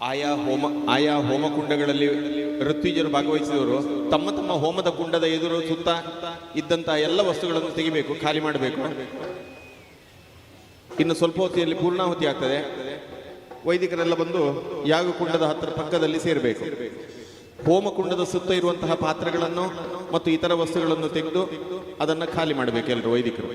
ಆಯಾ ಹೋಮಕುಂಡಗಳಲ್ಲಿ ಋತ್ವಿಜರು ಭಾಗವಹಿಸಿದವರು ತಮ್ಮ ತಮ್ಮ ಹೋಮದ ಕುಂಡದ ಎದುರು ಸುತ್ತ ಇದ್ದಂತಹ ಎಲ್ಲ ವಸ್ತುಗಳನ್ನು ತೆಗಿಬೇಕು, ಖಾಲಿ ಮಾಡಬೇಕು. ಇನ್ನು ಸ್ವಲ್ಪ ಹೊತ್ತಿನಲ್ಲಿ ಪೂರ್ಣಾಹುತಿ ಆಗ್ತದೆ. ವೈದಿಕರೆಲ್ಲ ಬಂದು ಯಾಗಕುಂಡದ ಹತ್ತಿರ ಪಕ್ಕದಲ್ಲಿ ಸೇರಬೇಕು. ಹೋಮಕುಂಡದ ಸುತ್ತ ಇರುವಂತಹ ಪಾತ್ರಗಳನ್ನು ಮತ್ತು ಇತರ ವಸ್ತುಗಳನ್ನು ತೆಗೆದು ಅದನ್ನು ಖಾಲಿ ಮಾಡಬೇಕು ಎಲ್ಲರೂ ವೈದಿಕರು.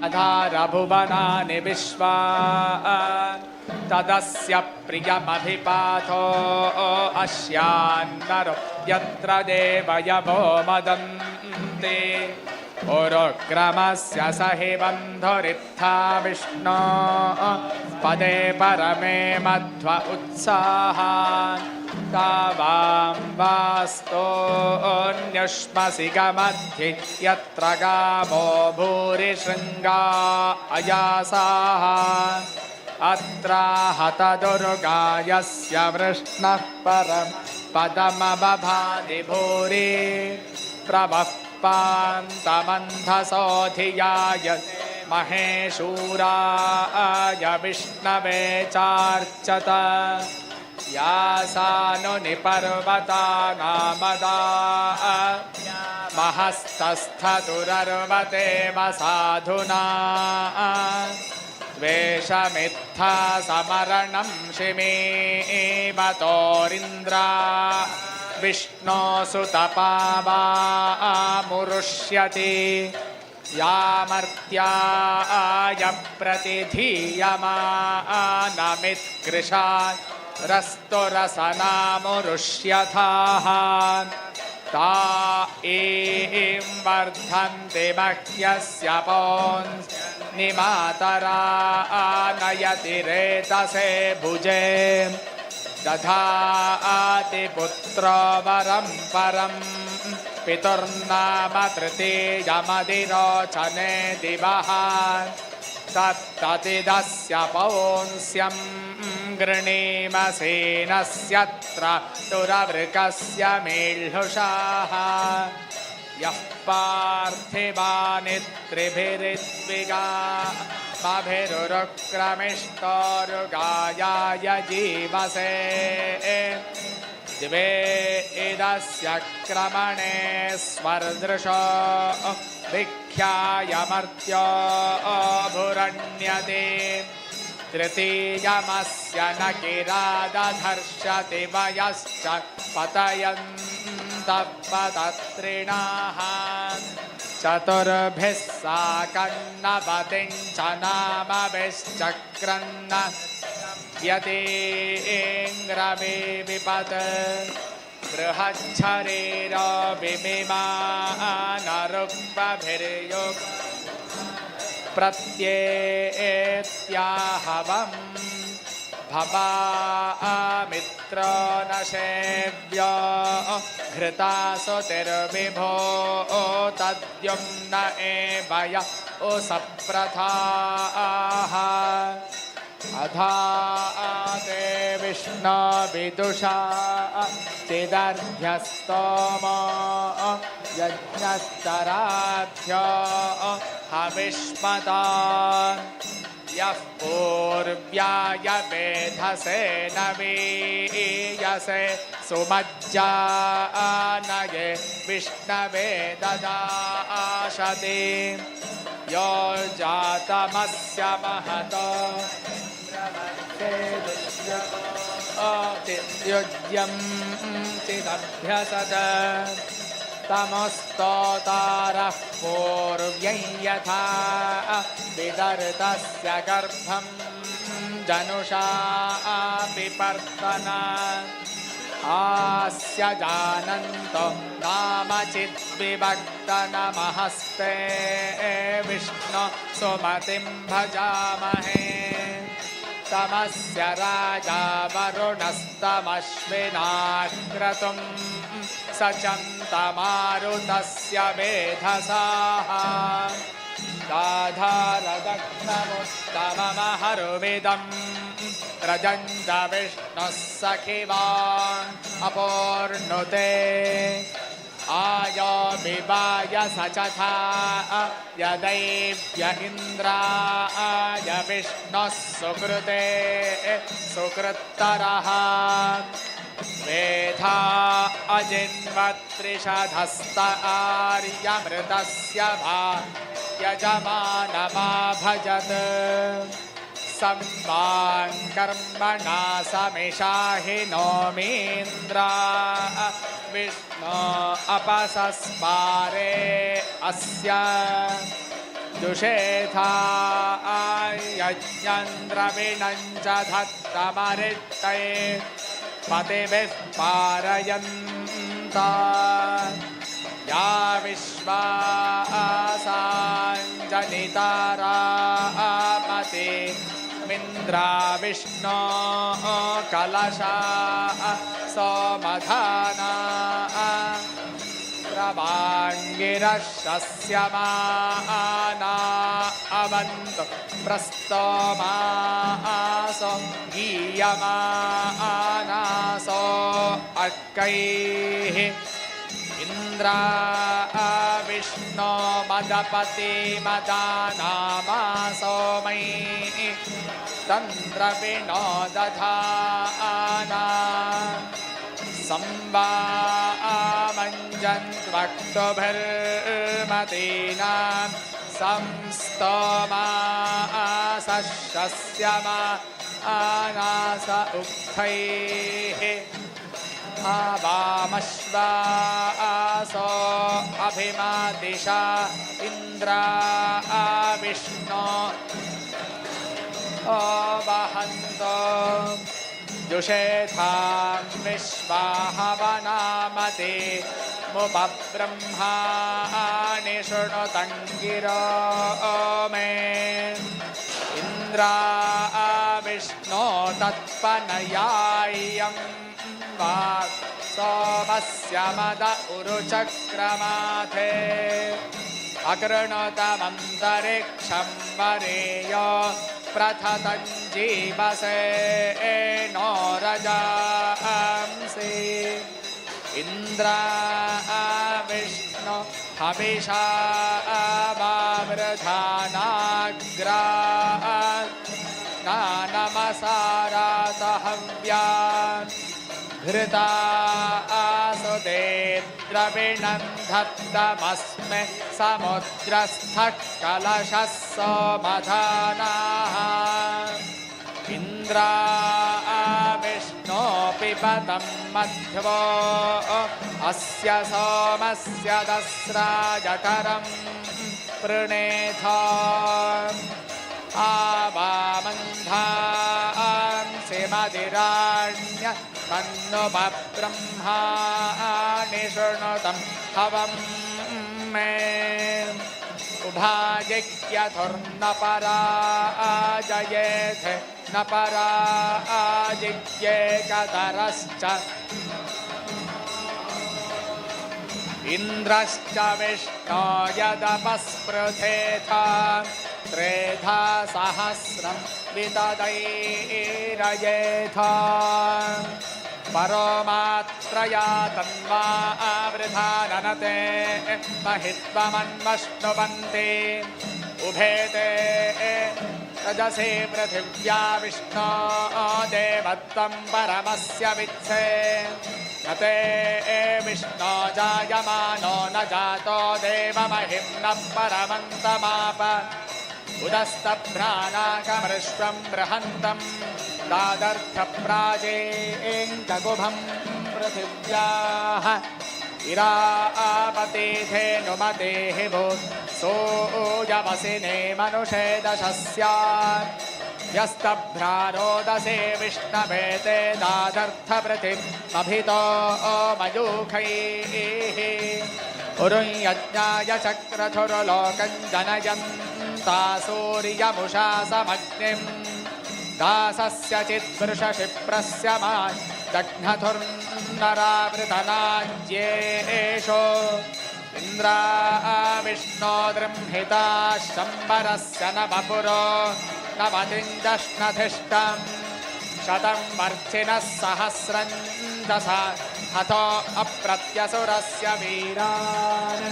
अधारभुवनानि विश्वा तदस्य प्रियमभिपातो अस्यान्नरो यत्र देवयवो मदन्ति उरुक्रमस्य सहि बन्धुरित्था विष्णो पदे परमे मध्व उत्साहान् तावां वास्तोऽन्युष्मसि गमध्ये यत्र गावो भूरिशृङ्गा अयासाः अत्राहत दुर्गायस्य वृष्णः परं पदमबभाति भूरि प्रवः पान्तमन्थसोऽधियाय महेशूराय विष्णवे चार्चत यासानुनिपर्वतानामदा महस्तस्थतुरर्वते साधुना द्वेषमित्था समरणं शिमेवतोरिन्द्रा विष्णोऽसुतपावामुरुष्यति यामर्त्याय प्रतिधीयमानमित्कृशा रस्तुरसनामुरुष्यथाः ता एं वर्धन्ति मह्यस्य पौंस्निमातरा नयति रेतसे भुजे दधाति पुत्रो वरं परं पितुर्नाम तृतीयमधिरोचने दिवः तत्तदिदस्य पौंस्यं गृणीमसेनस्यत्र तुरवृकस्य मेळ्हुषाः यः पार्थिवानि त्रिभिरिद्विगाभिरुक्रमिष्टोरुगायाय जीवसे दिवे इदस्य क्रमणे स्वर्दृशो विख्यायमर्त्यो भुरण्यते तृतीयमस्य न किरादधर्षति वयश्च पतयन्तः पतत्रिणाः चतुर्भिः साकन्नवतिं च नामभिश्चक्रन्न यतीङ्ग्रमे विपत् बृहच्छरीरो विमिमानरुक्मभिर्युक् प्रत्येत्याहवम् भवामित्रो न सेव्यो घृतासुतिर्विभो तद्युम्न एवय उसप्रथाः अधाते विष्णुविदुषा चिदर्घ्यस्तोमो यज्ञस्तराध्यो हविष्मतान् यः पूर्व्याय वेधसे न वीयसे सुमज्जानये विष्णवे ददाशति यो जातमस्य महतो युज्यं चिदभ्यसत तमस्तोतारः पूर्व्यै यथा विदर्तस्य गर्भं जनुषा पिपर्तना आस्य जानन्तो नाम चिद्विभक्तनमहस्ते विष्णु सुमतिं भजामहे तमस्य राजा वरुणस्तमश्विनाक्रतुं सचन्तमारुतस्य वेधसाः दाधारदग्नमुत्तममहरुविदं रजन्त विष्णुः सखिवान् अपूर्णुते आयो विवाय सचथा यदैव्य इन्द्राय विष्णुः सुकृते सुकृत्तरः वेधा अजिन्वत्रिषधस्त आर्यमृतस्य भा यजमानमाभजत् संवान् कर्मणा समिषाहि नोमीन्द्रा विष्णु अपसस्मारे अस्य जुषेथायज्ञन्द्रविणञ्च धत्तमरिष्टये पतिभिः पारयन्ता या विश्वासाञ्जनितारामते मिन्द्रा विष्णो कलशा सोमधाना प्रवाङ्गिरशस्यमाना अवन्तु प्रस्तोमासो गीयमानासो अर्कैः इन्द्रा विष्णो मदपति मदानामासो मयि तन्द्रविणोदधाना संवामञ्जन्त्वक्तुभिर्मतीनां संस्तोमासशस्यमानास उक्थैः आवामश्वासो अभिमादिशा इन्द्रा विष्णो वहन्तो जुषेथां विश्वाहवनामते मुपब्रह्माणि शृणुतङ्गिरो मे इन्द्रा विष्णो तत्पनयायं वा सोमस्य मद उरुचक्रमाथे अकृणुतमन्तरिक्षं वरेयो प्रथतञ्जीवसे नो रजांसि इन्द्रा विष्णु हविषा वामृधानाग्रा नानमसारात हव्या घृता सुदे द्रविणं धत्तमस्मे समुद्रस्थः कलशः सोमधानाः इन्द्रा विष्णो पिबतं मध्वो अस्य सोमस्य दस्राजठरं प्रणेथा आवामन्धांसि मदिराण्य तन्नुपब्रह्माणि शृणुतं हवं मे उभाजिज्ञथुर्न पराजयेत् न पराजिज्ञेकतरश्च इन्द्रश्च विष्णो यदपस्पृथेथा त्रेधा सहस्रं विददैरयेथा परो मात्रया तन्वा आवृथा ननते महित्वमन्वष्णुवन्ति उभेते रजसे पृथिव्या विष्णो देवत्वं परमस्य वित्से न ते विष्णो जायमानो न जातो देवमहिं न परमन्तमाप उदस्तभ्राणाकमृष्वं बृहन्तं दादर्थप्राजेङ्गुभं पृथिव्याः इरापतिथेनुमतेः भूत् सोऽयवसिने मनुषे दशस्यात् यस्तभ्रारोदसे विष्णवेते दादर्थपृथिमभितो मयूखैः उरुञ्यज्ञाय चक्रधुर्लोकं जनयन्ता सूर्यमुषा समग्निं दासस्य चिद्वृषशिप्रस्य मा दघ्नधुर्नरावृतनाज्येषो इन्द्रा विष्णो दृंहिता शम्बरस्य नवपुरो नवतिञ्जष्णधिष्ठं शतं वर्षिणः सहस्रं दश हतो अप्रत्यसुरस्य वीरान्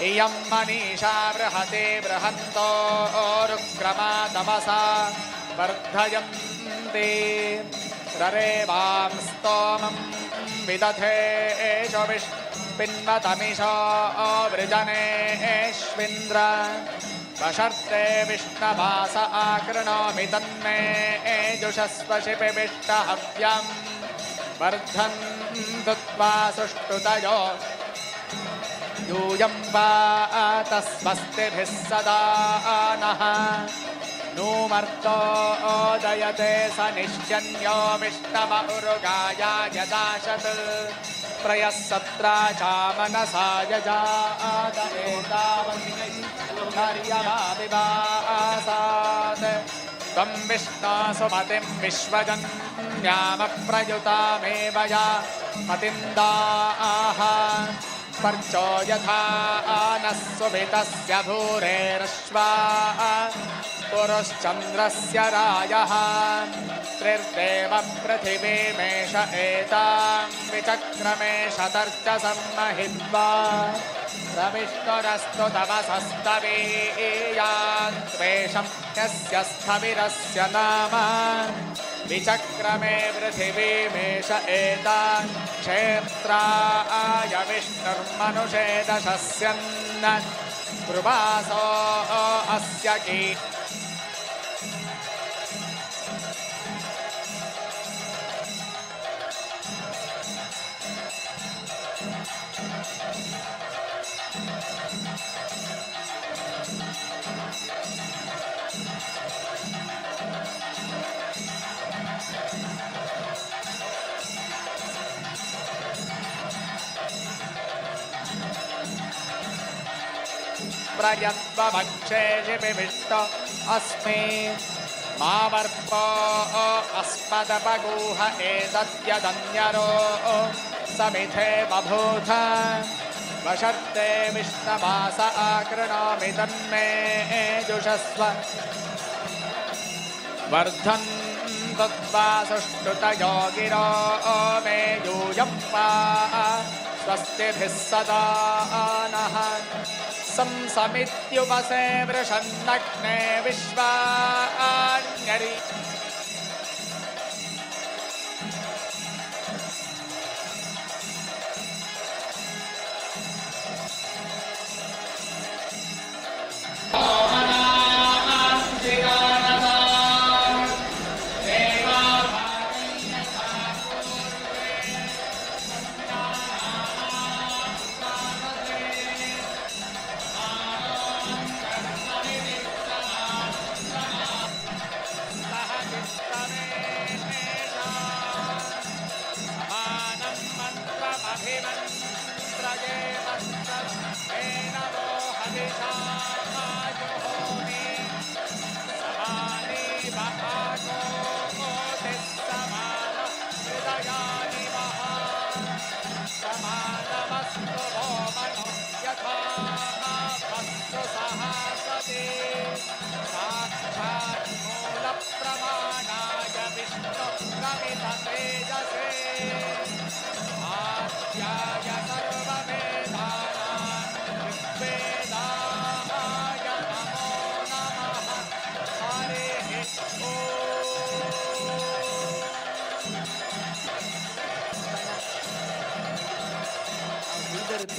इयं मनीषा बृहते बृहन्तो रुक्रमा तमसा वर्धयन्ति ररेवां स्तोमं विदधेषु विष्पिन्वतमिषो वृजनेष्विन्द्र वशर्ते विष्णवास आकृणोमि तन्मे जुषस्व शिपिविष्टहव्यं वर्धन्तु त्वा सुष्टुतयो यूयं पात स्वस्तिभिः सदा नः नूमर्तो उदयते स निश्चन्यो विष्णव उरुगाया यदाशत् प्रयःसत्रा चामनसा यजादयेतावन्यर्यवाविवासात् त्वं विष्णो सुमतिं विश्वजन्यामप्रयुतामेव या मतिं दाः पर्चो यथा नः सुवितस्य भूरेरश्वा पुरुश्चन्द्रस्य रायः त्रिर्देव पृथिवीमेष एतां विचक्रमे शतर्चसं महित्वा प्रविष्णुरस्तु तपसस्तवीयान् त्वेषं यस्य स्थविरस्य नाम विचक्रमे पृथिवीमेष एतान् क्षेत्राय विष्णुर्मनुषे दशस्यन् कृपासो अस्य की प्रयत्वभक्षेषि विविष्ट अस्मि मावर्पो अस्मदपगूह एतद्यदन्यरो समिथे बभूथ वशर्ते विष्णवास आकृणोमि तन्मे जुषस्व वर्धन् तद्वा सुष्टुतयो गिरो मे यूयं वा स्वस्तिभिः सदा नः संसमित्युपसे वृषन्नग्ने विश्वान्यरि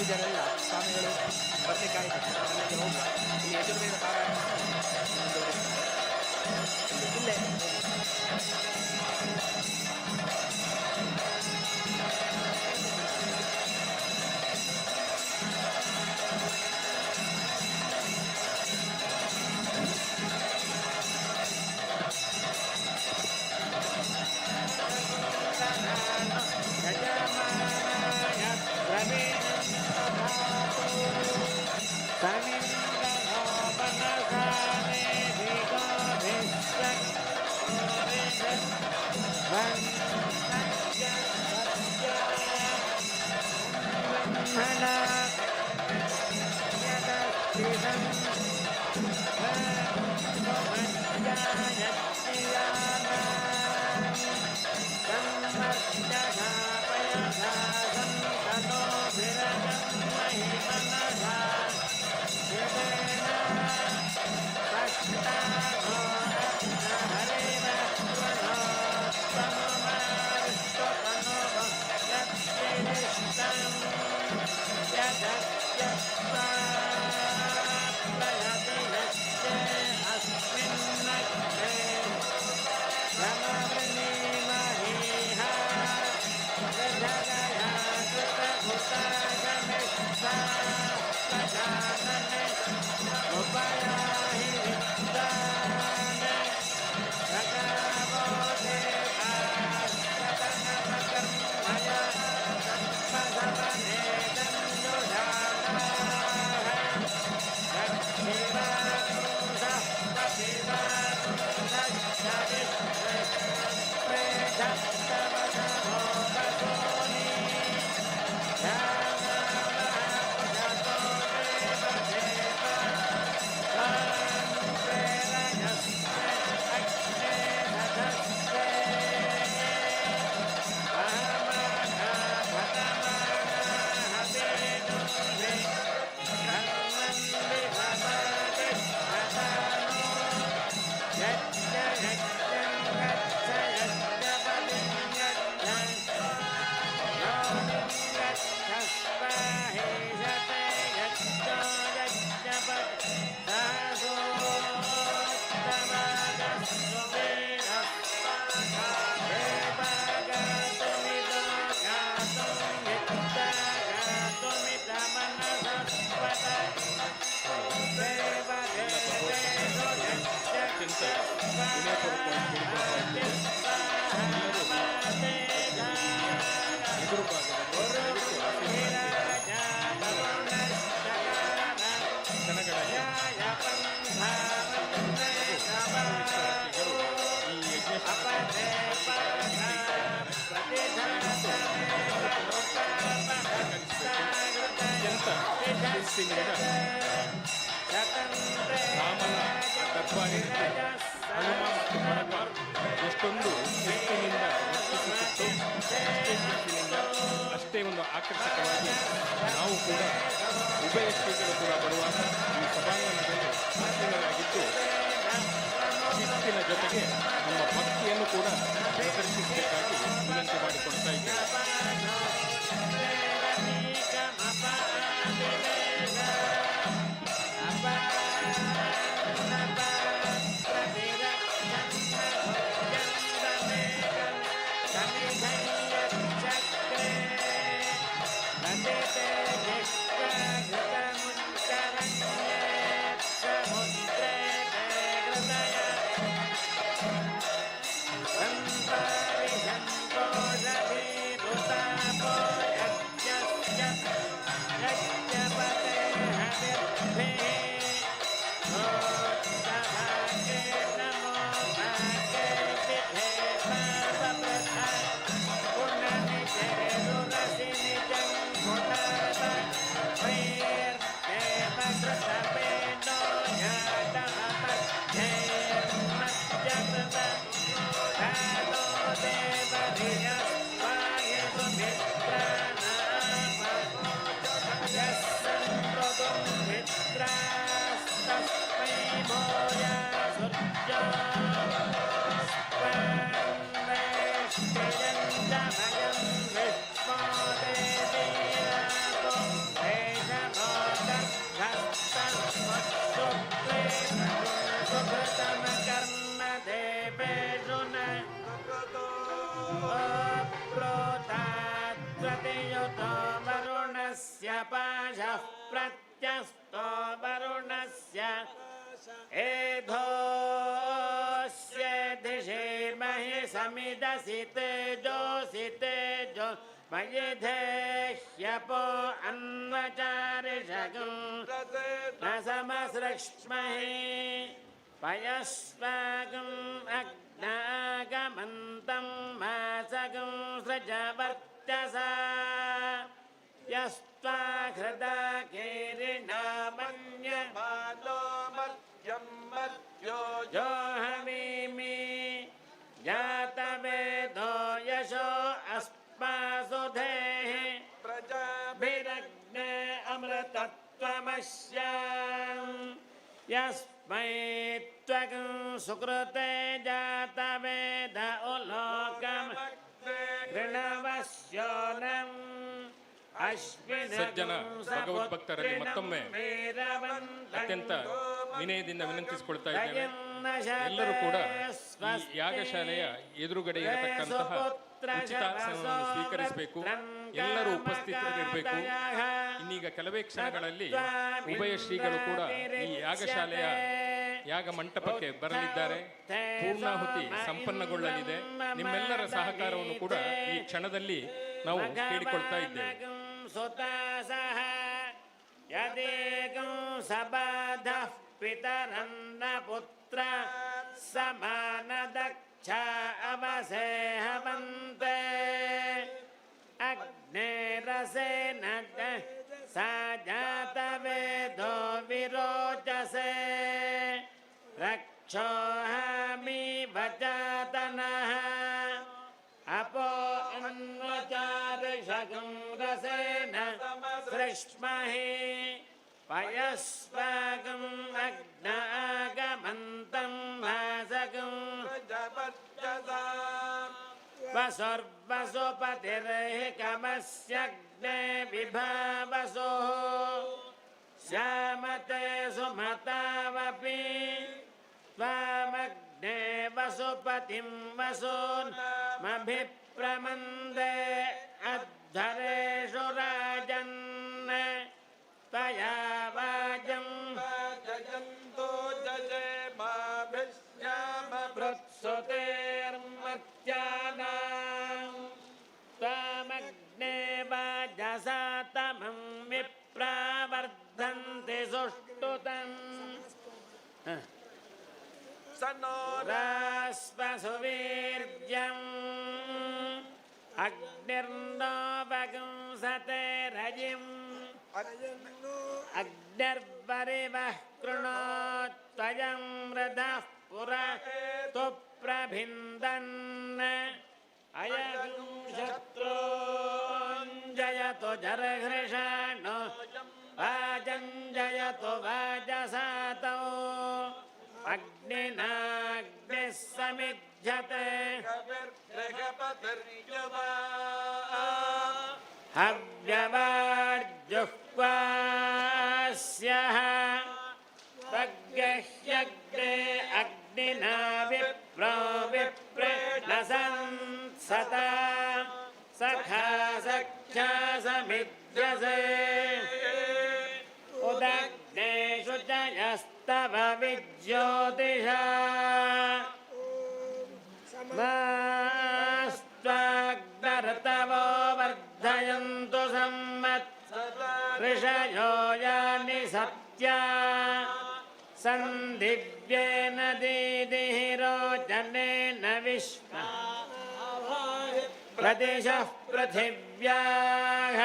ಜನರೆಲ್ಲ ಸ್ವಾಮಿಗಳು ಬದನೆಕಾಯಿ ಅಲ್ಲಿಗೆ ಹೋಗುವ ಇಲ್ಲಿ ಯಜುರ್ವೇದ ಪಾರಾಯಣ ಇಲ್ಲೇ ಶಿಸ್ತಿನಿಂದ ರಾಮನ ದರ್ಬಾರಿನಲ್ಲಿ ಹನುಮ ಮತ್ತು ಭರತ ಎಷ್ಟೊಂದು ಶಿಸ್ತಿನಿಂದ ವರ್ತಿಸುತ್ತಿತ್ತು, ಅಷ್ಟೇ ಶಿಸ್ತಿನಿಂದ ಅಷ್ಟೇ ಒಂದು ಆಕರ್ಷಕವಾಗಿ ನಾವು ಕೂಡ ಉಭಯ ಶ್ರೀಗಳು ಕೂಡ ಬರುವಾಗ ಈ ಸಭಾಂಗಣದಲ್ಲಿ ಶಿಸ್ತಿನರಾಗಿದ್ದು ಶಿಸ್ತಿನ ಜೊತೆಗೆ ನಮ್ಮ ಭಕ್ತಿಯನ್ನು ಕೂಡ ಪ್ರದರ್ಶಿಸಬೇಕಾಗಿ ವಿನಂತಿ ಮಾಡಿಕೊಳ್ತಾ ಇದ್ದೇವೆ. पाशः प्रत्यस्तो वरुणस्य एधोस्य दिशेमहि समिदसि तेजो मयिधेह्यपो अन्वचारिषगं न समसृक्ष्महि पयस्वागम् अग्नागमन्तं मासगं सृजवर्त्यसा यस्त्वा हृदा कीरिणामन्यमानो मर्त्यं मर्त्यो यो हवीमि जातवेदो यशो अस्मासुधेः प्रजाभिरग्ने अमृतत्वमस्याम् यस्मै त्वगं सुकृते जातवेद उलोकम् ऋणवस्योनम् ಸಜ್ಜನ ಭಗವದ್ಭಕ್ತರಲ್ಲಿ ಮತ್ತೊಮ್ಮೆ ಅತ್ಯಂತ ವಿನಯದಿಂದ ವಿನಂತಿಸಿಕೊಳ್ತಾ ಇದ್ದೇವೆ. ಎಲ್ಲರೂ ಕೂಡ ಈ ಯಾಗಶಾಲೆಯ ಎದುರುಗಡೆ ಇರತಕ್ಕಂತಹ ಉಚಿತಾಸನವನ್ನು ಸ್ವೀಕರಿಸಬೇಕು. ಎಲ್ಲರೂ ಉಪಸ್ಥಿತರಿರಬೇಕು. ಇನ್ನೀಗ ಕೆಲವೇ ಕ್ಷಣಗಳಲ್ಲಿ ಉಭಯ ಶ್ರೀಗಳು ಕೂಡ ಈ ಯಾಗಶಾಲೆಯ ಯಾಗ ಮಂಟಪಕ್ಕೆ ಬರಲಿದ್ದಾರೆ. ಪೂರ್ಣಾಹುತಿ ಸಂಪನ್ನಗೊಳ್ಳಲಿದೆ. ನಿಮ್ಮೆಲ್ಲರ ಸಹಕಾರವನ್ನು ಕೂಡ ಈ ಕ್ಷಣದಲ್ಲಿ ನಾವು ಕೇಳಿಕೊಳ್ತಾ ಇದ್ದೇವೆ. सुतासः यदेकं सबाधः पितरन्न पुत्र समानदक्ष अवसेहवन्ते अग्नेरसेन सा जातवेदो विरोचसे रक्षोहामि वचातनः अपो अन्वचारिषगं रसेन सृक्ष्महि पयस्वागम् अग्नागमन्तं भासगं वसुर्वसुपतिर्हिकमस्यग्ने विभावसुः श्यामते सुमतावपि त्वामग्ने वसुपतिं वसून्मभिप्रमन्दे अध्वरेषु राजन् तया वाजं जयन्तो जयेमाभृत्सुतेर्मर्त्यानां त्वामग्ने वाजसा तमं विप्रावर्धन्ति सुष्टुतम् रास्वसुवीर्यम् अग्निर्नो वगुंसते रजिम् अग्निर्वरिवः कृणोत्वयं रथः पुरा तु प्रभिन्दन् अयगुं शत्रूञ्जयतु जरघृषाणो वाजञ्जयतु वाजसातौ अग्निनाग्निः समिध्यते हव्यवार्जुह्वास्यः प्रगह्यग्ने अग्निना विप्रो विप्रेणसंसता सखा सख्या समिध्यसे उदग्नेषु च यस्तव विज्योतिषा मास्त्वाग्नर्तवो वर्धयन्तु संवत्सृषयो यानि सत्या सन्दिव्येन दीदिहिरोचनेन विश्वा प्रदिशः पृथिव्याः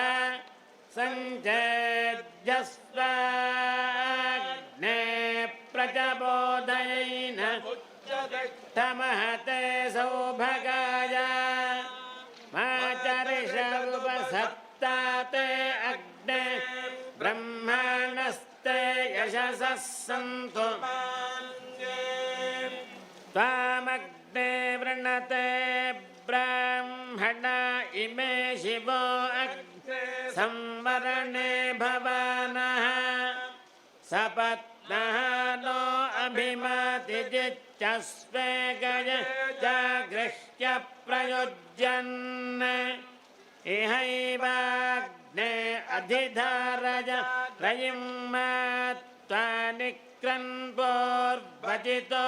सञ्चेद्यस्वाग्ने प्रचबोधयेन तमहते सौभगाय माचरिषमुपसत्ताते अग्ने ब्रह्माणस्ते यशसः सन्तु त्वामग्ने वृणते ब्राह्मणा इमे शिवो अग्ने संवरणे भवानः सपत्नः नो अभिमति जिच्चस्वे गय जागृह्य प्रयुज्यन् इहैवाग्ने अधिधारय रयिं मात्वा निक्रन्पोर्वचितो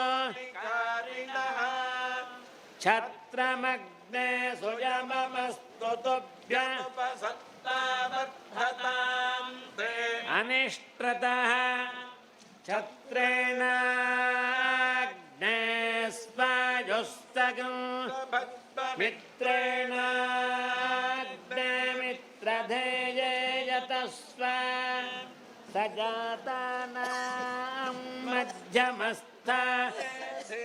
छत्रमग्ने सुयममस्तु तुभ्यः अनिष्टतः छत्रेणाग्ने स्वायुस्तगं मित्रेणाग्ने मित्रधेये यतस्वा सजातानां मध्यमस्था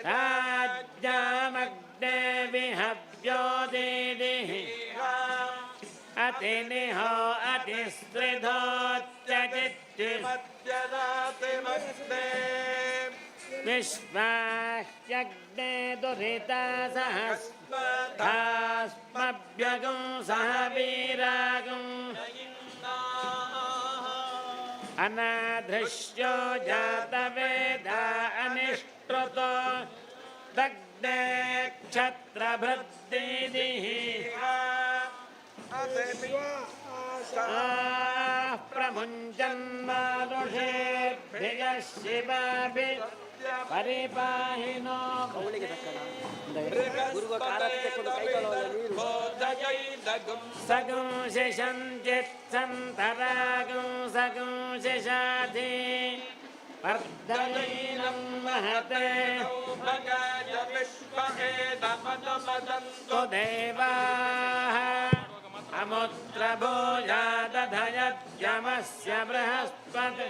राज्ञामग्ने विहव्यो दीदिः अतिनिहो अतिस्त्रिधोच्चचित्ति विश्वाह्यग्ने दुरिता सहस्मभ्यगुं सह वीरागुं अनाधृष्यो जातवेदा अनिष्टृतो दग्धे क्षत्रभृद्दीदिः प्रमुञ्चन्मानुषेभ्यः शिवाभिः परिपाहिनो सगुं शिशञ्चित्सन्तरागुं सगुं शिशाधि वर्धयैनं महते तो देवाः अमुत्र भूयादधयद्यमस्य बृहस्पति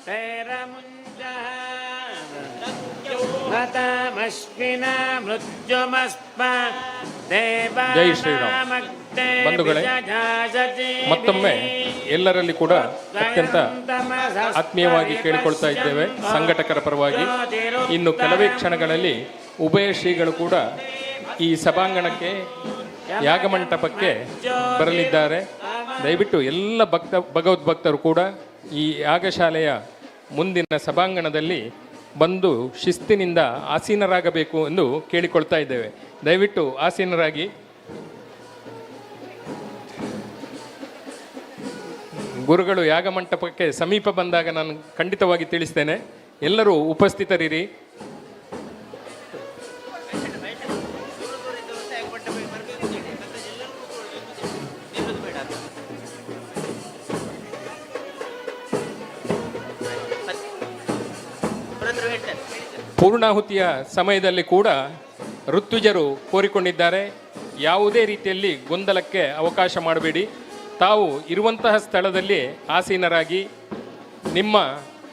तेरमुञ्जः हतामश्विना मृत्युमस्म ಜೈ ಶ್ರೀರಾಮ್. ಬಂಧುಗಳೇ, ಮತ್ತೊಮ್ಮೆ ಎಲ್ಲರಲ್ಲಿ ಕೂಡ ಅತ್ಯಂತ ಆತ್ಮೀಯವಾಗಿ ಕೇಳಿಕೊಳ್ತಾ ಇದ್ದೇವೆ ಸಂಘಟಕರ ಪರವಾಗಿ. ಇನ್ನು ಕೆಲವೇ ಕ್ಷಣಗಳಲ್ಲಿ ಉಭಯ ಶ್ರೀಗಳು ಕೂಡ ಈ ಸಭಾಂಗಣಕ್ಕೆ ಯಾಗಮಂಟಪಕ್ಕೆ ಬರಲಿದ್ದಾರೆ. ದಯವಿಟ್ಟು ಎಲ್ಲ ಭಗವದ್ಭಕ್ತರು ಕೂಡ ಈ ಯಾಗಶಾಲೆಯ ಮುಂದಿನ ಸಭಾಂಗಣದಲ್ಲಿ ಬಂದು ಶಿಸ್ತಿನಿಂದ ಆಸೀನರಾಗಬೇಕು ಎಂದು ಕೇಳಿಕೊಳ್ತಾ ಇದ್ದೇವೆ. ದಯವಿಟ್ಟು ಆಸೀನರಾಗಿ. ಗುರುಗಳು ಯಾಗಮಂಟಪಕ್ಕೆ ಸಮೀಪ ಬಂದಾಗ ನಾನು ಖಂಡಿತವಾಗಿ ತಿಳಿಸ್ತೇನೆ. ಎಲ್ಲರೂ ಉಪಸ್ಥಿತರಿರಿ. ಪೂರ್ಣಾಹುತಿಯ ಸಮಯದಲ್ಲಿ ಕೂಡ ಋತ್ವಿಜರು ಕೋರಿಕೊಂಡಿದ್ದಾರೆ, ಯಾವುದೇ ರೀತಿಯಲ್ಲಿ ಗೊಂದಲಕ್ಕೆ ಅವಕಾಶ ಮಾಡಬೇಡಿ. ತಾವು ಇರುವಂತಹ ಸ್ಥಳದಲ್ಲಿ ಆಸೀನರಾಗಿ ನಿಮ್ಮ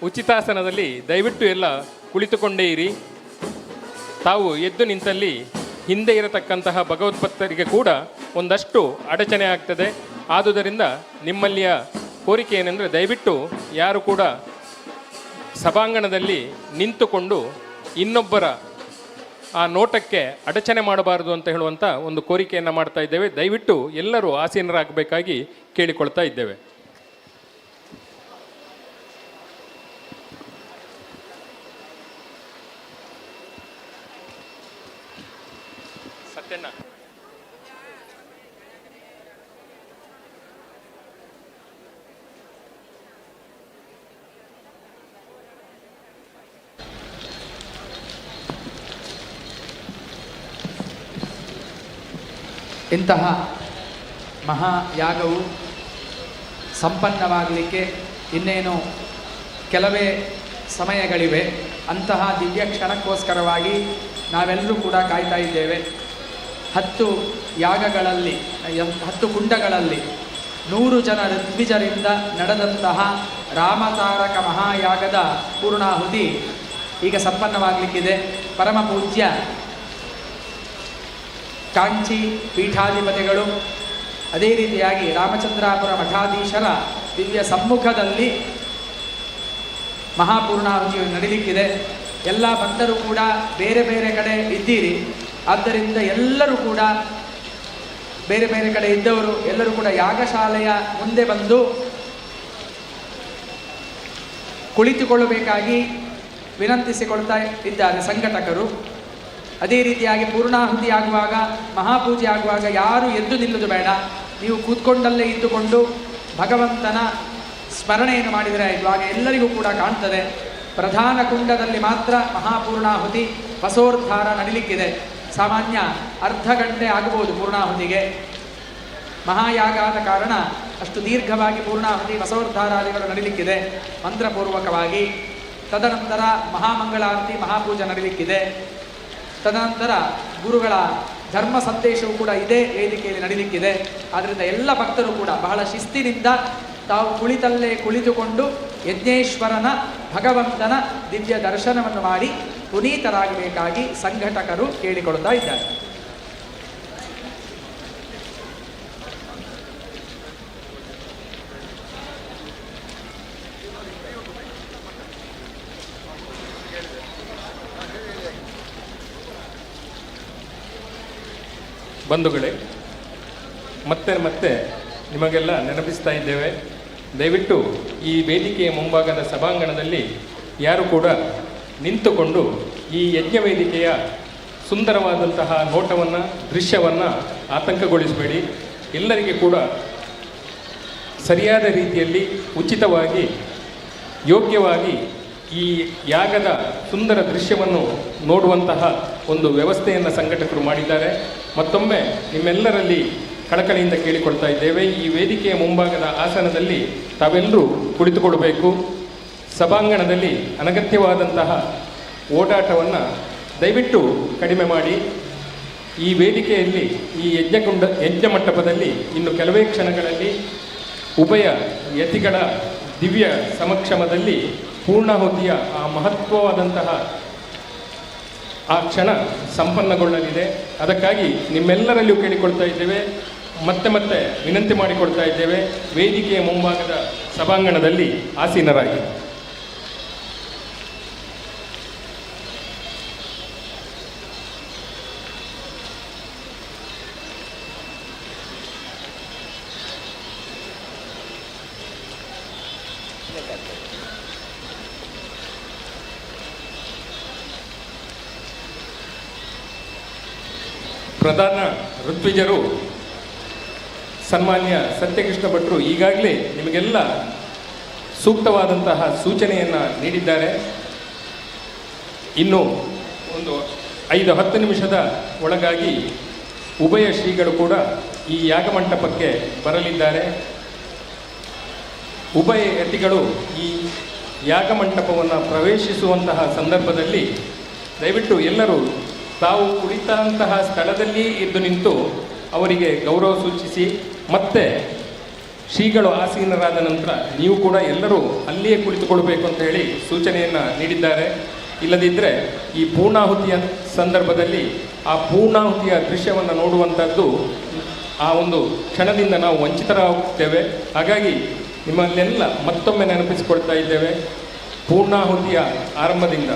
ಉಚಿತಾಸನದಲ್ಲಿ ದಯವಿಟ್ಟು ಎಲ್ಲ ಕುಳಿತುಕೊಂಡೇ ಇರಿ. ತಾವು ಎದ್ದು ನಿಂತಲ್ಲಿ ಹಿಂದೆ ಇರತಕ್ಕಂತಹ ಭಗವದ್ಭಕ್ತರಿಗೆ ಕೂಡ ಒಂದಷ್ಟು ಅಡಚಣೆ ಆಗ್ತದೆ. ಆದುದರಿಂದ ನಿಮ್ಮಲ್ಲಿಯ ಕೋರಿಕೆ ಏನೆಂದರೆ ದಯವಿಟ್ಟು ಯಾರು ಕೂಡ ಸಭಾಂಗಣದಲ್ಲಿ ನಿಂತುಕೊಂಡು ಇನ್ನೊಬ್ಬರ ಆ ನೋಟಕ್ಕೆ ಅಡಚಣೆ ಮಾಡಬಾರದು ಅಂತ ಹೇಳುವಂಥ ಒಂದು ಕೋರಿಕೆಯನ್ನು ಮಾಡ್ತಾ ಇದ್ದೇವೆ. ದಯವಿಟ್ಟು ಎಲ್ಲರೂ ಆಸೀನರಾಗಬೇಕಾಗಿ ಕೇಳಿಕೊಳ್ತಾ ಇದ್ದೇವೆ. ಸತ್ಯಣ್ಣ, ಇಂತಹ ಮಹಾಯಾಗವು ಸಂಪನ್ನವಾಗಲಿಕ್ಕೆ ಇನ್ನೇನು ಕೆಲವೇ ಸಮಯಗಳಿವೆ. ಅಂತಹ ದಿವ್ಯ ಕ್ಷಣಕ್ಕೋಸ್ಕರವಾಗಿ ನಾವೆಲ್ಲರೂ ಕೂಡ ಕಾಯ್ತಾ ಇದ್ದೇವೆ. 10 ಯಾಗಗಳಲ್ಲಿ 10 ಕುಂಡಗಳಲ್ಲಿ 100 ಜನ ಋತ್ವಿಜರಿಂದ ನಡೆದಂತಹ ರಾಮತಾರಕ ಮಹಾಯಾಗದ ಪೂರ್ಣಾಹುತಿ ಈಗ ಸಂಪನ್ನವಾಗಲಿಕ್ಕಿದೆ. ಪರಮ ಪೂಜ್ಯ ಕಾಂಚಿ ಪೀಠಾಧಿಪತಿಗಳು ಅದೇ ರೀತಿಯಾಗಿ ರಾಮಚಂದ್ರಾಪುರ ಮಠಾಧೀಶರ ದಿವ್ಯ ಸಮ್ಮುಖದಲ್ಲಿ ಮಹಾಪೂರ್ಣಾಹುತಿ ನಡೀಲಿಕ್ಕಿದೆ. ಎಲ್ಲ ಭಕ್ತರು ಕೂಡ ಬೇರೆ ಬೇರೆ ಕಡೆ ಇದ್ದೀರಿ. ಆದ್ದರಿಂದ ಎಲ್ಲರೂ ಕೂಡ ಬೇರೆ ಬೇರೆ ಕಡೆ ಇದ್ದವರು ಎಲ್ಲರೂ ಕೂಡ ಯಾಗಶಾಲೆಯ ಮುಂದೆ ಬಂದು ಕುಳಿತುಕೊಳ್ಳಬೇಕಾಗಿ ವಿನಂತಿಸಿಕೊಳ್ತಾ ಇದ್ದಾರೆ ಸಂಘಟಕರು. ಅದೇ ರೀತಿಯಾಗಿ ಪೂರ್ಣಾಹುತಿ ಆಗುವಾಗ, ಮಹಾಪೂಜೆ ಆಗುವಾಗ ಯಾರು ಎದ್ದು ನಿಲ್ಲುವುದು ಬೇಡ. ನೀವು ಕೂತ್ಕೊಂಡಲ್ಲೇ ಇದ್ದುಕೊಂಡು ಭಗವಂತನ ಸ್ಮರಣೆಯನ್ನು ಮಾಡಿದರೆ ಇವಾಗ ಎಲ್ಲರಿಗೂ ಕೂಡ ಕಾಣ್ತದೆ. ಪ್ರಧಾನ ಕುಂಡದಲ್ಲಿ ಮಾತ್ರ ಮಹಾಪೂರ್ಣಾಹುತಿ ಬಸೋದ್ಧಾರ ನಡೀಲಿಕ್ಕಿದೆ. ಸಾಮಾನ್ಯ ಅರ್ಧ ಗಂಟೆ ಆಗಬಹುದು ಪೂರ್ಣಾಹುತಿಗೆ. ಮಹಾಯಾಗ ಆದ ಕಾರಣ ಅಷ್ಟು ದೀರ್ಘವಾಗಿ ಪೂರ್ಣಾಹುತಿ ಬಸೋದ್ಧಾರಾದಿಗಳು ನಡೀಲಿಕ್ಕಿದೆ ಮಂತ್ರಪೂರ್ವಕವಾಗಿ. ತದನಂತರ ಮಹಾಮಂಗಳಾರತಿ ಮಹಾಪೂಜೆ ನಡೀಲಿಕ್ಕಿದೆ. ತದನಂತರ ಗುರುಗಳ ಧರ್ಮ ಸಂದೇಶವು ಕೂಡ ಇದೇ ವೇದಿಕೆಯಲ್ಲಿ ನಡೀಲಿಕ್ಕಿದೆ. ಆದ್ದರಿಂದ ಎಲ್ಲ ಭಕ್ತರು ಕೂಡ ಬಹಳ ಶಿಸ್ತಿನಿಂದ ತಾವು ಕುಳಿತಲ್ಲೇ ಕುಳಿತುಕೊಂಡು ಯಜ್ಞೇಶ್ವರನ ಭಗವಂತನ ದಿವ್ಯ ದರ್ಶನವನ್ನು ಮಾಡಿ ಪುನೀತರಾಗಬೇಕಾಗಿ ಸಂಘಟಕರು ಕೇಳಿಕೊಳ್ತಾ ಇದ್ದಾರೆ. ಬಂಧುಗಳೇ, ಮತ್ತೆ ನಿಮಗೆಲ್ಲ ನೆನಪಿಸ್ತಾ ಇದ್ದೇವೆ. ದಯವಿಟ್ಟು ಈ ವೇದಿಕೆಯ ಮುಂಭಾಗದ ಸಭಾಂಗಣದಲ್ಲಿ ಯಾರು ಕೂಡ ನಿಂತುಕೊಂಡು ಈ ಯಜ್ಞ ವೇದಿಕೆಯ ಸುಂದರವಾದಂತಹ ನೋಟವನ್ನು, ದೃಶ್ಯವನ್ನು ಆತಂಕಗೊಳಿಸಬೇಡಿ. ಎಲ್ಲರಿಗೆ ಕೂಡ ಸರಿಯಾದ ರೀತಿಯಲ್ಲಿ ಉಚಿತವಾಗಿ ಯೋಗ್ಯವಾಗಿ ಈ ಯಾಗದ ಸುಂದರ ದೃಶ್ಯವನ್ನು ನೋಡುವಂತಹ ಒಂದು ವ್ಯವಸ್ಥೆಯನ್ನು ಸಂಘಟಕರು ಮಾಡಿದ್ದಾರೆ. ಮತ್ತೊಮ್ಮೆ ನಿಮ್ಮೆಲ್ಲರಲ್ಲಿ ಕಳಕಳಿಯಿಂದ ಕೇಳಿಕೊಳ್ತಾ ಇದ್ದೇವೆ, ಈ ವೇದಿಕೆಯ ಮುಂಭಾಗದ ಆಸನದಲ್ಲಿ ತಾವೆಲ್ಲರೂ ಕುಳಿತುಕೊಳ್ಬೇಕು. ಸಭಾಂಗಣದಲ್ಲಿ ಅನಗತ್ಯವಾದಂತಹ ಓಡಾಟವನ್ನು ದಯವಿಟ್ಟು ಕಡಿಮೆ ಮಾಡಿ. ಈ ವೇದಿಕೆಯಲ್ಲಿ ಈ ಯಜ್ಞ ಮಂಟಪದಲ್ಲಿ ಇನ್ನು ಕೆಲವೇ ಕ್ಷಣಗಳಲ್ಲಿ ಉಭಯ ಯತಿಗಳ ದಿವ್ಯ ಸಮಕ್ಷಮದಲ್ಲಿ ಪೂರ್ಣಾಹುತಿಯ ಆ ಮಹತ್ವವಾದಂತಹ ಆ ಕ್ಷಣ ಸಂಪನ್ನಗೊಳ್ಳಲಿದೆ. ಅದಕ್ಕಾಗಿ ನಿಮ್ಮೆಲ್ಲರಲ್ಲಿಯೂ ಕೇಳಿಕೊಳ್ತಾ ಇದ್ದೇವೆ, ಮತ್ತೆ ವಿನಂತಿ ಮಾಡಿಕೊಳ್ತಾ ಇದ್ದೇವೆ, ವೇದಿಕೆಯ ಮುಂಭಾಗದ ಸಭಾಂಗಣದಲ್ಲಿ ಆಸೀನರಾಗಿ. ಪ್ರಧಾನ ಋತ್ವಿಜರು ಸನ್ಮಾನ್ಯ ಸತ್ಯಕೃಷ್ಣ ಭಟ್ರು ಈಗಾಗಲೇ ನಿಮಗೆಲ್ಲ ಸೂಕ್ತವಾದಂತಹ ಸೂಚನೆಯನ್ನು ನೀಡಿದ್ದಾರೆ. ಇನ್ನು ಒಂದು 5-10 ನಿಮಿಷದ ಒಳಗಾಗಿ ಉಭಯ ಶ್ರೀಗಳು ಕೂಡ ಈ ಯಾಗಮಂಟಪಕ್ಕೆ ಬರಲಿದ್ದಾರೆ. ಉಭಯ ಯತಿಗಳು ಈ ಯಾಗಮಂಟಪವನ್ನು ಪ್ರವೇಶಿಸುವಂತಹ ಸಂದರ್ಭದಲ್ಲಿ ದಯವಿಟ್ಟು ಎಲ್ಲರೂ ತಾವು ಕುಳಿತಂತಹ ಸ್ಥಳದಲ್ಲಿ ಎದ್ದು ನಿಂತು ಅವರಿಗೆ ಗೌರವ ಸೂಚಿಸಿ ಮತ್ತೆ ಶ್ರೀಗಳು ಆಸೀನರಾದ ನಂತರ ನೀವು ಕೂಡ ಎಲ್ಲರೂ ಅಲ್ಲಿಯೇ ಕುಳಿತುಕೊಳ್ಬೇಕು ಅಂತ ಹೇಳಿ ಸೂಚನೆಯನ್ನು ನೀಡಿದ್ದಾರೆ. ಇಲ್ಲದಿದ್ದರೆ ಈ ಪೂರ್ಣಾಹುತಿಯ ಸಂದರ್ಭದಲ್ಲಿ ಆ ಪೂರ್ಣಾಹುತಿಯ ದೃಶ್ಯವನ್ನು ನೋಡುವಂಥದ್ದು ಆ ಒಂದು ಕ್ಷಣದಿಂದ ನಾವು ವಂಚಿತರಾಗುತ್ತೇವೆ. ಹಾಗಾಗಿ ನಿಮ್ಮಲ್ಲೆಲ್ಲ ಮತ್ತೊಮ್ಮೆ ನೆನಪಿಸಿಕೊಳ್ತಾ ಇದ್ದೇವೆ, ಪೂರ್ಣಾಹುತಿಯ ಆರಂಭದಿಂದ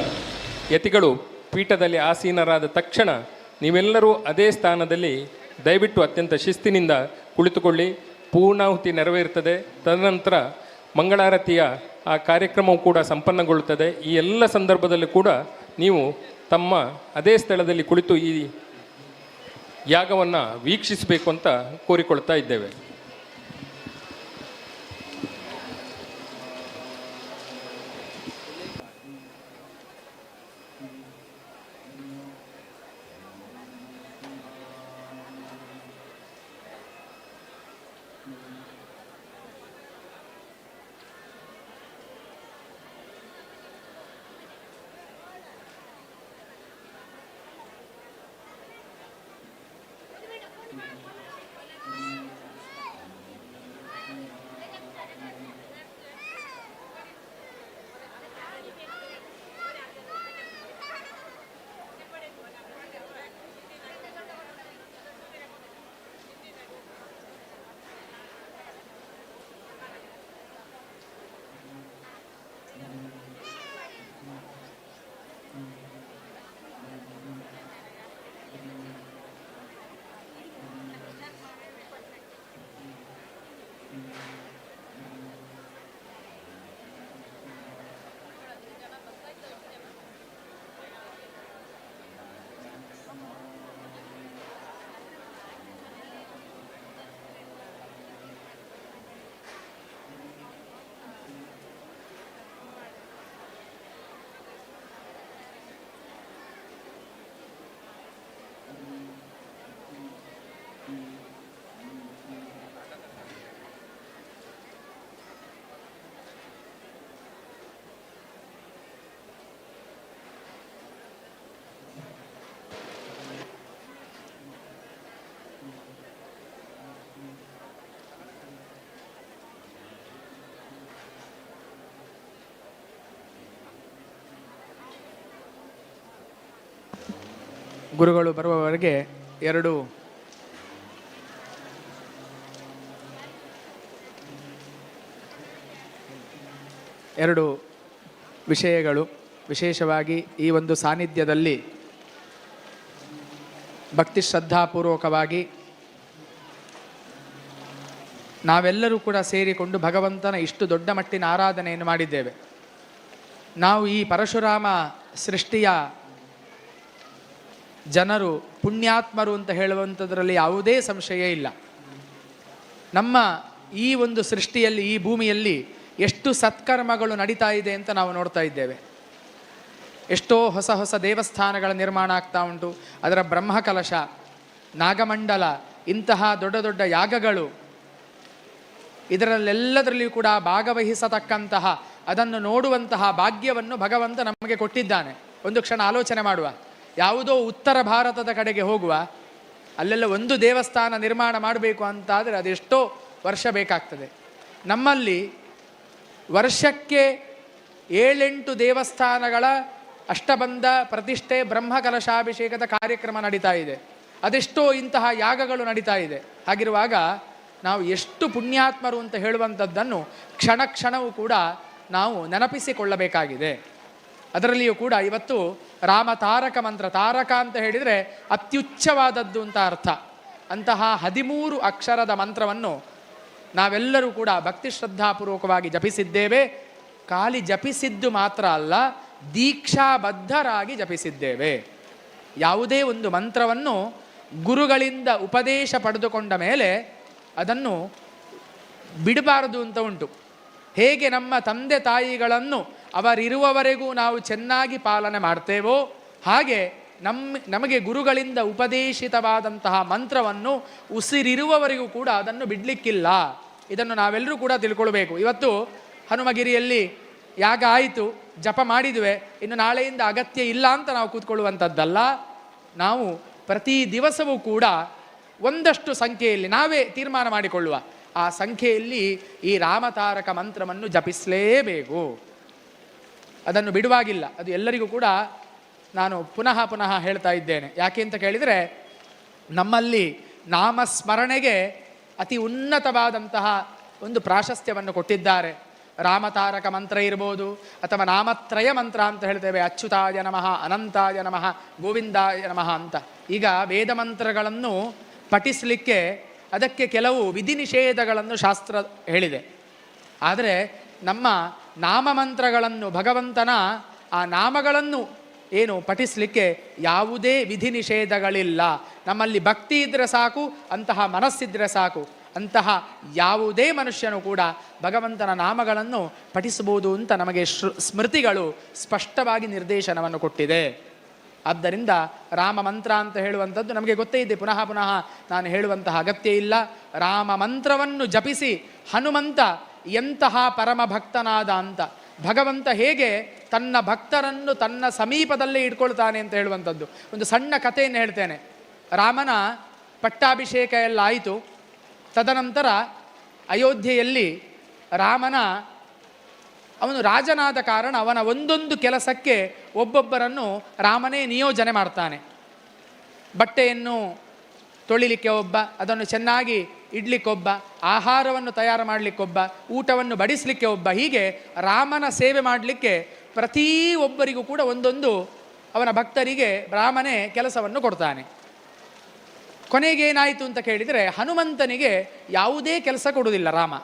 ಯತಿಗಳು ಪೀಠದಲ್ಲಿ ಆಸೀನರಾದ ತಕ್ಷಣ ನೀವೆಲ್ಲರೂ ಅದೇ ಸ್ಥಾನದಲ್ಲಿ ದಯವಿಟ್ಟು ಅತ್ಯಂತ ಶಿಸ್ತಿನಿಂದ ಕುಳಿತುಕೊಳ್ಳಿ. ಪೂರ್ಣಾಹುತಿ ನೆರವೇರುತ್ತದೆ. ತದನಂತರ ಮಂಗಳಾರತಿಯ ಆ ಕಾರ್ಯಕ್ರಮವು ಕೂಡ ಸಂಪನ್ನಗೊಳ್ಳುತ್ತದೆ. ಈ ಎಲ್ಲ ಸಂದರ್ಭದಲ್ಲಿ ಕೂಡ ನೀವು ತಮ್ಮ ಅದೇ ಸ್ಥಳದಲ್ಲಿ ಕುಳಿತು ಈ ಯಾಗವನ್ನು ವೀಕ್ಷಿಸಬೇಕು ಅಂತ ಕೋರಿಕೊಳ್ತಾ ಇದ್ದೇವೆ. ಗುರುಗಳು ಬರುವವರೆಗೆ ಎರಡು ವಿಷಯಗಳು ವಿಶೇಷವಾಗಿ ಈ ಒಂದು ಸಾನ್ನಿಧ್ಯದಲ್ಲಿ ಭಕ್ತಿ ಶ್ರದ್ಧಾಪೂರ್ವಕವಾಗಿ ನಾವೆಲ್ಲರೂ ಕೂಡ ಸೇರಿಕೊಂಡು ಭಗವಂತನ ಇಷ್ಟು ದೊಡ್ಡ ಮಟ್ಟಿನ ಆರಾಧನೆಯನ್ನು ಮಾಡಿದ್ದೇವೆ. ನಾವು ಈ ಪರಶುರಾಮ ಸೃಷ್ಟಿಯ ಜನರು ಪುಣ್ಯಾತ್ಮರು ಅಂತ ಹೇಳುವಂಥದ್ರಲ್ಲಿ ಯಾವುದೇ ಸಂಶಯ ಇಲ್ಲ. ನಮ್ಮ ಈ ಒಂದು ಸೃಷ್ಟಿಯಲ್ಲಿ, ಈ ಭೂಮಿಯಲ್ಲಿ ಎಷ್ಟು ಸತ್ಕರ್ಮಗಳು ನಡೀತಾ ಇದೆ ಅಂತ ನಾವು ನೋಡ್ತಾ ಇದ್ದೇವೆ. ಎಷ್ಟೋ ಹೊಸ ಹೊಸ ದೇವಸ್ಥಾನಗಳ ನಿರ್ಮಾಣ ಆಗ್ತಾ ಉಂಟು. ಅದರ ಬ್ರಹ್ಮಕಲಶ, ನಾಗಮಂಡಲ, ಇಂತಹ ದೊಡ್ಡ ದೊಡ್ಡ ಯಾಗಗಳು, ಇದರಲ್ಲೆಲ್ಲದರಲ್ಲಿಯೂ ಕೂಡ ಭಾಗವಹಿಸತಕ್ಕಂತಹ, ಅದನ್ನು ನೋಡುವಂತಹ ಭಾಗ್ಯವನ್ನು ಭಗವಂತ ನಮಗೆ ಕೊಟ್ಟಿದ್ದಾನೆ. ಒಂದು ಕ್ಷಣ ಆಲೋಚನೆ ಮಾಡುವ. ಯಾವುದೋ ಉತ್ತರ ಭಾರತದ ಕಡೆಗೆ ಹೋಗುವ, ಅಲ್ಲೆಲ್ಲ ಒಂದು ದೇವಸ್ಥಾನ ನಿರ್ಮಾಣ ಮಾಡಬೇಕು ಅಂತಾದರೆ ಅದೆಷ್ಟೋ ವರ್ಷ ಬೇಕಾಗ್ತದೆ. ನಮ್ಮಲ್ಲಿ ವರ್ಷಕ್ಕೆ 7-8 ದೇವಸ್ಥಾನಗಳ ಅಷ್ಟಬಂಧ ಪ್ರತಿಷ್ಠೆ, ಬ್ರಹ್ಮಕಲಶಾಭಿಷೇಕದ ಕಾರ್ಯಕ್ರಮ ನಡೀತಾ ಇದೆ. ಅದೆಷ್ಟೋ ಇಂತಹ ಯಾಗಗಳು ನಡೀತಾ ಇದೆ. ಹಾಗಿರುವಾಗ ನಾವು ಎಷ್ಟು ಪುಣ್ಯಾತ್ಮರು ಅಂತ ಹೇಳುವಂಥದ್ದನ್ನು ಕ್ಷಣ ಕ್ಷಣವೂ ಕೂಡ ನಾವು ನೆನಪಿಸಿಕೊಳ್ಳಬೇಕಾಗಿದೆ. ಅದರಲ್ಲಿಯೂ ಕೂಡ ಇವತ್ತು ರಾಮ ತಾರಕ ಮಂತ್ರ, ತಾರಕ ಅಂತ ಹೇಳಿದರೆ ಅತ್ಯುಚ್ಚವಾದದ್ದು ಅಂತ ಅರ್ಥ. ಅಂತಹ 13 ಅಕ್ಷರದ ಮಂತ್ರವನ್ನು ನಾವೆಲ್ಲರೂ ಕೂಡ ಭಕ್ತಿ ಶ್ರದ್ಧಾಪೂರ್ವಕವಾಗಿ ಜಪಿಸಿದ್ದೇವೆ. ಖಾಲಿ ಜಪಿಸಿದ್ದು ಮಾತ್ರ ಅಲ್ಲ, ದೀಕ್ಷಾಬದ್ಧರಾಗಿ ಜಪಿಸಿದ್ದೇವೆ. ಯಾವುದೇ ಒಂದು ಮಂತ್ರವನ್ನು ಗುರುಗಳಿಂದ ಉಪದೇಶ ಪಡೆದುಕೊಂಡ ಮೇಲೆ ಅದನ್ನು ಬಿಡಬಾರದು ಅಂತ ಉಂಟು. ಹೇಗೆ ನಮ್ಮ ತಂದೆ ತಾಯಿಗಳನ್ನು ಅವರಿರುವವರೆಗೂ ನಾವು ಚೆನ್ನಾಗಿ ಪಾಲನೆ ಮಾಡ್ತೇವೋ, ಹಾಗೆ ನಮಗೆ ಗುರುಗಳಿಂದ ಉಪದೇಶಿತವಾದಂತಹ ಮಂತ್ರವನ್ನು ಉಸಿರಿರುವವರೆಗೂ ಕೂಡ ಅದನ್ನು ಬಿಡಲಿಕ್ಕಿಲ್ಲ. ಇದನ್ನು ನಾವೆಲ್ಲರೂ ಕೂಡ ತಿಳ್ಕೊಳ್ಬೇಕು. ಇವತ್ತು ಹನುಮಗಿರಿಯಲ್ಲಿ ಯಾಗ ಆಯಿತು, ಜಪ ಮಾಡಿದುವೆ, ಇನ್ನು ನಾಳೆಯಿಂದ ಅಗತ್ಯ ಇಲ್ಲ ಅಂತ ನಾವು ಕೂತ್ಕೊಳ್ಳುವಂಥದ್ದಲ್ಲ. ನಾವು ಪ್ರತಿ ದಿವಸವೂ ಕೂಡ ಒಂದಷ್ಟು ಸಂಖ್ಯೆಯಲ್ಲಿ ನಾವೇ ತೀರ್ಮಾನ ಮಾಡಿಕೊಳ್ಳುವ, ಆ ಸಂಖ್ಯೆಯಲ್ಲಿ ಈ ರಾಮತಾರಕ ಮಂತ್ರವನ್ನು ಜಪಿಸಲೇಬೇಕು. ಅದನ್ನು ಬಿಡುವಾಗಿಲ್ಲ. ಅದು ಎಲ್ಲರಿಗೂ ಕೂಡ ನಾನು ಪುನಃ ಪುನಃ ಹೇಳ್ತಾ ಇದ್ದೇನೆ. ಯಾಕೆ ಅಂತ ಕೇಳಿದರೆ, ನಮ್ಮಲ್ಲಿ ನಾಮಸ್ಮರಣೆಗೆ ಅತಿ ಉನ್ನತವಾದಂತಹ ಒಂದು ಪ್ರಾಶಸ್ತ್ಯವನ್ನು ಕೊಟ್ಟಿದ್ದಾರೆ. ರಾಮತಾರಕ ಮಂತ್ರ ಇರ್ಬೋದು, ಅಥವಾ ನಾಮತ್ರಯ ಮಂತ್ರ ಅಂತ ಹೇಳ್ತೇವೆ. ಅಚ್ಯುತಾಯ ನಮಃ, ಅನಂತಾಯ ನಮಃ, ಗೋವಿಂದಾಯ ನಮಃ ಅಂತ. ಈಗ ವೇದ ಮಂತ್ರಗಳನ್ನು ಪಠಿಸಲಿಕ್ಕೆ ಅದಕ್ಕೆ ಕೆಲವು ವಿಧಿ ನಿಷೇಧಗಳನ್ನು ಶಾಸ್ತ್ರ ಹೇಳಿದೆ. ಆದರೆ ನಮ್ಮ ನಾಮಮಂತ್ರಗಳನ್ನು, ಭಗವಂತನ ಆ ನಾಮಗಳನ್ನು ಏನು ಪಠಿಸಲಿಕ್ಕೆ ಯಾವುದೇ ವಿಧಿ ನಿಷೇಧಗಳಿಲ್ಲ. ನಮ್ಮಲ್ಲಿ ಭಕ್ತಿ ಇದ್ದರೆ ಸಾಕು, ಅಂತಹ ಮನಸ್ಸಿದ್ರೆ ಸಾಕು. ಅಂತಹ ಯಾವುದೇ ಮನುಷ್ಯನು ಕೂಡ ಭಗವಂತನ ನಾಮಗಳನ್ನು ಪಠಿಸಬಹುದು ಅಂತ ನಮಗೆ ಸ್ಮೃತಿಗಳು ಸ್ಪಷ್ಟವಾಗಿ ನಿರ್ದೇಶನವನ್ನು ಕೊಟ್ಟಿದೆ. ಆದ್ದರಿಂದ ರಾಮ ಮಂತ್ರ ಅಂತ ಹೇಳುವಂಥದ್ದು ನಮಗೆ ಗೊತ್ತೇ ಇದೆ, ಪುನಃ ಪುನಃ ನಾನು ಹೇಳುವಂತಹ ಅಗತ್ಯ ಇಲ್ಲ. ರಾಮ ಮಂತ್ರವನ್ನು ಜಪಿಸಿ ಹನುಮಂತ ಎಂತಹ ಪರಮ ಭಕ್ತನಾದ ಅಂತ, ಭಗವಂತ ಹೇಗೆ ತನ್ನ ಭಕ್ತರನ್ನು ತನ್ನ ಸಮೀಪದಲ್ಲೇ ಇಟ್ಕೊಳ್ತಾನೆ ಅಂತ ಹೇಳುವಂಥದ್ದು ಒಂದು ಸಣ್ಣ ಕಥೆಯನ್ನು ಹೇಳ್ತೇನೆ. ರಾಮನ ಪಟ್ಟಾಭಿಷೇಕ ಎಲ್ಲ ಆಯಿತು. ತದನಂತರ ಅಯೋಧ್ಯೆಯಲ್ಲಿ ಅವನು ರಾಜನಾದ ಕಾರಣ ಅವನ ಒಂದೊಂದು ಕೆಲಸಕ್ಕೆ ಒಬ್ಬೊಬ್ಬರನ್ನು ರಾಮನೇ ನಿಯೋಜನೆ ಮಾಡ್ತಾನೆ. ಬಟ್ಟೆಯನ್ನು ತೊಳಿಲಿಕ್ಕೆ ಒಬ್ಬ, ಅದನ್ನು ಚೆನ್ನಾಗಿ ಇಡ್ಲಿಕ್ಕೊಬ್ಬ, ಆಹಾರವನ್ನು ತಯಾರು ಮಾಡಲಿಕ್ಕೊಬ್ಬ, ಊಟವನ್ನು ಬಡಿಸಲಿಕ್ಕೆ ಒಬ್ಬ, ಹೀಗೆ ರಾಮನ ಸೇವೆ ಮಾಡಲಿಕ್ಕೆ ಪ್ರತಿ ಒಬ್ಬರಿಗೂ ಕೂಡ ಒಂದೊಂದು ಅವನ ಭಕ್ತರಿಗೆ ರಾಮನೇ ಕೆಲಸವನ್ನು ಕೊಡ್ತಾನೆ. ಕೊನೆಗೇನಾಯಿತು ಅಂತ ಕೇಳಿದರೆ, ಹನುಮಂತನಿಗೆ ಯಾವುದೇ ಕೆಲಸ ಕೊಡುವುದಿಲ್ಲ ರಾಮ.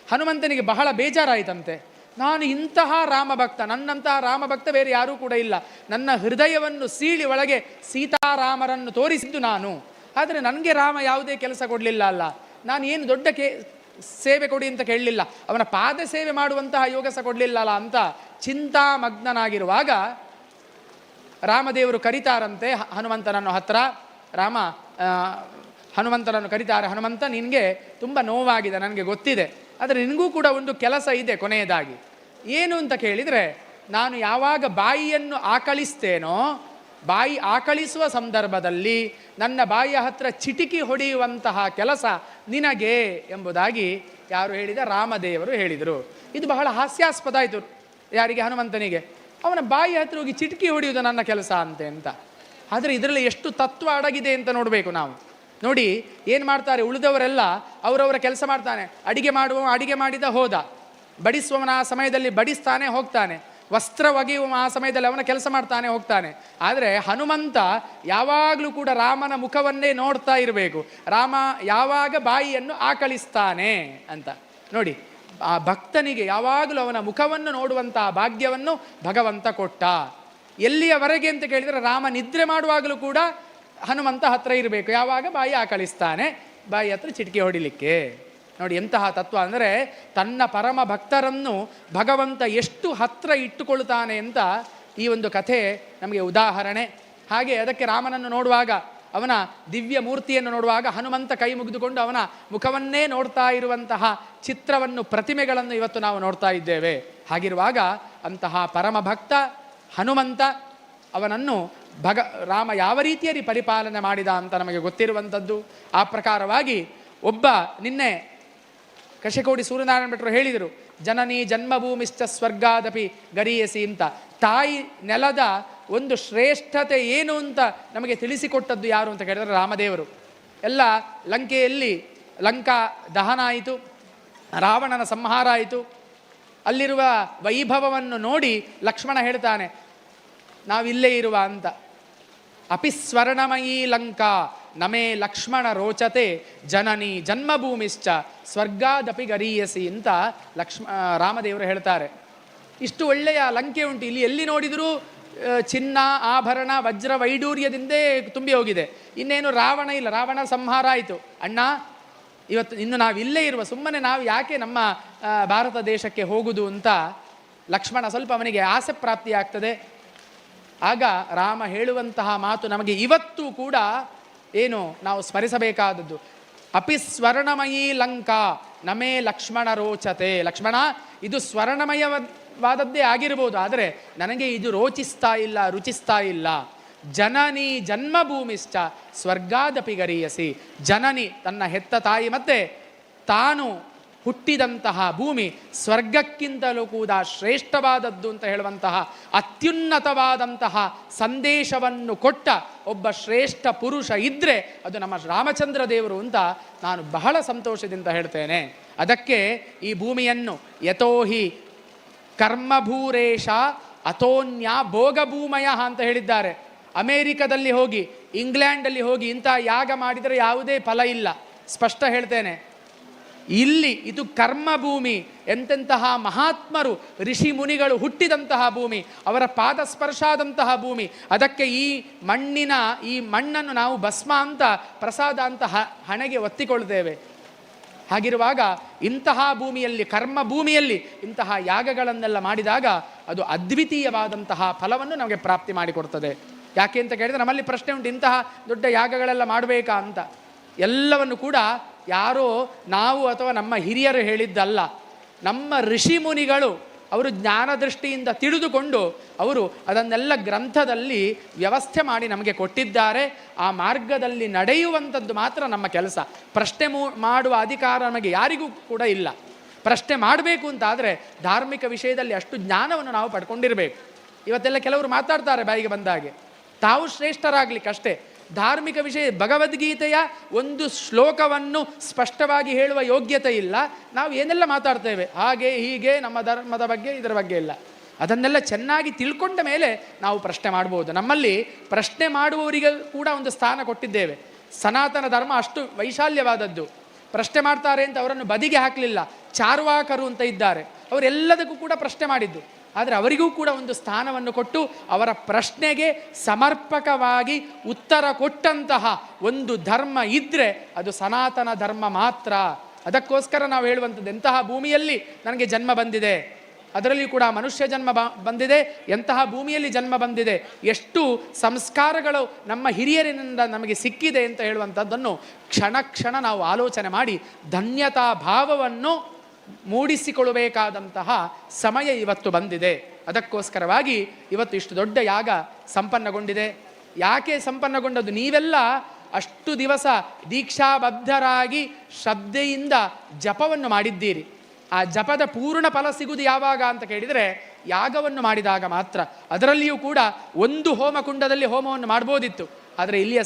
ಹನುಮಂತನಿಗೆ ಬಹಳ ಬೇಜಾರಾಯಿತಂತೆ. ನಾನು ಇಂತಹ ರಾಮಭಕ್ತ, ನನ್ನಂತಹ ರಾಮಭಕ್ತ ಬೇರೆ ಯಾರೂ ಕೂಡ ಇಲ್ಲ. ನನ್ನ ಹೃದಯವನ್ನು ಸೀಳಿ ಒಳಗೆ ಸೀತಾರಾಮರನ್ನು ತೋರಿಸಿದ್ದು ನಾನು, ಆದರೆ ನನಗೆ ರಾಮ ಯಾವುದೇ ಕೆಲಸ ಕೊಡಲಿಲ್ಲ ಅಲ್ಲ, ನಾನು ಏನು ದೊಡ್ಡ ಸೇವೆ ಕೊಡಿ ಅಂತ ಕೇಳಲಿಲ್ಲ, ಅವನ ಪಾದ ಸೇವೆ ಮಾಡುವಂತಹ ಯೋಗಸ ಕೊಡಲಿಲ್ಲ ಅಲ್ಲ ಅಂತ ಚಿಂತಾಮಗ್ನನಾಗಿರುವಾಗ ರಾಮದೇವರು ಕರೀತಾರಂತೆ ಹನುಮಂತನನ್ನು ಹತ್ರ. ಹನುಮಂತನನ್ನು ಕರೀತಾರೆ. ಹನುಮಂತ, ನಿನಗೆ ತುಂಬ ನೋವಾಗಿದೆ, ನನಗೆ ಗೊತ್ತಿದೆ, ಆದರೆ ನಿನಗೂ ಕೂಡ ಒಂದು ಕೆಲಸ ಇದೆ ಕೊನೆಯದಾಗಿ. ಏನು ಅಂತ ಕೇಳಿದರೆ, ನಾನು ಯಾವಾಗ ಬಾಯಿಯನ್ನು ಆಕಳಿಸ್ತೇನೋ, ಬಾಯಿ ಆಕಳಿಸುವ ಸಂದರ್ಭದಲ್ಲಿ ನನ್ನ ಬಾಯಿಯ ಹತ್ರ ಚಿಟಿಕಿ ಹೊಡೆಯುವಂತಹ ಕೆಲಸ ನಿನಗೆ ಎಂಬುದಾಗಿ ಯಾರು ಹೇಳಿದ? ರಾಮದೇವರು ಹೇಳಿದರು. ಇದು ಬಹಳ ಹಾಸ್ಯಾಸ್ಪದ ಆಯಿತು ಯಾರಿಗೆ? ಹನುಮಂತನಿಗೆ. ಅವನ ಬಾಯಿ ಹತ್ರ ಹೋಗಿ ಚಿಟಿಕಿ ಹೊಡೆಯುವುದು ನನ್ನ ಕೆಲಸ ಅಂತೆ ಅಂತ. ಆದರೆ ಇದರಲ್ಲಿ ಎಷ್ಟು ತತ್ವ ಅಡಗಿದೆ ಅಂತ ನೋಡಬೇಕು ನಾವು. ನೋಡಿ ಏನು ಮಾಡ್ತಾರೆ ಉಳಿದವರೆಲ್ಲ, ಅವರವರ ಕೆಲಸ ಮಾಡ್ತಾನೆ. ಅಡಿಗೆ ಮಾಡಿದ ಹೋದ, ಬಡಿಸುವವನ ಆ ಸಮಯದಲ್ಲಿ ಬಡಿಸ್ತಾನೆ ಹೋಗ್ತಾನೆ, ವಸ್ತ್ರ ಒಗೆಯುವ ಆ ಸಮಯದಲ್ಲಿ ಅವನ ಕೆಲಸ ಮಾಡ್ತಾನೆ ಹೋಗ್ತಾನೆ. ಆದರೆ ಹನುಮಂತ ಯಾವಾಗಲೂ ಕೂಡ ರಾಮನ ಮುಖವನ್ನೇ ನೋಡ್ತಾ ಇರಬೇಕು. ರಾಮ ಯಾವಾಗ ಬಾಯಿಯನ್ನು ಆಕಳಿಸ್ತಾನೆ ಅಂತ ನೋಡಿ, ಆ ಭಕ್ತನಿಗೆ ಯಾವಾಗಲೂ ಅವನ ಮುಖವನ್ನು ನೋಡುವಂತಹ ಭಾಗ್ಯವನ್ನು ಭಗವಂತ ಕೊಟ್ಟ. ಎಲ್ಲಿಯವರೆಗೆ ಅಂತ ಕೇಳಿದರೆ, ರಾಮ ನಿದ್ರೆ ಮಾಡುವಾಗಲೂ ಕೂಡ ಹನುಮಂತ ಹತ್ರ ಇರಬೇಕು. ಯಾವಾಗ ಬಾಯಿ ಆಕಳಿಸ್ತಾನೆ, ಬಾಯಿ ಹತ್ರ ಚಿಟಿಕೆ ಹೊಡಿಲಿಕ್ಕೆ. ನೋಡಿ ಎಂತಹ ತತ್ವ ಅಂದರೆ, ತನ್ನ ಪರಮ ಭಕ್ತರನ್ನು ಭಗವಂತ ಎಷ್ಟು ಹತ್ರ ಇಟ್ಟುಕೊಳ್ತಾನೆ ಅಂತ ಈ ಒಂದು ಕಥೆ ನಮಗೆ ಉದಾಹರಣೆ. ಹಾಗೆ ಅದಕ್ಕೆ ರಾಮನನ್ನು ನೋಡುವಾಗ, ಅವನ ದಿವ್ಯ ಮೂರ್ತಿಯನ್ನು ನೋಡುವಾಗ ಹನುಮಂತ ಕೈ ಮುಗಿದುಕೊಂಡು ಅವನ ಮುಖವನ್ನೇ ನೋಡ್ತಾ ಇರುವಂತಹ ಚಿತ್ರವನ್ನು, ಪ್ರತಿಮೆಗಳನ್ನು ಇವತ್ತು ನಾವು ನೋಡ್ತಾ ಇದ್ದೇವೆ. ಹಾಗಿರುವಾಗ ಅಂತಹ ಪರಮ ಭಕ್ತ ಹನುಮಂತ, ಅವನನ್ನು ರಾಮ ಯಾವ ರೀತಿಯಲ್ಲಿ ಪರಿಪಾಲನೆ ಮಾಡಿದ ಅಂತ ನಮಗೆ ಗೊತ್ತಿರುವಂಥದ್ದು. ಆ ಪ್ರಕಾರವಾಗಿ ನಿನ್ನೆ ಕಶಕೋಡಿ ಸೂರ್ಯನಾರಾಯಣ ಭಟ್ರು ಹೇಳಿದರು, ಜನನಿ ಜನ್ಮಭೂಮಿಶ್ಚ ಸ್ವರ್ಗಾದಪಿ ಗರೀಯಸಿ ಅಂತ. ತಾಯಿ ನೆಲದ ಒಂದು ಶ್ರೇಷ್ಠತೆ ಏನು ಅಂತ ನಮಗೆ ತಿಳಿಸಿಕೊಟ್ಟದ್ದು ಯಾರು ಅಂತ ಕೇಳಿದರೆ ರಾಮದೇವರು. ಎಲ್ಲ ಲಂಕೆಯಲ್ಲಿ ಲಂಕಾ ದಹನ ಆಯಿತು, ರಾವಣನ ಸಂಹಾರ ಆಯಿತು. ಅಲ್ಲಿರುವ ವೈಭವವನ್ನು ನೋಡಿ ಲಕ್ಷ್ಮಣ ಹೇಳ್ತಾನೆ, ನಾವಿಲ್ಲೇ ಇರುವ ಅಂತ. ಅಪಿ ಸ್ವರ್ಣಮಯೀ ಲಂಕಾ ನಮೇ ಲಕ್ಷ್ಮಣ ರೋಚತೆ ಜನನಿ ಜನ್ಮಭೂಮಿಶ್ಚ ಸ್ವರ್ಗಾದಪಿ ಗರೀಯಸಿ ಅಂತ ರಾಮದೇವರು ಹೇಳ್ತಾರೆ. ಇಷ್ಟು ಒಳ್ಳೆಯ ಲಂಕೆ ಉಂಟು, ಇಲ್ಲಿ ಎಲ್ಲಿ ನೋಡಿದರೂ ಚಿನ್ನ ಆಭರಣ ವಜ್ರ ವೈಡೂರ್ಯದಿಂದೇ ತುಂಬಿ ಹೋಗಿದೆ. ಇನ್ನೇನು ರಾವಣ ಇಲ್ಲ, ರಾವಣ ಸಂಹಾರ ಆಯಿತು. ಅಣ್ಣ ಇನ್ನು ನಾವಿಲ್ಲೇ ಇರುವ, ಸುಮ್ಮನೆ ನಾವು ಯಾಕೆ ನಮ್ಮ ಭಾರತ ದೇಶಕ್ಕೆ ಹೋಗುವುದು ಅಂತ ಲಕ್ಷ್ಮಣ ಸ್ವಲ್ಪ ಅವನಿಗೆ ಆಸೆ ಪ್ರಾಪ್ತಿಯಾಗ್ತದೆ. ಆಗ ರಾಮ ಹೇಳುವಂತಹ ಮಾತು ನಮಗೆ ಇವತ್ತು ಕೂಡ ಏನು ನಾವು ಸ್ಮರಿಸಬೇಕಾದದ್ದು, ಅಪಿ ಸ್ವರ್ಣಮಯೀ ಲಂಕಾ ನಮೇ ಲಕ್ಷ್ಮಣ ರೋಚತೆ. ಲಕ್ಷ್ಮಣ, ಇದು ಸ್ವರ್ಣಮಯವಾದದ್ದೇ ಆಗಿರ್ಬೋದು, ಆದರೆ ನನಗೆ ಇದು ರೋಚಿಸ್ತಾ ಇಲ್ಲ, ರುಚಿಸ್ತಾ ಇಲ್ಲ. ಜನನಿ ಜನ್ಮಭೂಮಿಶ್ಚ ಸ್ವರ್ಗಾದಪಿ ಗರೀಯಸಿ. ಜನನಿ ತನ್ನ ಹೆತ್ತ ತಾಯಿ, ಮತ್ತೆ ತಾನು ಹುಟ್ಟಿದಂತಹ ಭೂಮಿ ಸ್ವರ್ಗಕ್ಕಿಂತಲೂ ಕೂಡ ಶ್ರೇಷ್ಠವಾದದ್ದು ಅಂತ ಹೇಳುವಂತಹ ಅತ್ಯುನ್ನತವಾದಂತಹ ಸಂದೇಶವನ್ನು ಕೊಟ್ಟ ಒಬ್ಬ ಶ್ರೇಷ್ಠ ಪುರುಷ ಇದ್ದರೆ ಅದು ನಮ್ಮ ರಾಮಚಂದ್ರ ದೇವರು ಅಂತ ನಾನು ಬಹಳ ಸಂತೋಷದಿಂದ ಹೇಳ್ತೇನೆ. ಅದಕ್ಕೆ ಈ ಭೂಮಿಯನ್ನು ಯತೋಹಿ ಕರ್ಮಭೂರೇಶ ಅಥೋನ್ಯ ಭೋಗಭೂಮಯ ಅಂತ ಹೇಳಿದ್ದಾರೆ. ಅಮೇರಿಕದಲ್ಲಿ ಹೋಗಿ, ಇಂಗ್ಲೆಂಡಲ್ಲಿ ಹೋಗಿ ಇಂಥ ಯಾಗ ಮಾಡಿದರೆ ಯಾವುದೇ ಫಲ ಇಲ್ಲ, ಸ್ಪಷ್ಟ ಹೇಳ್ತೇನೆ. ಇಲ್ಲಿ ಇದು ಕರ್ಮಭೂಮಿ. ಎಂತೆಂತಹ ಮಹಾತ್ಮರು ಋಷಿ ಮುನಿಗಳು ಹುಟ್ಟಿದಂತಹ ಭೂಮಿ, ಅವರ ಪಾದ ಸ್ಪರ್ಶಾದಂತಹ ಭೂಮಿ. ಅದಕ್ಕೆ ಈ ಮಣ್ಣನ್ನು ನಾವು ಭಸ್ಮ ಅಂತ, ಪ್ರಸಾದ ಅಂತ ಹಣೆಗೆ ಒತ್ತಿಕೊಳ್ತೇವೆ. ಹಾಗಿರುವಾಗ ಇಂತಹ ಭೂಮಿಯಲ್ಲಿ, ಕರ್ಮ ಭೂಮಿಯಲ್ಲಿ ಇಂತಹ ಯಾಗಗಳನ್ನೆಲ್ಲ ಮಾಡಿದಾಗ ಅದು ಅದ್ವಿತೀಯವಾದಂತಹ ಫಲವನ್ನು ನಮಗೆ ಪ್ರಾಪ್ತಿ ಮಾಡಿಕೊಡ್ತದೆ. ಯಾಕೆ ಅಂತ ಕೇಳಿದರೆ ನಮ್ಮಲ್ಲಿ ಪ್ರಶ್ನೆ ಉಂಟು, ಇಂತಹ ದೊಡ್ಡ ಯಾಗಗಳೆಲ್ಲ ಮಾಡಬೇಕಾ ಅಂತ. ಎಲ್ಲವನ್ನು ಕೂಡ ಯಾರೋ ನಾವು ಅಥವಾ ನಮ್ಮ ಹಿರಿಯರು ಹೇಳಿದ್ದಲ್ಲ, ನಮ್ಮ ಋಷಿ ಮುನಿಗಳು ಅವರು ಜ್ಞಾನದೃಷ್ಟಿಯಿಂದ ತಿಳಿದುಕೊಂಡು ಅವರು ಅದನ್ನೆಲ್ಲ ಗ್ರಂಥದಲ್ಲಿ ವ್ಯವಸ್ಥೆ ಮಾಡಿ ನಮಗೆ ಕೊಟ್ಟಿದ್ದಾರೆ. ಆ ಮಾರ್ಗದಲ್ಲಿ ನಡೆಯುವಂಥದ್ದು ಮಾತ್ರ ನಮ್ಮ ಕೆಲಸ. ಪ್ರಶ್ನೆ ಮಾಡುವ ಅಧಿಕಾರ ನಮಗೆ ಯಾರಿಗೂ ಕೂಡ ಇಲ್ಲ. ಪ್ರಶ್ನೆ ಮಾಡಬೇಕು ಅಂತಾದರೆ ಧಾರ್ಮಿಕ ವಿಷಯದಲ್ಲಿ ಅಷ್ಟು ಜ್ಞಾನವನ್ನು ನಾವು ಪಡ್ಕೊಂಡಿರಬೇಕು. ಇವತ್ತೆಲ್ಲ ಕೆಲವರು ಮಾತಾಡ್ತಾರೆ ಬಾಯಿಗೆ ಬಂದಾಗೆ, ತಾವು ಶ್ರೇಷ್ಠರಾಗಲಿಕ್ಕಷ್ಟೇ. ಧಾರ್ಮಿಕ ವಿಷಯ ಭಗವದ್ಗೀತೆಯ ಒಂದು ಶ್ಲೋಕವನ್ನು ಸ್ಪಷ್ಟವಾಗಿ ಹೇಳುವ ಯೋಗ್ಯತೆ ಇಲ್ಲ. ನಾವು ಏನೆಲ್ಲ ಮಾತಾಡ್ತೇವೆ, ಹಾಗೆ ಹೀಗೆ, ನಮ್ಮ ಧರ್ಮದ ಬಗ್ಗೆ ಇದರ ಬಗ್ಗೆ ಇಲ್ಲ. ಅದನ್ನೆಲ್ಲ ಚೆನ್ನಾಗಿ ತಿಳ್ಕೊಂಡ ಮೇಲೆ ನಾವು ಪ್ರಶ್ನೆ ಮಾಡ್ಬೋದು. ನಮ್ಮಲ್ಲಿ ಪ್ರಶ್ನೆ ಮಾಡುವವರಿಗೆ ಕೂಡ ಒಂದು ಸ್ಥಾನ ಕೊಟ್ಟಿದ್ದೇವೆ. ಸನಾತನ ಧರ್ಮ ಅಷ್ಟು ವೈಶಾಲ್ಯವಾದದ್ದು. ಪ್ರಶ್ನೆ ಮಾಡ್ತಾರೆ ಅಂತ ಅವರನ್ನು ಬದಿಗೆ ಹಾಕಲಿಲ್ಲ. ಚಾರ್ವಾಕರು ಅಂತ ಇದ್ದಾರೆ, ಅವರೆಲ್ಲದಕ್ಕೂ ಕೂಡ ಪ್ರಶ್ನೆ ಮಾಡಿದ್ದು. ಆದರೆ ಅವರಿಗೂ ಕೂಡ ಒಂದು ಸ್ಥಾನವನ್ನು ಕೊಟ್ಟು ಅವರ ಪ್ರಶ್ನೆಗೆ ಸಮರ್ಪಕವಾಗಿ ಉತ್ತರ ಕೊಟ್ಟಂತಹ ಒಂದು ಧರ್ಮ ಇದ್ದರೆ ಅದು ಸನಾತನ ಧರ್ಮ ಮಾತ್ರ. ಅದಕ್ಕೋಸ್ಕರ ನಾವು ಹೇಳುವಂಥದ್ದು, ಎಂತಹ ಭೂಮಿಯಲ್ಲಿ ನನಗೆ ಜನ್ಮ ಬಂದಿದೆ, ಅದರಲ್ಲಿಯೂ ಕೂಡ ಮನುಷ್ಯ ಜನ್ಮ ಬಂದಿದೆ, ಎಂತಹ ಭೂಮಿಯಲ್ಲಿ ಜನ್ಮ ಬಂದಿದೆ, ಎಷ್ಟು ಸಂಸ್ಕಾರಗಳು ನಮ್ಮ ಹಿರಿಯರಿನಿಂದ ನಮಗೆ ಸಿಕ್ಕಿದೆ ಅಂತ ಹೇಳುವಂಥದ್ದನ್ನು ಕ್ಷಣ ಕ್ಷಣ ನಾವು ಆಲೋಚನೆ ಮಾಡಿ ಧನ್ಯತಾ ಭಾವವನ್ನು ಮೂಡಿಸಿಕೊಳ್ಳಬೇಕಾದಂತಹ ಸಮಯ ಇವತ್ತು ಬಂದಿದೆ. ಅದಕ್ಕೋಸ್ಕರವಾಗಿ ಇವತ್ತು ಇಷ್ಟು ದೊಡ್ಡ ಯಾಗ ಸಂಪನ್ನಗೊಂಡಿದೆ. ಯಾಕೆ ಸಂಪನ್ನಗೊಂಡದ್ದು? ನೀವೆಲ್ಲ ಅಷ್ಟು ದಿವಸ ದೀಕ್ಷಾಬದ್ಧರಾಗಿ ಶ್ರದ್ಧೆಯಿಂದ ಜಪವನ್ನು ಮಾಡಿದ್ದೀರಿ. ಆ ಜಪದ ಪೂರ್ಣ ಫಲ ಸಿಗುವುದು ಯಾವಾಗ ಅಂತ ಕೇಳಿದರೆ ಯಾಗವನ್ನು ಮಾಡಿದಾಗ ಮಾತ್ರ. ಅದರಲ್ಲಿಯೂ ಕೂಡ ಒಂದು ಹೋಮಕುಂಡದಲ್ಲಿ ಹೋಮವನ್ನು ಮಾಡ್ಬೋದಿತ್ತು. ಆದರೆ ಇಲ್ಲಿಯ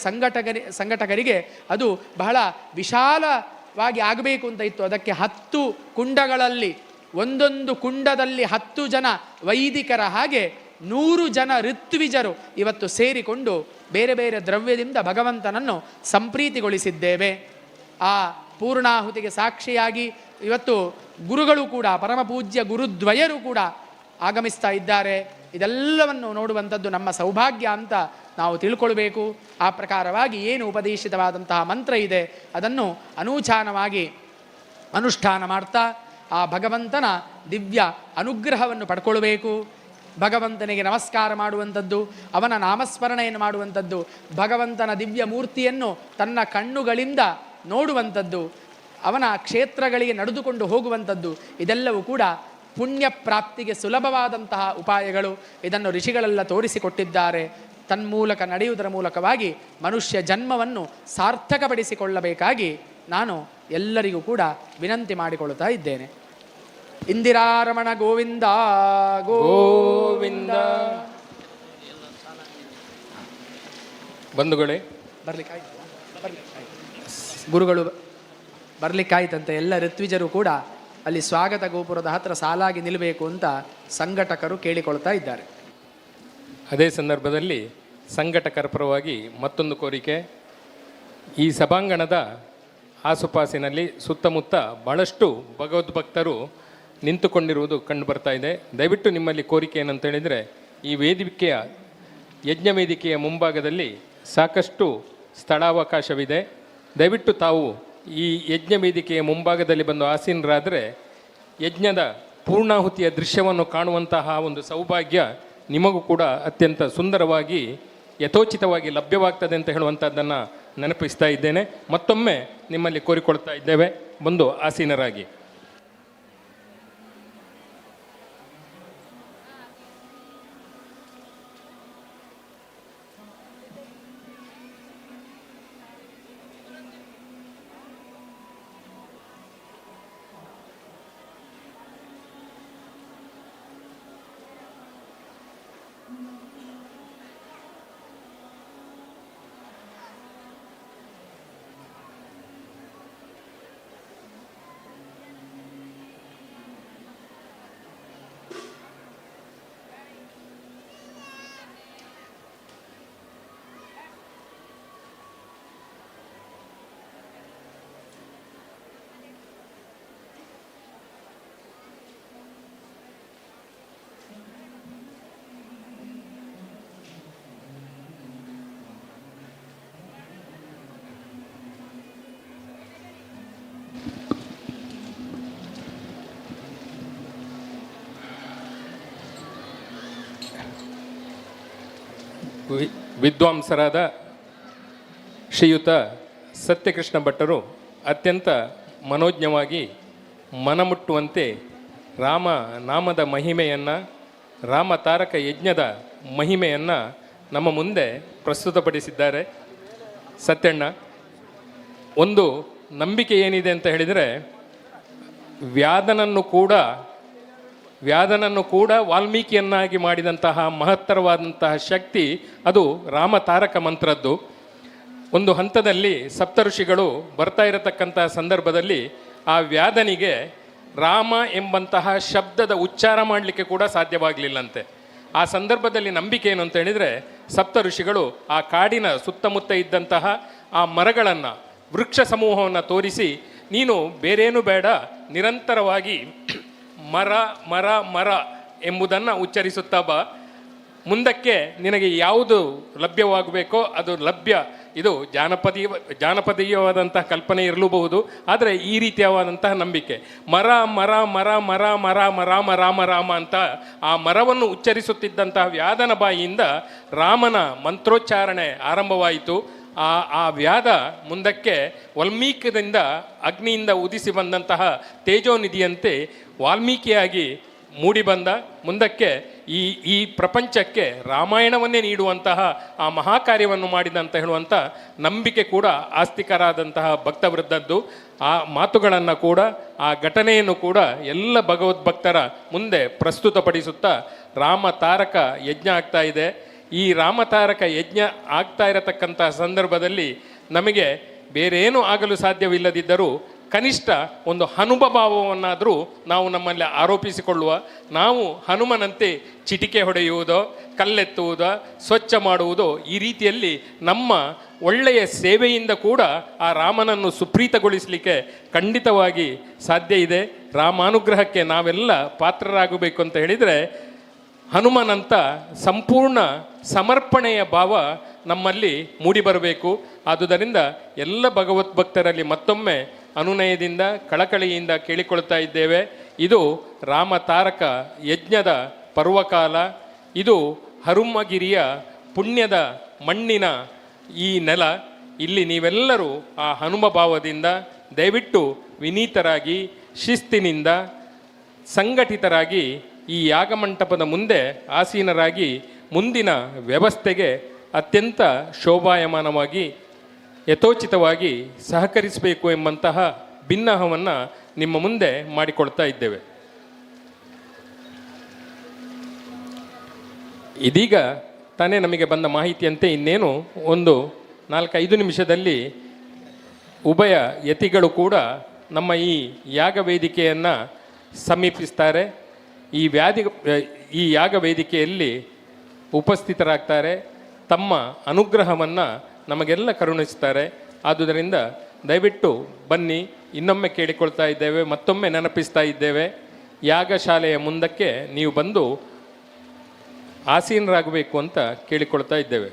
ಸಂಘಟಕರಿಗೆ ಅದು ಬಹಳ ವಿಶಾಲವಾಗಿ ಆಗಬೇಕು ಅಂತ ಇತ್ತು. ಅದಕ್ಕೆ 10 ಕುಂಡಗಳಲ್ಲಿ, ಒಂದೊಂದು ಕುಂಡದಲ್ಲಿ 10 ಜನ ವೈದಿಕರ ಹಾಗೆ 100 ಜನ ಋತ್ವಿಜರು ಇವತ್ತು ಸೇರಿಕೊಂಡು ಬೇರೆ ಬೇರೆ ದ್ರವ್ಯದಿಂದ ಭಗವಂತನನ್ನು ಸಂಪ್ರೀತಿಗೊಳಿಸಿದ್ದೇವೆ. ಆ ಪೂರ್ಣಾಹುತಿಗೆ ಸಾಕ್ಷಿಯಾಗಿ ಇವತ್ತು ಗುರುಗಳು ಕೂಡ, ಪರಮಪೂಜ್ಯ ಗುರುದ್ವಯರು ಕೂಡ ಆಗಮಿಸ್ತಾ ಇದ್ದಾರೆ. ಇದೆಲ್ಲವನ್ನು ನೋಡುವಂಥದ್ದು ನಮ್ಮ ಸೌಭಾಗ್ಯ ಅಂತ ನಾವು ತಿಳ್ಕೊಳ್ಬೇಕು. ಆ ಪ್ರಕಾರವಾಗಿ ಏನು ಉಪದೇಶಿತವಾದಂತಹ ಮಂತ್ರ ಇದೆ ಅದನ್ನು ಅನೂಚಾನವಾಗಿ ಅನುಷ್ಠಾನ ಮಾಡ್ತಾ ಆ ಭಗವಂತನ ದಿವ್ಯ ಅನುಗ್ರಹವನ್ನು ಪಡ್ಕೊಳ್ಬೇಕು. ಭಗವಂತನಿಗೆ ನಮಸ್ಕಾರ ಮಾಡುವಂಥದ್ದು, ಅವನ ನಾಮಸ್ಮರಣೆಯನ್ನು ಮಾಡುವಂಥದ್ದು, ಭಗವಂತನ ದಿವ್ಯ ಮೂರ್ತಿಯನ್ನು ತನ್ನ ಕಣ್ಣುಗಳಿಂದ ನೋಡುವಂಥದ್ದು, ಅವನ ಕ್ಷೇತ್ರಗಳಿಗೆ ನಡೆದುಕೊಂಡು ಹೋಗುವಂಥದ್ದು, ಇದೆಲ್ಲವೂ ಕೂಡ ಪುಣ್ಯ ಪ್ರಾಪ್ತಿಗೆ ಸುಲಭವಾದಂತಹ ಉಪಾಯಗಳು. ಇದನ್ನು ಋಷಿಗಳೆಲ್ಲ ತೋರಿಸಿಕೊಟ್ಟಿದ್ದಾರೆ. ತನ್ಮೂಲಕ ನಡೆಯುವುದರ ಮೂಲಕವಾಗಿ ಮನುಷ್ಯ ಜನ್ಮವನ್ನು ಸಾರ್ಥಕಪಡಿಸಿಕೊಳ್ಳಬೇಕಾಗಿ ನಾನು ಎಲ್ಲರಿಗೂ ಕೂಡ ವಿನಂತಿ ಮಾಡಿಕೊಳ್ಳುತ್ತಾ ಇದ್ದೇನೆ. ಇಂದಿರಾರಮಣ ಗೋವಿಂದ ಗೋವಿಂದ. ಬಂಧುಗಳೇ, ಗುರುಗಳು ಬರಲಿಕ್ಕಾಯ್ತಂತೆ. ಎಲ್ಲ ಋತ್ವಿಜರು ಕೂಡ ಅಲ್ಲಿ ಸ್ವಾಗತ ಗೋಪುರದ ಹತ್ತಿರ ಸಾಲಾಗಿ ನಿಲ್ಲಬೇಕು ಅಂತ ಸಂಘಟಕರು ಕೇಳಿಕೊಳ್ತಾ ಇದ್ದಾರೆ. ಅದೇ ಸಂದರ್ಭದಲ್ಲಿ ಸಂಘಟಕರ ಪರವಾಗಿ ಮತ್ತೊಂದು ಕೋರಿಕೆ. ಈ ಸಭಾಂಗಣದ ಆಸುಪಾಸಿನಲ್ಲಿ ಸುತ್ತಮುತ್ತ ಬಹಳಷ್ಟು ಭಗವದ್ಭಕ್ತರು ನಿಂತುಕೊಂಡಿರುವುದು ಕಂಡು ಬರ್ತಾ ಇದೆ. ದಯವಿಟ್ಟು ನಿಮ್ಮಲ್ಲಿ ಕೋರಿಕೆ ಏನಂತ ಹೇಳಿದರೆ, ಈ ವೇದಿಕೆಯ ಯಜ್ಞ ವೇದಿಕೆಯ ಮುಂಭಾಗದಲ್ಲಿ ಸಾಕಷ್ಟು ಸ್ಥಳಾವಕಾಶವಿದೆ. ದಯವಿಟ್ಟು ತಾವು ಈ ಯಜ್ಞ ವೇದಿಕೆಯ ಮುಂಭಾಗದಲ್ಲಿ ಬಂದು ಆಸೀನರಾದರೆ ಯಜ್ಞದ ಪೂರ್ಣಾಹುತಿಯ ದೃಶ್ಯವನ್ನು ಕಾಣುವಂತಹ ಒಂದು ಸೌಭಾಗ್ಯ ನಿಮಗೂ ಕೂಡ ಅತ್ಯಂತ ಸುಂದರವಾಗಿ ಯಥೋಚಿತವಾಗಿ ಲಭ್ಯವಾಗ್ತದೆ ಅಂತ ಹೇಳುವಂಥದ್ದನ್ನು ನೆನಪಿಸ್ತಾ ಇದ್ದೇನೆ. ಮತ್ತೊಮ್ಮೆ ನಿಮ್ಮಲ್ಲಿ ಕೋರಿಕೊಳ್ತಾ ಇದ್ದೇವೆ, ಬಂದು ಆಸೀನರಾಗಿ. ವಿದ್ವಾಂಸರಾದ ಶ್ರೀಯುತ ಸತ್ಯಕೃಷ್ಣ ಭಟ್ಟರು ಅತ್ಯಂತ ಮನೋಜ್ಞವಾಗಿ ಮನಮುಟ್ಟುವಂತೆ ರಾಮ ನಾಮದ ಮಹಿಮೆಯನ್ನು, ರಾಮ ತಾರಕ ಯಜ್ಞದ ಮಹಿಮೆಯನ್ನು ನಮ್ಮ ಮುಂದೆ ಪ್ರಸ್ತುತಪಡಿಸಿದ್ದಾರೆ. ಸತ್ಯಣ್ಣ, ಒಂದು ನಂಬಿಕೆ ಏನಿದೆ ಅಂತ ಹೇಳಿದರೆ, ವ್ಯಾದನನ್ನು ಕೂಡ ವಾಲ್ಮೀಕಿಯನ್ನಾಗಿ ಮಾಡಿದಂತಹ ಮಹತ್ತರವಾದಂತಹ ಶಕ್ತಿ ಅದು ರಾಮ ತಾರಕ ಮಂತ್ರದ್ದು. ಒಂದು ಹಂತದಲ್ಲಿ ಸಪ್ತಋಷಿಗಳು ಬರ್ತಾ ಇರತಕ್ಕಂತಹ ಸಂದರ್ಭದಲ್ಲಿ ಆ ವ್ಯಾದನಿಗೆ ರಾಮ ಎಂಬಂತಹ ಶಬ್ದದ ಉಚ್ಚಾರ ಮಾಡಲಿಕ್ಕೆ ಕೂಡ ಸಾಧ್ಯವಾಗಲಿಲ್ಲಂತೆ. ಆ ಸಂದರ್ಭದಲ್ಲಿ ನಂಬಿಕೆ ಏನು ಅಂತ ಹೇಳಿದರೆ, ಸಪ್ತಋಷಿಗಳು ಆ ಕಾಡಿನ ಸುತ್ತಮುತ್ತ ಇದ್ದಂತಹ ಆ ಮರಗಳನ್ನು, ವೃಕ್ಷ ಸಮೂಹವನ್ನು ತೋರಿಸಿ, ನೀನು ಬೇರೇನೂ ಬೇಡ, ನಿರಂತರವಾಗಿ ಮರ ಮರ ಮರ ಎಂಬುದನ್ನು ಉಚ್ಚರಿಸುತ್ತಾ ಬಾ, ಮುಂದಕ್ಕೆ ನಿನಗೆ ಯಾವುದು ಲಭ್ಯವಾಗಬೇಕೋ ಅದು ಲಭ್ಯ. ಇದು ಜಾನಪದೀಯವಾದಂತಹ ಕಲ್ಪನೆ ಇರಲೂಬಹುದು, ಆದರೆ ಈ ರೀತಿಯಾದಂತಹ ನಂಬಿಕೆ. ಮರ ಮರ ಮರ ಮರ ಮರ ರಾಮ ರಾಮ ರಾಮ ಅಂತ ಆ ಮರವನ್ನು ಉಚ್ಚರಿಸುತ್ತಿದ್ದಂತಹ ವ್ಯಾದನ ಬಾಯಿಯಿಂದ ರಾಮನ ಮಂತ್ರೋಚ್ಚಾರಣೆ ಆರಂಭವಾಯಿತು. ಆ ವ್ಯಾದ ಮುಂದಕ್ಕೆ ವಾಲ್ಮೀಕಿಯಿಂದ ಅಗ್ನಿಯಿಂದ ಉದಿಸಿ ಬಂದಂತಹ ತೇಜೋನಿಧಿಯಂತೆ ವಾಲ್ಮೀಕಿಯಾಗಿ ಮೂಡಿಬಂದ. ಮುಂದಕ್ಕೆ ಈ ಪ್ರಪಂಚಕ್ಕೆ ರಾಮಾಯಣವನ್ನೇ ನೀಡುವಂತಹ ಆ ಮಹಾಕಾರ್ಯವನ್ನು ಮಾಡಿದಂತ ಹೇಳುವಂಥ ನಂಬಿಕೆ ಕೂಡ ಆಸ್ತಿಕರಾದಂತಹ ಭಕ್ತವೃದ್ಧದ್ದು. ಆ ಮಾತುಗಳನ್ನು ಕೂಡ, ಆ ಘಟನೆಯನ್ನು ಕೂಡ ಎಲ್ಲ ಭಗವದ್ಭಕ್ತರ ಮುಂದೆ ಪ್ರಸ್ತುತಪಡಿಸುತ್ತಾ ರಾಮ ತಾರಕ ಯಜ್ಞ ಆಗ್ತಾ ಇದೆ. ಈ ರಾಮತಾರಕ ಯಜ್ಞ ಆಗ್ತಾ ಇರತಕ್ಕಂತಹ ಸಂದರ್ಭದಲ್ಲಿ ನಮಗೆ ಬೇರೇನೂ ಆಗಲು ಸಾಧ್ಯವಿಲ್ಲದಿದ್ದರೂ ಕನಿಷ್ಠ ಒಂದು ಹನುಭಾವವನ್ನಾದರೂ ನಾವು ನಮ್ಮಲ್ಲಿ ಆರೋಪಿಸಿಕೊಳ್ಳುವ. ನಾವು ಹನುಮನಂತೆ ಚಿಟಿಕೆ ಹೊಡೆಯುವುದೋ, ಕಲ್ಲೆತ್ತುವುದೋ, ಸ್ವಚ್ಛ ಮಾಡುವುದೋ, ಈ ರೀತಿಯಲ್ಲಿ ನಮ್ಮ ಒಳ್ಳೆಯ ಸೇವೆಯಿಂದ ಕೂಡ ಆ ರಾಮನನ್ನು ಸುಪ್ರೀತಗೊಳಿಸಲಿಕ್ಕೆ ಖಂಡಿತವಾಗಿ ಸಾಧ್ಯ ಇದೆ. ರಾಮಾನುಗ್ರಹಕ್ಕೆ ನಾವೆಲ್ಲ ಪಾತ್ರರಾಗಬೇಕು ಅಂತ ಹೇಳಿದರೆ ಹನುಮನಂತ ಸಂಪೂರ್ಣ ಸಮರ್ಪಣೆಯ ಭಾವ ನಮ್ಮಲ್ಲಿ ಮೂಡಿಬರಬೇಕು. ಆದುದರಿಂದ ಎಲ್ಲ ಭಗವದ್ಭಕ್ತರಲ್ಲಿ ಮತ್ತೊಮ್ಮೆ ಅನುನಯದಿಂದ ಕಳಕಳಿಯಿಂದ ಕೇಳಿಕೊಳ್ತಾ ಇದ್ದೇವೆ. ಇದು ರಾಮ ತಾರಕ ಯಜ್ಞದ ಪರ್ವಕಾಲ. ಇದು ಹನುಮಗಿರಿಯ ಪುಣ್ಯದ ಮಣ್ಣಿನ ಈ ನೆಲ. ಇಲ್ಲಿ ನೀವೆಲ್ಲರೂ ಆ ಹನುಮ ಭಾವದಿಂದ ದಯವಿಟ್ಟು ವಿನೀತರಾಗಿ, ಶಿಸ್ತಿನಿಂದ, ಸಂಘಟಿತರಾಗಿ ಈ ಯಾಗಮಂಟಪದ ಮುಂದೆ ಆಸೀನರಾಗಿ ಮುಂದಿನ ವ್ಯವಸ್ಥೆಗೆ ಅತ್ಯಂತ ಶೋಭಾಯಮಾನವಾಗಿ ಯಥೋಚಿತವಾಗಿ ಸಹಕರಿಸಬೇಕು ಎಂಬಂತಹ ಭಿನ್ನಹವನ್ನು ನಿಮ್ಮ ಮುಂದೆ ಮಾಡಿಕೊಳ್ತಾ ಇದ್ದೇವೆ. ಇದೀಗ ತಾನೇ ನಮಗೆ ಬಂದ ಮಾಹಿತಿಯಂತೆ ಇನ್ನೇನು ಒಂದು 4-5 ನಿಮಿಷದಲ್ಲಿ ಉಭಯ ಯತಿಗಳು ಕೂಡ ನಮ್ಮ ಈ ಯಾಗ ವೇದಿಕೆಯನ್ನು ಸಮೀಪಿಸ್ತಾರೆ. ಈ ಯಾಗ ವೇದಿಕೆಯಲ್ಲಿ ಉಪಸ್ಥಿತರಾಗ್ತಾರೆ. ತಮ್ಮ ಅನುಗ್ರಹವನ್ನು ನಮಗೆಲ್ಲ ಕರುಣಿಸ್ತಾರೆ. ಆದುದರಿಂದ ದಯವಿಟ್ಟು ಬನ್ನಿ. ಇನ್ನೊಮ್ಮೆ ಕೇಳಿಕೊಳ್ತಾ ಇದ್ದೇವೆ, ಮತ್ತೊಮ್ಮೆ ನೆನಪಿಸ್ತಾ ಇದ್ದೇವೆ, ಯಾಗಶಾಲೆಯ ಮುಂದಕ್ಕೆ ನೀವು ಬಂದು ಆಸೀನರಾಗಬೇಕು ಅಂತ ಕೇಳಿಕೊಳ್ತಾ ಇದ್ದೇವೆ.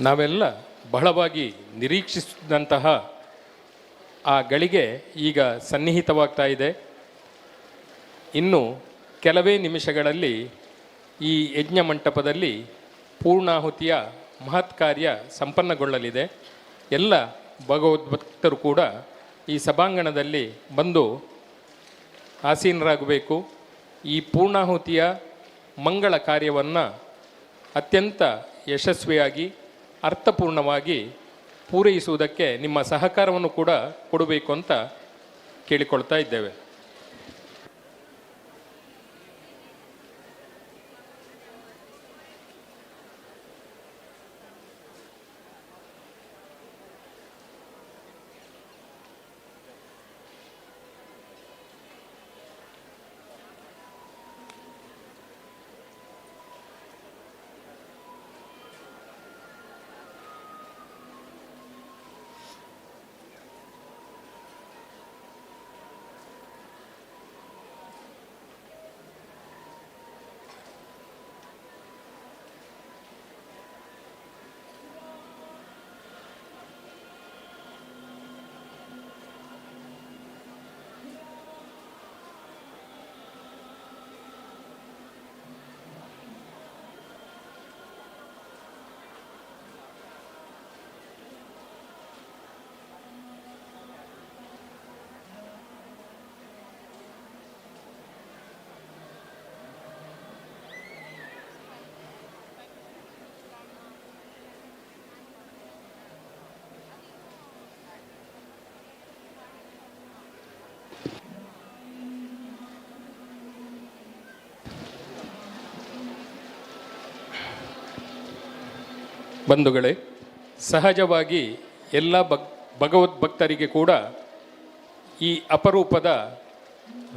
ನಾವೆಲ್ಲ ಬಹಳವಾಗಿ ನಿರೀಕ್ಷಿಸಿದಂತಹ ಆ ಗಳಿಗೆ ಈಗ ಸನ್ನಿಹಿತವಾಗ್ತಾ ಇದೆ. ಇನ್ನು ಕೆಲವೇ ನಿಮಿಷಗಳಲ್ಲಿ ಈ ಯಜ್ಞ ಮಂಟಪದಲ್ಲಿ ಪೂರ್ಣಾಹುತಿಯ ಮಹತ್ ಕಾರ್ಯ ಸಂಪನ್ನಗೊಳ್ಳಲಿದೆ. ಎಲ್ಲ ಭಗವದ್ಭಕ್ತರು ಕೂಡ ಈ ಸಭಾಂಗಣದಲ್ಲಿ ಬಂದು ಆಸೀನರಾಗಬೇಕು. ಈ ಪೂರ್ಣಾಹುತಿಯ ಮಂಗಳ ಕಾರ್ಯವನ್ನು ಅತ್ಯಂತ ಯಶಸ್ವಿಯಾಗಿ ಅರ್ಥಪೂರ್ಣವಾಗಿ ಪೂರೈಸುವುದಕ್ಕೆ ನಿಮ್ಮ ಸಹಕಾರವನ್ನು ಕೂಡ ಕೊಡಬೇಕು ಅಂತ ಕೇಳಿಕೊಳ್ತಾ ಇದ್ದೇವೆ. ಬಂಧುಗಳೇ, ಸಹಜವಾಗಿ ಎಲ್ಲ ಭಗವದ್ಭಕ್ತರಿಗೆ ಕೂಡ ಈ ಅಪರೂಪದ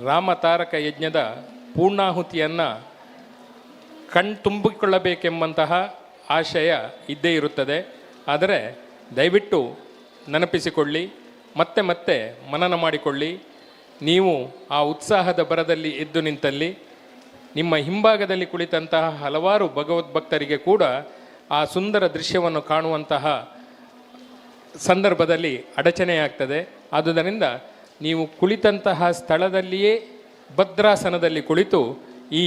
ರಾಮತಾರಕ ಯಜ್ಞದ ಪೂರ್ಣಾಹುತಿಯನ್ನು ಕಣ್ತುಂಬಿಕೊಳ್ಳಬೇಕೆಂಬಂತಹ ಆಶಯ ಇದ್ದೇ ಇರುತ್ತದೆ. ಆದರೆ ದಯವಿಟ್ಟು ನೆನಪಿಸಿಕೊಳ್ಳಿ, ಮತ್ತೆ ಮತ್ತೆ ಮನನ ಮಾಡಿಕೊಳ್ಳಿ. ನೀವು ಆ ಉತ್ಸಾಹದ ಭರದಲ್ಲಿ ಎದ್ದು ನಿಂತಲ್ಲಿ ನಿಮ್ಮ ಹಿಂಭಾಗದಲ್ಲಿ ಕುಳಿತಂತಹ ಹಲವಾರು ಭಗವದ್ಭಕ್ತರಿಗೆ ಕೂಡ ಆ ಸುಂದರ ದೃಶ್ಯವನ್ನು ಕಾಣುವಂತಹ ಸಂದರ್ಭದಲ್ಲಿ ಅಡಚಣೆಯಾಗ್ತದೆ. ಆದುದರಿಂದ ನೀವು ಕುಳಿತಂತಹ ಸ್ಥಳದಲ್ಲಿಯೇ ಭದ್ರಾಸನದಲ್ಲಿ ಕುಳಿತು ಈ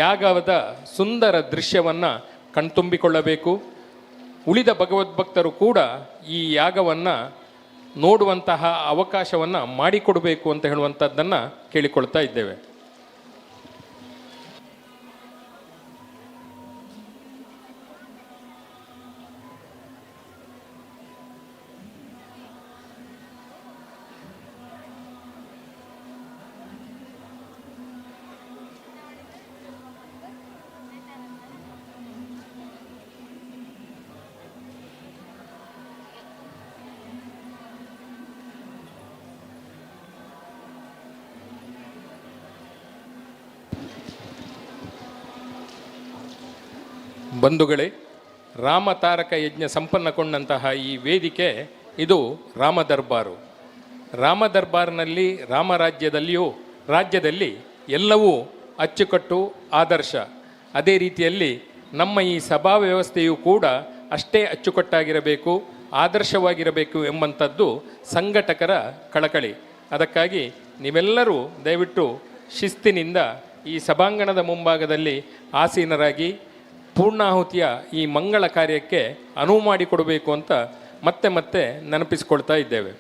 ಯಾಗದ ಸುಂದರ ದೃಶ್ಯವನ್ನು ಕಣ್ತುಂಬಿಕೊಳ್ಳಬೇಕು. ಉಳಿದ ಭಗವದ್ಭಕ್ತರು ಕೂಡ ಈ ಯಾಗವನ್ನು ನೋಡುವಂತಹ ಅವಕಾಶವನ್ನು ಮಾಡಿಕೊಡಬೇಕು ಅಂತ ಹೇಳುವಂಥದ್ದನ್ನು ಕೇಳಿಕೊಳ್ತಾ ಇದ್ದೇವೆ. ಬಂಧುಗಳೇ, ರಾಮತಾರಕ ಯಜ್ಞ ಸಂಪನ್ನಗೊಂಡಂತಹ ಈ ವೇದಿಕೆ ಇದು ರಾಮದರ್ಬಾರು. ರಾಮದರ್ಬಾರ್ನಲ್ಲಿ ರಾಜ್ಯದಲ್ಲಿ ಎಲ್ಲವೂ ಅಚ್ಚುಕಟ್ಟು ಆದರ್ಶ. ಅದೇ ರೀತಿಯಲ್ಲಿ ನಮ್ಮ ಈ ಸಭಾ ವ್ಯವಸ್ಥೆಯು ಕೂಡ ಅಷ್ಟೇ ಅಚ್ಚುಕಟ್ಟಾಗಿರಬೇಕು, ಆದರ್ಶವಾಗಿರಬೇಕು ಎಂಬಂಥದ್ದು ಸಂಘಟಕರ ಕಳಕಳಿ. ಅದಕ್ಕಾಗಿ ನೀವೆಲ್ಲರೂ ದಯವಿಟ್ಟು ಶಿಸ್ತಿನಿಂದ ಈ ಸಭಾಂಗಣದ ಮುಂಭಾಗದಲ್ಲಿ ಆಸೀನರಾಗಿ ಪೂರ್ಣಾಹುತಿಯ ಈ ಮಂಗಳ ಕಾರ್ಯಕ್ಕೆ ಅನುವು ಮಾಡಿಕೊಡಬೇಕು ಅಂತ ಮತ್ತೆ ಮತ್ತೆ ನೆನಪಿಸಿಕೊಳ್ತಾ ಇದ್ದೇವೆ.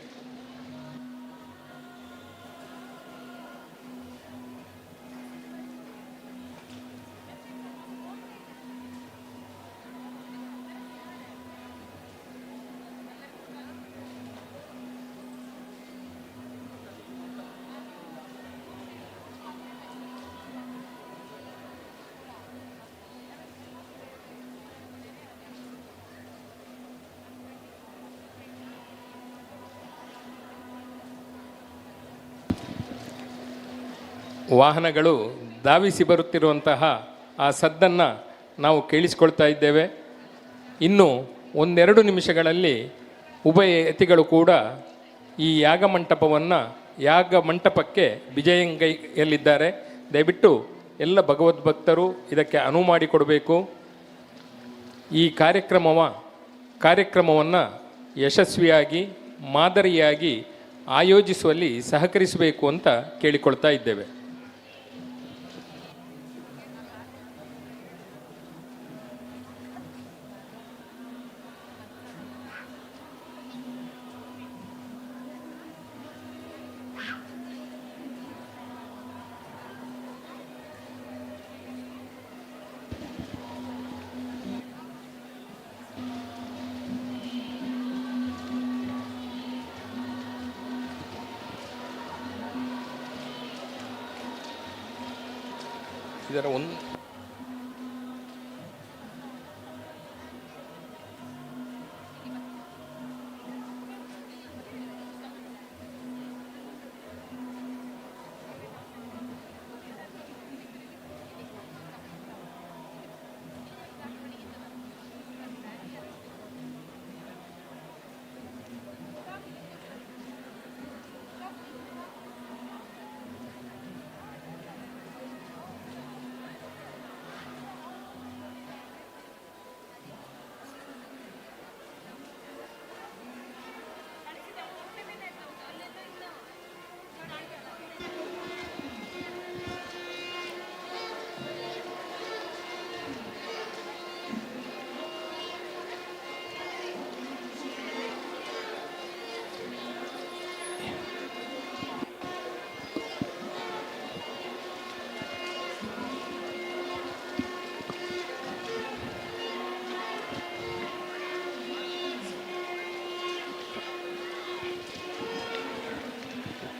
ವಾಹನಗಳು ಧಾವಿಸಿ ಬರುತ್ತಿರುವಂತಹ ಆ ಸದ್ದನ್ನು ನಾವು ಕೇಳಿಸಿಕೊಳ್ತಾ ಇದ್ದೇವೆ. ಇನ್ನು ಒಂದೆರಡು ನಿಮಿಷಗಳಲ್ಲಿ ಉಭಯ ಯತಿಗಳು ಕೂಡ ಈ ಯಾಗ ಮಂಟಪಕ್ಕೆ ವಿಜಯಂಗೈಯಲ್ಲಿದ್ದಾರೆ. ದಯವಿಟ್ಟು ಎಲ್ಲ ಭಗವದ್ಭಕ್ತರು ಇದಕ್ಕೆ ಅನುವು ಮಾಡಿಕೊಡಬೇಕು. ಈ ಕಾರ್ಯಕ್ರಮವನ್ನು ಯಶಸ್ವಿಯಾಗಿ ಮಾದರಿಯಾಗಿ ಆಯೋಜಿಸುವಲ್ಲಿ ಸಹಕರಿಸಬೇಕು ಅಂತ ಕೇಳಿಕೊಳ್ತಾ ಇದ್ದೇವೆ. ಇದರ ಒಂದು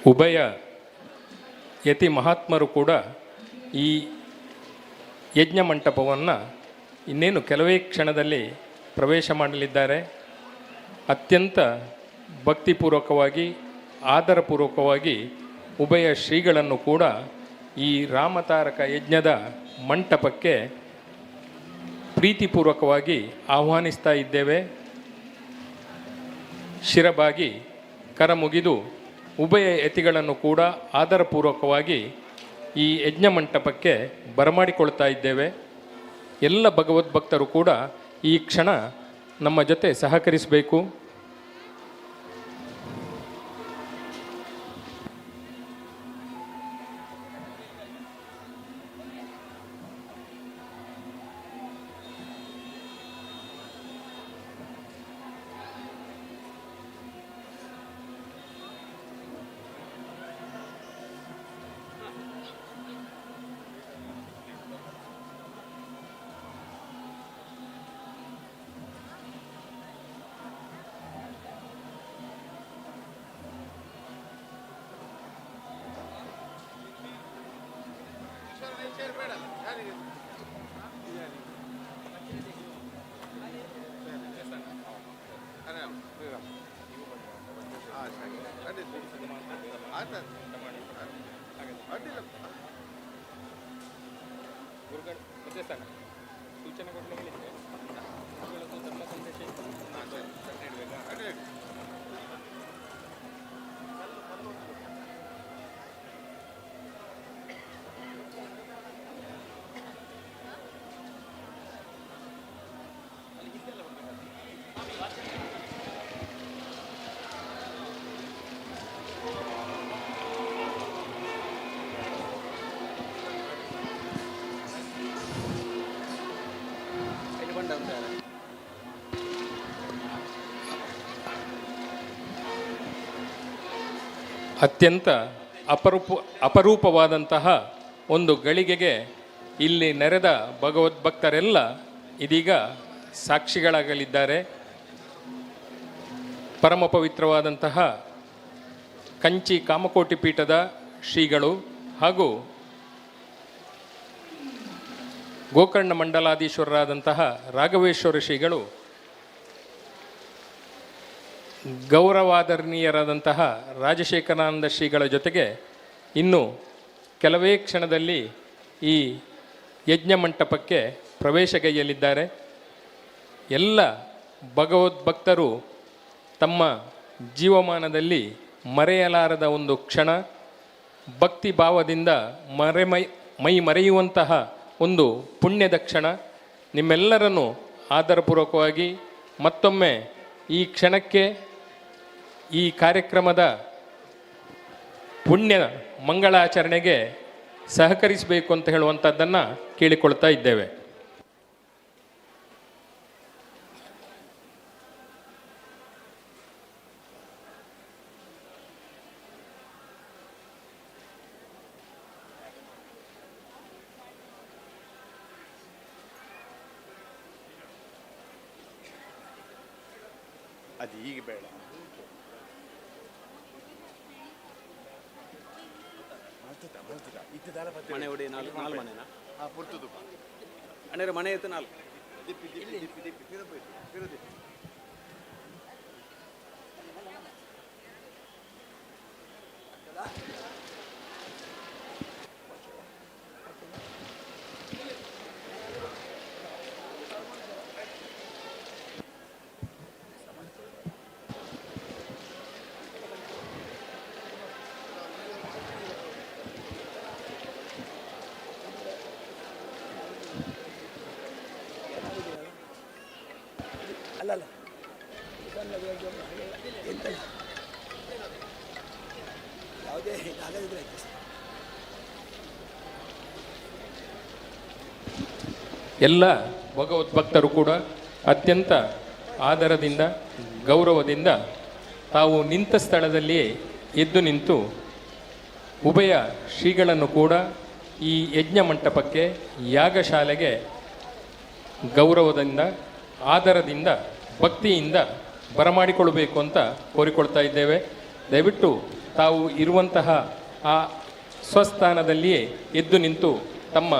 ಉಭಯ ಯತಿ ಮಹಾತ್ಮರು ಕೂಡ ಈ ಯಜ್ಞ ಮಂಟಪವನ್ನು ಇನ್ನೇನು ಕೆಲವೇ ಕ್ಷಣದಲ್ಲಿ ಪ್ರವೇಶ ಮಾಡಲಿದ್ದಾರೆ. ಅತ್ಯಂತ ಭಕ್ತಿಪೂರ್ವಕವಾಗಿ ಆದರಪೂರ್ವಕವಾಗಿ ಉಭಯ ಶ್ರೀಗಳನ್ನು ಕೂಡ ಈ ರಾಮತಾರಕ ಯಜ್ಞದ ಮಂಟಪಕ್ಕೆ ಪ್ರೀತಿಪೂರ್ವಕವಾಗಿ ಆಹ್ವಾನಿಸ್ತಾ ಇದ್ದೇವೆ. ಶಿರಬಾಗಿ ಕರಮುಗಿದು ಉಭಯ ಯತಿಗಳನ್ನು ಕೂಡ ಆದರಪೂರ್ವಕವಾಗಿ ಈ ಯಜ್ಞ ಮಂಟಪಕ್ಕೆ ಬರಮಾಡಿಕೊಳ್ತಾ ಇದ್ದೇವೆ. ಎಲ್ಲ ಭಗವದ್ಭಕ್ತರು ಕೂಡ ಈ ಕ್ಷಣ ನಮ್ಮ ಜೊತೆ ಸಹಕರಿಸಬೇಕು. ಸೂಚನೆ ಧರ್ಮ ಸಂದೇಶ ಅತ್ಯಂತ ಅಪರೂಪವಾದಂತಹ ಒಂದು ಗಳಿಗೆಗೆ ಇಲ್ಲಿ ನೆರೆದ ಭಗವದ್ಭಕ್ತರೆಲ್ಲ ಇದೀಗ ಸಾಕ್ಷಿಗಳಾಗಲಿದ್ದಾರೆ. ಪರಮ ಪವಿತ್ರವಾದಂತಹ ಕಂಚಿ ಕಾಮಕೋಟಿ ಪೀಠದ ಶ್ರೀಗಳು ಹಾಗೂ ಗೋಕರ್ಣ ಮಂಡಲಾಧೀಶ್ವರರಾದಂತಹ ರಾಘವೇಶ್ವರ ಶ್ರೀಗಳು, ಗೌರವಾದರಣೀಯರಾದಂತಹ ರಾಜಶೇಖರಾನಂದ ಶ್ರೀಗಳ ಜೊತೆಗೆ ಇನ್ನು ಕೆಲವೇ ಕ್ಷಣದಲ್ಲಿ ಈ ಯಜ್ಞ ಮಂಟಪಕ್ಕೆ ಪ್ರವೇಶಗೈಯಲಿದ್ದಾರೆ. ಎಲ್ಲ ಭಗವದ್ಭಕ್ತರು ತಮ್ಮ ಜೀವಮಾನದಲ್ಲಿ ಮರೆಯಲಾರದ ಒಂದು ಕ್ಷಣ, ಭಕ್ತಿ ಭಾವದಿಂದ ಮೈ ಮರೆಯುವಂತಹ ಒಂದು ಪುಣ್ಯದ ಕ್ಷಣ. ನಿಮ್ಮೆಲ್ಲರನ್ನು ಆದರಪೂರ್ವಕವಾಗಿ ಮತ್ತೊಮ್ಮೆ ಈ ಕ್ಷಣಕ್ಕೆ, ಈ ಕಾರ್ಯಕ್ರಮದ ಪುಣ್ಯ ಮಂಗಳಾಚರಣೆಗೆ ಸಹಕರಿಸಬೇಕು ಅಂತ ಹೇಳುವಂಥದ್ದನ್ನು ಕೇಳಿಕೊಳ್ತಾ ಇದ್ದೇವೆ. ಅದು ಈಗ ಬೇಡ. ಮನೆ ಹೊಡಿ, ನಾಲ್ಕು ಮನೆನಾ? ಅಣ್ಣರ ಮನೆ ಎತ್ತು ನಾಲ್ಕು ಎಲ್ಲ ಭಗವದ್ಭಕ್ತರು ಕೂಡ ಅತ್ಯಂತ ಆದರದಿಂದ ಗೌರವದಿಂದ ತಾವು ನಿಂತ ಸ್ಥಳದಲ್ಲಿಯೇ ಎದ್ದು ನಿಂತು ಉಭಯ ಶ್ರೀಗಳನ್ನು ಕೂಡ ಈ ಯಜ್ಞ ಮಂಟಪಕ್ಕೆ ಯಾಗಶಾಲೆಗೆ ಗೌರವದಿಂದ ಆದರದಿಂದ ಭಕ್ತಿಯಿಂದ ಬರಮಾಡಿಕೊಳ್ಳಬೇಕು ಅಂತ ಕೋರಿಕೊಳ್ತಾ ಇದ್ದೇವೆ. ದಯವಿಟ್ಟು ತಾವು ಇರುವಂತಹ ಆ ಸ್ವಸ್ಥಾನದಲ್ಲಿಯೇ ಎದ್ದು ನಿಂತು ತಮ್ಮ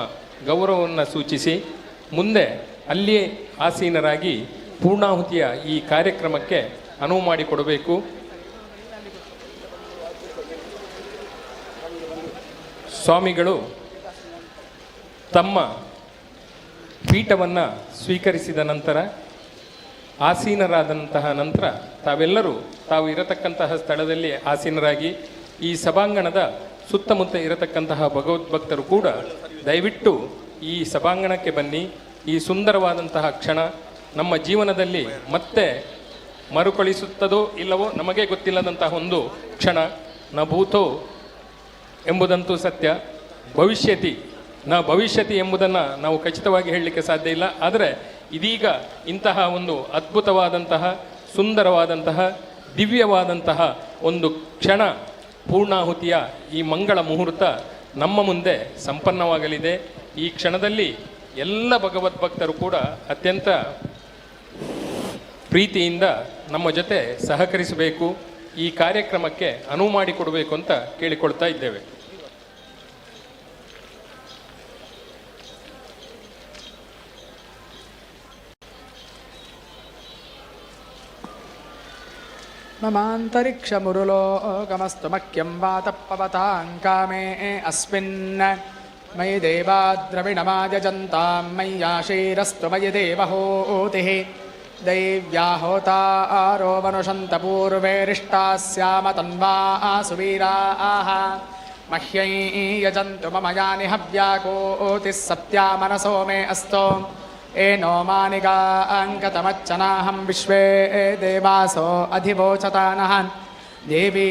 ಗೌರವವನ್ನು ಸೂಚಿಸಿ ಮುಂದೆ ಅಲ್ಲಿಯೇ ಆಸೀನರಾಗಿ ಪೂರ್ಣಾಹುತಿಯ ಈ ಕಾರ್ಯಕ್ರಮಕ್ಕೆ ಅನುವು ಮಾಡಿಕೊಡಬೇಕು. ಸ್ವಾಮಿಗಳು ತಮ್ಮ ಪೀಠವನ್ನು ಸ್ವೀಕರಿಸಿದ ನಂತರ ಆಸೀನರಾದಂತಹ ನಂತರ ತಾವೆಲ್ಲರೂ ತಾವು ಇರತಕ್ಕಂತಹ ಸ್ಥಳದಲ್ಲಿ ಆಸೀನರಾಗಿ ಈ ಸಭಾಂಗಣದ ಸುತ್ತಮುತ್ತ ಇರತಕ್ಕಂತಹ ಭಗವದ್ಭಕ್ತರು ಕೂಡ ದಯವಿಟ್ಟು ಈ ಸಭಾಂಗಣಕ್ಕೆ ಬನ್ನಿ. ಈ ಸುಂದರವಾದಂತಹ ಕ್ಷಣ ನಮ್ಮ ಜೀವನದಲ್ಲಿ ಮತ್ತೆ ಮರುಕಳಿಸುತ್ತದೋ ಇಲ್ಲವೋ ನಮಗೆ ಗೊತ್ತಿಲ್ಲದಂತಹ ಒಂದು ಕ್ಷಣ. ನ ಭೂತೋ ಎಂಬುದಂತೂ ಸತ್ಯ, ಭವಿಷ್ಯತಿ ಎಂಬುದನ್ನು ನಾವು ಖಚಿತವಾಗಿ ಹೇಳಲಿಕ್ಕೆ ಸಾಧ್ಯ ಇಲ್ಲ. ಆದರೆ ಇದೀಗ ಇಂತಹ ಒಂದು ಅದ್ಭುತವಾದಂತಹ ಸುಂದರವಾದಂತಹ ದಿವ್ಯವಾದಂತಹ ಒಂದು ಕ್ಷಣ ಪೂರ್ಣಾಹುತಿಯ ಈ ಮಂಗಳ ಮುಹೂರ್ತ ನಮ್ಮ ಮುಂದೆ ಸಂಪನ್ನವಾಗಲಿದೆ. ಈ ಕ್ಷಣದಲ್ಲಿ ಎಲ್ಲ ಭಗವದ್ಭಕ್ತರು ಕೂಡ ಅತ್ಯಂತ ಪ್ರೀತಿಯಿಂದ ನಮ್ಮ ಜೊತೆ ಸಹಕರಿಸಬೇಕು, ಈ ಕಾರ್ಯಕ್ರಮಕ್ಕೆ ಅನುವು ಮಾಡಿಕೊಡಬೇಕು ಅಂತ ಕೇಳಿಕೊಳ್ತಾ ಇದ್ದೇವೆ. ममान्तरिक्षमुरुलोकमस्तु मह्यं वातपवतां कामे अस्मिन् मयि देवाद्रविणमायजन्तां मय्याशीरस्तु मयि देवहूतिः दैव्याहोतारो मनुषन्तपूर्वेरिष्टास्याम तन्वासुवीराः मह्यै यजन्तु मम यानि हव्याकोतिः सत्या मनसो मे अस्तु एनो मानिगाङ्कतमच्चनाहं विश्वे देवासो अधिवोचतानः देवी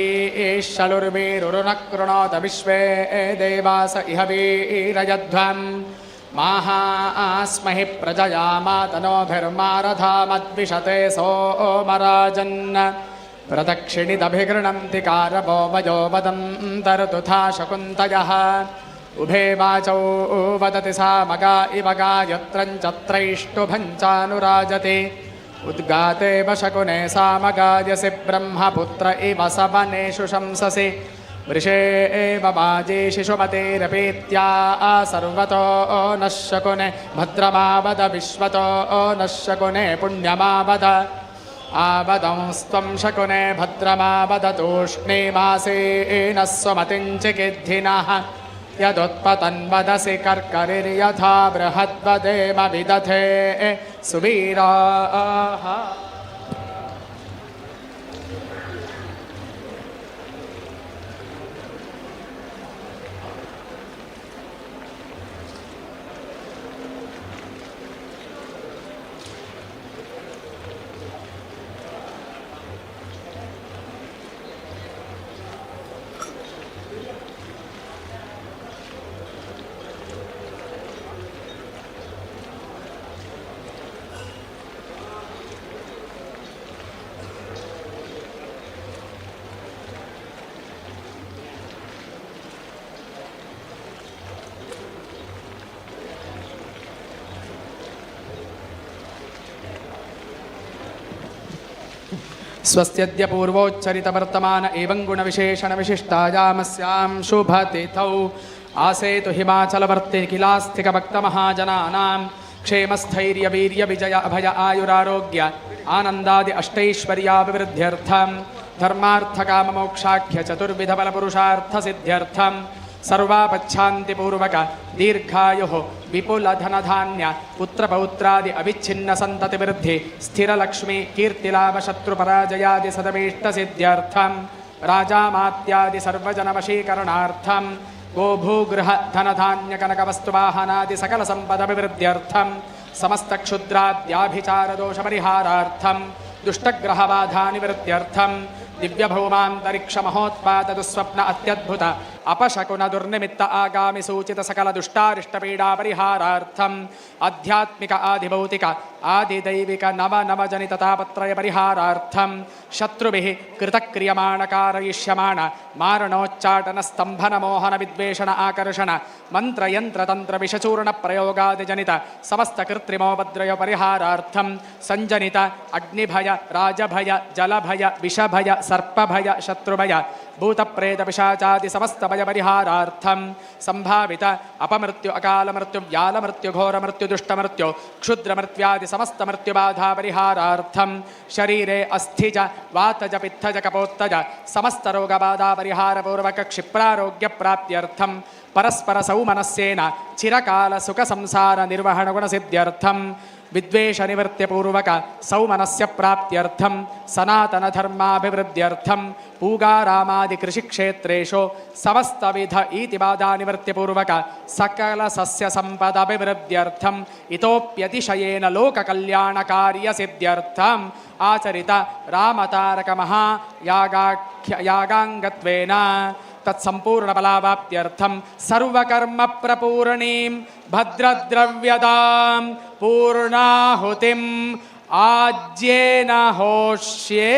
शलुर्वीरुरुनः कृणोत विश्वे देवास इह वीरयध्वं माहास्महि प्रजया मातनोभिर्मारधामद्विषते सोमराजन् प्रदक्षिणिदभिगृह्णन्ति कारवो वयो वदन्तर्तुथा शकुन्तयः उभे वाचौ वदति सा मगा इव गायत्रञ्चत्रैष्टुभञ्चानुराजति उद्गाते वशकुने सा मगायसि ब्रह्मपुत्र इव सवनेषु शंससि वृषे एव वाजे शिशुमतेरपीत्या सर्वतो नः शकुने भद्रमावद विश्वतो नः शकुने पुण्यमावद आवदंस्त्वं शकुने भद्रमावद तूष्णी मासेनः स्वमतिञ्चिकिद्धिनः यदुत्पतन्वदसि कर्करिर्यथा बृहद्वदेम विदधे सुवीराः स्वस्त्यद्य पूर्वोच्चरितवर्तमान एवं गुणविशेषणविशिष्टायामस्यां शुभतिथौ आसेतु हिमाचलवर्ति किलास्थिकभक्तमहाजनानां क्षेमस्थैर्यवीर्यविजय अभय आयुरारोग्य आनन्दादि अष्टैश्वर्याभिवृद्ध्यर्थं धर्मार्थकाममोक्षाख्य चतुर्विधबलपुरुषार्थसिद्ध्यर्थं सर्वापच्छान्तिपूर्वक दीर्घायुः विपुलधनधान्य पुत्रपौत्रादि अविच्छिन्न सन्ततिवृद्धि स्थिरलक्ष्मी कीर्तिलाभशत्रुपराजयादि सदभीष्टसिद्ध्यर्थं राजामात्यादि सर्वजनवशीकरणार्थं गोभूगृह धनधान्यकनकवस्तुवाहनादि सकलसम्पदभिवृद्ध्यर्थं समस्तक्षुद्राद्याभिचारदोषपरिहारार्थं दुष्टग्रहबाधानिवृत्त्यर्थं दिव्यभौमान्तरिक्षमहोत्पाददुःस्वप्न अत्यद्भुत अपशकुन दुर्निमित्त आगामि सूचित सकल दुष्टारिष्टपीडा परिहारार्थम आध्यात्मिक आदिभौतिक आदिदैविक नव नव जनित तापत्रय परिहारार्थम शत्रुभिः कृतक्रियमाण कारयिष्यमाण मारणोच्चाटन स्तंभन मोहन विद्वेषण आकर्षण मंत्र यंत्र तंत्र विषचूर्ण प्रयोगादि जनित समस्त कृत्रिमोपद्रव परिहारार्थम संजनित अग्निभय राजभय जलभय विषभय सर्पभय शत्रुभय भूतप्रेत पिशाचादि समस्त भय परिहारार्थम संभावित अपमृत्यु अकाल मृत्यु व्याल मृत्यु घोर मृत्यु दुष्ट मृत्यु क्षुद्र मृत्यादि समस्त मृत्यु बाधा परिहारार्थम शरीरे अस्थिज वातज पित्तज कपोत्तज समस्त रोग बाधा परिहार पूर्वक क्षिप्रारोग्य प्राप्त्यर्थम परस्पर सौमनस्येन चिरकाल सुख संसार निर्वहण गुण सिद्ध्यर्थम विद्वेष निवृत्ति पूर्वक सौमनस्य प्राप्त्यर्थम सनातन धर्माभिवृद्ध्यर्थम पूगारामादि कृषि क्षेत्रेषु समस्तविध इतिबाधा निवृत्ति पूर्वक सकल सस्य संपद अभिवृद्ध्यर्थम इतोप्यतिशयेन लोक कल्याण कार्य सिद्ध्यर्थम आचरित रामतारक महायागांगत्वेन तत्संपूर्ण फलावाप्त्यर्थम सर्वकर्म प्रपूर्णीं भद्रद्रव्यदां पूर्णाहुतिं आज्येन होष्ये।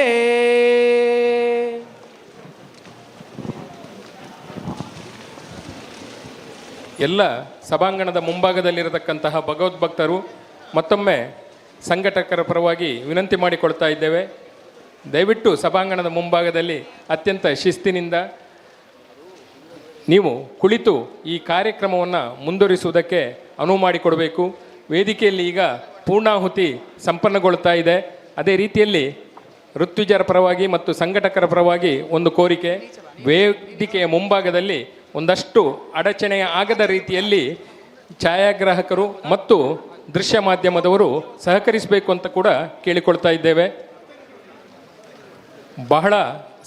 ಎಲ್ಲ ಸಭಾಂಗಣದ ಮುಂಭಾಗದಲ್ಲಿರತಕ್ಕಂತಹ ಭಗವದ್ಭಕ್ತರು ಮತ್ತೊಮ್ಮೆ ಸಂಘಟಕರ ಪರವಾಗಿ ವಿನಂತಿ ಮಾಡಿಕೊಳ್ತಾ ಇದ್ದೇವೆ. ದಯವಿಟ್ಟು ಸಭಾಂಗಣದ ಮುಂಭಾಗದಲ್ಲಿ ಅತ್ಯಂತ ಶಿಸ್ತಿನಿಂದ ನೀವು ಕುಳಿತು ಈ ಕಾರ್ಯಕ್ರಮವನ್ನು ಮುಂದುವರಿಸುವುದಕ್ಕೆ ಅನುವು ಮಾಡಿಕೊಡಬೇಕು. ವೇದಿಕೆಯಲ್ಲಿ ಈಗ ಪೂರ್ಣಾಹುತಿ ಸಂಪನ್ನಗೊಳ್ತಾ ಇದೆ. ಅದೇ ರೀತಿಯಲ್ಲಿ ಋತ್ವಿಜರ ಪರವಾಗಿ ಮತ್ತು ಸಂಘಟಕರ ಪರವಾಗಿ ಒಂದು ಕೋರಿಕೆ, ವೇದಿಕೆಯ ಮುಂಭಾಗದಲ್ಲಿ ಒಂದಷ್ಟು ಅಡಚಣೆ ಆಗದ ರೀತಿಯಲ್ಲಿ ಛಾಯಾಗ್ರಾಹಕರು ಮತ್ತು ದೃಶ್ಯ ಮಾಧ್ಯಮದವರು ಸಹಕರಿಸಬೇಕು ಅಂತ ಕೂಡ ಕೇಳಿಕೊಳ್ತಾ ಇದ್ದೇವೆ. ಬಹಳ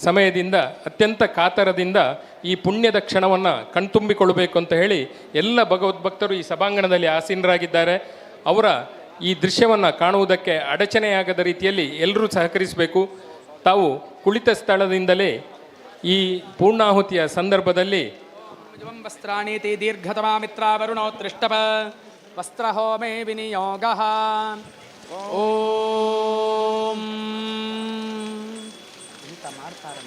ಸಮಯದಿಂದ ಅತ್ಯಂತ ಕಾತರದಿಂದ ಈ ಪುಣ್ಯದ ಕ್ಷಣವನ್ನು ಕಣ್ತುಂಬಿಕೊಳ್ಳಬೇಕು ಅಂತ ಹೇಳಿ ಎಲ್ಲ ಭಗವದ್ಭಕ್ತರು ಈ ಸಭಾಂಗಣದಲ್ಲಿ ಆಸೀನರಾಗಿದ್ದಾರೆ. ಅವರ ಈ ದೃಶ್ಯವನ್ನು ಕಾಣುವುದಕ್ಕೆ ಅಡಚಣೆಯಾಗದ ರೀತಿಯಲ್ಲಿ ಎಲ್ಲರೂ ಸಹಕರಿಸಬೇಕು. ತಾವು ಕುಳಿತ ಸ್ಥಳದಿಂದಲೇ ಈ ಪೂರ್ಣಾಹುತಿಯ ಸಂದರ್ಭದಲ್ಲಿ ವಸ್ತ್ರಾಣೀತಿ ದೀರ್ಘತಮಾ ಮಿತ್ರಾವರುಣೋತ್ರಿಷ್ಟಪ ವಸ್ತ್ರಹೋಮೇ ವಿನಿಯೋಗಃ. ಓಂ ಇಂತ ಮಾಡ್ತಾರೆ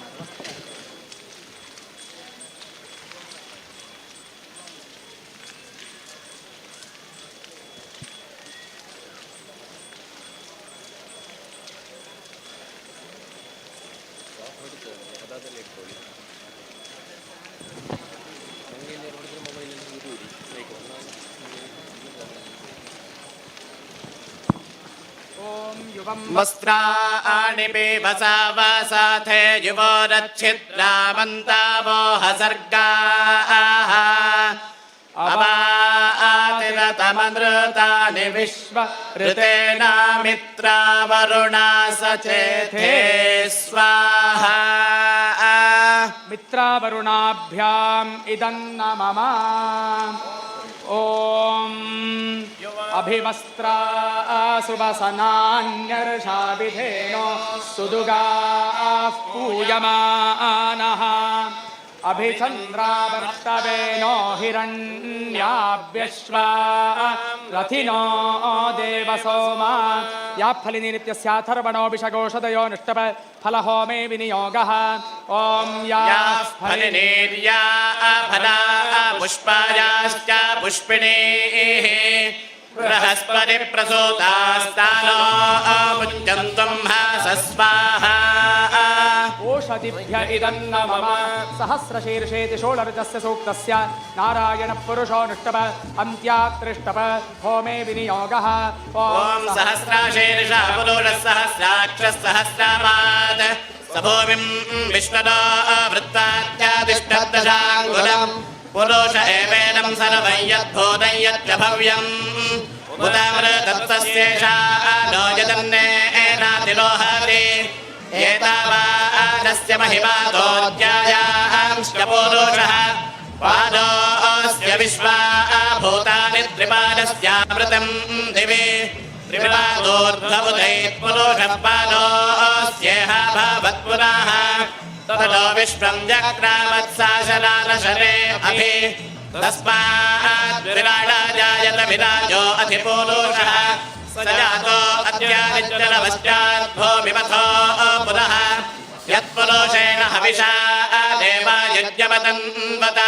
वस्त्राणि पीवसा वसाथे युवोरच्छिद्रामन्तावो हसर्गाः अवातिरतमनृतानि विश्व ऋतेना मित्रावरुणा सचेथे स्वाहा. मित्रावरुणाभ्याम् इदन्न मम. ओम अभिवस्त्रा सुवसनान्यर्षाभिधेनो सुदुगाः पूयमानः अभिचन्द्रावर्तवेनो हिरण्याभ्यश्वा रथिनो देवसोमा या फलिनित्यस्याथर्वणो विषगोषदयो निष्टप फलहोमे विनियोगः. ओम या फलिनीर्या फला पुष्पायाश्च पुष्पिणीः बृहस्पति प्रसूतास्तानो मुच्यन्तं स्वाहा. ओषधिभ्य इदन्न मम सहस्रशीर्षेति षोडर्जस्य सूक्तस्य नारायणपुरुषो नष्टप अन्त्यात्रिष्टप होमे विनियोगः ॐ सहस्राशीर्षा पुरुषः सहस्राक्षः सहस्रामात् सभूमिम् विश्वतो वृत्तात्यादिष्टदशाङ्गुलम् पुरुष एवेदं सर्वं यद्भूतं यच्च भव्यम् उदामृतत्वस्येषा नो यदन्नेनातिरोहति एतावादस्य महिमादोऽध्यायांश्च पुरुषः पादोऽस्य विश्वा भूतानि त्रिपादस्यामृतं दिवि त्रिपादोर्ध्वबुधैः पुरुषः पादोऽस्येह भवत्पुनः ततो विश्वं जग्रामत्साशनानशरे अभि तस्मात् विराडाजायत विराजो अधिपुरुषः स जातो अद्यादित्यनवश्चाद्भो विमथो पुनः यत्पुरुषेण हविषा देवा यज्ञवतन्वत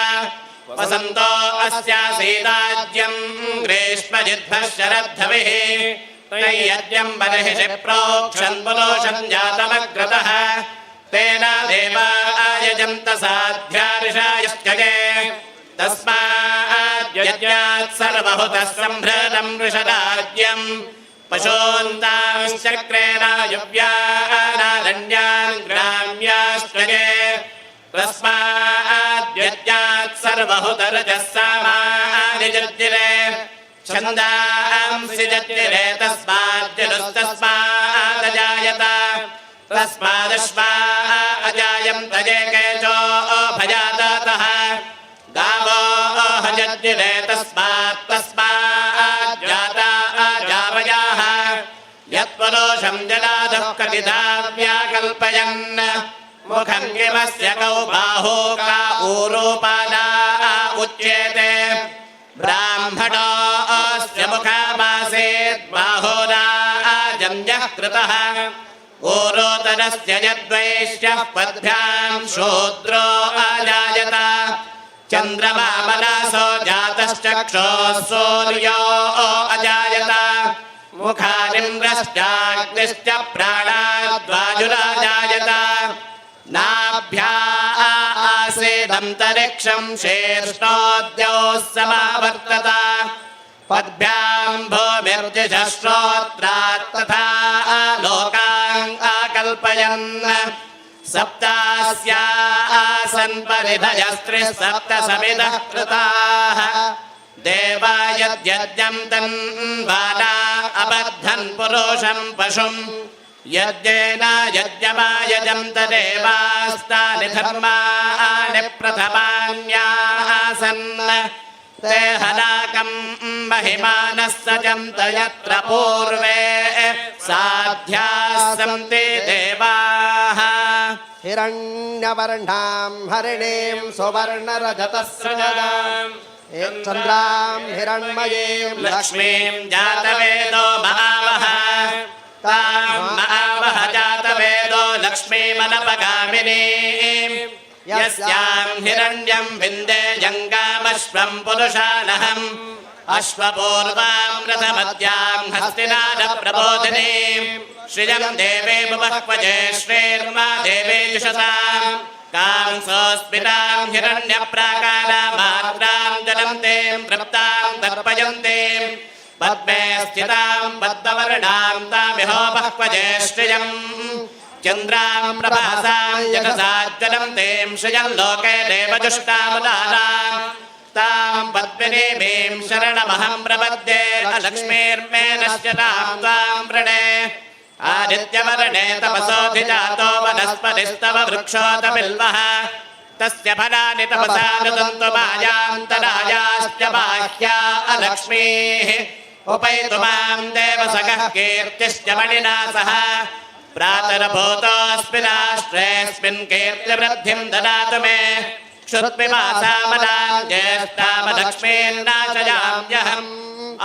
वसन्तो अस्यासीदाज्यं ग्रीष्मजिद्भः शरद्धविः तैयज्ञं बर्हिषि प्रोक्षन् पुरुषं जातमग्रतः तेन देवा आयजन्त साध्यारिषायश्चये तस्माद्यज्ञात् सर्वहुतः सम्भृतं वृषराज्यं पशून्तांश्चक्रेणायुव्यानारण्यान् ग्राम्याश्चये तस्माद्यज्ञात् सर्वहुतरजः सामानिजज्जिरे छन्दांसि जज्जिरे तस्माद्जलस्तस्मादजायत तस्मादश्वा अजायं तजे केचो भजातः गावो हजज्जिरे तस्माज्जाता अजावयाः यत्पुरुषं जनादः कथिता व्याकल्पयन् मुखं किमस्य कौ बाहो का ऊरोपादा उच्येते ब्राह्मणोऽस्य मुखमासीत् बाहोराजन्यः कृतः ऊरोदरस्य यद्वैश्यः पद्भ्यां शूद्रो अजायत चन्द्रमा मनसो जातश्चक्षुः सूर्यो अजायत मुखानिन्द्रश्चाग्निश्च प्राणाद्वायुराजायत नाभ्या आसीदन्तरिक्षं शीर्ष्णोद्योः समावर्तत पद्भ्यां भूमिर्दिशः श्रोत्रात् तथा लोकान् आकल्पयन् सप्तास्या आसन् परिधयस्त्रिः सप्त समिधः कृताः देवा यद्यज्ञं तन्वाना अबद्धन् पुरुषं पशुम् यज्ञेन यज्ञमायजन्त देवास्तानि धर्माणि प्रथमान्यासन् ते हनाकं महिमानः सजन्त यत्र पूर्वे साध्याः सन्ति देवाः हिरण्यवर्णां हरिणीं सुवर्णरजतस्रजां चन्द्रां हिरण्मयीं लक्ष्मीं जातवेदो महावः तां महावः जातवेदो लक्ष्मीमनपगामिनीं यस्यां हिरण्यं विन्दे जङ्गामश्वं पुरुषानहम् अश्वपूर्वां रथमद्यां हस्तिनादप्रबोधिनीं श्रियं देवे मुपक्वजे श्रीर्मा देवे जुषतां कांसोऽस्मितां हिरण्यप्राकारामात्रां जलन्तीं तृप्तां तर्पयन्तीं पद्मे स्थितां पद्मवर्णां तामिहोपक्वजे श्रियम् चन्द्रां प्रभासां जगसाज्ज्वलन्तीं श्रियं लोके देवजुष्टामुदानां तां पद्मिनीमीं शरणमहं प्रपद्ये लक्ष्मीर्मे नश्यतां त्वां वृणे आदित्यवर्णे तपसोऽधिजातो वनस्पतिस्तव वृक्षोतबिल्वः तस्य फलानि तपसा नुदन्तु मायान्तरायाश्च बाह्या अलक्ष्मीः उपैतु मां देवसखः कीर्तिश्च मणिना सह प्रातरभूतोऽस्मिन् राष्ट्रेऽस्मिन् कीर्तिवृद्धिं ददातु मे क्षुत्पिपासामदां ज्येष्ठामलक्ष्मीर्नाशयाम्यहम्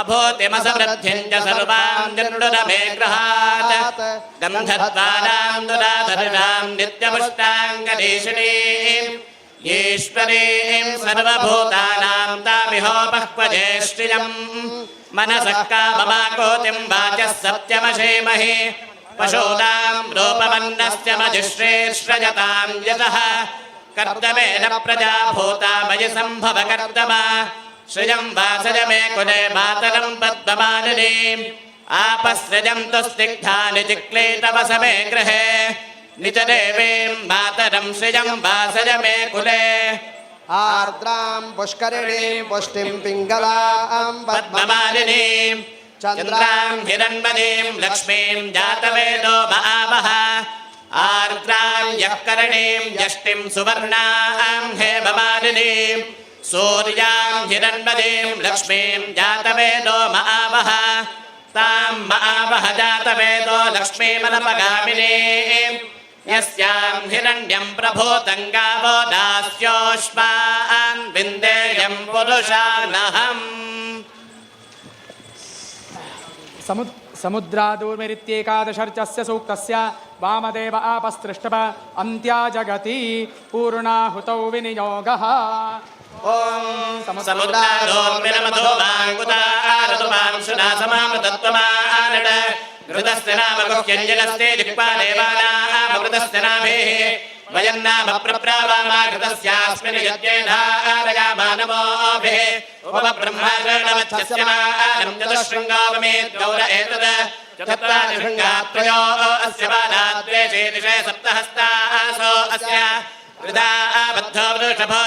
अभूतिमसमृद्धिं च सर्वां जन्नुर मे गृहात् गन्धद्वारां दुराधरां नित्यपुष्टाङ्गदेशिनीं ईश्वरीं सर्वभूतानां तामिहोपक्वजे श्रियम् मनसः काममाकोतिं वाचः सत्यमशीमहि पशूनां रूपमन्नस्य मजुश्रेष्ठजतां यतः कर्तमेन प्रजा भूता मयि सम्भव कर्तम श्रियं वासज मे कुले मातरं पद्ममालिनीम् आपस्रजं तु स्निग्धानि चिक्लेतवस मे गृहे निजदेवीं मातरं श्रियं वासज मे कुले आर्द्रां पुष्करिणीं पुष्टिं पिङ्गलां पद्ममालिनीं चन्द्रां हिरण्मयीं लक्ष्मीं जातवेदो महावः आर्द्रां यःकरणीं यष्टिं सुवर्णां हेममालिनीं सूर्यां हिरण्मयीं लक्ष्मीं जातवेदो महावः तां महावः जातवेदो लक्ष्मीमनपगामिनीं यस्यां हिरण्यं प्रभूतं गावो दास्योष्मान् विन्देयं पुरुषानहम् समुद्रादूर्मिरित्येकादशर्चस्य सूक्तस्य वामदेव आपस्तृष्टप अन्त्या जगति पूर्णाहुतौ विनियोगः ॐ समुद्रादोर्मिरमधोमाङ्कुतारतुमांशुनासमामृतत्वमानड घृतस्य नाम गुह्यञ्जनस्ते जिह्वादेवानामृतस्य नाभिः वयन्नाम प्रप्रावामा घृतस्यास्मिन् यज्ञेधारयामानवोभिः उपब्रह्माग्रणवच्छस्य मानं चतुःशृङ्गावमेत् गौर एतद् चत्वारि शृङ्गात्रयो अस्य बालाद्वे शीर्षे सप्तहस्तासो अस्य हृदा बद्धो वृषभो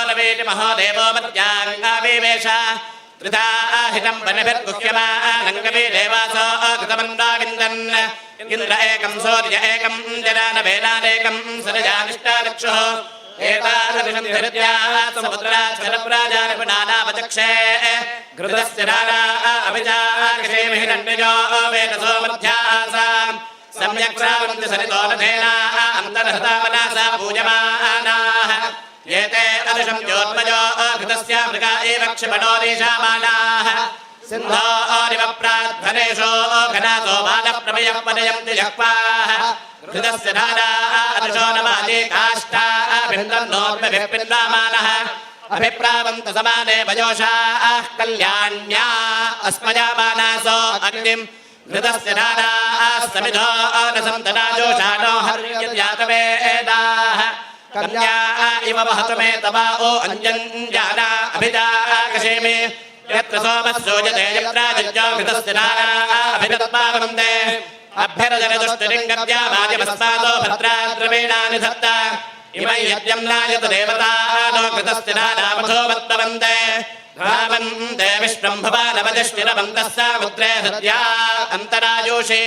लवेति महोदेवो मत्याङ्गाविवेश हृदा हितं वनभिर्गुह्यमानङ्गवी देवासो कृतमन्दाविन्दन् इन्द्र एकं सूर्य एकं जनानवेदानेकं सरजानिष्टादिक्षुः एतादृशं धृत्या समुद्राक्षरप्राजानिपुनानावचक्षे घृतस्य नाना अभिजाक्षेमिहिरण्ययो वेदसो मध्यासाम् सम्यक् श्रावन्ति सरितो रथेना अन्तर्हृता मनसा पूजमानाः एते अदृशं ज्योत्मजो घृतस्य मृगा एव क्षिपणोरीशामानाः सिन्धोरिव प्राध्वनेषो घनासो बालप्रमयः पदयन्ति जह्वाः घृतस्य धारा अदृशो नमादि काष्ठाभिन्दन्नोर्मिभिः पिन्वामानः अभिप्रावन्त समाने वयोषाः कल्याण्या अस्मजामानासो अग्निम् घृतस्य धाराः समिधो अनसन्तनाजोषाणो हर्यजातवेदाः कन्या इव वहतु मे तवा ओ अञ्जन्याना अभिजाकशेमि यत्र सोमः सूयते यत्राजिज्यो घृतस्य धाराः अभिदत्पावनन्दे अभ्यरजनदुष्टलिङ्गव्या माजमस्मादो भद्राद्रवीणानि धत्त इमै यज्ञं नायत देवतानो घृतस्य धारामथो वत्तवन्दे वन्दे विष्णुं भवानवदिष्टिरवन्तः सामुद्रे हृद्या अन्तरायुषे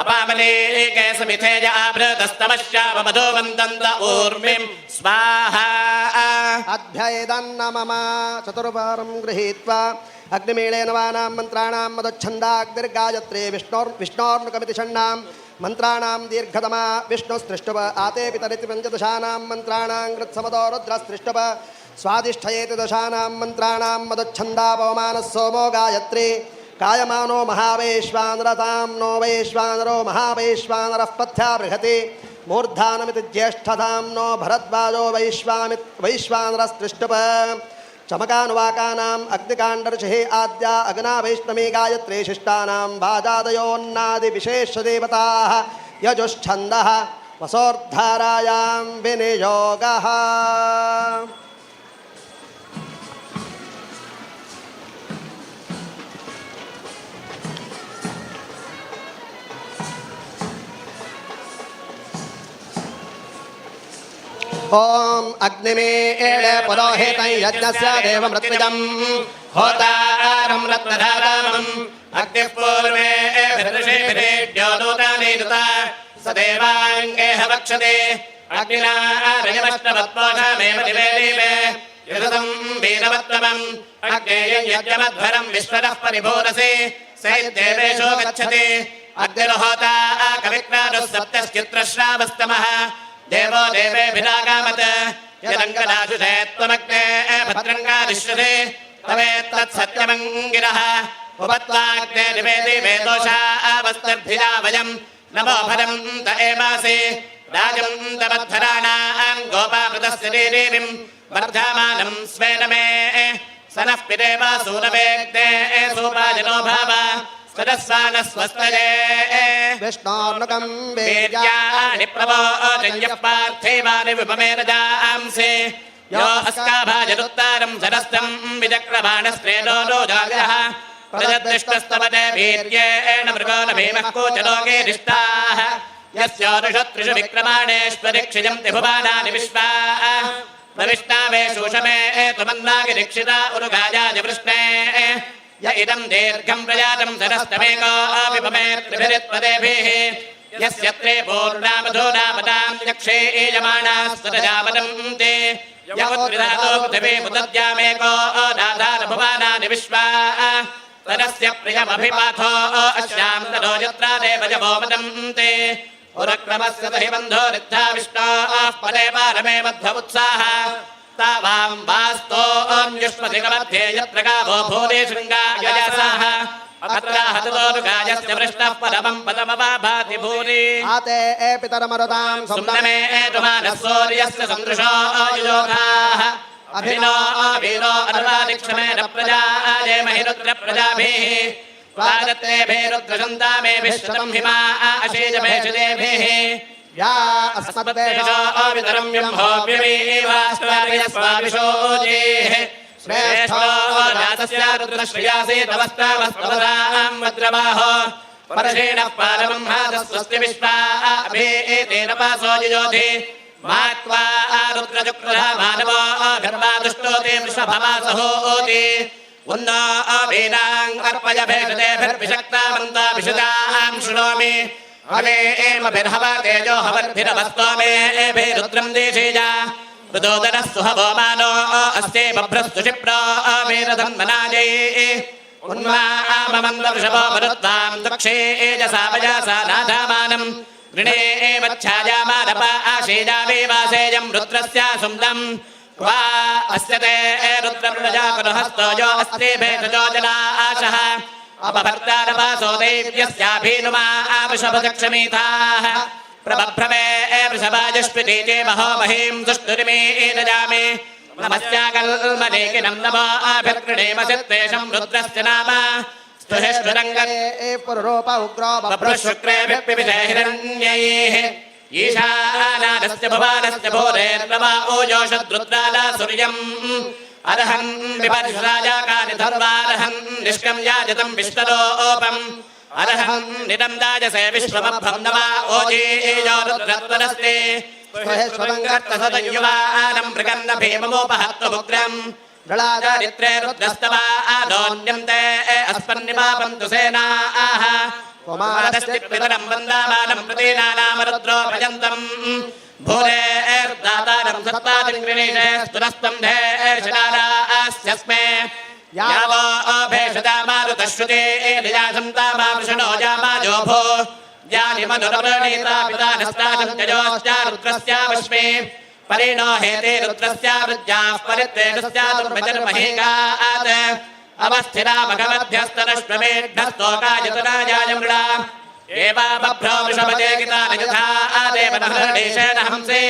अपामलेके समिथेय आभृतस्तमश्चाम मधो वन्दन्त ऊर्मिं स्वाहा अध्ययदन्न मम चतुर्वारं गृहीत्वा अग्निमीळेन वानां मन्त्राणां मदच्छन्दाग्निर्गायत्रे विष्णोर्नुकमिति षण्णां मन्त्राणां दीर्घतमा विष्णुस्त्रिष्टुप आते पितरिति पञ्चदशानां मन्त्राणां कृत्समदो रुद्रस्त्रिष्टुप स्वादिष्ठयेति दशानां मन्त्राणां मदच्छन्दापवमानः सोमो गायत्री कायमानो महावैश्वानरतां नो वैश्वानरो महावैश्वानरः पथ्या बृहति मूर्धानमिति ज्येष्ठतां नो भरद्वाजो वैश्वानरस्त्रिष्टुप चमकानुवाकानाम् अग्निकाण्डर्षिः आद्या अग्ना वैष्णवी गायत्री शिष्टानां वाजादयोन्नादिविशेषदेवताः यजुश्छन्दः वसोर्धारायां विनियोगः ओम अग्निमेळ पुरोहितं यज्ञस्य देवमृत्युजं होतारं रत्नधारामम् अग्निः पूर्वे भिर्षिभिरेड्यो दूतानि दुता स देवाङ्गेह वक्षते अग्निना रजमष्टवत्पोषमेव दिवे दिवे युषतं वीरवत्तमम् अग्नेयं यज्ञमध्वरं विश्वरः परिभूरसि सैद्देवेषु गच्छति अग्निर्होता कविक्रादुः सप्तश्चित्रश्रावस्तमः देवो देवेभिरागामत् यदङ्गदाशुषे त्वमग्ने भद्रङ्गादिश्यते तवेत्तत्सत्यमङ्गिरः उपत्वाग्ने दिवे दिवे दोषावस्तर्भिजा वयं नमो भरन्त एमासि राजं तमध्वराणां गोपामृतस्य देवीं वर्धमानं स्वेन मे स नः पितेव सूनवेग्ने सूपाजनो भाव सदस्वानः स्वस्तये विष्णोर्नुकं वीर्या वीर्याणि प्रवोचन्यः पार्थैवानि विपमेरजांसि यो अस्काभाजरुत्तारं सरस्तं विचक्रबाणस्त्रेणो नो जागरः प्रदद्दृष्टस्तवते वीर्येण मृगो न भीमः कोचलोके रिष्टाः यस्योरुषत्रिषु विक्रमाणेष्वरिक्षिजन्ति भुवानानि विश्वा प्रविष्टावे शूषमे तुमन्नागिरिक्षिता उरुगायाज वृष्णे य इदं दीर्घं प्रजातं सरस्तमेको विपमेत्रिभिरित्पदेभिः यस्य त्रे पूर्णामधूनामतां यक्षे यजमानास्तरजावदन्ते यवद्विधातो पृथिवी मुदद्यामेको दाधारभुवानानि विश्वा तदस्य प्रियमभिपाथो अस्यां तनो यत्रा देवजवो वदन्ते पुरक्रमस्य दहि बन्धो रिद्धा विष्णोः पदे पारमे मध्वमुत्साह तावां वास्तोऽन्युष्मधिकमध्ये यत्र गावो भूरि शृङ्गागजासाः अत्र हततोरुगायस्य वृष्णः परमं पदमवाभाति भूरि आते पितरमरुतां सुम्नमे तुमानः सूर्यस्य सन्दृशो युयोधाः अभिनो वीरो अनुवादिक्षमेन प्रजाये महिरुद्र प्रजाभिः वादत्तेभिरुद्रशन्तामेभिः शतं हिमा अशेजमेषदेभिः या अस्मद्देशो अस्मद्देशो वितरं व्योमहोऽप्यमेवास्वाविशोजेः श्रेष्ठो जातस्य रुद्रश्रियासि तवस्तावस्तवतां वज्रबाहो परशेणः पारब्रह्मादस्वस्ति विश्वा अभितेन पासो युजोधि मात्वा रुद्रजुक्रुधा मानवो धर्मादुष्टोति वृषभवासहोति उन्नो वीरां अर्पय भेषदेभिर्विषक्तामन्ता विशदां शृणोमि हवेमभिर्हव तेजो हवर्भिरवस्तोमेभिरुद्रं देशेजा ऋतोदरः सुहवो मानो अस्ते बभ्रस्तु क्षिप्रो वीरधन्मनायै उन्माममन्दवृषभो मरुत्वां दक्षेजसा वजासा नाधामानं गृणे एव छायामानप आशेजावेवासेयं रुद्रस्य सुन्दम् क्वा अस्य ते रुद्रमृणजाकुलहस्तो यो अस्ति भेषजो जलाशः अपभर्तारपासो दैव्यस्याभीनुमा वृषभदक्षमीथाः प्रबभ्रमे वृषभाजस्विते चे महो महीं दुष्टुरिमीरजामि नमस्याकल्मनेकिनं नमो आभिर्गृणेम सिद्धेशं रुद्रस्य नाम स्तुहिष्ठुरङ्गम् पुरुरूप उग्रो बभ्रशुक्रेभिर्पिबिधे हिरण्यैः ईशानादस्य भुवानस्य भूरेर्नमा ओजोषद्रुद्राला सूर्यम् अर्हन् विपर्षराजाकानि धर्वार्हन् निष्कं याजतं विश्वलोपम् अर्हन् निदं दाजसे विश्वमभ्रं नमा ओजेयो रुद्रत्वनस्ते स्वहेश्वरङ्गर्तसदयुवानं मृगन्न भीममोपहत्वमुग्रम् दृढाचारित्रे रुद्रस्तवा आदोन्यं ते अस्पन्निपापन्तु सेनाः कुमारस्तिपितरं वन्दामानं प्रतीनानाम रुद्रो भजन्तम् भूरेर्दातारं सत्पादिङ्गृणीशे स्तुनस्तम्भे शिलारास्यस्मे यावो भेषजा मारुतश्रुते निजासन्तामावृषणो जामाजोभो यानि मनुरवृणीता पितानस्ताजञ्जयोश्च रुद्रस्यावश्मे परिणो हेते रुद्रस्यावृज्याः परित्रेणस्यादुर्भजन्महेकात् अवस्थिरा मघमध्यस्तनश्वमेढ्यस्तोकायतनायाय मृडा एवा बभ्रो वृषभते गितानि यथा आदेवनहृदेशेन हंसे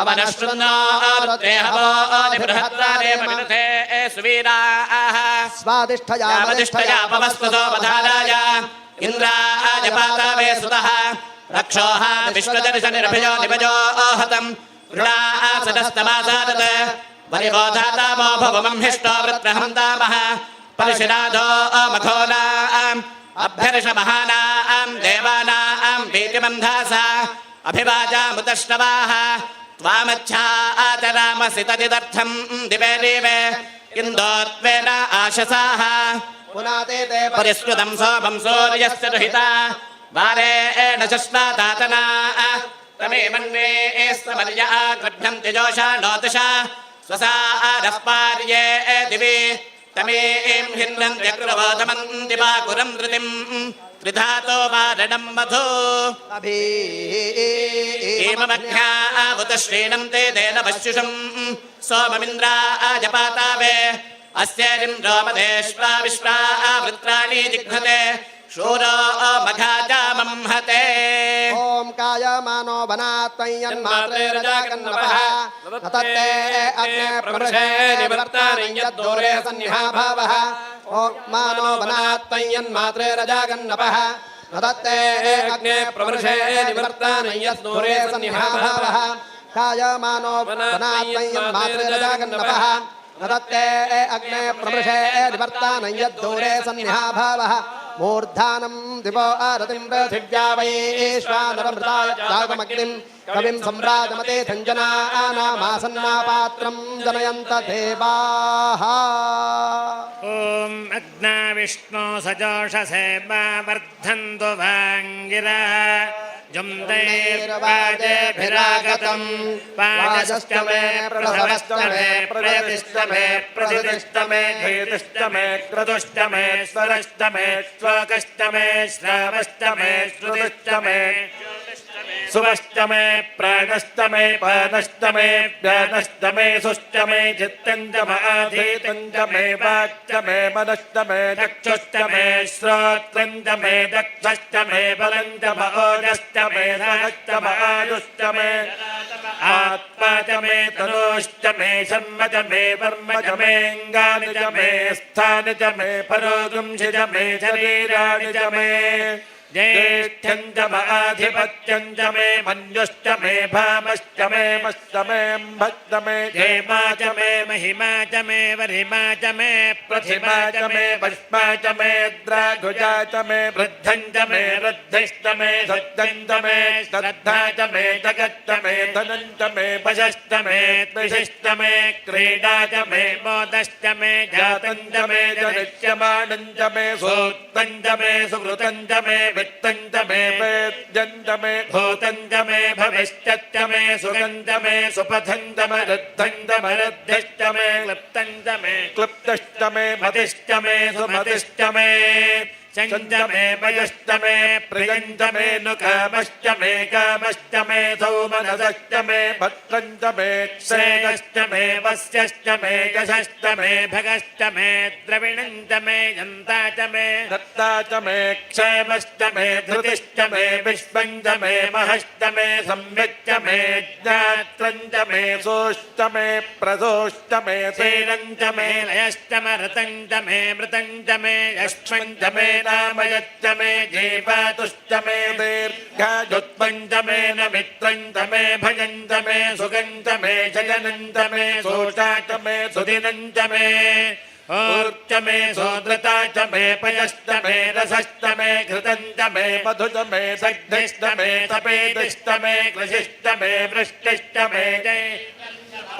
अवनश्रुन्नो रुद्रे हवो बृहत्तारे मनिरथे सुवीराः स्वादिष्ठया पवस्वसो वधाराय इन्द्राय पातावे सुतः रक्षोः विश्वदर्शनिरभयो निभजो हतम् वृणाः सदस्तमासादत् परिबोधातामो भवमं हिष्टो वृत्रहन्तामः परशिराधो मखोलाम् अभ्यर्षमहानां देवानां भीतिमन्धासा अभिवाजामुतश्रवाः त्वामच्छाचरामसि तदिदर्थं दिवे दिवे इन्दोत्वेन आशसाः पुनाते ते परिष्कृतं सोमं सूर्यस्य दुहिता वारेण शश्वातातना तमे मन्वे समर्या गृह्णन्ति जोषा नोतशा स्वसा आरः पार्ये दिवे तमें हिन्नन्त्यग्रवोधमन्ति वाकुरं धृतिं त्रिधातो वारणं मधु एममघ्नावुत श्रीणं ते तेन पश्युषं सोममिन्द्राजपातावे अस्येरिन्द्रो मधेश्वा विश्वा वृत्राणि जिघ्नते शूरो मघाजामंहते ॐ कायमानो वनात्मयन्मात्रे रजागन्नपः तत्ते अग्ने प्रवृषे निवर्तानं यद्दूरे सन्निहाभावः ॐ मानो वनात्मयन्मात्रे रजागन्नपः तत्ते अग्ने प्रवृषे निवर्तानं यद्दूरे सन्निहाभावः कायमानो वनात्मयन्मात्रे रजागन्नपः तत्ते अग्ने प्रवृषे निवर्तानं यद्दूरे सन्निहाभावः मूर्धानं दिवो आरतिं पृथिव्या वैश्वानरमृताय जागमग्निं कविं सम्राजमते धञ्जनानामासन्नापात्रं जनयन्त देवाः ॐ अग्ना विष्णो सजोषसे मा वर्धन्तु वाङ्गिरः जुम्दैर्वाजेभिरागतं वाजश्च मे प्रभवश्च मे प्रयतिश्च मे प्रथितिश्च मे धीतिश्च मे क्रतुश्च मे स्वरश्च मे श्लोकश्च मे श्रावश्च मे श्रुतिश्च मे सुवश्च मे प्राणश्च मे पानश्च मे व्यानश्च मे सुश्च मे चित्तञ्च माधीतञ्च मे वाक्च मे मनश्च मे चक्षुश्च मे श्रोत्रञ्च मे दक्षश्च मे बलञ्च ओजश्च मे धनश्च आयुश्च मे आत्मा च मे तनोश्च मे शर्म च मे वर्म च मेऽङ्गानि च मे स्थानि च मे परोगुंसि च मे शरीराणि च मे ज्येष्ठं च माधिपत्यं च मे मन्युश्च मे भामश्च मे मश्च मे अम्भश्च मे क्षेमा च मे महिमा च मे वरिमा च मे प्रतिमा च मे पुष्पा च मे द्राघुजा च मे वृद्धं च मे वृद्धिश्च मे सत्यं च मे श्रद्धा च मे जगच्च मे धनं च मे पशश्च मे त्रिशिश्च मे क्रीडा च मे मोदश्च मे जातं च मे जनिष्यमाणं च मे सूक्तं च मे सुकृतं च मे वित्तं च मे वेद्यं च मे भूतं च मे भविष्यच्च मे सुखं च मे सुपथं च मरुद्धं च मरुद्धिश्च मे क्लुप्तं च मे क्लुप्तश्च मे मतिश्च मे सुमतिश्च मे चञ्च मे मयश्च मे प्रियञ्च मे नुकामश्च मे कामश्च मे सौमनसश्च मे भद्रं च मे श्रेयश्च मे वस्यश्च मे यशश्च मे भगश्च मे द्रविणं च मे यन्ता च मे दत्ता च मे क्षेमश्च मे धृतिश्च मे विश्वं च मे महश्च मे संविच्च मे ज्ञात्रं च मे सोश्च मे प्रसोश्च मे सेनं च मे लयश्च मृतं च मे मृतं च मे यश्वं च मे नामयच्च मे जीवातुश्च मे दीर्घायुत्वं च मे नमित्रं च मे भजं च मे सुगं च मे शयनं च मे सोषा च मे सुदिनं च मे ऊर्च मे सोदृता च मे पयश्च मे रसश्च मे घृतं च मे मधु च मे सग्धिश्च मे तपेदिश्च मे कृषिश्च मे वृष्टिश्च मे जय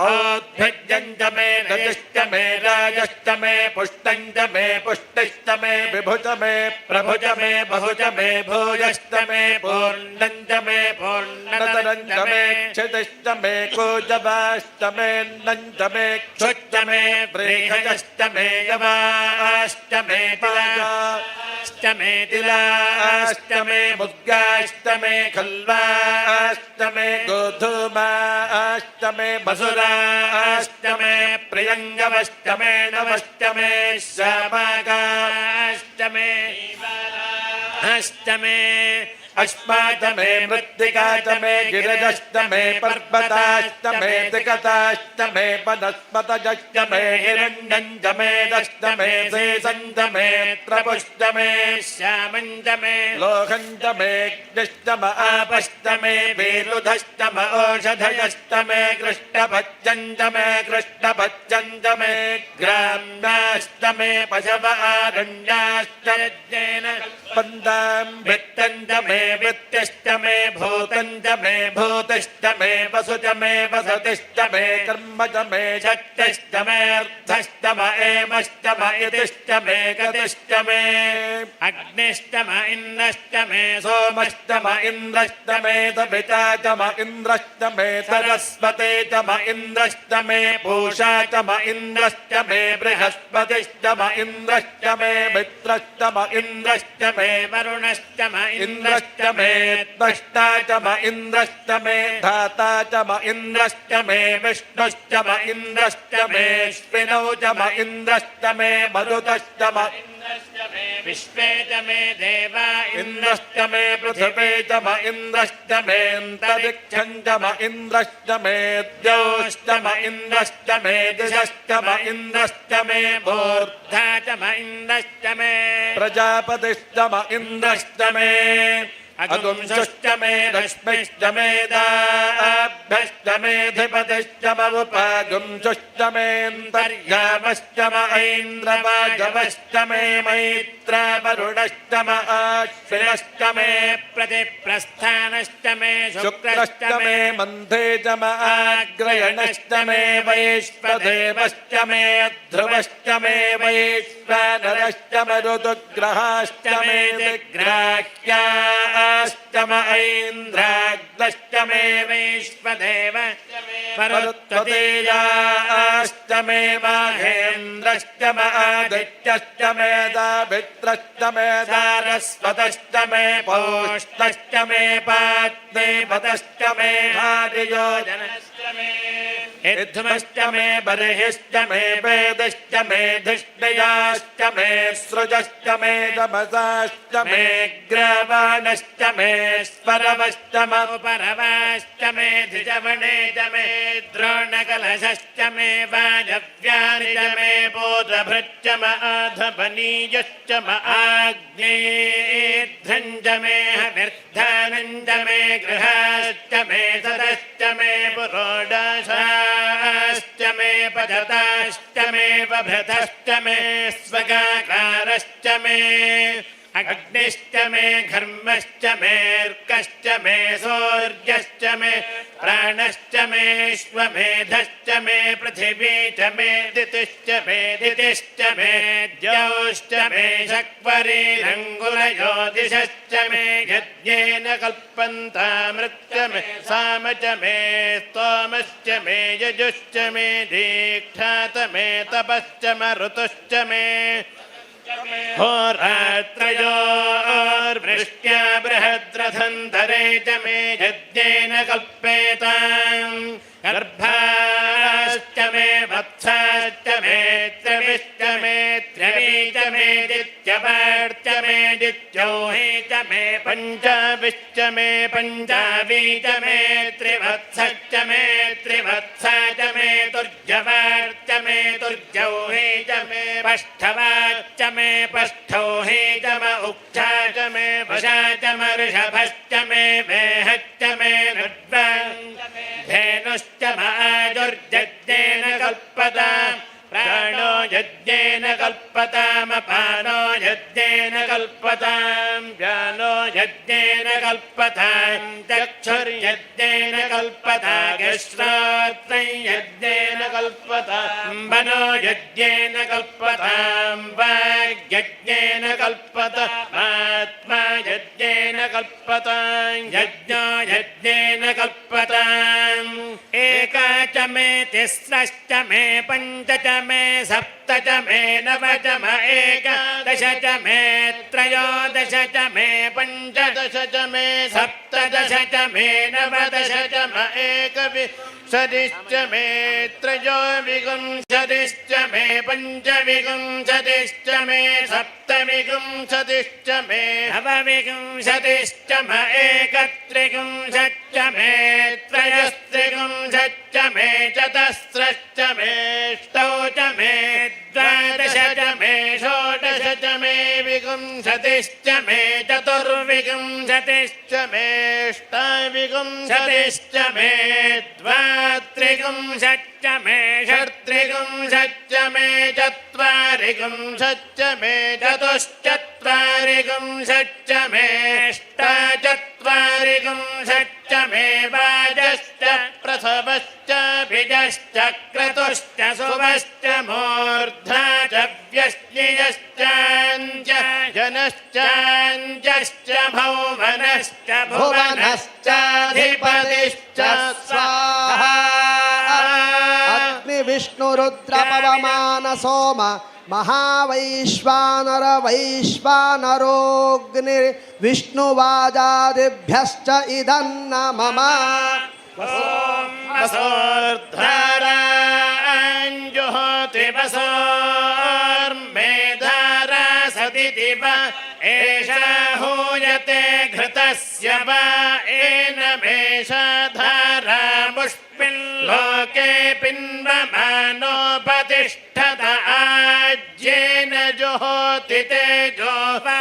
औद्भिज्यं च मे रजश्च मे राजश्च मे पुष्टं च मे पुष्टिश्च मे विभु च मे प्रभु च मे बहु च मे भूयश्च मे पूर्णं च मे पूर्णतरं च मे क्षितिश्च मे कूजवाश्च मे नं च मे क्षुच्च मे व्रीहयश्च मे यवाश्च मे तिलाश्च मे तिलाश्च मे मुद्गाश्च मे खल्वाश्च मे गोधूमाश्च मे मसुराश्च मे प्रियङ्गवश्च मे नवश्च मे श्यामागाश्च मे हश्च मे अश्माच मे मृत्तिका च मे गिरिजश्च मे पर्वताश्च मे तिकताश्च मे वनस्पतयश्च मे हिरण्यं च मे दश्च मे शेषं च मे त्रपुश्च मे श्यामं च मे लोहं च मे ज्ञश्च म आपश्च मे वेलुधश्च म औषधयश्च मे कृष्णभज्यं च मे कृष्णभज्यं च मे ग्राम्याश्च मे पशव आरण्याश्च यज्ञेन स्पन्दां भित्तं च मे वित्तिश्च मे भूतं च मे भूतिश्च मे वसु च मे वसतिश्च मे कर्म च मे शक्तिश्च मे अर्थश्च म एमश्च म इतिश्च मे गतिश्च मे अग्निश्च म इन्द्रश्च मे सोमश्च म इन्द्रश्च मे सविता च म इन्द्रश्च मे सरस्वती च म इन्द्रश्च मे पूषा च म इन्द्रश्च मे बृहस्पतिश्च म इन्द्रश्च मे मित्रश्च म इन्द्रश्च मे वरुणश्च म इन्द्रश्च मे त्वष्टा च म इन्द्रश्च मे धाता च म इन्द्रश्च मे विष्णुश्च म इन्द्रश्च मे स्विनौ च म इन्द्रश्च मे मरुतश्च म विश्वे च मे देवा इन्द्रश्च मे पृथिवी च म इन्द्रश्च मेऽन्तरिक्षं च म इन्द्रश्च मे द्यौश्च म इन्द्रश्च मे दिशश्च म इन्द्रश्च मे ऊर्ध्वा च म इन्द्रश्च मे प्रजापतिश्च म इन्द्रश्च मे अगुंसश्च मे रश्मिश्च मेदाभ्यश्च मेऽधिपतिश्च मवुपगुंसश्च मेऽन्तर्यामश्च म ऐन्द्रवाजवश्च मे मैत्रवरुणश्च म अश्विनश्च मे प्रतिप्रस्थानश्च मे शुक्रश्च मे मन्थे च म आग्रयणश्च मे वैश्वदेवश्च मे ध्रुवश्च मे वैश्वानरश्च म ऋतुग्रहाश्च मे दिग्राह्याश्च म ऐन्द्राग्नश्च मे वैश्वदेव मरुत्वतेजाश्च मे माहेन्द्रश्च म आदित्यश्च मे दाभित्रश्च मे सारस्वतश्च मे पौष्णश्च मे पाद्मेपतश्च मे आदियोजनश्च मे इद्धमश्च मे बर्हिश्च मे वेदश्च मे धिष्णयाश्च मे सृजश्च मे दमसाश्च मे ग्रवाणश्च मे स्वरवश्च म परवाश्च मे धिजवणे च मे द्रोणकलशश्च मे वाजव्यानि च मे बोधभृच्च म आधपनीयश्च म आग्नेध्रं च मे हविर्धानं च मे गृहाश्च मे सदश्च मे पुरोडाशाश्च मे पजताश्च मे बभृतश्च मे स्वगाकारश्च मे अग्निश्च मे घर्मश्च मेऽर्कश्च मे सूर्यश्च मे प्राणश्च मेऽश्वमेधश्च मे पृथिवी च मे दितिश्च मे दितिश्च मे द्यौश्च मे शक्वरीरङ्गुलयो दिशश्च मे यज्ञेन कल्पन्तामृश्च मे साम च मे स्तोमश्च मे यजुश्च मे दीक्षात मे तपश्च म ऋतुश्च मे होरात्रयोर्वृष्ट्या बृहद्रथन्तरे च मे यज्ञेन कल्पेताम् गर्भाश्च मे वत्साश्च मे त्रविश्च मे त्रवी च मे दित्यपार्च मे दित्यौहि च मे पञ्चाविश्च मे पञ्चावी च मे त्रिवत्सश्च मे त्रिवत्सा च मे तुर्जवार्च मे तुर्जौहि च मे पष्ठवाच्च मे पष्ठौहि च म उक्था च मे वशा च म ऋषभश्च मे वेहश्च मे धेनुश्च माजुर्यज्ञेन कल्पता प्राणो यज्ञेन कल्पतामपानो यज्ञेन कल्पतां व्यानो यज्ञेन कल्पतां चक्षुर्यज्ञेन कल्पता श्रोत्रं यज्ञेन कल्पतां वनो यज्ञेन कल्पतां वाग्यज्ञेन कल्पतामात्मा यज्ञेन कल्पतां यज्ञो यज्ञेन कल्पताम् एका च मे तिस्रश्च मे पञ्च च मे सप्त च मे नव च म एकादश च मे त्रयोदश च मे पञ्चदश च मे सप्तदश च मे नवदश च म एकविंशतिश्च मे त्रयोविंशतिश्च मे पञ्चविंशतिश्च मे सप्तविंशतिश्च मे नवविंशतिश्च म एकत्रिंशच्च मे त्रयस्त्रिंशच्च मे चतस्रश्च मे अष्टौ च मे द्वादश च मे षोडश च मे विंशतिश्च मे चतुर्विंशतिश्च मे अष्टाविंशतिश्च मे द्वात्रिंशच्च मे षट्त्रिंशच्च मे चत्वारिंशच्च मे चतुश्चत्वारिंशच्च मे अष्टाचत्वारिंशच्च मे वाजश्च प्रसवश्च भिजश्च क्रतुश्च सुवश्च मूर्धा च व्यश्चियश्चाञ्च जनश्चाञ्जश्च भौमनश्च भुवनश्चाधिपतिश्च स्वाहा अग्नि विष्णु रुद्र पवमान सोम महावैश्वानर वैश्वानरोऽग्नि विष्णुवाजादिभ्यश्च इदन्न मम वसोर्धाराञ्जुहोति वसोर्मेधारा इति वा एषा हूयते घृतस्य वा एनमेषधारामुष्मिल्लोके पिन्वमानोपतिष्ठत आज्येन जुहोति तेजो वा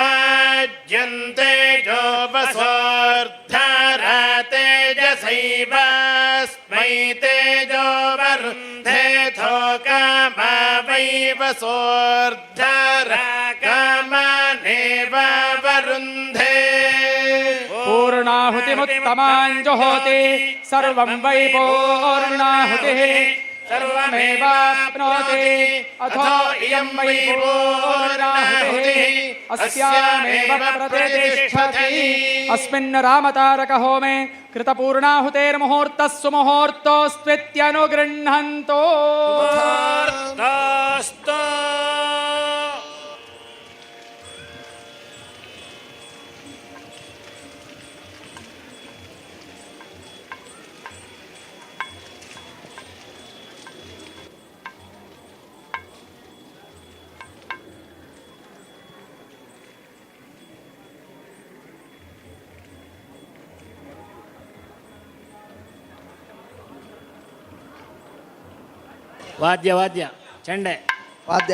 आज्यन्ते जो वसोर्धारा तेजसैवास्मै तेजो वरुन्धेथो कामा वै वसोर्धारा कामानेव वरुन्धे पूर्णाहुतिमुत्तमां जुहोति सर्वं वै पूर्णाहुतिः सर्वमेवाप्नोति अथो इयं वै पूर्णाहुतिः अस्यामेव प्रतिष्ठति। अस्मिन् रामतारकहोमे कृतपूर्णाहुतेर्मुहूर्तः सुमुहूर्तोऽस्त्वित्यनुगृह्णन्तो। मुहूर्तोऽस्तु ವಾದ್ಯ ವಾದ್ಯ ಚಂಡೆ ವಾದ್ಯ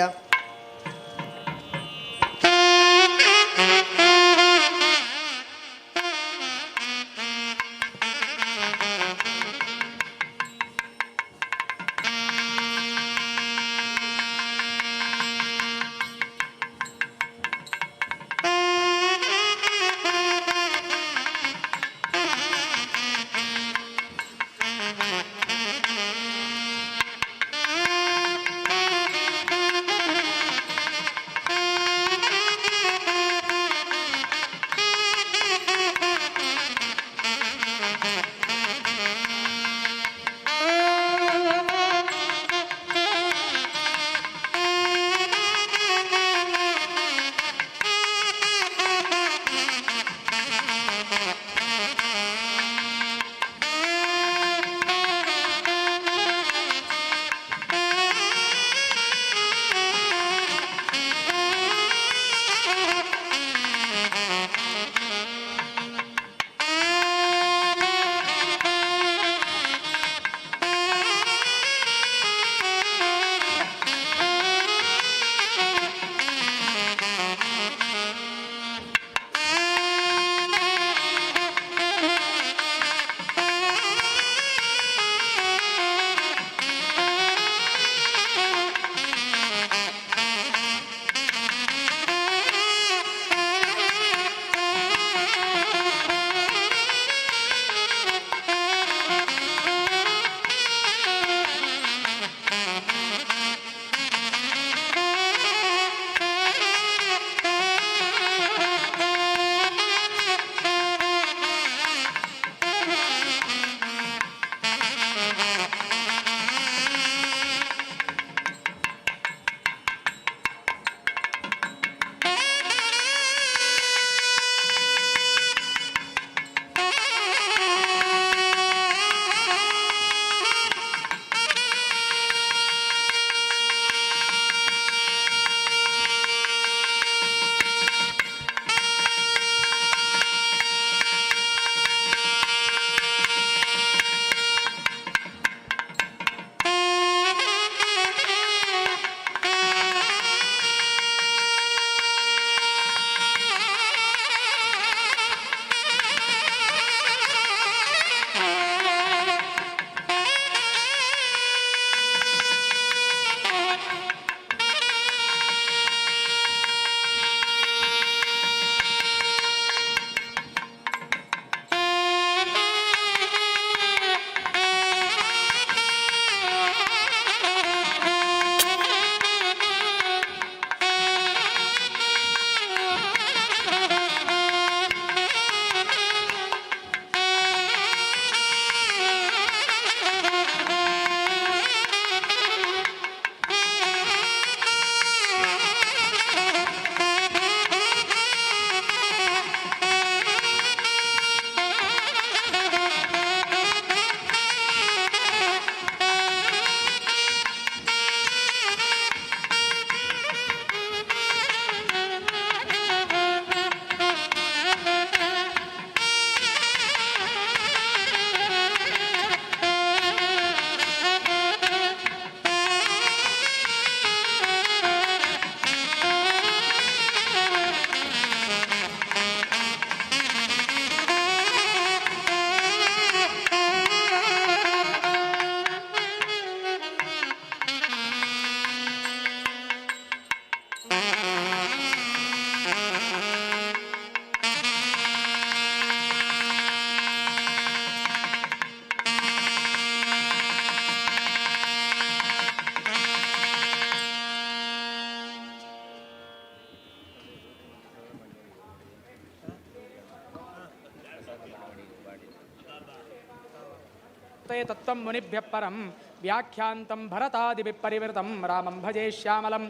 ನಮೋಸ್ತೇ ತತ್ವಂ ಮುನಿಭ್ಯಃ ಪರಂ ವ್ಯಾಖ್ಯಾಂತಂ ಭರತಾದಿಭಿಃ ಪರಿವೃತಂ ರಾಮಂ ಭಜೆ ಶ್ಯಾಮಲಂ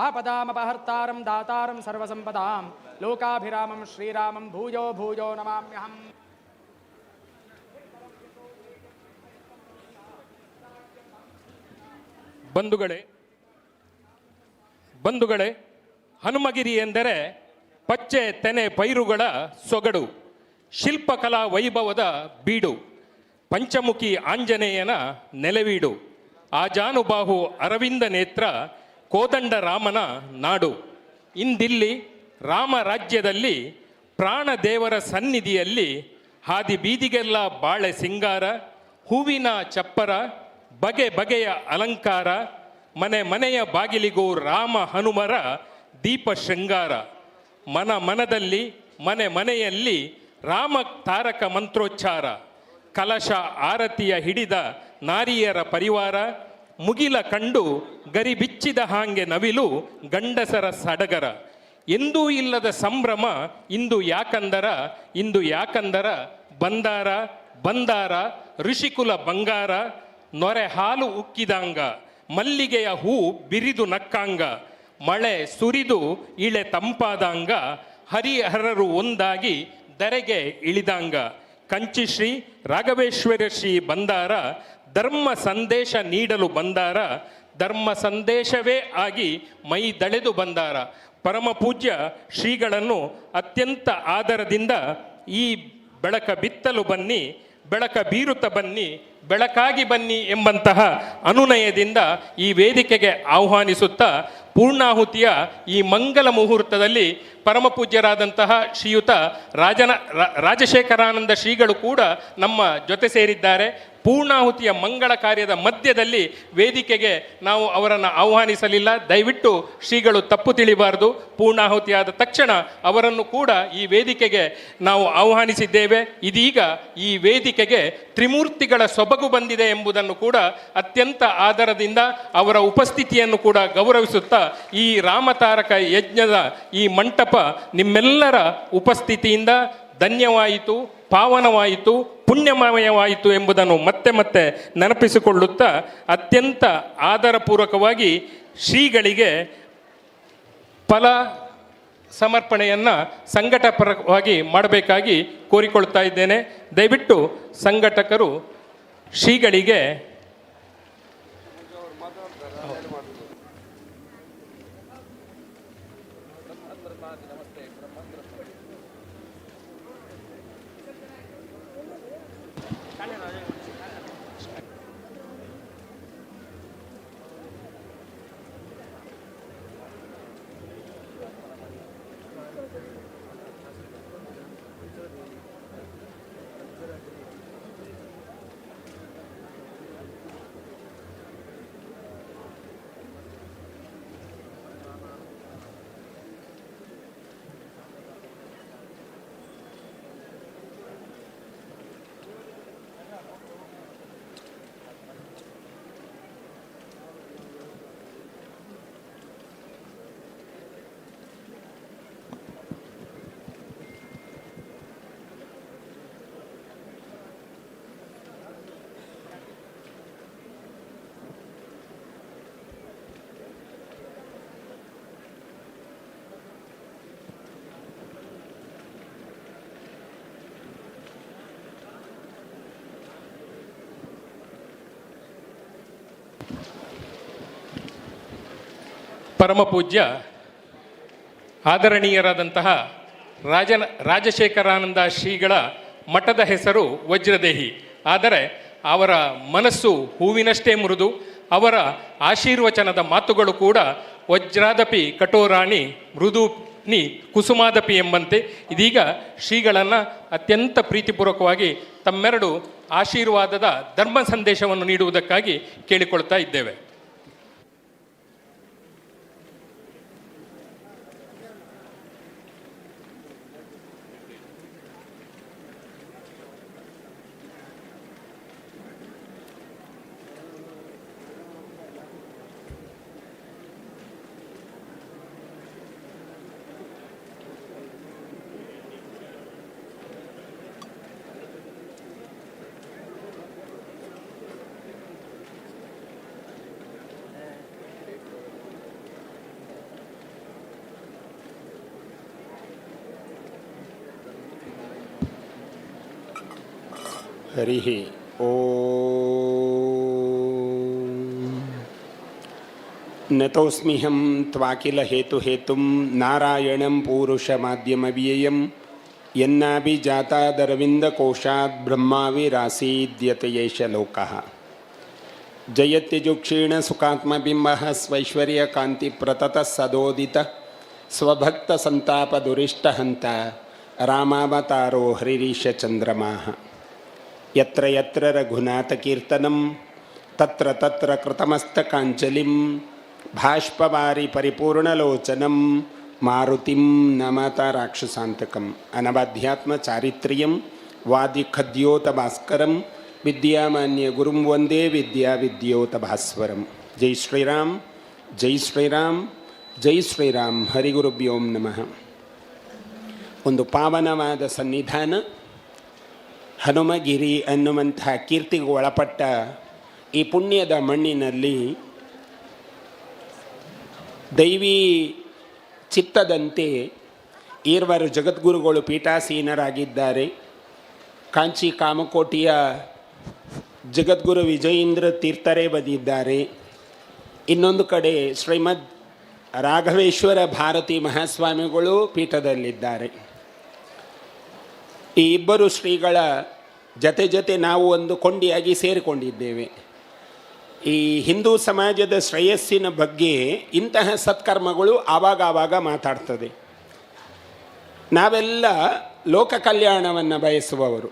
ಆಪದಾಮಪಹರ್ತಾರಂ ದಾತಾರಂ ಸರ್ವಸಂಪದಾಂ ಲೋಕಾಭಿರಾಮಂ ಶ್ರೀರಾಮಂ ಭೂಯೋ ಭೂಯೋ ನಮಾಮ್ಯಹಂ. ಬಂಧುಗಳೇ, ಹನುಮಗಿರಿ ಎಂದರೆ ಪಚ್ಚೆ ತೆನೆ ಪೈರುಗಳ ಸೊಗಡು, ಶಿಲ್ಪಕಲಾ ವೈಭವದ ಬೀಡು, ಪಂಚಮುಖಿ ಆಂಜನೇಯನ ನೆಲೆವೀಡು, ಆಜಾನುಬಾಹು ಅರವಿಂದ ನೇತ್ರ ಕೋದಂಡ ರಾಮನ ನಾಡು. ಇಂದಿಲ್ಲಿ ರಾಮ ರಾಜ್ಯದಲ್ಲಿ ಪ್ರಾಣ ದೇವರ ಸನ್ನಿಧಿಯಲ್ಲಿ ಹಾದಿ ಬೀದಿಗೆಲ್ಲ ಬಾಳೆ ಸಿಂಗಾರ, ಹೂವಿನ ಚಪ್ಪರ, ಬಗೆ ಬಗೆಯ ಅಲಂಕಾರ, ಮನೆ ಮನೆಯ ಬಾಗಿಲಿಗೂ ರಾಮ ಹನುಮರ ದೀಪ ಶೃಂಗಾರ. ಮನದಲ್ಲಿ ಮನೆ ಮನೆಯಲ್ಲಿ ರಾಮ ತಾರಕ ಮಂತ್ರೋಚ್ಚಾರ, ಕಲಶ ಆರತಿಯ ಹಿಡಿದ ನಾರಿಯರ ಪರಿವಾರ, ಮುಗಿಲ ಕಂಡು ಗರಿಬಿಚ್ಚಿದ ಹಾಂಗೆ ನವಿಲು ಗಂಡಸರ ಸಡಗರ. ಎಂದೂ ಇಲ್ಲದ ಸಂಭ್ರಮ ಇಂದು ಯಾಕಂದರ ಬಂದಾರ ಋಷಿಕುಲ ಬಂಗಾರ, ನೊರೆ ಹಾಲು ಉಕ್ಕಿದಾಂಗ, ಮಲ್ಲಿಗೆಯ ಹೂ ಬಿರಿದು ನಕ್ಕಾಂಗ, ಮಳೆ ಸುರಿದು ಇಳೆ ತಂಪಾದಾಂಗ, ಹರಿಹರರು ಒಂದಾಗಿ ಧರೆಗೆ ಇಳಿದಾಂಗ. ಕಂಚಿಶ್ರೀ ರಾಘವೇಶ್ವರ ಶ್ರೀ ಬಂದಾರ, ಧರ್ಮ ಸಂದೇಶ ನೀಡಲು ಬಂದಾರ, ಧರ್ಮ ಸಂದೇಶವೇ ಆಗಿ ಮೈ ದಳೆದು ಬಂದಾರ. ಪರಮ ಪೂಜ್ಯ ಶ್ರೀಗಳನ್ನು ಅತ್ಯಂತ ಆದರದಿಂದ ಈ ಬೆಳಕ ಬಿತ್ತಲು ಬನ್ನಿ, ಬೆಳಕ ಬೀರುತ್ತ ಬನ್ನಿ, ಬೆಳಕಾಗಿ ಬನ್ನಿ ಎಂಬಂತಹ ಅನುನಯದಿಂದ ಈ ವೇದಿಕೆಗೆ ಆಹ್ವಾನಿಸುತ್ತಾ ಪೂರ್ಣಾಹುತಿಯ ಈ ಮಂಗಲ ಮುಹೂರ್ತದಲ್ಲಿ ಪರಮ ಪೂಜ್ಯರಾದಂತಹ ಶ್ರೀಯುತ ರಾಜಶೇಖರಾನಂದ ಶ್ರೀಗಳು ಕೂಡ ನಮ್ಮ ಜೊತೆ ಸೇರಿದ್ದಾರೆ. ಪೂರ್ಣಾಹುತಿಯ ಮಂಗಳ ಕಾರ್ಯದ ಮಧ್ಯದಲ್ಲಿ ವೇದಿಕೆಗೆ ನಾವು ಅವರನ್ನು ಆಹ್ವಾನಿಸಲಿಲ್ಲ, ದಯವಿಟ್ಟು ಶ್ರೀಗಳು ತಪ್ಪು ತಿಳಿಬಾರದು. ಪೂರ್ಣಾಹುತಿಯಾದ ತಕ್ಷಣ ಅವರನ್ನು ಕೂಡ ಈ ವೇದಿಕೆಗೆ ನಾವು ಆಹ್ವಾನಿಸಿದ್ದೇವೆ. ಇದೀಗ ಈ ವೇದಿಕೆಗೆ ತ್ರಿಮೂರ್ತಿಗಳ ಸೊಬಗು ಬಂದಿದೆ ಎಂಬುದನ್ನು ಕೂಡ ಅತ್ಯಂತ ಆದರದಿಂದ ಅವರ ಉಪಸ್ಥಿತಿಯನ್ನು ಕೂಡ ಗೌರವಿಸುತ್ತಾ ಈ ರಾಮತಾರಕ ಯಜ್ಞದ ಈ ಮಂಟಪ ನಿಮ್ಮೆಲ್ಲರ ಉಪಸ್ಥಿತಿಯಿಂದ ಧನ್ಯವಾಯಿತು, ಪಾವನವಾಯಿತು, ಪುಣ್ಯಮಯವಾಯಿತು ಎಂಬುದನ್ನು ಮತ್ತೆ ನೆನಪಿಸಿಕೊಳ್ಳುತ್ತಾ ಅತ್ಯಂತ ಆದರಪೂರ್ವಕವಾಗಿ ಶ್ರೀಗಳಿಗೆ ಫಲ ಸಮರ್ಪಣೆಯನ್ನು ಸಂಘಟಪರವಾಗಿ ಮಾಡಬೇಕಾಗಿ ಕೋರಿಕೊಳ್ತಾ ಇದ್ದೇನೆ. ದಯವಿಟ್ಟು ಸಂಘಟಕರು ಶ್ರೀಗಳಿಗೆ ಪರಮಪೂಜ್ಯ ಆದರಣೀಯರಾದಂತಹ ರಾಜಶೇಖರಾನಂದ ಶ್ರೀಗಳ ಮಠದ ಹೆಸರು ವಜ್ರದೇಹಿ. ಆದರೆ ಅವರ ಮನಸ್ಸು ಹೂವಿನಷ್ಟೇ ಮೃದು. ಅವರ ಆಶೀರ್ವಚನದ ಮಾತುಗಳು ಕೂಡ ವಜ್ರಾದಪಿ ಕಠೋರಾಣಿ ಮೃದುನಿ ಕುಸುಮಾದಪಿ ಎಂಬಂತೆ. ಇದೀಗ ಶ್ರೀಗಳನ್ನು ಅತ್ಯಂತ ಪ್ರೀತಿಪೂರ್ವಕವಾಗಿ ತಮ್ಮೆರಡು ಆಶೀರ್ವಾದದ ಧರ್ಮ ಸಂದೇಶವನ್ನು ನೀಡುವುದಕ್ಕಾಗಿ ಕೇಳಿಕೊಳ್ತಾ ಇದ್ದೇವೆ. ಹರಿಃ ಓಂ. ನತೋಸ್ಮ್ಯಹಂ ತ್ವಾಕಿಲ ಹೇತುಹೇತುಂ ನಾರಾಯಣಂ ಪೂರುಷಮಾದ್ಯಮವ್ಯಯಂ ಯನ್ನಾಭಿಜಾತಾದರವಿಂದಕೋಶಾತ್ ಬ್ರಹ್ಮಾವಿರಾಸೀದ್ಯತಯೇಷ ಲೋಕಃ. ಜಯತ್ಯಜುಕ್ಷೀಣ ಸುಖಾತ್ಮಬಿಂಬಃ ಸ್ವೈಶ್ವರ್ಯಕಾಂತಿಪ್ರತತಃ ಸದೋದಿತ ಸ್ವಭಕ್ತಸಂತಾಪದುರಿಷ್ಟಹಂತ ರಾಮಾವತಾರೋ ಹರಿರೀಶಚಂದ್ರಮಾಃ. ಯತ್ರ ಯತ್ರ ರಘುನಾಥಕೀರ್ತನಂ ತತ್ರ ತತ್ರ ಕೃತಮಸ್ತಕಾಂಜಲಿಂ ಭಾಷ್ಪವಾರಿ ಪರಿಪೂರ್ಣಲೋಚನಂ ಮಾರುತಿಂ ನಮತ ರಾಕ್ಷಸಾಂತಕಂ. ಅನವಧ್ಯಾತ್ಮ ಚಾರಿತ್ರ್ಯಂ ವಾದಿಖದ್ಯೋತ ಭಾಸ್ಕರಂ ವಿದ್ಯಾಮಾನ್ಯ ಗುರುಂ ವಂದೇ ವಿದ್ಯಾವಿದ್ಯೋತ ಭಾಸ್ವರಂ. ಜೈ ಶ್ರೀರಾಮ್, ಜೈ ಶ್ರೀರಾಮ್, ಜೈ ಶ್ರೀರಾಮ್. ಹರಿಗುರುಭ್ಯೋಂ ನಮಃ. ಒಂದು ಪಾವನವಾದ ಸನ್ನಿಧಾನ ಹನುಮಗಿರಿ ಅನ್ನುವಂಥ ಕೀರ್ತಿಗೆ ಒಳಪಟ್ಟ ಈ ಪುಣ್ಯದ ಮಣ್ಣಿನಲ್ಲಿ ದೈವೀ ಚಿತ್ತದಂತೆ ಈರ್ವರು ಜಗದ್ಗುರುಗಳು ಪೀಠಾಸೀನರಾಗಿದ್ದಾರೆ. ಕಾಂಚಿ ಕಾಮಕೋಟಿಯ ಜಗದ್ಗುರು ವಿಜಯೇಂದ್ರ ತೀರ್ಥರೇ ಬಂದಿದ್ದಾರೆ. ಇನ್ನೊಂದು ಕಡೆ ಶ್ರೀಮದ್ ರಾಘವೇಶ್ವರ ಭಾರತಿ ಮಹಾಸ್ವಾಮಿಗಳು ಪೀಠದಲ್ಲಿದ್ದಾರೆ. ಈ ಇಬ್ಬರು ಶ್ರೀಗಳ ಜೊತೆ ಜೊತೆ ನಾವು ಒಂದು ಕೊಂಡಿಯಾಗಿ ಸೇರಿಕೊಂಡಿದ್ದೇವೆ. ಈ ಹಿಂದೂ ಸಮಾಜದ ಶ್ರೇಯಸ್ಸಿನ ಬಗ್ಗೆ ಇಂತಹ ಸತ್ಕರ್ಮಗಳು ಆವಾಗ ಮಾತಾಡ್ತದೆ. ನಾವೆಲ್ಲ ಲೋಕ ಕಲ್ಯಾಣವನ್ನು ಬಯಸುವವರು.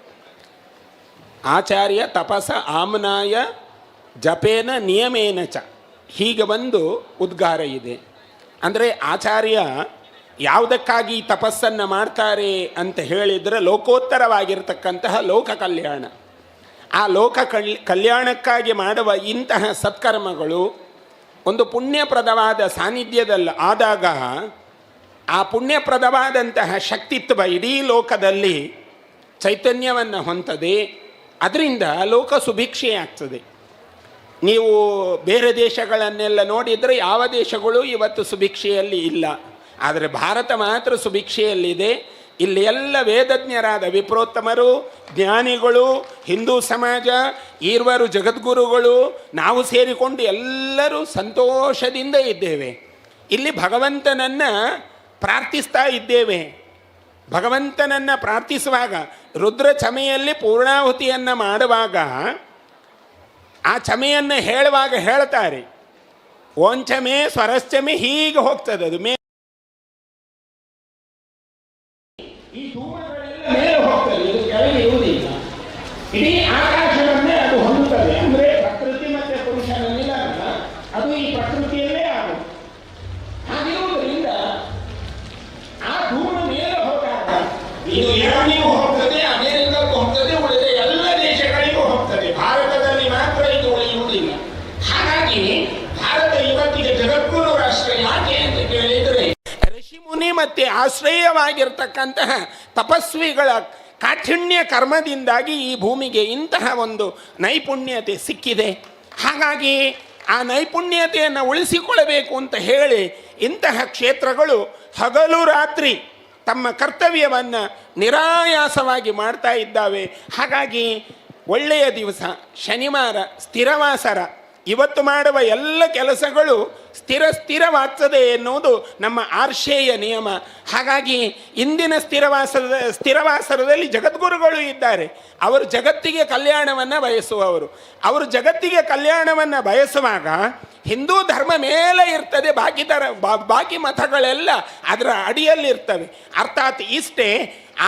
ಆಚಾರ್ಯ ತಪಸ ಆಮ್ನಾಯ ಜಪೇನ ನಿಯಮೇನ ಚ, ಹೀಗೆ ಒಂದು ಉದ್ಗಾರ ಇದೆ. ಅಂದರೆ ಆಚಾರ್ಯ ಯಾವುದಕ್ಕಾಗಿ ತಪಸ್ಸನ್ನು ಮಾಡ್ತಾರೆ ಅಂತ ಹೇಳಿದರೆ ಲೋಕೋತ್ತರವಾಗಿರ್ತಕ್ಕಂತಹ ಲೋಕ ಕಲ್ಯಾಣ. ಆ ಲೋಕ ಕಲ್ಯಾಣಕ್ಕಾಗಿ ಮಾಡುವ ಇಂತಹ ಸತ್ಕರ್ಮಗಳು ಒಂದು ಪುಣ್ಯಪ್ರದವಾದ ಸಾನ್ನಿಧ್ಯದಲ್ಲಿ ಆದಾಗ ಆ ಪುಣ್ಯಪ್ರದವಾದಂತಹ ಶಕ್ತಿತ್ವ ಇಡೀ ಲೋಕದಲ್ಲಿ ಚೈತನ್ಯವನ್ನು ಹೊಂದದೆ. ಅದರಿಂದ ಲೋಕ ಸುಭಿಕ್ಷೆಯಾಗ್ತದೆ. ನೀವು ಬೇರೆ ದೇಶಗಳನ್ನೆಲ್ಲ ನೋಡಿದರೆ ಯಾವ ದೇಶಗಳು ಇವತ್ತು ಸುಭಿಕ್ಷೆಯಲ್ಲಿ ಇಲ್ಲ. ಆದರೆ ಭಾರತ ಮಾತ್ರ ಸುಭಿಕ್ಷೆಯಲ್ಲಿದೆ. ಇಲ್ಲಿ ಎಲ್ಲ ವೇದಜ್ಞರಾದ ವಿಪ್ರೋತ್ತಮರು, ಜ್ಞಾನಿಗಳು, ಹಿಂದೂ ಸಮಾಜ, ಈರ್ವರು ಜಗದ್ಗುರುಗಳು, ನಾವು ಸೇರಿಕೊಂಡು ಎಲ್ಲರೂ ಸಂತೋಷದಿಂದ ಇದ್ದೇವೆ. ಇಲ್ಲಿ ಭಗವಂತನನ್ನು ಪ್ರಾರ್ಥಿಸ್ತಾ ಇದ್ದೇವೆ. ಭಗವಂತನನ್ನು ಪ್ರಾರ್ಥಿಸುವಾಗ ರುದ್ರ ಚಮೆಯಲ್ಲಿ ಪೂರ್ಣಾಹುತಿಯನ್ನು ಮಾಡುವಾಗ ಆ ಚಮೆಯನ್ನು ಹೇಳುವಾಗ ಹೇಳ್ತಾರೆ, ಓಂಚಮೆ ಸ್ವರಶ್ಚಮೆ, ಹೀಗೆ ಹೋಗ್ತದೆ ಅದು ಮೇ ಈ ಧೂಮಗಳೆಲ್ಲ ಮೇಲೆ ಹೋಗ್ತದೆ, ಇದು ಕೆಳಗೆ ಇರುವುದಿಲ್ಲ. ಇಡೀ ಆಕಾಶವನ್ನೇ ಅದು ಹೊಂದುತ್ತದೆ. ಅಂದರೆ ಪ್ರಕೃತಿ ಮತ್ತು ಪುರುಷನ ಮಿಲನ ಅದು ಈ ಪ್ರಕೃತಿಯಲ್ಲೇ ಆಗುತ್ತೆ. ಹಾಗಿರುವುದರಿಂದ ಆ ಧೂಮ ಮೇಲೆ ಹೋದಾಗ ಇದು ಇರಾನಿಗೂ ಹೋಗ್ತದೆ, ಅಮೆರಿಕಕ್ಕೂ ಹೋಗ್ತದೆ, ಉಳಿದ ಎಲ್ಲ ದೇಶಗಳಿಗೂ ಹೋಗ್ತದೆ. ಭಾರತದಲ್ಲಿ ಮಾತ್ರ ಇದು ಉಳಿಯುವುದಿಲ್ಲ. ಹಾಗಾಗಿ ಭಾರತ ಇವತ್ತಿಗೆ ಜಗದ್ಗುರು ರಾಷ್ಟ್ರ ಯಾಕೆ ಅಂತ ಕೇಳಿದರೆ ಋಷಿಮುನಿ ಮತ್ತೆ ಆಶ್ರಯವಾಗಿರ್ತಕ್ಕಂತಹ ತಪಸ್ವಿಗಳ ಕಾಠಿಣ್ಯ ಕರ್ಮದಿಂದಾಗಿ ಈ ಭೂಮಿಗೆ ಇಂತಹ ಒಂದು ನೈಪುಣ್ಯತೆ ಸಿಕ್ಕಿದೆ. ಹಾಗಾಗಿ ಆ ನೈಪುಣ್ಯತೆಯನ್ನು ಉಳಿಸಿಕೊಳ್ಳಬೇಕು ಅಂತ ಹೇಳಿ ಇಂತಹ ಕ್ಷೇತ್ರಗಳು ಹಗಲು ರಾತ್ರಿ ತಮ್ಮ ಕರ್ತವ್ಯವನ್ನು ನಿರಾಯಾಸವಾಗಿ ಮಾಡ್ತಾ ಇದ್ದಾವೆ. ಹಾಗಾಗಿ ಒಳ್ಳೆಯ ದಿವಸ ಶನಿವಾರ ಸ್ಥಿರವಾಸರ. ಇವತ್ತು ಮಾಡುವ ಎಲ್ಲ ಕೆಲಸಗಳು ಸ್ಥಿರವಾಗ್ತದೆ ಎನ್ನುವುದು ನಮ್ಮ ಆರ್ಷೇಯ ನಿಯಮ. ಹಾಗಾಗಿ ಇಂದಿನ ಸ್ಥಿರವಾಸರದಲ್ಲಿ ಜಗದ್ಗುರುಗಳು ಇದ್ದಾರೆ. ಅವರು ಜಗತ್ತಿಗೆ ಕಲ್ಯಾಣವನ್ನು ಬಯಸುವವರು. ಅವರು ಜಗತ್ತಿಗೆ ಕಲ್ಯಾಣವನ್ನು ಬಯಸುವಾಗ ಹಿಂದೂ ಧರ್ಮ ಮೇಲೆ ಇರ್ತದೆ, ಬಾಕಿ ಮತಗಳೆಲ್ಲ ಅದರ ಅಡಿಯಲ್ಲಿರ್ತವೆ. ಅರ್ಥಾತ್ ಇಷ್ಟೇ,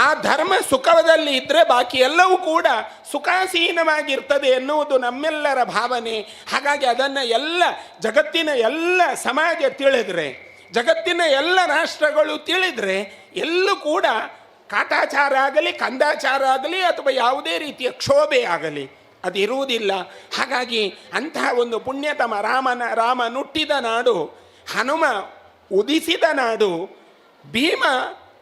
ಆ ಧರ್ಮ ಸುಖದಲ್ಲಿ ಇದ್ದರೆ ಬಾಕಿ ಎಲ್ಲವೂ ಕೂಡ ಸುಖಾಸೀನವಾಗಿರ್ತದೆ ಎನ್ನುವುದು ನಮ್ಮೆಲ್ಲರ ಭಾವನೆ. ಹಾಗಾಗಿ ಅದನ್ನು ಎಲ್ಲ ಜಗತ್ತಿನ ಎಲ್ಲ ಸಮಾಜ ತಿಳಿದ್ರೆ, ಜಗತ್ತಿನ ಎಲ್ಲ ರಾಷ್ಟ್ರಗಳು ತಿಳಿದ್ರೆ, ಎಲ್ಲೂ ಕೂಡ ಕಾಟಾಚಾರ ಆಗಲಿ, ಕಂದಾಚಾರ ಆಗಲಿ, ಅಥವಾ ಯಾವುದೇ ರೀತಿಯ ಕ್ಷೋಭೆ ಆಗಲಿ ಅದು ಇರುವುದಿಲ್ಲ. ಹಾಗಾಗಿ ಅಂತಹ ಒಂದು ಪುಣ್ಯತಮ ರಾಮ ನುಟ್ಟಿದ ನಾಡು, ಹನುಮ ಉದಿಸಿದ ನಾಡು, ಭೀಮ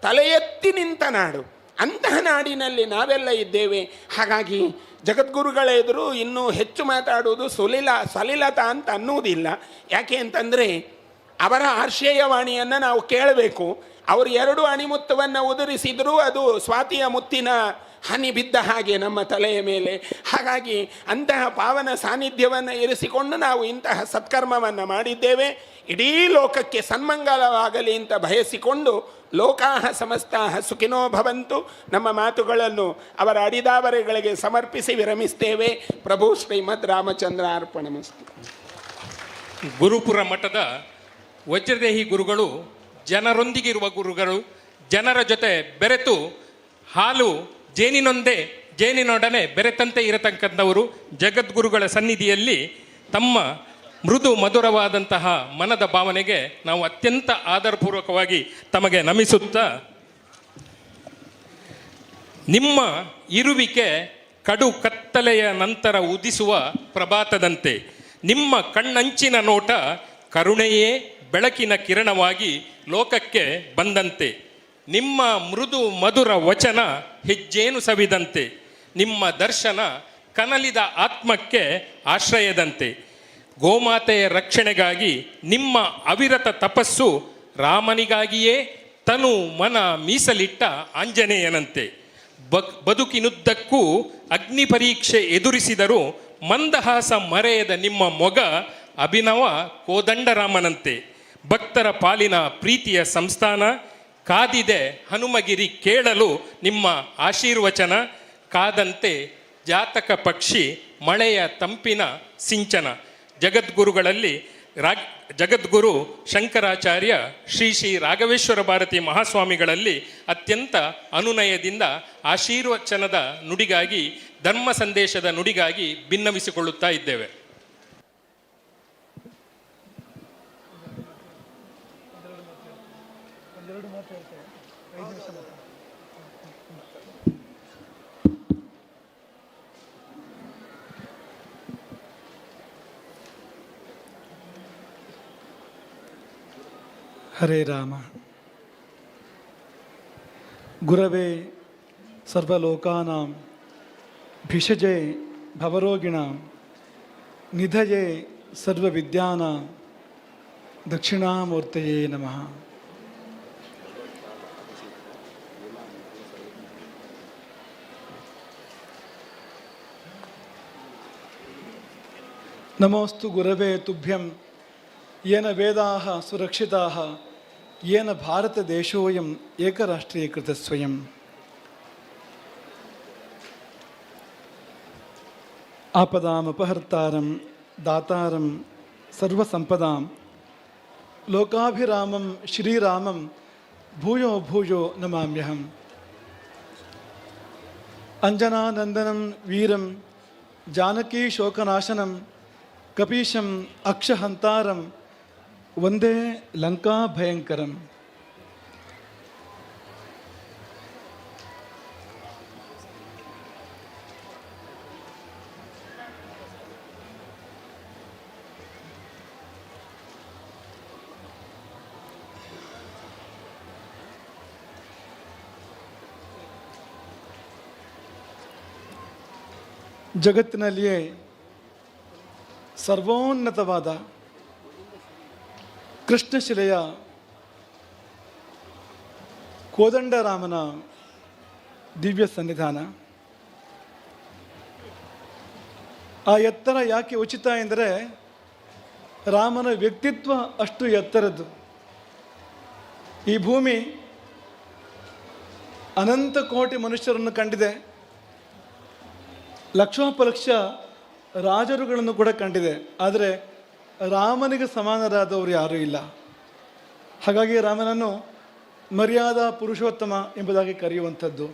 ತಲೆ ಎತ್ತಿ ನಿಂತ ನಾಡು, ಅಂತಹ ನಾಡಿನಲ್ಲಿ ನಾವೆಲ್ಲ ಇದ್ದೇವೆ. ಹಾಗಾಗಿ ಜಗದ್ಗುರುಗಳ ಎದುರು ಇನ್ನೂ ಹೆಚ್ಚು ಮಾತಾಡುವುದು ಸಲಿಲತಾ ಅಂತ ಅನ್ನುವುದಿಲ್ಲ. ಯಾಕೆ ಅಂತಂದರೆ ಅವರ ಆರ್ಷೇಯವಾಣಿಯನ್ನು ನಾವು ಕೇಳಬೇಕು. ಅವರು 2 ಅಣಿಮುತ್ತವನ್ನು ಉದುರಿಸಿದರೂ ಅದು ಸ್ವಾತಿಯ ಮುತ್ತಿನ ಹನಿ ಬಿದ್ದ ಹಾಗೆ ನಮ್ಮ ತಲೆಯ ಮೇಲೆ. ಹಾಗಾಗಿ ಅಂತಹ ಪಾವನ ಸಾನ್ನಿಧ್ಯವನ್ನು ಇರಿಸಿಕೊಂಡು ನಾವು ಇಂತಹ ಸತ್ಕರ್ಮವನ್ನು ಮಾಡಿದ್ದೇವೆ. ಇಡೀ ಲೋಕಕ್ಕೆ ಸನ್ಮಂಗಲವಾಗಲಿ ಅಂತ ಬಯಸಿಕೊಂಡು ಲೋಕಾಹ ಸಮಸ್ತಾಹ ಸುಖಿನೋ ಭವಂತು ನಮ್ಮ ಮಾತುಗಳನ್ನು ಅವರ ಅಡಿದಾವರೆಗಳಿಗೆ ಸಮರ್ಪಿಸಿ ವಿರಮಿಸ್ತೇವೆ. ಪ್ರಭು ಶ್ರೀಮದ್ ರಾಮಚಂದ್ರ ಅರ್ಪಣಮಸ್ತು. ಗುರುಪುರ ಮಠದ ವಜ್ರದೇಹಿ ಗುರುಗಳು ಜನರೊಂದಿಗಿರುವ ಗುರುಗಳು, ಜನರ ಜೊತೆ ಬೆರೆತು ಹಾಲು ಜೇನಿನೊಡನೆ ಬೆರೆತಂತೆ ಇರತಕ್ಕಂಥವರು. ಜಗದ್ಗುರುಗಳ ಸನ್ನಿಧಿಯಲ್ಲಿ ತಮ್ಮ ಮೃದು ಮಧುರವಾದಂತಹ ಮನದ ಭಾವನೆಗೆ ನಾವು ಅತ್ಯಂತ ಆದರಪೂರ್ವಕವಾಗಿ ತಮಗೆ ನಮಿಸುತ್ತಾ, ನಿಮ್ಮ ಇರುವಿಕೆ ಕಡು ಕತ್ತಲೆಯ ನಂತರ ಉದಿಸುವ ಪ್ರಭಾತದಂತೆ, ನಿಮ್ಮ ಕಣ್ಣಂಚಿನ ನೋಟ ಕರುಣೆಯೇ ಬೆಳಕಿನ ಕಿರಣವಾಗಿ ಲೋಕಕ್ಕೆ ಬಂದಂತೆ, ನಿಮ್ಮ ಮೃದು ಮಧುರ ವಚನ ಹೆಜ್ಜೇನು ಸವಿದಂತೆ, ನಿಮ್ಮ ದರ್ಶನ ಕನಲಿದ ಆತ್ಮಕ್ಕೆ ಆಶ್ರಯದಂತೆ, ಗೋಮಾತೆಯ ರಕ್ಷಣೆಗಾಗಿ ನಿಮ್ಮ ಅವಿರತ ತಪಸ್ಸು ರಾಮನಿಗಾಗಿಯೇ ತನು ಮನ ಮೀಸಲಿಟ್ಟ ಆಂಜನೇಯನಂತೆ, ಬದುಕಿನುದ್ದಕ್ಕೂ ಅಗ್ನಿ ಪರೀಕ್ಷೆ ಎದುರಿಸಿದರೂ ಮಂದಹಾಸ ಮರೆಯದ ನಿಮ್ಮ ಮೊಗ ಅಭಿನವ ಕೋದಂಡರಾಮನಂತೆ, ಭಕ್ತರ ಪಾಲಿನ ಪ್ರೀತಿಯ ಸಂಸ್ಥಾನ ಕಾದಿದೆ ಹನುಮಗಿರಿ ಕೇಳಲು ನಿಮ್ಮ ಆಶೀರ್ವಚನ, ಕಾದಂತೆ ಜಾತಕ ಪಕ್ಷಿ ಮಳೆಯ ತಂಪಿನ ಸಿಂಚನ. ಜಗದ್ಗುರುಗಳಲ್ಲಿ ಜಗದ್ಗುರು ಶಂಕರಾಚಾರ್ಯ ಶ್ರೀ ಶ್ರೀ ರಾಘವೇಶ್ವರ ಭಾರತಿ ಮಹಾಸ್ವಾಮಿಗಳಲ್ಲಿ ಅತ್ಯಂತ ಅನುನಯದಿಂದ ಆಶೀರ್ವಚನದ ನುಡಿಗಾಗಿ, ಧರ್ಮ ಸಂದೇಶದ ನುಡಿಗಾಗಿ ಭಿನ್ನವಿಸಿಕೊಳ್ಳುತ್ತಾ ಇದ್ದೇವೆ. ಹರೇ ರಾಮ. ಗುರವೇ ಸರ್ವಲೋಕಾನಾಂ ಭಿಷಜೇ ಭವರೋಗಿಣಾಂ ನಿಧಯೇ ಸರ್ವವಿದ್ಯಾನಾಂ ದಕ್ಷಿಣಾಮೂರ್ತಯೇ ನಮಃ. ನಮೋಸ್ತು ಗುರವೇ ತುಭ್ಯಂ ಯೇನ ವೇದಾಃ ಸುರಕ್ಷಿತಾಃ ಯೇನ ಭಾರತ ದೇಶೋಯಂ ಏಕರಾಷ್ಟ್ರೀಕೃತ ಸ್ವಯಂ. ಆಪದಾಮಪಹರ್ತಾರಂ ದಾತಾರಂ ಸರ್ವಸಂಪದಾಂ ಲೋಕಾಭಿರಾಮಂ ಶ್ರೀರಾಮಂ ಭೂಯೋ ಭೂಯೋ ನಮಾಮ್ಯಹಂ. ಅಂಜನಾನಂದನಂ ವೀರಂ ಜಾನಕೀ ಶೋಕನಾಶನಂ ಕಪೀಶಂ ಅಕ್ಷಹಂತಾರಂ ವಂದೇ ಲಂಕಾ ಭಯಂಕರಂ. ಜಗತ್ತಿನಲ್ಲಿಯೇ ಸರ್ವೋನ್ನತವಾದ ಕೃಷ್ಣಶಿಲೆಯ ಕೋದಂಡರಾಮನ ದಿವ್ಯ ಸನ್ನಿಧಾನ. ಆ ಎತ್ತರ ಯಾಕೆ ಉಚಿತ ಎಂದರೆ ರಾಮನ ವ್ಯಕ್ತಿತ್ವ ಅಷ್ಟು ಎತ್ತರದ್ದು. ಈ ಭೂಮಿ ಅನಂತ ಕೋಟಿ ಮನುಷ್ಯರನ್ನು ಕಂಡಿದೆ, ಲಕ್ಷೋಪಲಕ್ಷ ರಾಜರುಗಳನ್ನು ಕೂಡ ಕಂಡಿದೆ. ಆದರೆ ರಾಮನಿಗೆ ಸಮಾನರಾದವರು ಯಾರೂ ಇಲ್ಲ. ಹಾಗಾಗಿ ರಾಮನನ್ನು ಮರ್ಯಾದಾ ಪುರುಷೋತ್ತಮ ಎಂಬುದಾಗಿ ಕರೆಯುವಂಥದ್ದು.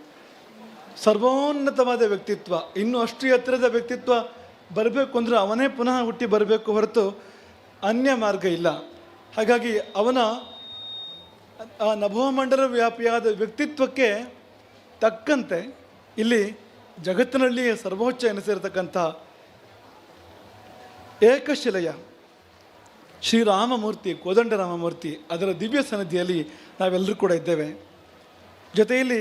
ಸರ್ವೋನ್ನತವಾದ ವ್ಯಕ್ತಿತ್ವ. ಇನ್ನೂ ಅಷ್ಟು ಎತ್ತರದ ವ್ಯಕ್ತಿತ್ವ ಬರಬೇಕು ಅಂದರೆ ಅವನೇ ಪುನಃ ಹುಟ್ಟಿ ಬರಬೇಕು ಹೊರತು ಅನ್ಯ ಮಾರ್ಗ ಇಲ್ಲ. ಹಾಗಾಗಿ ಅವನ ಆ ನಭೋಮಂಡಲ ವ್ಯಾಪಿಯಾದ ವ್ಯಕ್ತಿತ್ವಕ್ಕೆ ತಕ್ಕಂತೆ ಇಲ್ಲಿ ಜಗತ್ತಿನಲ್ಲಿಯೇ ಸರ್ವೋಚ್ಚ ಎನಿಸಿರತಕ್ಕಂಥ ಏಕಶಿಲೆಯ ಶ್ರೀರಾಮಮೂರ್ತಿ, ಕೋದಂಡರಾಮಮೂರ್ತಿ, ಅದರ ದಿವ್ಯ ಸನ್ನಿಧಿಯಲ್ಲಿ ನಾವೆಲ್ಲರೂ ಕೂಡ ಇದ್ದೇವೆ. ಜೊತೆಯಲ್ಲಿ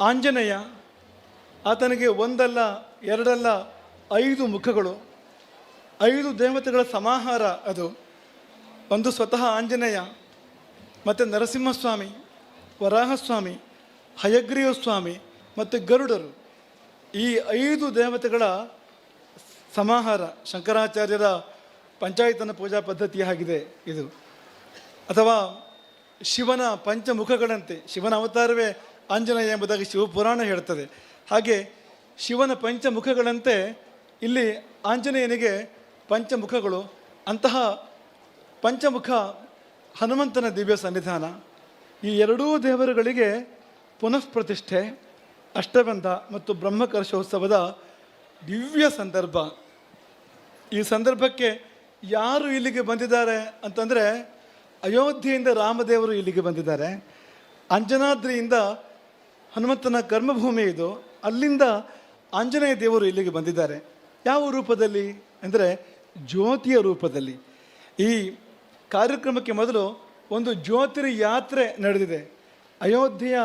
ಆಂಜನೇಯ, ಆತನಿಗೆ ಒಂದಲ್ಲ ಎರಡಲ್ಲ 5 ಮುಖಗಳು, 5 ದೇವತೆಗಳ ಸಮಾಹಾರ ಅದು. ಒಂದು ಸ್ವತಃ ಆಂಜನೇಯ, ಮತ್ತು ನರಸಿಂಹಸ್ವಾಮಿ, ವರಾಹಸ್ವಾಮಿ, ಹಯಗ್ರೀವ ಸ್ವಾಮಿ, ಮತ್ತು ಗರುಡರು, ಈ 5 ದೇವತೆಗಳ ಸಮಾಹಾರ ಶಂಕರಾಚಾರ್ಯರ ಪಂಚಾಯತನ ಪೂಜಾ ಪದ್ಧತಿ ಆಗಿದೆ ಇದು. ಅಥವಾ ಶಿವನ ಪಂಚಮುಖಗಳಂತೆ, ಶಿವನ ಅವತಾರವೇ ಆಂಜನೇಯ ಎಂಬುದಾಗಿ ಶಿವಪುರಾಣ ಹೇಳ್ತದೆ. ಹಾಗೆ ಶಿವನ ಪಂಚಮುಖಗಳಂತೆ ಇಲ್ಲಿ ಆಂಜನೇಯನಿಗೆ ಪಂಚಮುಖಗಳು. ಅಂತಹ ಪಂಚಮುಖ ಹನುಮಂತನ ದಿವ್ಯ ಸನ್ನಿಧಾನ. ಈ ಎರಡೂ ದೇವರುಗಳಿಗೆ ಪುನಃಪ್ರತಿಷ್ಠೆ, ಅಷ್ಟಬಂಧ ಮತ್ತು ಬ್ರಹ್ಮಕಲಶೋತ್ಸವದ ದಿವ್ಯ ಸಂದರ್ಭ. ಈ ಸಂದರ್ಭಕ್ಕೆ ಯಾರು ಇಲ್ಲಿಗೆ ಬಂದಿದ್ದಾರೆ ಅಂತಂದರೆ, ಅಯೋಧ್ಯೆಯಿಂದ ರಾಮದೇವರು ಇಲ್ಲಿಗೆ ಬಂದಿದ್ದಾರೆ, ಅಂಜನಾದ್ರಿಯಿಂದ ಹನುಮಂತನ ಕರ್ಮಭೂಮಿ ಇದು, ಅಲ್ಲಿಂದ ಆಂಜನೇಯ ದೇವರು ಇಲ್ಲಿಗೆ ಬಂದಿದ್ದಾರೆ. ಯಾವ ರೂಪದಲ್ಲಿ ಅಂದರೆ ಜ್ಯೋತಿಯ ರೂಪದಲ್ಲಿ. ಈ ಕಾರ್ಯಕ್ರಮಕ್ಕೆ ಮೊದಲು ಒಂದು ಜ್ಯೋತಿರ್ ಯಾತ್ರೆ ನಡೆದಿದೆ. ಅಯೋಧ್ಯೆಯ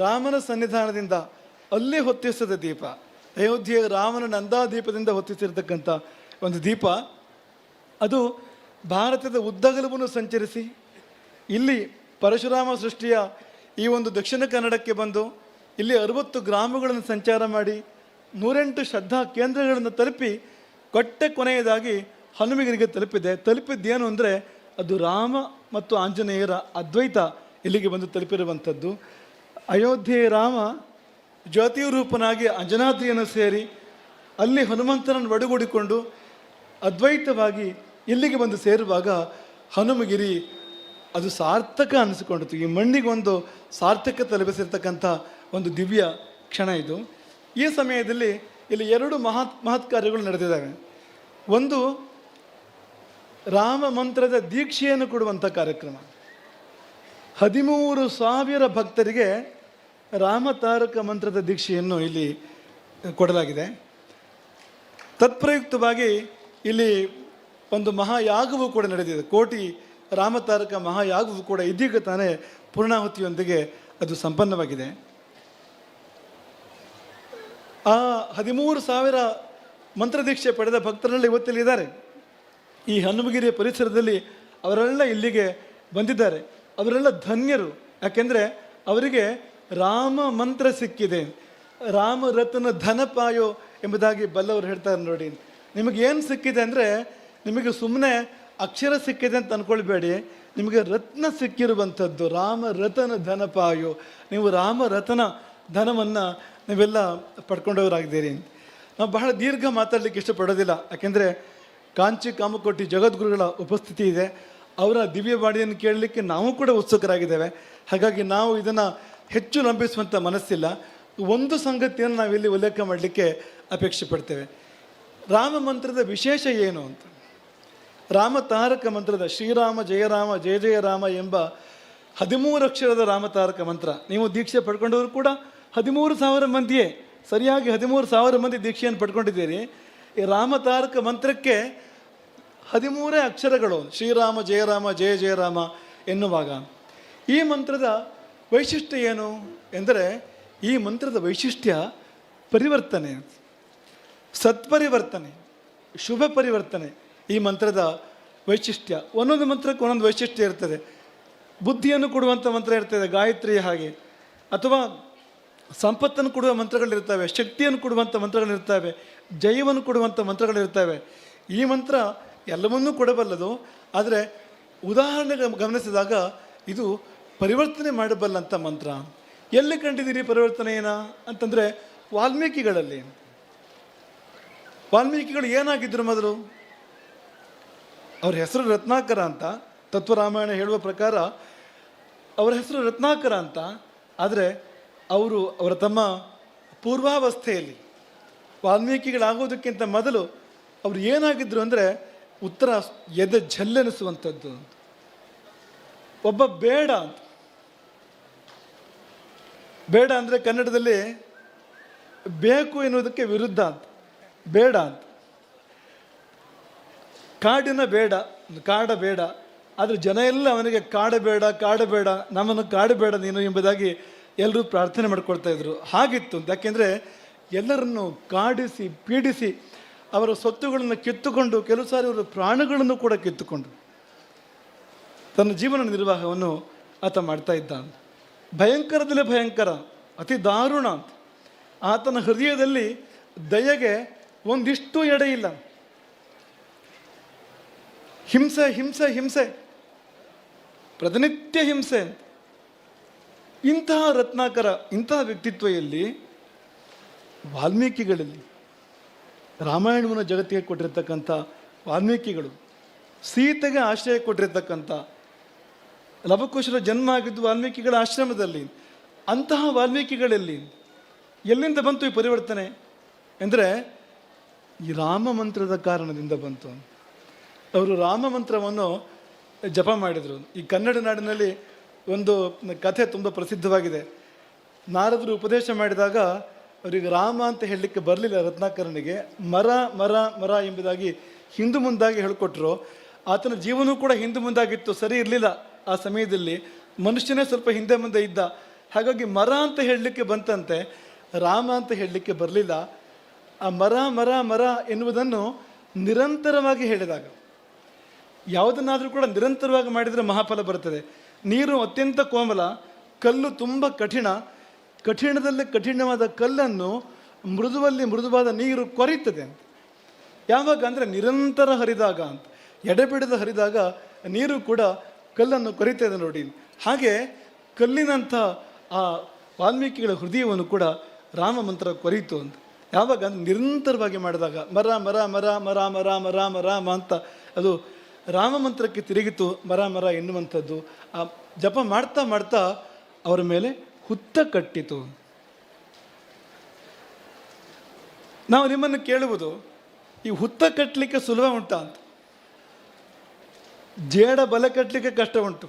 ರಾಮನ ಸನ್ನಿಧಾನದಿಂದ ಅಲ್ಲೇ ಹೊತ್ತಿಸಿದ ದೀಪ, ಅಯೋಧ್ಯೆಯ ರಾಮನ ನಂದಾದೀಪದಿಂದ ಹೊತ್ತಿಸಿರ್ತಕ್ಕಂಥ ಒಂದು ದೀಪ, ಅದು ಭಾರತದ ಉದ್ದಗಲವನ್ನು ಸಂಚರಿಸಿ ಇಲ್ಲಿ ಪರಶುರಾಮ ಸೃಷ್ಟಿಯ ಈ ಒಂದು ದಕ್ಷಿಣ ಕನ್ನಡಕ್ಕೆ ಬಂದು ಇಲ್ಲಿ 60 ಗ್ರಾಮಗಳನ್ನು ಸಂಚಾರ ಮಾಡಿ 108 ಶ್ರದ್ಧಾ ಕೇಂದ್ರಗಳನ್ನು ತಲುಪಿ ಕೊನೆಯದಾಗಿ ಹನುಮಗಿರಿಗೆ ತಲುಪಿದ್ದೇನು ಅಂದರೆ ಅದು ರಾಮ ಮತ್ತು ಆಂಜನೇಯರ ಅದ್ವೈತ ಇಲ್ಲಿಗೆ ಬಂದು ತಲುಪಿರುವಂಥದ್ದು. ಅಯೋಧ್ಯೆಯ ರಾಮ ಜ್ಯೋತಿಯ ರೂಪನಾಗಿ ಅಂಜನಾದ್ರಿಯನ್ನು ಸೇರಿ ಅಲ್ಲಿ ಹನುಮಂತನನ್ನು ಒಡಗೂಡಿಕೊಂಡು ಅದ್ವೈತವಾಗಿ ಇಲ್ಲಿಗೆ ಬಂದು ಸೇರುವಾಗ ಹನುಮಗಿರಿ ಅದು ಸಾರ್ಥಕ ಅನಿಸಿಕೊಂಡಿತು. ಈ ಮಣ್ಣಿಗೆ ಒಂದು ಸಾರ್ಥಕ ತಲುಪಿಸಿರ್ತಕ್ಕಂಥ ಒಂದು ದಿವ್ಯ ಕ್ಷಣ ಇದು. ಈ ಸಮಯದಲ್ಲಿ ಇಲ್ಲಿ 2 ಮಹತ್ ಕಾರ್ಯಗಳು ನಡೆದಿದ್ದಾವೆ. ಒಂದು ರಾಮ ಮಂತ್ರದ ದೀಕ್ಷೆಯನ್ನು ಕೊಡುವಂಥ ಕಾರ್ಯಕ್ರಮ. 13,000 ಭಕ್ತರಿಗೆ ರಾಮತಾರಕ ಮಂತ್ರದ ದೀಕ್ಷೆಯನ್ನು ಇಲ್ಲಿ ಕೊಡಲಾಗಿದೆ. ತತ್ಪ್ರಯುಕ್ತವಾಗಿ ಇಲ್ಲಿ ಒಂದು ಮಹಾಯಾಗವೂ ಕೂಡ ನಡೆದಿದೆ. ಕೋಟಿ ರಾಮತಾರಕ ಮಹಾಯಾಗವೂ ಕೂಡ ಇದೀಗ ತಾನೇ ಪೂರ್ಣಾಹುತಿಯೊಂದಿಗೆ ಅದು ಸಂಪನ್ನವಾಗಿದೆ. ಆ 13,000 ಮಂತ್ರದೀಕ್ಷೆ ಪಡೆದ ಭಕ್ತರಲ್ಲಿ ಇವತ್ತಿಲ್ಲಿದ್ದಾರೆ. ಈ ಹನುಮಗಿರಿಯ ಪರಿಸರದಲ್ಲಿ ಅವರೆಲ್ಲ ಇಲ್ಲಿಗೆ ಬಂದಿದ್ದಾರೆ. ಅವರೆಲ್ಲ ಧನ್ಯರು. ಯಾಕೆಂದರೆ ಅವರಿಗೆ ರಾಮ ಮಂತ್ರ ಸಿಕ್ಕಿದೆ. ರಾಮರತ್ನ ಧನಪಾಯೋ ಎಂಬುದಾಗಿ ಬಲ್ಲವರು ಹೇಳ್ತಾರೆ. ನೋಡಿ, ನಿಮಗೇನು ಸಿಕ್ಕಿದೆ ಅಂದರೆ, ನಿಮಗೆ ಸುಮ್ಮನೆ ಅಕ್ಷರ ಸಿಕ್ಕಿದೆ ಅಂತ ಅಂದ್ಕೊಳ್ಬೇಡಿ, ನಿಮಗೆ ರತ್ನ ಸಿಕ್ಕಿರುವಂಥದ್ದು. ರಾಮರತನ ಧನಪಾಯೋ, ನೀವು ರಾಮರತನ ಧನವನ್ನು ನೀವೆಲ್ಲ ಪಡ್ಕೊಂಡವರಾಗಿದ್ದೀರಿ. ನಾವು ಬಹಳ ದೀರ್ಘ ಮಾತಾಡಲಿಕ್ಕೆ ಇಷ್ಟಪಡೋದಿಲ್ಲ. ಯಾಕೆಂದರೆ ಕಾಂಚಿ ಕಾಮಕೋಟಿ ಜಗದ್ಗುರುಗಳ ಉಪಸ್ಥಿತಿ ಇದೆ. ಅವರ ದಿವ್ಯವಾಣಿಯನ್ನು ಕೇಳಲಿಕ್ಕೆ ನಾವು ಕೂಡ ಉತ್ಸುಕರಾಗಿದ್ದೇವೆ. ಹಾಗಾಗಿ ನಾವು ಇದನ್ನು ಹೆಚ್ಚು ನಂಬಿಸುವಂಥ ಮನಸ್ಸಿಲ್ಲ. ಒಂದು ಸಂಗತಿಯನ್ನು ನಾವಿಲ್ಲಿ ಉಲ್ಲೇಖ ಮಾಡಲಿಕ್ಕೆ ಅಪೇಕ್ಷೆ ಪಡ್ತೇವೆ. ರಾಮ ಮಂತ್ರದ ವಿಶೇಷ ಏನು ಅಂತ. ರಾಮತಾರಕ ಮಂತ್ರದ ಶ್ರೀರಾಮ ಜಯರಾಮ ಜಯ ಜಯ ರಾಮ ಎಂಬ 13 ಅಕ್ಷರದ ರಾಮತಾರಕ ಮಂತ್ರ, ನೀವು ದೀಕ್ಷೆ ಪಡ್ಕೊಂಡವರು ಕೂಡ 13,000 ಮಂದಿಯೇ, ಸರಿಯಾಗಿ 13,000 ಮಂದಿ ದೀಕ್ಷೆಯನ್ನು ಪಡ್ಕೊಂಡಿದ್ದೀರಿ. ಈ ರಾಮತಾರಕ ಮಂತ್ರಕ್ಕೆ 13 ಅಕ್ಷರಗಳು, ಶ್ರೀರಾಮ ಜಯರಾಮ ಜಯ ಜಯ ರಾಮ ಎನ್ನುವಾಗ. ಈ ಮಂತ್ರದ ವೈಶಿಷ್ಟ್ಯ ಏನು ಎಂದರೆ, ಈ ಮಂತ್ರದ ವೈಶಿಷ್ಟ್ಯ ಪರಿವರ್ತನೆ, ಸತ್ಪರಿವರ್ತನೆ, ಶುಭ ಪರಿವರ್ತನೆ. ಈ ಮಂತ್ರದ ವೈಶಿಷ್ಟ್ಯ. ಒಂದೊಂದು ಮಂತ್ರಕ್ಕೆ ಒಂದೊಂದು ವೈಶಿಷ್ಟ್ಯ ಇರ್ತದೆ. ಬುದ್ಧಿಯನ್ನು ಕೊಡುವಂಥ ಮಂತ್ರ ಇರ್ತದೆ, ಗಾಯತ್ರಿಯ ಹಾಗೆ. ಅಥವಾ ಸಂಪತ್ತನ್ನು ಕೊಡುವ ಮಂತ್ರಗಳಿರ್ತವೆ, ಶಕ್ತಿಯನ್ನು ಕೊಡುವಂಥ ಮಂತ್ರಗಳಿರ್ತವೆ, ಜಯವನ್ನು ಕೊಡುವಂಥ ಮಂತ್ರಗಳಿರ್ತವೆ. ಈ ಮಂತ್ರ ಎಲ್ಲವನ್ನೂ ಕೊಡಬಲ್ಲದು. ಆದರೆ ಉದಾಹರಣೆಗೆ ಗಮನಿಸಿದಾಗ ಇದು ಪರಿವರ್ತನೆ ಮಾಡಬಲ್ಲಂಥ ಮಂತ್ರ. ಎಲ್ಲಿ ಕಂಡಿದ್ದೀರಿ ಪರಿವರ್ತನೆಯೇನ ಅಂತಂದರೆ, ವಾಲ್ಮೀಕಿಗಳಲ್ಲಿ. ವಾಲ್ಮೀಕಿಗಳು ಏನಾಗಿದ್ದರು ಮೊದಲು? ಅವ್ರ ಹೆಸರು ರತ್ನಾಕರ ಅಂತ, ತತ್ವರಾಮಾಯಣ ಹೇಳುವ ಪ್ರಕಾರ ಅವರ ಹೆಸರು ರತ್ನಾಕರ ಅಂತ. ಆದರೆ ಅವರ ತಮ್ಮ ಪೂರ್ವಾವಸ್ಥೆಯಲ್ಲಿ, ವಾಲ್ಮೀಕಿಗಳಾಗೋದಕ್ಕಿಂತ ಮೊದಲು ಅವರು ಏನಾಗಿದ್ದರು ಅಂದರೆ, ಉತ್ತರ ಎದೆ ಝಲ್ಲೆನಿಸುವಂಥದ್ದು. ಒಬ್ಬ ಬೇಡ ಅಂತ. ಬೇಡ ಅಂದರೆ ಕನ್ನಡದಲ್ಲಿ ಬೇಕು ಎನ್ನುವುದಕ್ಕೆ ವಿರುದ್ಧ ಅಂತ, ಬೇಡ ಅಂತ. ಕಾಡಿನ ಬೇಡ, ಕಾಡ ಬೇಡ. ಆದರೆ ಜನ ಎಲ್ಲ ಅವನಿಗೆ ಕಾಡಬೇಡ ಕಾಡಬೇಡ, ನಮ್ಮನ್ನು ಕಾಡಬೇಡ ನೀನು ಎಂಬುದಾಗಿ ಎಲ್ಲರೂ ಪ್ರಾರ್ಥನೆ ಮಾಡ್ಕೊಳ್ತಾ ಇದ್ರು. ಹಾಗಿತ್ತು. ಯಾಕೆಂದರೆ ಎಲ್ಲರನ್ನು ಕಾಡಿಸಿ ಪೀಡಿಸಿ ಅವರ ಸ್ವತ್ತುಗಳನ್ನು ಕಿತ್ತುಕೊಂಡು, ಕೆಲವು ಸಾರಿ ಅವರ ಪ್ರಾಣಗಳನ್ನು ಕೂಡ ಕಿತ್ತುಕೊಂಡು ತನ್ನ ಜೀವನ ನಿರ್ವಾಹವನ್ನು ಆತ ಮಾಡ್ತಾ ಇದ್ದ. ಭಯಂಕರದಲ್ಲೇ ಭಯಂಕರ, ಅತಿ ದಾರುಣ ಅಂತ. ಆತನ ಹೃದಯದಲ್ಲಿ ದಯೆಗೆ ಒಂದಿಷ್ಟು ಎಡೆ ಇಲ್ಲ. ಹಿಂಸೆ ಹಿಂಸೆ ಹಿಂಸೆ, ಪ್ರತಿನಿತ್ಯ ಹಿಂಸೆ. ಇಂತಹ ರತ್ನಾಕರ, ಇಂತಹ ವ್ಯಕ್ತಿತ್ವ ಎಲ್ಲಿ? ವಾಲ್ಮೀಕಿಗಳಲ್ಲಿ, ರಾಮಾಯಣವನ್ನು ಜಗತ್ತಿಗೆ ಕೊಟ್ಟಿರ್ತಕ್ಕಂಥ ವಾಲ್ಮೀಕಿಗಳು, ಸೀತೆಗೆ ಆಶ್ರಯ ಕೊಟ್ಟಿರ್ತಕ್ಕಂಥ, ಲವಕುಶರ ಜನ್ಮ ಆಗಿದ್ದು ವಾಲ್ಮೀಕಿಗಳ ಆಶ್ರಮದಲ್ಲಿ. ಅಂತಹ ವಾಲ್ಮೀಕಿಗಳಲ್ಲಿ ಎಲ್ಲಿಂದ ಬಂತು ಈ ಪರಿವರ್ತನೆ ಅಂದರೆ ಈ ರಾಮ ಮಂತ್ರದ ಕಾರಣದಿಂದ ಬಂತು. ಅವರು ರಾಮ ಮಂತ್ರವನ್ನು ಜಪ ಮಾಡಿದರು. ಈ ಕನ್ನಡ ನಾಡಿನಲ್ಲಿ ಒಂದು ಕಥೆ ತುಂಬ ಪ್ರಸಿದ್ಧವಾಗಿದೆ. ನಾರದರು ಉಪದೇಶ ಮಾಡಿದಾಗ ಅವರಿಗೆ ರಾಮ ಅಂತ ಹೇಳಲಿಕ್ಕೆ ಬರಲಿಲ್ಲ ರತ್ನಾಕರನಿಗೆ. ಮರ ಮರ ಮರ ಎಂಬುದಾಗಿ ಹಿಂದು ಮುಂದಾಗಿ ಹೇಳಿಕೊಟ್ರು. ಆತನ ಜೀವನವೂ ಕೂಡ ಹಿಂದು ಮುಂದಾಗಿತ್ತು, ಸರಿ ಇರಲಿಲ್ಲ. ಆ ಸಮಯದಲ್ಲಿ ಮನುಷ್ಯನೇ ಸ್ವಲ್ಪ ಹಿಂದೆ ಮುಂದೆ ಇದ್ದ. ಹಾಗಾಗಿ ಮರ ಅಂತ ಹೇಳಲಿಕ್ಕೆ ಬಂತಂತೆ, ರಾಮ ಅಂತ ಹೇಳಲಿಕ್ಕೆ ಬರಲಿಲ್ಲ. ಆ ಮರ ಮರ ಮರ ಎನ್ನುವುದನ್ನು ನಿರಂತರವಾಗಿ ಹೇಳಿದಾಗ, ಯಾವುದನ್ನಾದರೂ ಕೂಡ ನಿರಂತರವಾಗಿ ಮಾಡಿದರೆ ಮಹಾಫಲ ಬರ್ತದೆ. ನೀರು ಅತ್ಯಂತ ಕೋಮಲ, ಕಲ್ಲು ತುಂಬ ಕಠಿಣ, ಕಠಿಣದಲ್ಲಿ ಕಠಿಣವಾದ ಕಲ್ಲನ್ನು ಮೃದುವಲ್ಲಿ ಮೃದುವಾದ ನೀರು ಕೊರೀತದೆ ಅಂತ. ಯಾವಾಗ ಅಂದರೆ ನಿರಂತರ ಹರಿದಾಗ ಅಂತ, ಎಡೆಬಿಡದ ಹರಿದಾಗ ನೀರು ಕೂಡ ಕಲ್ಲನ್ನು ಕೊರೀತದೆ ನೋಡಿ. ಹಾಗೆ ಕಲ್ಲಿನಂಥ ಆ ವಾಲ್ಮೀಕಿಗಳ ಹೃದಯವನ್ನು ಕೂಡ ರಾಮ ಮಂತ್ರ ಕೊರೀತು ಅಂತ. ಯಾವಾಗ ಅಂದರೆ ನಿರಂತರವಾಗಿ ಮಾಡಿದಾಗ, ಮರ ಮರ ಮರ ಮರ ಮರ ಮರ ಮರ ರಾಮ ಅಂತ ಅದು ರಾಮ ಮಂತ್ರಕ್ಕೆ ತಿರುಗಿತು. ಮರ ಮರ ಎನ್ನುವಂಥದ್ದು ಆ ಜಪ ಮಾಡ್ತಾ ಮಾಡ್ತಾ ಅವರ ಮೇಲೆ ಹುತ್ತ ಕಟ್ಟಿತು. ನಾವು ನಿಮ್ಮನ್ನು ಕೇಳುವುದು, ಈ ಹುತ್ತ ಕಟ್ಟಲಿಕ್ಕೆ ಸುಲಭ ಉಂಟಾ ಅಂತ. ಜೇಡ ಬಲ ಕಟ್ಟಲಿಕ್ಕೆ ಕಷ್ಟ ಉಂಟು.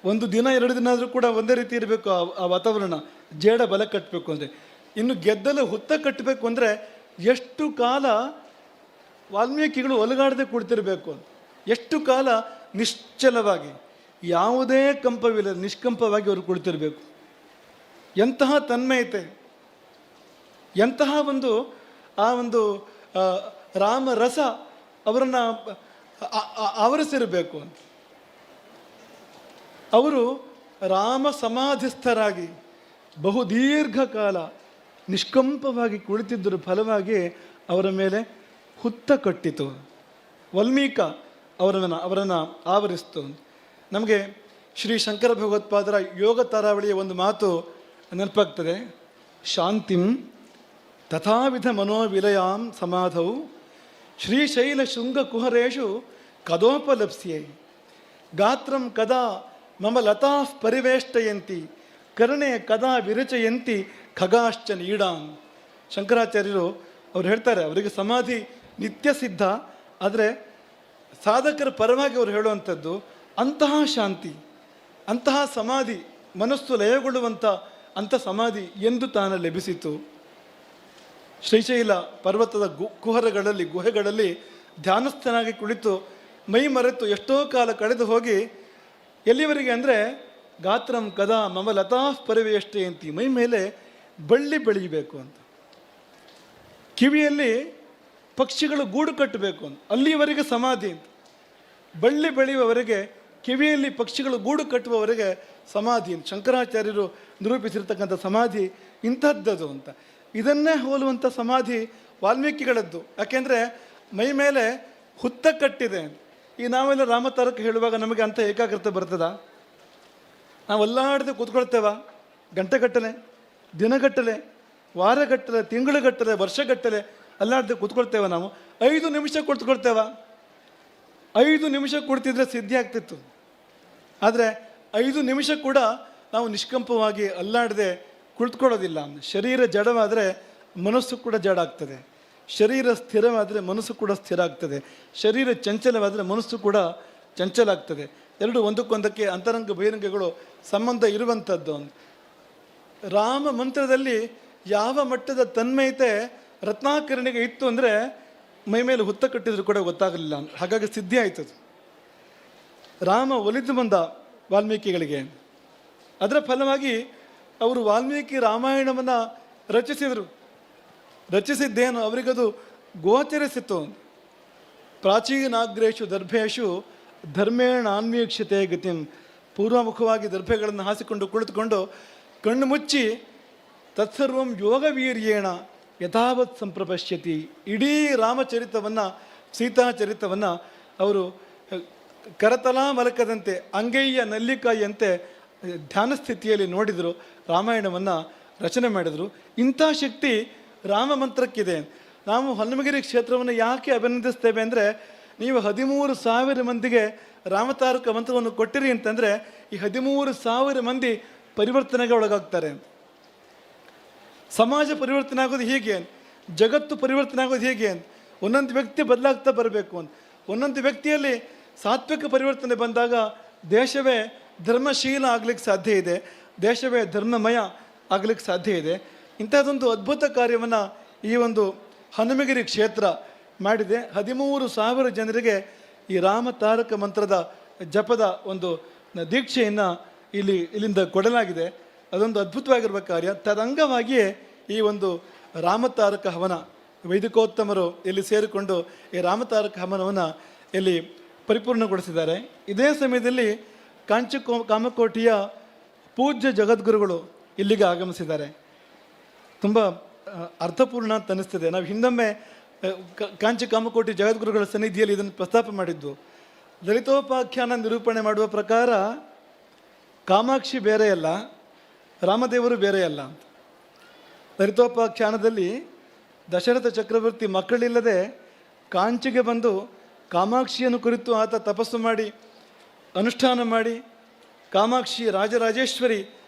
ಒಂದು ದಿನ 2 ದಿನ ಆದರೂ ಕೂಡ ಒಂದೇ ರೀತಿ ಇರಬೇಕು ಆ ವಾತಾವರಣ, ಜೇಡ ಬಲ ಕಟ್ಟಬೇಕು ಅಂದರೆ. ಇನ್ನು ಗೆದ್ದಲು ಹುತ್ತ ಕಟ್ಟಬೇಕು ಅಂದರೆ ಎಷ್ಟು ಕಾಲ ವಾಲ್ಮೀಕಿಗಳು ಒಲಗಾಡದೆ ಕುಳಿತಿರಬೇಕು ಅಂತ, ಎಷ್ಟು ಕಾಲ ನಿಶ್ಚಲವಾಗಿ ಯಾವುದೇ ಕಂಪವಿಲ್ಲ ನಿಷ್ಕಂಪವಾಗಿ ಅವರು ಕುಳಿತಿರಬೇಕು. ಎಂತಹ ತನ್ಮಯತೆ, ಎಂತಹ ಆ ಒಂದು ರಾಮರಸ ಅವರನ್ನು ಆವರಿಸಿರಬೇಕು ಅಂತ. ಅವರು ರಾಮ ಸಮಾಧಿಸ್ಥರಾಗಿ ಬಹುದೀರ್ಘ ಕಾಲ ನಿಷ್ಕಂಪವಾಗಿ ಕುಳಿತಿದ್ದರ ಫಲವಾಗಿ ಅವರ ಮೇಲೆ ಹುತ್ತ ಕಟ್ಟಿತು. ವಾಲ್ಮೀಕ ಅವರನ್ನು ಆವರಿಸ್ತು. ನಮಗೆ ಶ್ರೀ ಶಂಕರ ಭಗವತ್ಪಾದರ ಯೋಗ ತಾರಾವಳಿಯ ಒಂದು ಮಾತು ನೆನಪಾಗ್ತದೆ. ಶಾಂತಿಂ ತಥಾವಿಧ ಮನೋವಿಲಯಾಂ ಸಮಾಧೌ ಶ್ರೀಶೈಲ ಶೃಂಗ ಕುಹರೇಶು ಕದೋಪಲಪ್ಸ್ಯೈ ಗಾತ್ರಂ ಕದಾ ಮಮ ಲತಾ ಪರಿವೇಷ್ಟಯಂತಿ ಕರ್ಣೆ ಕದಾ ವಿರಚಯಂತಿ ಖಗಾಶ್ಚ ನೀಡಾಂ. ಶಂಕರಾಚಾರ್ಯರು ಅವ್ರು ಹೇಳ್ತಾರೆ, ಅವರಿಗೆ ಸಮಾಧಿ ನಿತ್ಯ ಸಿದ್ಧ, ಆದರೆ ಸಾಧಕರ ಪರವಾಗಿ ಅವರು ಹೇಳುವಂಥದ್ದು ಅಂತಹ ಶಾಂತಿ, ಅಂತಹ ಸಮಾಧಿ, ಮನಸ್ಸು ಲಯಗೊಳ್ಳುವಂಥ ಅಂಥ ಸಮಾಧಿ ಎಂದು ತಾನು ಲಭಿಸಿತು. ಶ್ರೀಶೈಲ ಪರ್ವತದ ಕುಹರಗಳಲ್ಲಿ ಗುಹೆಗಳಲ್ಲಿ ಧ್ಯಾನಸ್ಥನಾಗಿ ಕುಳಿತು ಮೈ ಮರೆತು ಎಷ್ಟೋ ಕಾಲ ಕಳೆದು ಹೋಗಿ ಎಲ್ಲಿವರೆಗೆ ಅಂದರೆ ಗಾತ್ರಂ ಕದಾ ಮಮ ಲತಾ ಪರಿವೇಷ್ಟಯಂತಿ, ಮೈ ಮೇಲೆ ಬಳ್ಳಿ ಬೆಳೀಬೇಕು ಅಂತ, ಕಿವಿಯಲ್ಲಿ ಪಕ್ಷಿಗಳು ಗೂಡು ಕಟ್ಟಬೇಕು ಅಂತ, ಅಲ್ಲಿವರೆಗೆ ಸಮಾಧಿ ಅಂತ. ಬಳ್ಳಿ ಬೆಳೆಯುವವರೆಗೆ, ಕಿವಿಯಲ್ಲಿ ಪಕ್ಷಿಗಳು ಗೂಡು ಕಟ್ಟುವವರೆಗೆ ಸಮಾಧಿ ಅಂತ ಶಂಕರಾಚಾರ್ಯರು ನಿರೂಪಿಸಿರ್ತಕ್ಕಂಥ ಸಮಾಧಿ ಇಂಥದ್ದದು ಅಂತ. ಇದನ್ನೇ ಹೋಲುವಂಥ ಸಮಾಧಿ ವಾಲ್ಮೀಕಿಗಳದ್ದು. ಯಾಕೆಂದರೆ ಮೈ ಮೇಲೆ ಹುತ್ತ ಕಟ್ಟಿದೆ. ಈ ನಾವೆಲ್ಲ ರಾಮತಾರಕ ಹೇಳುವಾಗ ನಮಗೆ ಅಂಥ ಏಕಾಗ್ರತೆ ಬರ್ತದ? ನಾವು ಅಲ್ಲಾಡದೆ ಕೂತ್ಕೊಳ್ತೇವ ಗಂಟೆಗಟ್ಟಲೆ, ದಿನಗಟ್ಟಲೆ, ವಾರಗಟ್ಟಲೆ, ತಿಂಗಳುಗಟ್ಟಲೆ, ವರ್ಷಗಟ್ಟಲೆ ಅಲ್ಲಾಡದೆ ಕೂತ್ಕೊಳ್ತೇವೆ. ನಾವು 5 ನಿಮಿಷ ಕೂತ್ಕೊಳ್ತೇವ. 5 ನಿಮಿಷ ಕೊಡ್ತಿದ್ರೆ ಸಿದ್ಧಿ ಆಗ್ತಿತ್ತು. ಆದರೆ 5 ನಿಮಿಷ ಕೂಡ ನಾವು ನಿಷ್ಕಂಪವಾಗಿ ಅಲ್ಲಾಡದೆ ಕುಳಿತುಕೊಳ್ಳೋದಿಲ್ಲ. ಶರೀರ ಜಡವಾದರೆ ಮನಸ್ಸು ಕೂಡ ಜಡ ಆಗ್ತದೆ, ಶರೀರ ಸ್ಥಿರವಾದರೆ ಮನಸ್ಸು ಕೂಡ ಸ್ಥಿರ ಆಗ್ತದೆ, ಶರೀರ ಚಂಚಲವಾದರೆ ಮನಸ್ಸು ಕೂಡ ಚಂಚಲ ಆಗ್ತದೆ. ಎರಡು ಒಂದಕ್ಕೊಂದಕ್ಕೆ ಅಂತರಂಗ ಬಹಿರಂಗಗಳು ಸಂಬಂಧ ಇರುವಂಥದ್ದು. ರಾಮ ಮಂತ್ರದಲ್ಲಿ ಯಾವ ಮಟ್ಟದ ತನ್ಮಯತೆ ರತ್ನಾಕರನಿಗೆ ಇತ್ತು ಅಂದರೆ ಮೈ ಮೇಲೆ ಹುತ್ತ ಕಟ್ಟಿದ್ರು ಕೂಡ ಗೊತ್ತಾಗಲಿಲ್ಲ. ಹಾಗಾಗಿ ಸಿದ್ಧಿ ಆಯ್ತದು. ರಾಮ ಒಲಿದು ಬಂದ ವಾಲ್ಮೀಕಿಗಳಿಗೆ. ಅದರ ಫಲವಾಗಿ ಅವರು ವಾಲ್ಮೀಕಿ ರಾಮಾಯಣವನ್ನು ರಚಿಸಿದರು. ರಚಿಸಿದ್ದೇನು ಅವರಿಗದು ಗೋಚರಿಸಿತು. ಪ್ರಾಚೀನಾಗ್ರೇಶು ದರ್ಭೇಶು ಧರ್ಮೇಣ ಅನ್ವೀಕ್ಷತೆ ಗತಿಂ. ಪೂರ್ವಮುಖವಾಗಿ ದರ್ಭೆಗಳನ್ನು ಹಾಸಿಕೊಂಡು ಕುಳಿತುಕೊಂಡು ಕಣ್ಣು ಮುಚ್ಚಿ ತತ್ಸರ್ವಂ ಯೋಗವೀರ್ಯೇಣ ಯಥಾವತ್ ಸಂಪ್ರಪಶ್ಯತಿ. ಇಡೀ ರಾಮಚರಿತವನ್ನು, ಸೀತಾಚರಿತವನ್ನು ಅವರು ಕರತಲಾ ಮಲಕದಂತೆ, ಅಂಗೈಯ ನಲ್ಲಿಕಾಯಿಯಂತೆ ಧ್ಯಾನ ಸ್ಥಿತಿಯಲ್ಲಿ ನೋಡಿದರು, ರಾಮಾಯಣವನ್ನು ರಚನೆ ಮಾಡಿದರು. ಇಂಥ ಶಕ್ತಿ ರಾಮ ಮಂತ್ರಕ್ಕಿದೆ. ನಾವು ಹನುಮಗಿರಿ ಕ್ಷೇತ್ರವನ್ನು ಯಾಕೆ ಅಭಿನಂದಿಸ್ತೇವೆ ಅಂದರೆ, ನೀವು 13,000 ಮಂದಿಗೆ ರಾಮತಾರಕ ಮಂತ್ರವನ್ನು ಕೊಟ್ಟಿರಿ ಅಂತಂದರೆ ಈ 13,000 ಮಂದಿ ಪರಿವರ್ತನೆಗೆ ಒಳಗಾಗ್ತಾರೆ. ಸಮಾಜ ಪರಿವರ್ತನೆ ಆಗೋದು ಹೀಗೆ, ಜಗತ್ತು ಪರಿವರ್ತನೆ ಆಗೋದು ಹೇಗೆ ಅಂತ ಒಂದೊಂದು ವ್ಯಕ್ತಿ ಬದಲಾಗ್ತಾ ಬರಬೇಕು ಅಂತ. ಒಂದೊಂದು ವ್ಯಕ್ತಿಯಲ್ಲಿ ಸಾತ್ವಿಕ ಪರಿವರ್ತನೆ ಬಂದಾಗ ದೇಶವೇ ಧರ್ಮಶೀಲ ಆಗಲಿಕ್ಕೆ ಸಾಧ್ಯ ಇದೆ, ದೇಶವೇ ಧರ್ಮಮಯ ಆಗಲಿಕ್ಕೆ ಸಾಧ್ಯ ಇದೆ. ಇಂಥದ್ದೊಂದು ಅದ್ಭುತ ಕಾರ್ಯವನ್ನು ಈ ಒಂದು ಹನುಮಗಿರಿ ಕ್ಷೇತ್ರ ಮಾಡಿದೆ. 13,000 ಜನರಿಗೆ ಈ ರಾಮ ತಾರಕ ಮಂತ್ರದ ಜಪದ ಒಂದು ದೀಕ್ಷೆಯನ್ನು ಇಲ್ಲಿಂದ ಕೊಡಲಾಗಿದೆ. ಅದೊಂದು ಅದ್ಭುತವಾಗಿರುವ ಕಾರ್ಯ. ತದಂಗವಾಗಿಯೇ ಈ ಒಂದು ರಾಮತಾರಕ ಹವನ ವೈದಿಕೋತ್ತಮರು ಇಲ್ಲಿ ಸೇರಿಕೊಂಡು ಈ ರಾಮತಾರಕ ಹವನವನ್ನು ಇಲ್ಲಿ ಪರಿಪೂರ್ಣಗೊಳಿಸಿದ್ದಾರೆ. ಇದೇ ಸಮಯದಲ್ಲಿ ಕಾಮಕೋಟಿಯ ಪೂಜ್ಯ ಜಗದ್ಗುರುಗಳು ಇಲ್ಲಿಗೆ ಆಗಮಿಸಿದ್ದಾರೆ. ತುಂಬ ಅರ್ಥಪೂರ್ಣ ಅಂತ ಅನ್ನಿಸ್ತದೆ. ನಾವು ಹಿಂದೊಮ್ಮೆ ಕಾಮಕೋಟಿ ಜಗದ್ಗುರುಗಳ ಸನ್ನಿಧಿಯಲ್ಲಿ ಇದನ್ನು ಪ್ರಸ್ತಾಪ ಮಾಡಿದ್ದು. ದಲಿತೋಪಾಖ್ಯಾನ ನಿರೂಪಣೆ ಮಾಡುವ ಪ್ರಕಾರ ಕಾಮಾಕ್ಷಿ ಬೇರೆಯಲ್ಲ, ರಾಮದೇವರು ಬೇರೆಯಲ್ಲ. ದಲಿತೋಪಾಖ್ಯಾನದಲ್ಲಿ ದಶರಥ ಚಕ್ರವರ್ತಿ ಮಕ್ಕಳಿಲ್ಲದೆ ಕಾಂಚಿಗೆ ಬಂದು ಕಾಮಾಕ್ಷಿಯನ್ನು ಕುರಿತು ಆತ ತಪಸ್ಸು ಮಾಡಿ ಅನುಷ್ಠಾನ ಮಾಡಿ, ಕಾಮಾಕ್ಷಿ ರಾಜರಾಜೇಶ್ವರಿ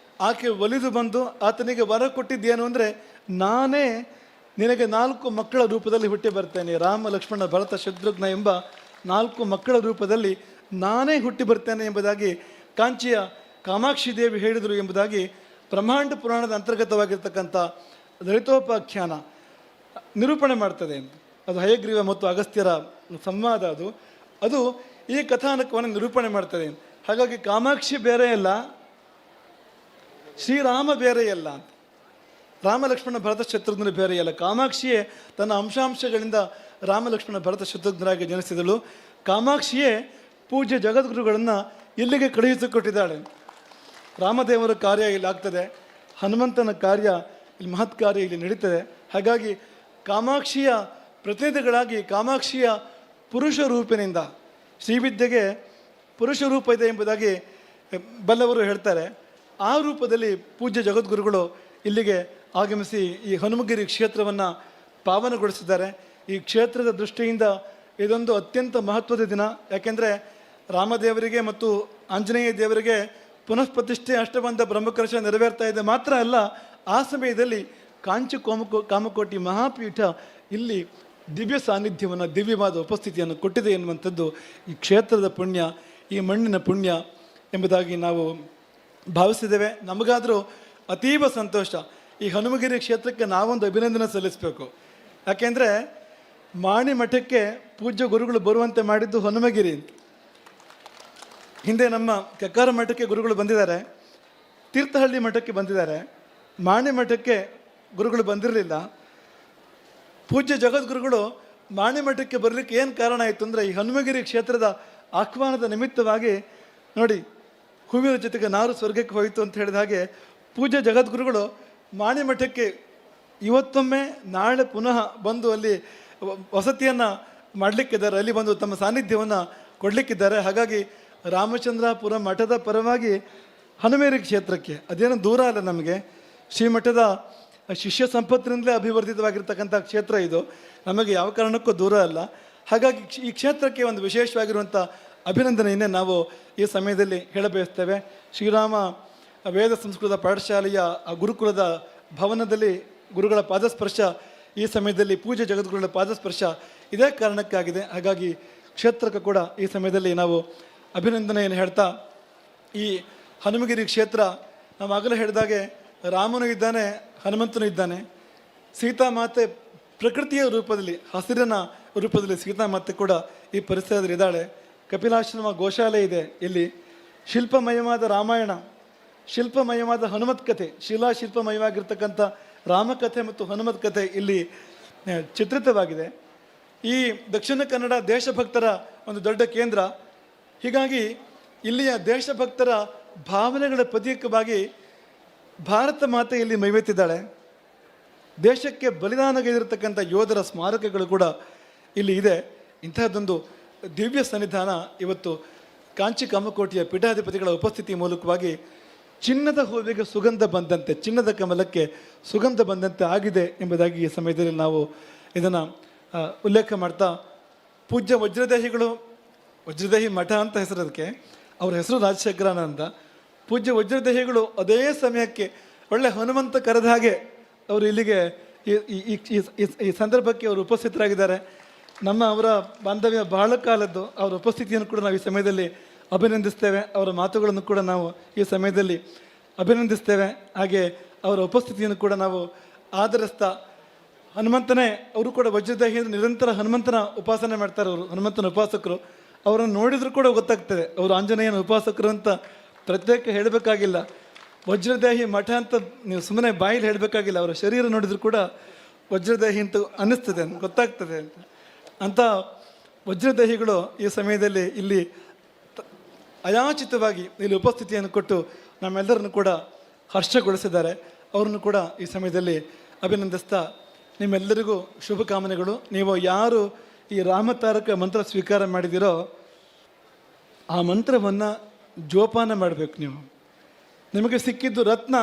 ಆಕೆ ಒಲಿದು ಬಂದು ಆತನಿಗೆ ವರ ಕೊಟ್ಟಿದ್ದೇನು ಅಂದರೆ, ನಾನೇ ನಿನಗೆ 4 ಮಕ್ಕಳ ರೂಪದಲ್ಲಿ ಹುಟ್ಟಿ ಬರ್ತೇನೆ, ರಾಮ ಲಕ್ಷ್ಮಣ ಭರತ ಶತ್ರುಘ್ನ ಎಂಬ 4 ಮಕ್ಕಳ ರೂಪದಲ್ಲಿ ನಾನೇ ಹುಟ್ಟಿ ಬರ್ತೇನೆ ಎಂಬುದಾಗಿ ಕಾಂಚಿಯ ಕಾಮಾಕ್ಷಿ ದೇವಿ ಹೇಳಿದರು ಎಂಬುದಾಗಿ ಬ್ರಹ್ಮಾಂಡ ಪುರಾಣದ ಅಂತರ್ಗತವಾಗಿರ್ತಕ್ಕಂಥ ದಲಿತೋಪಾಖ್ಯಾನ ನಿರೂಪಣೆ ಮಾಡ್ತದೆ. ಅದು ಹಯಗ್ರೀವ ಮತ್ತು ಅಗಸ್ತ್ಯರ ಸಂವಾದ. ಅದು ಈ ಕಥಾನಕವನ್ನು ನಿರೂಪಣೆ ಮಾಡ್ತದೆ. ಹಾಗಾಗಿ ಕಾಮಾಕ್ಷಿ ಬೇರೆಯಲ್ಲ, ಶ್ರೀರಾಮ ಬೇರೆಯಲ್ಲ, ರಾಮ ಲಕ್ಷ್ಮಣ ಭರತ ಶತ್ರುಘ್ನ ಬೇರೆಯಲ್ಲ. ಕಾಮಾಕ್ಷಿಯೇ ತನ್ನ ಅಂಶಾಂಶಗಳಿಂದ ರಾಮ ಲಕ್ಷ್ಮಣ ಭರತ ಶತ್ರುಘ್ನರಾಗಿ ಜನಿಸಿದಳು. ಕಾಮಾಕ್ಷಿಯೇ ಪೂಜ್ಯ ಜಗದ್ಗುರುಗಳನ್ನು ಇಲ್ಲಿಗೆ ಕಳುಹಿಸಿಕೊಟ್ಟಿದ್ದಾಳೆ. ರಾಮದೇವರ ಕಾರ್ಯ ಇಲ್ಲಿ ಆಗ್ತದೆ, ಹನುಮಂತನ ಕಾರ್ಯ ಇಲ್ಲಿ ಮಹತ್ ಕಾರ್ಯ ಇಲ್ಲಿ ನಡೀತದೆ. ಹಾಗಾಗಿ ಕಾಮಾಕ್ಷಿಯ ಪ್ರತಿನಿಧಿಗಳಾಗಿ ಕಾಮಾಕ್ಷಿಯ ಪುರುಷ ರೂಪಿನಿಂದ, ಶ್ರೀವಿದ್ಯೆಗೆ ಪುರುಷ ರೂಪ ಇದೆ ಎಂಬುದಾಗಿ ಬಲ್ಲವರು ಹೇಳ್ತಾರೆ. ಆ ರೂಪದಲ್ಲಿ ಪೂಜ್ಯ ಜಗದ್ಗುರುಗಳು ಇಲ್ಲಿಗೆ ಆಗಮಿಸಿ ಈ ಹನುಮಗಿರಿ ಕ್ಷೇತ್ರವನ್ನು ಪಾವನಗೊಳಿಸಿದ್ದಾರೆ. ಈ ಕ್ಷೇತ್ರದ ದೃಷ್ಟಿಯಿಂದ ಇದೊಂದು ಅತ್ಯಂತ ಮಹತ್ವದ ದಿನ. ಯಾಕೆಂದರೆ ರಾಮದೇವರಿಗೆ ಮತ್ತು ಆಂಜನೇಯ ದೇವರಿಗೆ ಪುನಃ ಪ್ರತಿಷ್ಠೆ ಅಷ್ಟಬಂಧ ಬ್ರಹ್ಮಕಲಶ ನೆರವೇರ್ತಾ ಇದೆ. ಮಾತ್ರ ಅಲ್ಲ, ಆ ಸಮಯದಲ್ಲಿ ಕಾಮಕೋಟಿ ಮಹಾಪೀಠ ಇಲ್ಲಿ ದಿವ್ಯ ಸಾನ್ನಿಧ್ಯವನ್ನು, ದಿವ್ಯವಾದ ಉಪಸ್ಥಿತಿಯನ್ನು ಕೊಟ್ಟಿದೆ ಎನ್ನುವಂಥದ್ದು ಈ ಕ್ಷೇತ್ರದ ಪುಣ್ಯ, ಈ ಮಣ್ಣಿನ ಪುಣ್ಯ ಎಂಬುದಾಗಿ ನಾವು ಭಾವಿಸಿದ್ದೇವೆ. ನಮಗಾದರೂ ಅತೀವ ಸಂತೋಷ. ಈ ಹನುಮಗಿರಿ ಕ್ಷೇತ್ರಕ್ಕೆ ನಾವೊಂದು ಅಭಿನಂದನೆ ಸಲ್ಲಿಸಬೇಕು. ಯಾಕೆಂದರೆ ಮಾಣಿ ಮಠಕ್ಕೆ ಪೂಜ್ಯ ಗುರುಗಳು ಬರುವಂತೆ ಮಾಡಿದ್ದು ಹನುಮಗಿರಿ. ಹಿಂದೆ ನಮ್ಮ ಕೆಕ್ಕಾರ ಮಠಕ್ಕೆ ಗುರುಗಳು ಬಂದಿದ್ದಾರೆ, ತೀರ್ಥಹಳ್ಳಿ ಮಠಕ್ಕೆ ಬಂದಿದ್ದಾರೆ, ಮಾಣಿ ಮಠಕ್ಕೆ ಗುರುಗಳು ಬಂದಿರಲಿಲ್ಲ. ಪೂಜ್ಯ ಜಗದ್ಗುರುಗಳು ಮಾಣಿ ಮಠಕ್ಕೆ ಬರಲಿಕ್ಕೆ ಏನು ಕಾರಣ ಆಯಿತು ಅಂದರೆ, ಈ ಹನುಮಗಿರಿ ಕ್ಷೇತ್ರದ ಆಹ್ವಾನದ ನಿಮಿತ್ತವಾಗಿ ನೋಡಿ, ಹೂವಿನ ಜೊತೆಗೆ ನಾರು ಸ್ವರ್ಗಕ್ಕೆ ಹೋಯಿತು ಅಂತ ಹೇಳಿದ ಹಾಗೆ ಪೂಜ್ಯ ಜಗದ್ಗುರುಗಳು ಮಾಣಿ ಮಠಕ್ಕೆ ಇವತ್ತೊಮ್ಮೆ ನಾಳೆ ಪುನಃ ಬಂದು ಅಲ್ಲಿ ವಸತಿಯನ್ನು ಮಾಡಲಿಕ್ಕಿದ್ದಾರೆ, ಅಲ್ಲಿ ಬಂದು ತಮ್ಮ ಸಾನ್ನಿಧ್ಯವನ್ನು ಕೊಡಲಿಕ್ಕಿದ್ದಾರೆ. ಹಾಗಾಗಿ ರಾಮಚಂದ್ರಾಪುರ ಮಠದ ಪರವಾಗಿ ಹನುಮೇರಿ ಕ್ಷೇತ್ರಕ್ಕೆ, ಅದೇನು ದೂರ ಅಲ್ಲ ನಮಗೆ, ಶ್ರೀಮಠದ ಶಿಷ್ಯ ಸಂಪತ್ತಿನಿಂದಲೇ ಅಭಿವರ್ಧಿತವಾಗಿರ್ತಕ್ಕಂಥ ಕ್ಷೇತ್ರ ಇದು, ನಮಗೆ ಯಾವ ಕಾರಣಕ್ಕೂ ದೂರ ಅಲ್ಲ. ಹಾಗಾಗಿ ಈ ಕ್ಷೇತ್ರಕ್ಕೆ ಒಂದು ವಿಶೇಷವಾಗಿರುವಂಥ ಅಭಿನಂದನೆಯನ್ನೇ ನಾವು ಈ ಸಮಯದಲ್ಲಿ ಹೇಳಬಯಸ್ತೇವೆ. ಶ್ರೀರಾಮ ವೇದ ಸಂಸ್ಕೃತ ಪಾಠಶಾಲೆಯ ಆ ಗುರುಕುಲದ ಭವನದಲ್ಲಿ ಗುರುಗಳ ಪಾದಸ್ಪರ್ಶ ಈ ಸಮಯದಲ್ಲಿ ಪೂಜ್ಯ ಜಗದ್ಗುರುಗಳ ಪಾದಸ್ಪರ್ಶ ಇದೇ ಕಾರಣಕ್ಕಾಗಿದೆ. ಹಾಗಾಗಿ ಕ್ಷೇತ್ರಕ್ಕೆ ಕೂಡ ಈ ಸಮಯದಲ್ಲಿ ನಾವು ಅಭಿನಂದನೆಯನ್ನು ಹೇಳ್ತಾ, ಈ ಹನುಮಗಿರಿ ಕ್ಷೇತ್ರ ನಾವು ಆಗಲೇ ಹೇಳಿದಾಗೆ ರಾಮನೂ ಇದ್ದಾನೆ, ಹನುಮಂತನೂ ಇದ್ದಾನೆ. ಸೀತಾಮಾತೆ ಪ್ರಕೃತಿಯ ರೂಪದಲ್ಲಿ, ಹಸಿರಿನ ರೂಪದಲ್ಲಿ ಸೀತಾಮಾತೆ ಕೂಡ ಈ ಪರಿಸರದಲ್ಲಿ ಇದ್ದಾಳೆ. ಕಪಿಲಾಶ್ರಮ ಗೋಶಾಲೆ ಇದೆ ಇಲ್ಲಿ. ಶಿಲ್ಪಮಯವಾದ ರಾಮಾಯಣ, ಶಿಲ್ಪಮಯವಾದ ಹನುಮತ್ ಕಥೆ, ಶಿಲಾಶಿಲ್ಪಮಯವಾಗಿರ್ತಕ್ಕಂಥ ರಾಮಕಥೆ ಮತ್ತು ಹನುಮತ್ ಕಥೆ ಇಲ್ಲಿ ಚಿತ್ರಿತವಾಗಿದೆ. ಈ ದಕ್ಷಿಣ ಕನ್ನಡ ದೇಶಭಕ್ತರ ಒಂದು ದೊಡ್ಡ ಕೇಂದ್ರ. ಹೀಗಾಗಿ ಇಲ್ಲಿಯ ದೇಶಭಕ್ತರ ಭಾವನೆಗಳ ಪ್ರತೀಕವಾಗಿ ಭಾರತ ಮಾತೆ ಇಲ್ಲಿ ಮೈವೆತ್ತಿದ್ದಾಳೆ. ದೇಶಕ್ಕೆ ಬಲಿದಾನಗೈದಿರತಕ್ಕಂಥ ಯೋಧರ ಸ್ಮಾರಕಗಳು ಕೂಡ ಇಲ್ಲಿ ಇದೆ. ಇಂತಹದ್ದೊಂದು ದಿವ್ಯ ಸನ್ನಿಧಾನ ಇವತ್ತು ಕಾಂಚಿ ಕಾಮಕೋಟಿಯ ಪೀಠಾಧಿಪತಿಗಳ ಉಪಸ್ಥಿತಿ ಮೂಲಕವಾಗಿ ಚಿನ್ನದ ಹೂವಿಗೆ ಸುಗಂಧ ಬಂದಂತೆ, ಚಿನ್ನದ ಕಮಲಕ್ಕೆ ಸುಗಂಧ ಬಂದಂತೆ ಆಗಿದೆ ಎಂಬುದಾಗಿ ಈ ಸಮಯದಲ್ಲಿ ನಾವು ಇದನ್ನು ಉಲ್ಲೇಖ ಮಾಡ್ತಾ, ಪೂಜ್ಯ ವಜ್ರದೇಹಿಗಳು, ವಜ್ರದೇಹಿ ಮಠ ಅಂತ ಹೆಸರು ಅದಕ್ಕೆ, ಅವರ ಹೆಸರು ರಾಜಶೇಖರಾನಂದ. ಪೂಜ್ಯ ವಜ್ರದೇಹಿಗಳು ಅದೇ ಸಮಯಕ್ಕೆ ಒಳ್ಳೆ ಹನುಮಂತ ಕರೆದ ಹಾಗೆ ಅವರು ಇಲ್ಲಿಗೆ ಈ ಸಂದರ್ಭಕ್ಕೆ ಅವರು ಉಪಸ್ಥಿತರಾಗಿದ್ದಾರೆ. ಅವರ ಬಾಂಧವ್ಯ ಬಹಳ ಕಾಲದ್ದು. ಅವರ ಉಪಸ್ಥಿತಿಯನ್ನು ಕೂಡ ನಾವು ಈ ಸಮಯದಲ್ಲಿ ಅಭಿನಂದಿಸ್ತೇವೆ. ಅವರ ಮಾತುಗಳನ್ನು ಕೂಡ ನಾವು ಈ ಸಮಯದಲ್ಲಿ ಅಭಿನಂದಿಸ್ತೇವೆ. ಹಾಗೆ ಅವರ ಉಪಸ್ಥಿತಿಯನ್ನು ಕೂಡ ನಾವು ಆಧರಿಸ್ತಾ, ಹನುಮಂತನೇ ಅವರು ಕೂಡ ವಜ್ರದೇಹಿ ನಿರಂತರ ಹನುಮಂತನ ಉಪಾಸನೆ ಮಾಡ್ತಾರೆ. ಅವರು ಹನುಮಂತನ ಉಪಾಸಕರು. ಅವರನ್ನು ನೋಡಿದರೂ ಕೂಡ ಗೊತ್ತಾಗ್ತದೆ ಅವರು ಆಂಜನೇಯನ ಉಪಾಸಕರು ಅಂತ. ಪ್ರತ್ಯೇಕ ಹೇಳಬೇಕಾಗಿಲ್ಲ. ವಜ್ರದೇಹಿ ಮಠ ಅಂತ ನೀವು ಸುಮ್ಮನೆ ಬಾಯಲ್ಲಿ ಹೇಳಬೇಕಾಗಿಲ್ಲ. ಅವರ ಶರೀರ ನೋಡಿದರೂ ಕೂಡ ವಜ್ರದೇಹಿ ಅಂತ ಅನ್ನಿಸ್ತದೆ, ಗೊತ್ತಾಗ್ತದೆ ಅಂತ. ಅಂಥ ವಜ್ರದೇಹಿಗಳು ಈ ಸಮಯದಲ್ಲಿ ಇಲ್ಲಿ ಅಯಾಚಿತವಾಗಿ ಇಲ್ಲಿ ಉಪಸ್ಥಿತಿಯನ್ನು ಕೊಟ್ಟು ನಮ್ಮೆಲ್ಲರನ್ನು ಕೂಡ ಹರ್ಷಗೊಳಿಸಿದ್ದಾರೆ. ಅವರನ್ನು ಕೂಡ ಈ ಸಮಯದಲ್ಲಿ ಅಭಿನಂದಿಸ್ತಾ, ನಿಮ್ಮೆಲ್ಲರಿಗೂ ಶುಭಕಾಮನೆಗಳು. ನೀವು ಯಾರು ಈ ರಾಮತಾರಕ ಮಂತ್ರ ಸ್ವೀಕಾರ ಮಾಡಿದಿರೋ ಆ ಮಂತ್ರವನ್ನು ಜೋಪಾನ ಮಾಡಬೇಕು. ನಿಮಗೆ ಸಿಕ್ಕಿದ್ದು ರತ್ನ.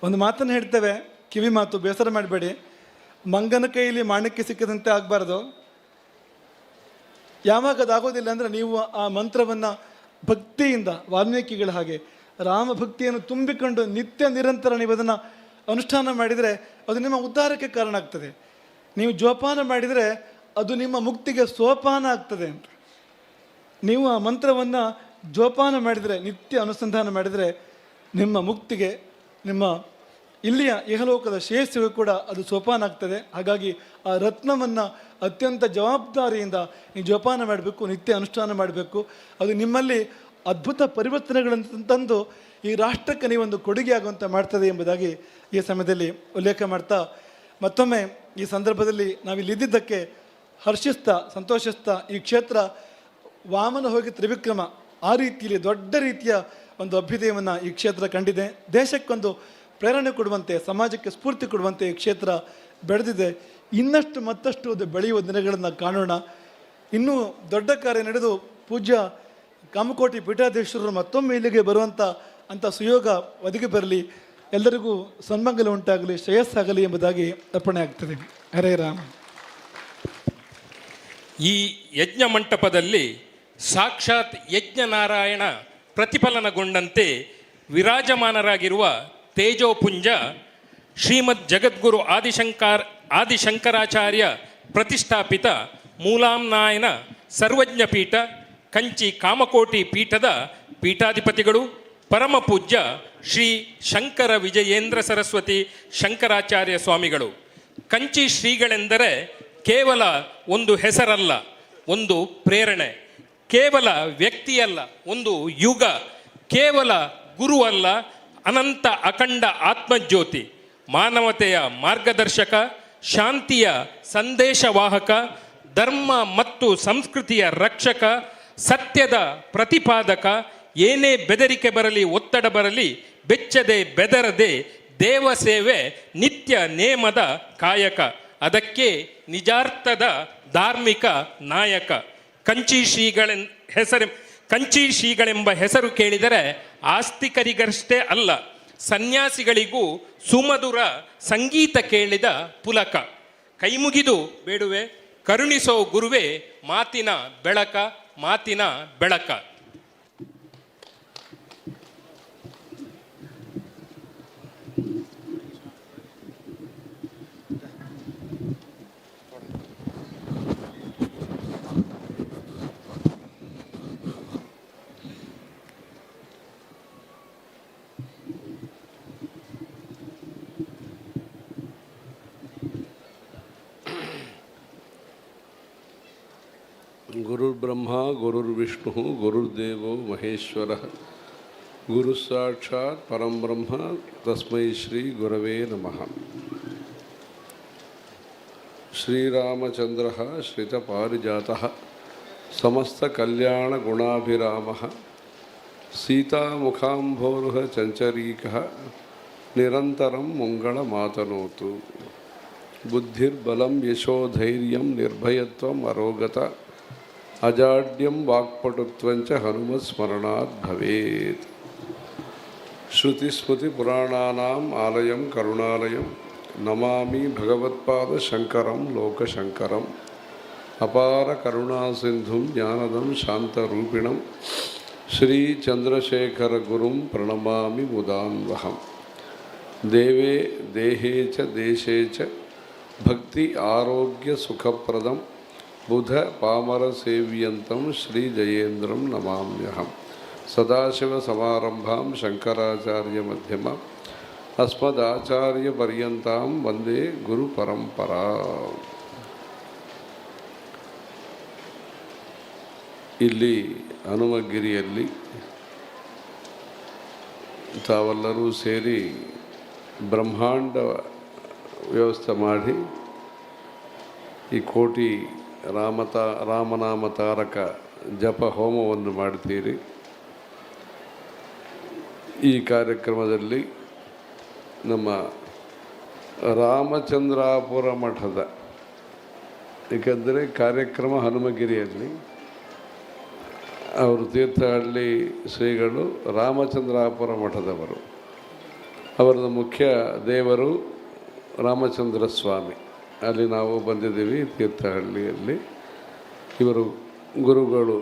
ಒಂದು ಮಾತನ್ನು ಹೇಳ್ತೇವೆ, ಕಿವಿ ಮಾತು, ಬೇಸರ ಮಾಡಬೇಡಿ. ಮಂಗನ ಕೈಯಲ್ಲಿ ಮಾಣಿಕ್ಯ ಸಿಕ್ಕದಂತೆ ಆಗಬಾರ್ದು. ಯಾವಾಗ ಅದಾಗೋದಿಲ್ಲ ಅಂದರೆ ನೀವು ಆ ಮಂತ್ರವನ್ನು ಭಕ್ತಿಯಿಂದ, ವಾಲ್ಮೀಕಿಗಳ ಹಾಗೆ ರಾಮ ಭಕ್ತಿಯನ್ನು ತುಂಬಿಕೊಂಡು ನಿತ್ಯ ನಿರಂತರ ನೀವು ಅದನ್ನು ಅನುಷ್ಠಾನ ಮಾಡಿದರೆ ಅದು ನಿಮ್ಮ ಉದ್ಧಾರಕ್ಕೆ ಕಾರಣ ಆಗ್ತದೆ. ನೀವು ಜೋಪಾನ ಮಾಡಿದರೆ ಅದು ನಿಮ್ಮ ಮುಕ್ತಿಗೆ ಸೋಪಾನ ಆಗ್ತದೆ ಅಂತ. ನೀವು ಆ ಮಂತ್ರವನ್ನು ಜೋಪಾನ ಮಾಡಿದರೆ, ನಿತ್ಯ ಅನುಸಂಧಾನ ಮಾಡಿದರೆ ನಿಮ್ಮ ಮುಕ್ತಿಗೆ, ನಿಮ್ಮ ಇಲ್ಲಿಯ ಇಹಲೋಕದ ಶ್ರೇಯಸ್ಸಿಗೂ ಕೂಡ ಅದು ಸೋಪಾನ ಆಗ್ತದೆ. ಹಾಗಾಗಿ ಆ ರತ್ನವನ್ನು ಅತ್ಯಂತ ಜವಾಬ್ದಾರಿಯಿಂದ ನೀವು ಜೋಪಾನ ಮಾಡಬೇಕು, ನಿತ್ಯ ಅನುಷ್ಠಾನ ಮಾಡಬೇಕು. ಅದು ನಿಮ್ಮಲ್ಲಿ ಅದ್ಭುತ ಪರಿವರ್ತನೆಗಳನ್ನು ತಂದು ಈ ರಾಷ್ಟ್ರಕ್ಕೆ ನೀವೊಂದು ಕೊಡುಗೆ ಆಗುವಂತೆ ಮಾಡ್ತದೆ ಎಂಬುದಾಗಿ ಈ ಸಮಯದಲ್ಲಿ ಉಲ್ಲೇಖ ಮಾಡ್ತಾ, ಮತ್ತೊಮ್ಮೆ ಈ ಸಂದರ್ಭದಲ್ಲಿ ನಾವಿಲ್ಲಿ ಇದ್ದಿದ್ದಕ್ಕೆ ಹರ್ಷಿಸ್ತಾ, ಸಂತೋಷಿಸ್ತಾ, ಈ ಕ್ಷೇತ್ರ ವಾಮನ ಹೋಗಿ ತ್ರಿವಿಕ್ರಮ ಆ ರೀತಿಯಲ್ಲಿ ದೊಡ್ಡ ರೀತಿಯ ಒಂದು ಅಭ್ಯುದಯವನ್ನು ಈ ಕ್ಷೇತ್ರ ಕಂಡಿದೆ. ದೇಶಕ್ಕೊಂದು ಪ್ರೇರಣೆ ಕೊಡುವಂತೆ, ಸಮಾಜಕ್ಕೆ ಸ್ಫೂರ್ತಿ ಕೊಡುವಂತೆ ಈ ಕ್ಷೇತ್ರ ಬೆಳೆದಿದೆ. ಇನ್ನಷ್ಟು ಮತ್ತಷ್ಟು ಅದು ಬೆಳೆಯುವ ದಿನಗಳನ್ನು ಕಾಣೋಣ. ಇನ್ನೂ ದೊಡ್ಡ ಕಾರ್ಯ ನಡೆದು ಪೂಜ್ಯ ಕಾಮಕೋಟಿ ಪೀಠಾಧೀಶ್ವರರು ಮತ್ತೊಮ್ಮೆ ಇಲ್ಲಿಗೆ ಅಂಥ ಸುಯೋಗ ಒದಗಿ ಬರಲಿ. ಎಲ್ಲರಿಗೂ ಸನ್ಮಂಗಲ ಉಂಟಾಗಲಿ, ಶ್ರೇಯಸ್ಸಾಗಲಿ ಎಂಬುದಾಗಿ ಅರ್ಪಣೆ ಆಗ್ತದೆ. ಹರೇ ರಾಮ. ಈ ಯಜ್ಞ ಮಂಟಪದಲ್ಲಿ ಸಾಕ್ಷಾತ್ ಯಜ್ಞನಾರಾಯಣ ಪ್ರತಿಫಲನಗೊಂಡಂತೆ ವಿರಾಜಮಾನರಾಗಿರುವ ತೇಜೋಪುಂಜ ಶ್ರೀಮದ್ ಜಗದ್ಗುರು ಆದಿಶಂಕರಾಚಾರ್ಯ ಪ್ರತಿಷ್ಠಾಪಿತ ಮೂಲಾಂನಾಯನ ಸರ್ವಜ್ಞ ಪೀಠ ಕಂಚಿ ಕಾಮಕೋಟಿ ಪೀಠದ ಪೀಠಾಧಿಪತಿಗಳು ಪರಮ ಪೂಜ್ಯ ಶ್ರೀ ಶಂಕರ ವಿಜಯೇಂದ್ರ ಸರಸ್ವತಿ ಶಂಕರಾಚಾರ್ಯ ಸ್ವಾಮಿಗಳು. ಕಂಚಿ ಶ್ರೀಗಳೆಂದರೆ ಕೇವಲ ಒಂದು ಹೆಸರಲ್ಲ, ಒಂದು ಪ್ರೇರಣೆ. ಕೇವಲ ವ್ಯಕ್ತಿಯಲ್ಲ, ಒಂದು ಯುಗ. ಕೇವಲ ಗುರು ಅಲ್ಲ, ಅನಂತ ಅಖಂಡ ಆತ್ಮಜ್ಯೋತಿ. ಮಾನವತೆಯ ಮಾರ್ಗದರ್ಶಕ, ಶಾಂತಿಯ ಸಂದೇಶವಾಹಕ, ಧರ್ಮ ಮತ್ತು ಸಂಸ್ಕೃತಿಯ ರಕ್ಷಕ, ಸತ್ಯದ ಪ್ರತಿಪಾದಕ. ಏನೇ ಬೆದರಿಕೆ ಬರಲಿ, ಒತ್ತಡ ಬರಲಿ, ಬೆಚ್ಚದೆ ಬೆದರದೆ ದೇವ ಸೇವೆ ನಿತ್ಯ ನೇಮದ ಕಾಯಕ. ಅದಕ್ಕೆ ನಿಜಾರ್ಥದ ಧಾರ್ಮಿಕ ನಾಯಕ. ಕಂಚಿ ಶ್ರೀಗಳೆಂಬ ಹೆಸರು ಕೇಳಿದರೆ ಆಸ್ತಿಕರಿಗಷ್ಟೇ ಅಲ್ಲ, ಸನ್ಯಾಸಿಗಳಿಗೂ ಸುಮಧುರ ಸಂಗೀತ ಕೇಳಿದ ಪುಲಕ. ಕೈಮುಗಿದು ಬೇಡುವೆ, ಕರುಣಿಸೋ ಗುರುವೇ, ಮಾತಿನ ಬೆಳಕ, ಮಾತಿನ ಬೆಳಕ. ಗುರುರ್ಬ್ರಹ್ಮ ಗುರುರ್ವಿಷ್ಣು ಗುರುರ್ದೇವೋ ಮಹೇಶ್ವರ ಗುರುಸಾಕ್ಷಾತ್ ಪರಂಬ್ರಹ್ಮ ತಸ್ಮೈ ಶ್ರೀ ಗುರವೇ ನಮಃ. ಶ್ರೀರಾಮಚಂದ್ರ ಶ್ರಿತಪಾರಿಜಾತಃ ಸಮಸ್ತಕಲ್ಯಾಣಗುಣಾಭಿರಾಮಃ ಸೀತಾಮುಖಾಂಭೋರುಹ ಚಂಚರೀಕಃ ನಿರಂತರಂ ಮಂಗಳ ಮಾತನೋತು. ಬುದ್ಧಿರ್ಬಲಂ ಯಶೋಧೈರ್ಯಂ ನಿರ್ಭಯತ್ವಂ ಅರೋಗತ ಅಜಾಡ್ಯಂ ವಾಕ್ಪಟುತ್ವಂಚ ಹನುಮಸ್ಮರಣಾತ್ ಭವೇತ್. ಶ್ರುತಿಸ್ಮೃತಿಪುರಾಣಾನಾಂ ಆಲಯಂ ಕರುಣಾಲಯಂ ನಮಾಮಿ ಭಗವತ್ಪಾದ ಶಂಕರಂ ಲೋಕಶಂಕರಂ. ಅಪಾರ ಕರುಣಾಸಿಂಧುಂ ಜ್ಞಾನದಂ ಶಾಂತರೂಪಿಣಂ ಶ್ರೀ ಚಂದ್ರಶೇಖರ ಗುರುಂ ಪ್ರಣಮಾಮಿ ಮುದಾನ್ವಹಂ. ದೇವೇ ದೇಹೇ ಚ ದೇಶೇ ಚ ಭಕ್ತಿ ಆರೋಗ್ಯ ಸುಖಪ್ರದಂ ಬುಧ ಪಾಮರ ಸೇವ್ಯಂತಂ ಶ್ರೀ ಜಯೇಂದ್ರಂ ನಮಾಮ್ಯಹಂ. ಸದಾಶಿವ ಸಮಾರಂಭಾಂ ಶಂಕರಾಚಾರ್ಯ ಮಧ್ಯಮ ಅಸ್ಮದಾಚಾರ್ಯ ಪರ್ಯಂತಾಂ ವಂದೇ ಗುರು ಪರಂಪರಾ. ಇಲ್ಲಿ ಹನುಮಗಿರಿಯಲ್ಲಿ ತಾವೆಲ್ಲರೂ ಸೇರಿ ಬ್ರಹ್ಮಾಂಡ ವ್ಯವಸ್ಥೆ ಮಾಡಿ ಈ ಕೋಟಿ ರಾಮನಾಮ ತಾರಕ ಜಪ ಹೋಮವನ್ನು ಮಾಡ್ತೀರಿ. ಈ ಕಾರ್ಯಕ್ರಮದಲ್ಲಿ ನಮ್ಮ ರಾಮಚಂದ್ರಾಪುರ ಮಠದ, ಏಕೆಂದರೆ ಕಾರ್ಯಕ್ರಮ ಹನುಮಗಿರಿಯಲ್ಲಿ, ಅವರು ತೀರ್ಥಹಳ್ಳಿ ಶ್ರೀಗಳು ರಾಮಚಂದ್ರಾಪುರ ಮಠದವರು. ಅವರದ ಮುಖ್ಯ ದೇವರು ರಾಮಚಂದ್ರ ಸ್ವಾಮಿ. ಅಲ್ಲಿ ನಾವು ಬಂದಿದ್ದೀವಿ ತೀರ್ಥಹಳ್ಳಿಯಲ್ಲಿ. ಇವರು ಗುರುಗಳು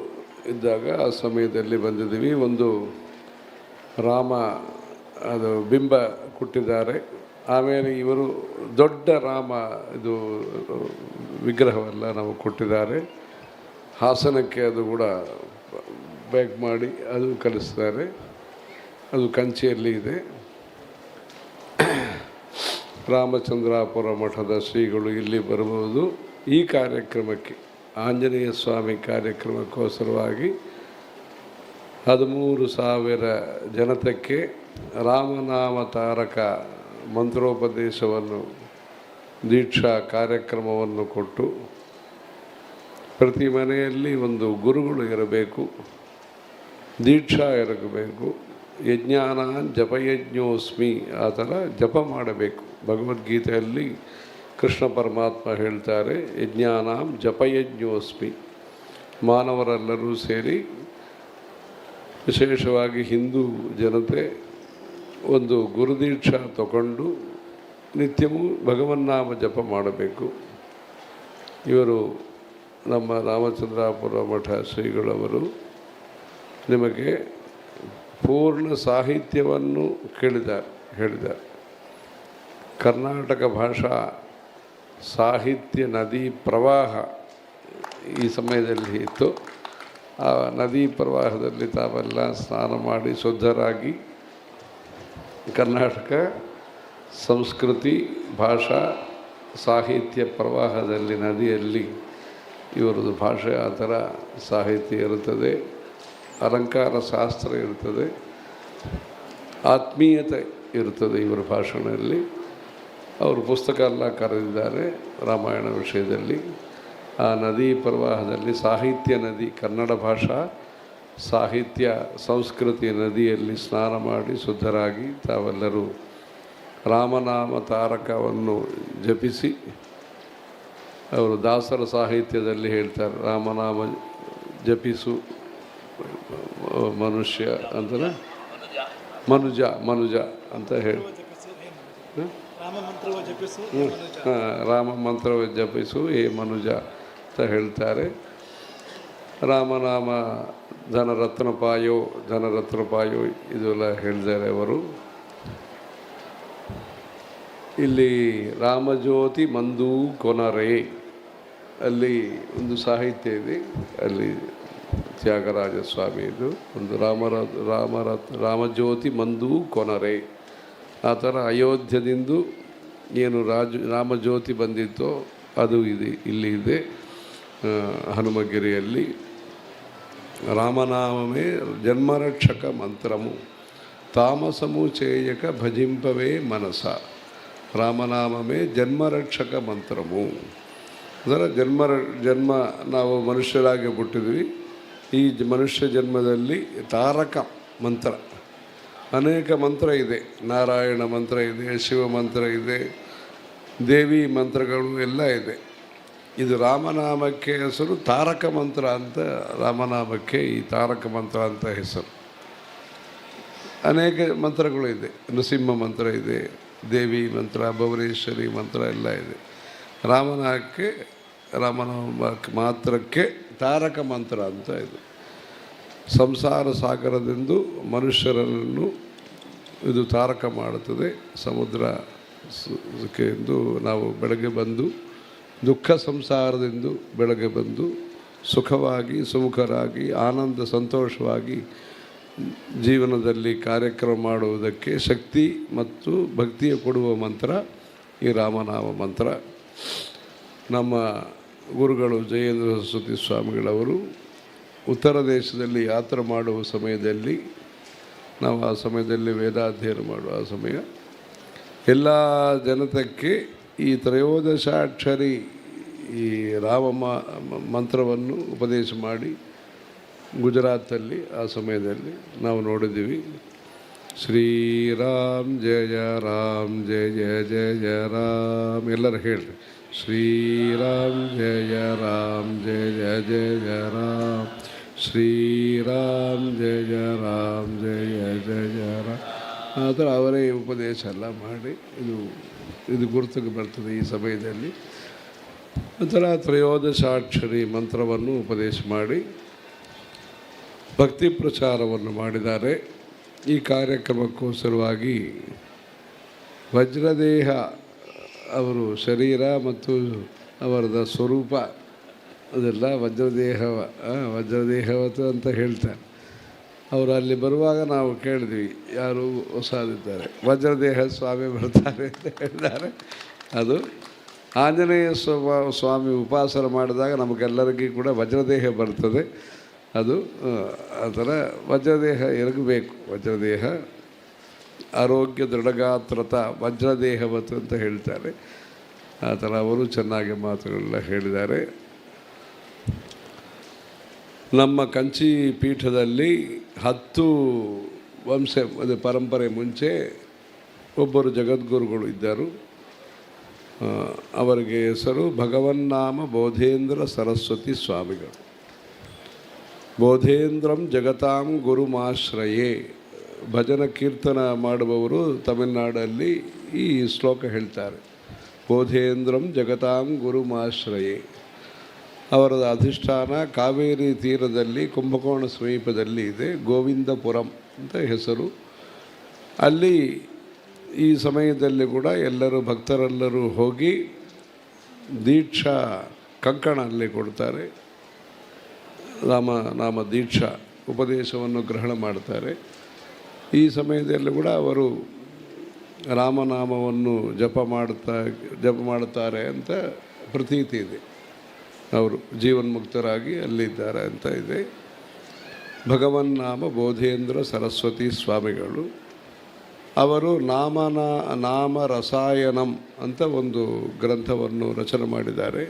ಇದ್ದಾಗ ಆ ಸಮಯದಲ್ಲಿ ಬಂದಿದ್ದೀವಿ. ಒಂದು ರಾಮ ಅದು ಬಿಂಬ ಕೊಟ್ಟಿದ್ದಾರೆ. ಆಮೇಲೆ ಇವರು ದೊಡ್ಡ ರಾಮ ಇದು ವಿಗ್ರಹವೆಲ್ಲ ನಾವು ಕೊಟ್ಟಿದ್ದಾರೆ. ಹಾಸನಕ್ಕೆ ಅದು ಕೂಡ ಬ್ಯಾಗ್ ಮಾಡಿ ಅದು ಕಲಿಸ್ತಾರೆ. ಅದು ಕಂಚಿಯಲ್ಲಿ ಇದೆ. ರಾಮಚಂದ್ರಾಪುರ ಮಠದ ಶ್ರೀಗಳು ಇಲ್ಲಿ ಬರಬಹುದು. ಈ ಕಾರ್ಯಕ್ರಮಕ್ಕೆ ಆಂಜನೇಯ ಸ್ವಾಮಿ ಕಾರ್ಯಕ್ರಮಕ್ಕೋಸ್ಕರವಾಗಿ 13,000 ಜನತಕ್ಕೆ ರಾಮನಾಮ ತಾರಕ ಮಂತ್ರೋಪದೇಶವನ್ನು ದೀಕ್ಷಾ ಕಾರ್ಯಕ್ರಮವನ್ನು ಕೊಟ್ಟು, ಪ್ರತಿ ಮನೆಯಲ್ಲಿ ಒಂದು ಗುರುಗಳು ಇರಬೇಕು, ದೀಕ್ಷಾ ಇರಬೇಕು, ಯಜ್ಞಾನಾನ್ ಜಪಯಜ್ಞೋಸ್ಮಿ ಆ ಥರ ಜಪ ಮಾಡಬೇಕು. ಭಗವದ್ಗೀತೆಯಲ್ಲಿ ಕೃಷ್ಣ ಪರಮಾತ್ಮ ಹೇಳ್ತಾರೆ, ಯಜ್ಞಾನಾಂ ಜಪಯಜ್ಞೋಸ್ಮಿ. ಮಾನವರೆಲ್ಲರೂ ಸೇರಿ, ವಿಶೇಷವಾಗಿ ಹಿಂದೂ ಜನತೆ ಒಂದು ಗುರುದೀಕ್ಷಾ ತಗೊಂಡು ನಿತ್ಯವೂ ಭಗವನ್ನಾಮ ಜಪ ಮಾಡಬೇಕು. ಇವರು ನಮ್ಮ ರಾಮಚಂದ್ರಾಪುರ ಮಠ ಶ್ರೀಗಳವರು ನಿಮಗೆ ಪೂರ್ಣ ಸಾಹಿತ್ಯವನ್ನು ಹೇಳಿದ್ದಾರೆ. ಕರ್ನಾಟಕ ಭಾಷಾ ಸಾಹಿತ್ಯ ನದಿ ಪ್ರವಾಹ ಈ ಸಮಯದಲ್ಲಿ ಇತ್ತು. ಆ ನದಿ ಪ್ರವಾಹದಲ್ಲಿ ತಾವೆಲ್ಲ ಸ್ನಾನ ಮಾಡಿ ಶುದ್ಧರಾಗಿ ಕರ್ನಾಟಕ ಸಂಸ್ಕೃತಿ ಭಾಷಾ ಸಾಹಿತ್ಯ ಪ್ರವಾಹದಲ್ಲಿ ನದಿಯಲ್ಲಿ ಇವರದ್ದು ಭಾಷೆ ಆ ಥರ ಸಾಹಿತ್ಯ ಇರುತ್ತದೆ, ಅಲಂಕಾರ ಶಾಸ್ತ್ರ ಇರ್ತದೆ, ಆತ್ಮೀಯತೆ ಇರ್ತದೆ ಇವರ ಭಾಷಣದಲ್ಲಿ. ಅವರು ಪುಸ್ತಕ ಎಲ್ಲ ಕರೆದಿದ್ದಾರೆ ರಾಮಾಯಣ ವಿಷಯದಲ್ಲಿ. ಆ ನದಿ ಪ್ರವಾಹದಲ್ಲಿ ಸಾಹಿತ್ಯ ನದಿ, ಕನ್ನಡ ಭಾಷಾ ಸಾಹಿತ್ಯ ಸಂಸ್ಕೃತಿ ನದಿಯಲ್ಲಿ ಸ್ನಾನ ಮಾಡಿ ಶುದ್ಧರಾಗಿ ತಾವೆಲ್ಲರೂ ರಾಮನಾಮ ತಾರಕವನ್ನು ಜಪಿಸಿ, ಅವರು ದಾಸರ ಸಾಹಿತ್ಯದಲ್ಲಿ ಹೇಳ್ತಾರೆ, ರಾಮನಾಮ ಜಪಿಸು ಮನುಷ್ಯ ಅಂದರೆ ಮನುಜ ಅಂತ ಹೇಳಿ, ರಾಮ ಮಂತ್ರವ ಜಪಿಸು ಹೇ ಮನುಜ ಅಂತ ಹೇಳ್ತಾರೆ. ರಾಮನಾಮ ಧನರತ್ನಪಾಯೋ ಇದೆಲ್ಲ ಹೇಳಿದ್ದಾರೆ ಅವರು. ಇಲ್ಲಿ ರಾಮಜ್ಯೋತಿ ಮಂದೂ ಕೊನರೆ ಅಲ್ಲಿ ಒಂದು ಸಾಹಿತ್ಯ ಇದೆ. ಅಲ್ಲಿ ತ್ಯಾಗರಾಜ ಸ್ವಾಮಿದು ಒಂದು ರಾಮಜ್ಯೋತಿ ಮಂದೂ ಕೊನರೆ. ಆ ಥರ ಅಯೋಧ್ಯದಿಂದ ಏನು ರಾಮಜ್ಯೋತಿ ಬಂದಿತ್ತೋ ಅದು ಇಲ್ಲಿ ಇದೆ ಹನುಮಗಿರಿಯಲ್ಲಿ. ರಾಮನಾಮವೇ ಜನ್ಮರಕ್ಷಕ ಮಂತ್ರಮು ತಾಮಸಮು ಚೇಯಕ ಭಜಿಂಪವೇ ಮನಸ. ರಾಮನಾಮವೇ ಜನ್ಮರಕ್ಷಕ ಮಂತ್ರಮು. ಅದರ ಜನ್ಮ ನಾವು ಮನುಷ್ಯರಾಗಿ ಹುಟ್ಟಿದ್ವಿ. ಈ ಮನುಷ್ಯ ಜನ್ಮದಲ್ಲಿ ತಾರಕ ಮಂತ್ರ ಅನೇಕ ಮಂತ್ರ ಇದೆ. ನಾರಾಯಣ ಮಂತ್ರ ಇದೆ, ಶಿವ ಮಂತ್ರ ಇದೆ, ದೇವಿ ಮಂತ್ರಗಳು ಎಲ್ಲ ಇದೆ. ಇದು ರಾಮನಾಮಕ್ಕೆ ಹೆಸರು ತಾರಕ ಮಂತ್ರ ಅಂತ. ರಾಮನಾಮಕ್ಕೆ ಈ ತಾರಕ ಮಂತ್ರ ಅಂತ ಹೆಸರು. ಅನೇಕ ಮಂತ್ರಗಳು ಇದೆ. ನೃಸಿಂಹ ಮಂತ್ರ ಇದೆ, ದೇವಿ ಮಂತ್ರ, ಭುವನೇಶ್ವರಿ ಮಂತ್ರ ಎಲ್ಲ ಇದೆ. ರಾಮನಾಮ ಮಾತ್ರಕ್ಕೆ ತಾರಕ ಮಂತ್ರ ಅಂತ ಇದೆ. ಸಂಸಾರ ಸಾಗರದಿಂದ ಮನುಷ್ಯರನ್ನು ಇದು ತಾರಕ ಮಾಡುತ್ತದೆ. ಸಮುದ್ರಕ್ಕೆ ನಾವು ಬೆಳಗ್ಗೆ ಬಂದು ದುಃಖ ಸಂಸಾರದಿಂದ ಬೆಳಗ್ಗೆ ಬಂದು ಸುಖವಾಗಿ ಸುಮುಖರಾಗಿ ಆನಂದ ಸಂತೋಷವಾಗಿ ಜೀವನದಲ್ಲಿ ಕಾರ್ಯಕ್ರಮ ಮಾಡುವುದಕ್ಕೆ ಶಕ್ತಿ ಮತ್ತು ಭಕ್ತಿಯ ಕೊಡುವ ಮಂತ್ರ ಈ ರಾಮನಾಮ ಮಂತ್ರ. ನಮ್ಮ ಗುರುಗಳು ಜಯೇಂದ್ರ ಸರಸ್ವತಿ ಸ್ವಾಮಿಗಳವರು ಉತ್ತರ ದೇಶದಲ್ಲಿ ಯಾತ್ರೆ ಮಾಡುವ ಸಮಯದಲ್ಲಿ, ನಾವು ಆ ಸಮಯದಲ್ಲಿ ವೇದಾಧ್ಯಯನ ಮಾಡುವ ಆ ಸಮಯ, ಎಲ್ಲ ಜನತಕ್ಕೆ ಈ ತ್ರಯೋದಶಾಕ್ಷರಿ ಈ ರಾಮ ಮಂತ್ರವನ್ನು ಉಪದೇಶ ಮಾಡಿ ಗುಜರಾತಲ್ಲಿ ಆ ಸಮಯದಲ್ಲಿ ನಾವು ನೋಡಿದ್ದೀವಿ. ಶ್ರೀರಾಮ್ ಜಯ ರಾಮ್ ಜಯ ಜಯ ರಾಮ್, ಎಲ್ಲರೂ ಹೇಳ್ರಿ. ಶ್ರೀರಾಮ್ ಜಯ ರಾಮ್ ಜಯ ಜಯ ರಾಮ್, ಶ್ರೀರಾಮ್ ಜಯ ರಾಮ್ ಜಯ ಜಯ ರಾಮ್. ಆ ಥರ ಅವರೇ ಉಪದೇಶ ಎಲ್ಲ ಮಾಡಿ ಇದು ಗುರುತಿಗೆ ಬರ್ತದೆ ಈ ಸಮಯದಲ್ಲಿ. ನಂತರ ತ್ರಯೋದಶಾಕ್ಷರಿ ಮಂತ್ರವನ್ನು ಉಪದೇಶ ಮಾಡಿ ಭಕ್ತಿ ಪ್ರಚಾರವನ್ನು ಮಾಡಿದ್ದಾರೆ. ಈ ಕಾರ್ಯಕ್ರಮಕ್ಕೋಸ್ಕರವಾಗಿ ವಜ್ರದೇಹ ಅವರು ಶರೀರ ಮತ್ತು ಅವರದ ಸ್ವರೂಪ ಅದೆಲ್ಲ ವಜ್ರದೇಹವತ್ತು ಅಂತ ಹೇಳ್ತಾರೆ. ಅವರು ಅಲ್ಲಿ ಬರುವಾಗ ನಾವು ಕೇಳಿದ್ವಿ, ಯಾರು ಹೊಸದಿದ್ದಾರೆ, ವಜ್ರದೇಹ ಸ್ವಾಮಿ ಬರ್ತಾರೆ ಅಂತ ಹೇಳಿದ್ದಾರೆ. ಅದು ಆಂಜನೇಯ ಸ್ವಾಮಿ ಉಪಾಸನೆ ಮಾಡಿದಾಗ ನಮಗೆಲ್ಲರಿಗೂ ಕೂಡ ವಜ್ರದೇಹ ಬರ್ತದೆ. ಅದು ಆ ಥರ ವಜ್ರದೇಹ ಇರಬೇಕು. ವಜ್ರದೇಹ ಆರೋಗ್ಯ ದೃಢಗಾತ್ರತ ವಜ್ರದೇಹವತ್ತು ಅಂತ ಹೇಳ್ತಾರೆ. ಆ ಥರ ಅವರು ಚೆನ್ನಾಗಿ ಮಾತುಗಳೆಲ್ಲ ಹೇಳಿದ್ದಾರೆ. ನಮ್ಮ ಕಂಚಿ ಪೀಠದಲ್ಲಿ 10 ವಂಶ ಪರಂಪರೆ ಮುಂಚೆ ಒಬ್ಬರು ಜಗದ್ಗುರುಗಳು ಇದ್ದರು. ಅವರಿಗೆ ಹೆಸರು ಭಗವನ್ನಾಮ ಬೋಧೇಂದ್ರ ಸರಸ್ವತಿ ಸ್ವಾಮಿಗಳು. ಬೋಧೇಂದ್ರಂ ಜಗತಾಂ ಗುರುಮಾಶ್ರಯೇ. ಭಜನ ಕೀರ್ತನ ಮಾಡುವವರು ತಮಿಳುನಾಡಲ್ಲಿ ಈ ಶ್ಲೋಕ ಹೇಳ್ತಾರೆ. ಬೋಧೇಂದ್ರಂ ಜಗತಾಂ ಗುರುಮಾಶ್ರಯೇ. ಅವರ ಅಧಿಷ್ಠಾನ ಕಾವೇರಿ ತೀರದಲ್ಲಿ ಕುಂಭಕೋಣ ಸಮೀಪದಲ್ಲಿ ಇದೆ. ಗೋವಿಂದಪುರಂ ಅಂತ ಹೆಸರು. ಅಲ್ಲಿ ಈ ಸಮಯದಲ್ಲಿ ಕೂಡ ಎಲ್ಲರೂ ಭಕ್ತರೆಲ್ಲರೂ ಹೋಗಿ ದೀಕ್ಷಾ ಕಂಕಣ ಅಲ್ಲಿ ಕೊಡ್ತಾರೆ. ನಾಮ ದೀಕ್ಷಾ ಉಪದೇಶವನ್ನು ಗ್ರಹಣ ಮಾಡ್ತಾರೆ. ಈ ಸಮಯದಲ್ಲಿ ಕೂಡ ಅವರು ರಾಮನಾಮವನ್ನು ಜಪ ಮಾಡುತ್ತಾರೆ ಅಂತ ಪ್ರತೀತಿ ಇದೆ. ಅವರು ಜೀವನ್ಮುಕ್ತರಾಗಿ ಅಲ್ಲಿದ್ದಾರೆ ಅಂತ ಇದೆ. ಭಗವನ್ನಾಮ ಬೋಧೇಂದ್ರ ಸರಸ್ವತಿ ಸ್ವಾಮಿಗಳು ಅವರು ನಾಮ ರಸಾಯನಂ ಅಂತ ಒಂದು ಗ್ರಂಥವನ್ನು ರಚನೆ ಮಾಡಿದ್ದಾರೆ.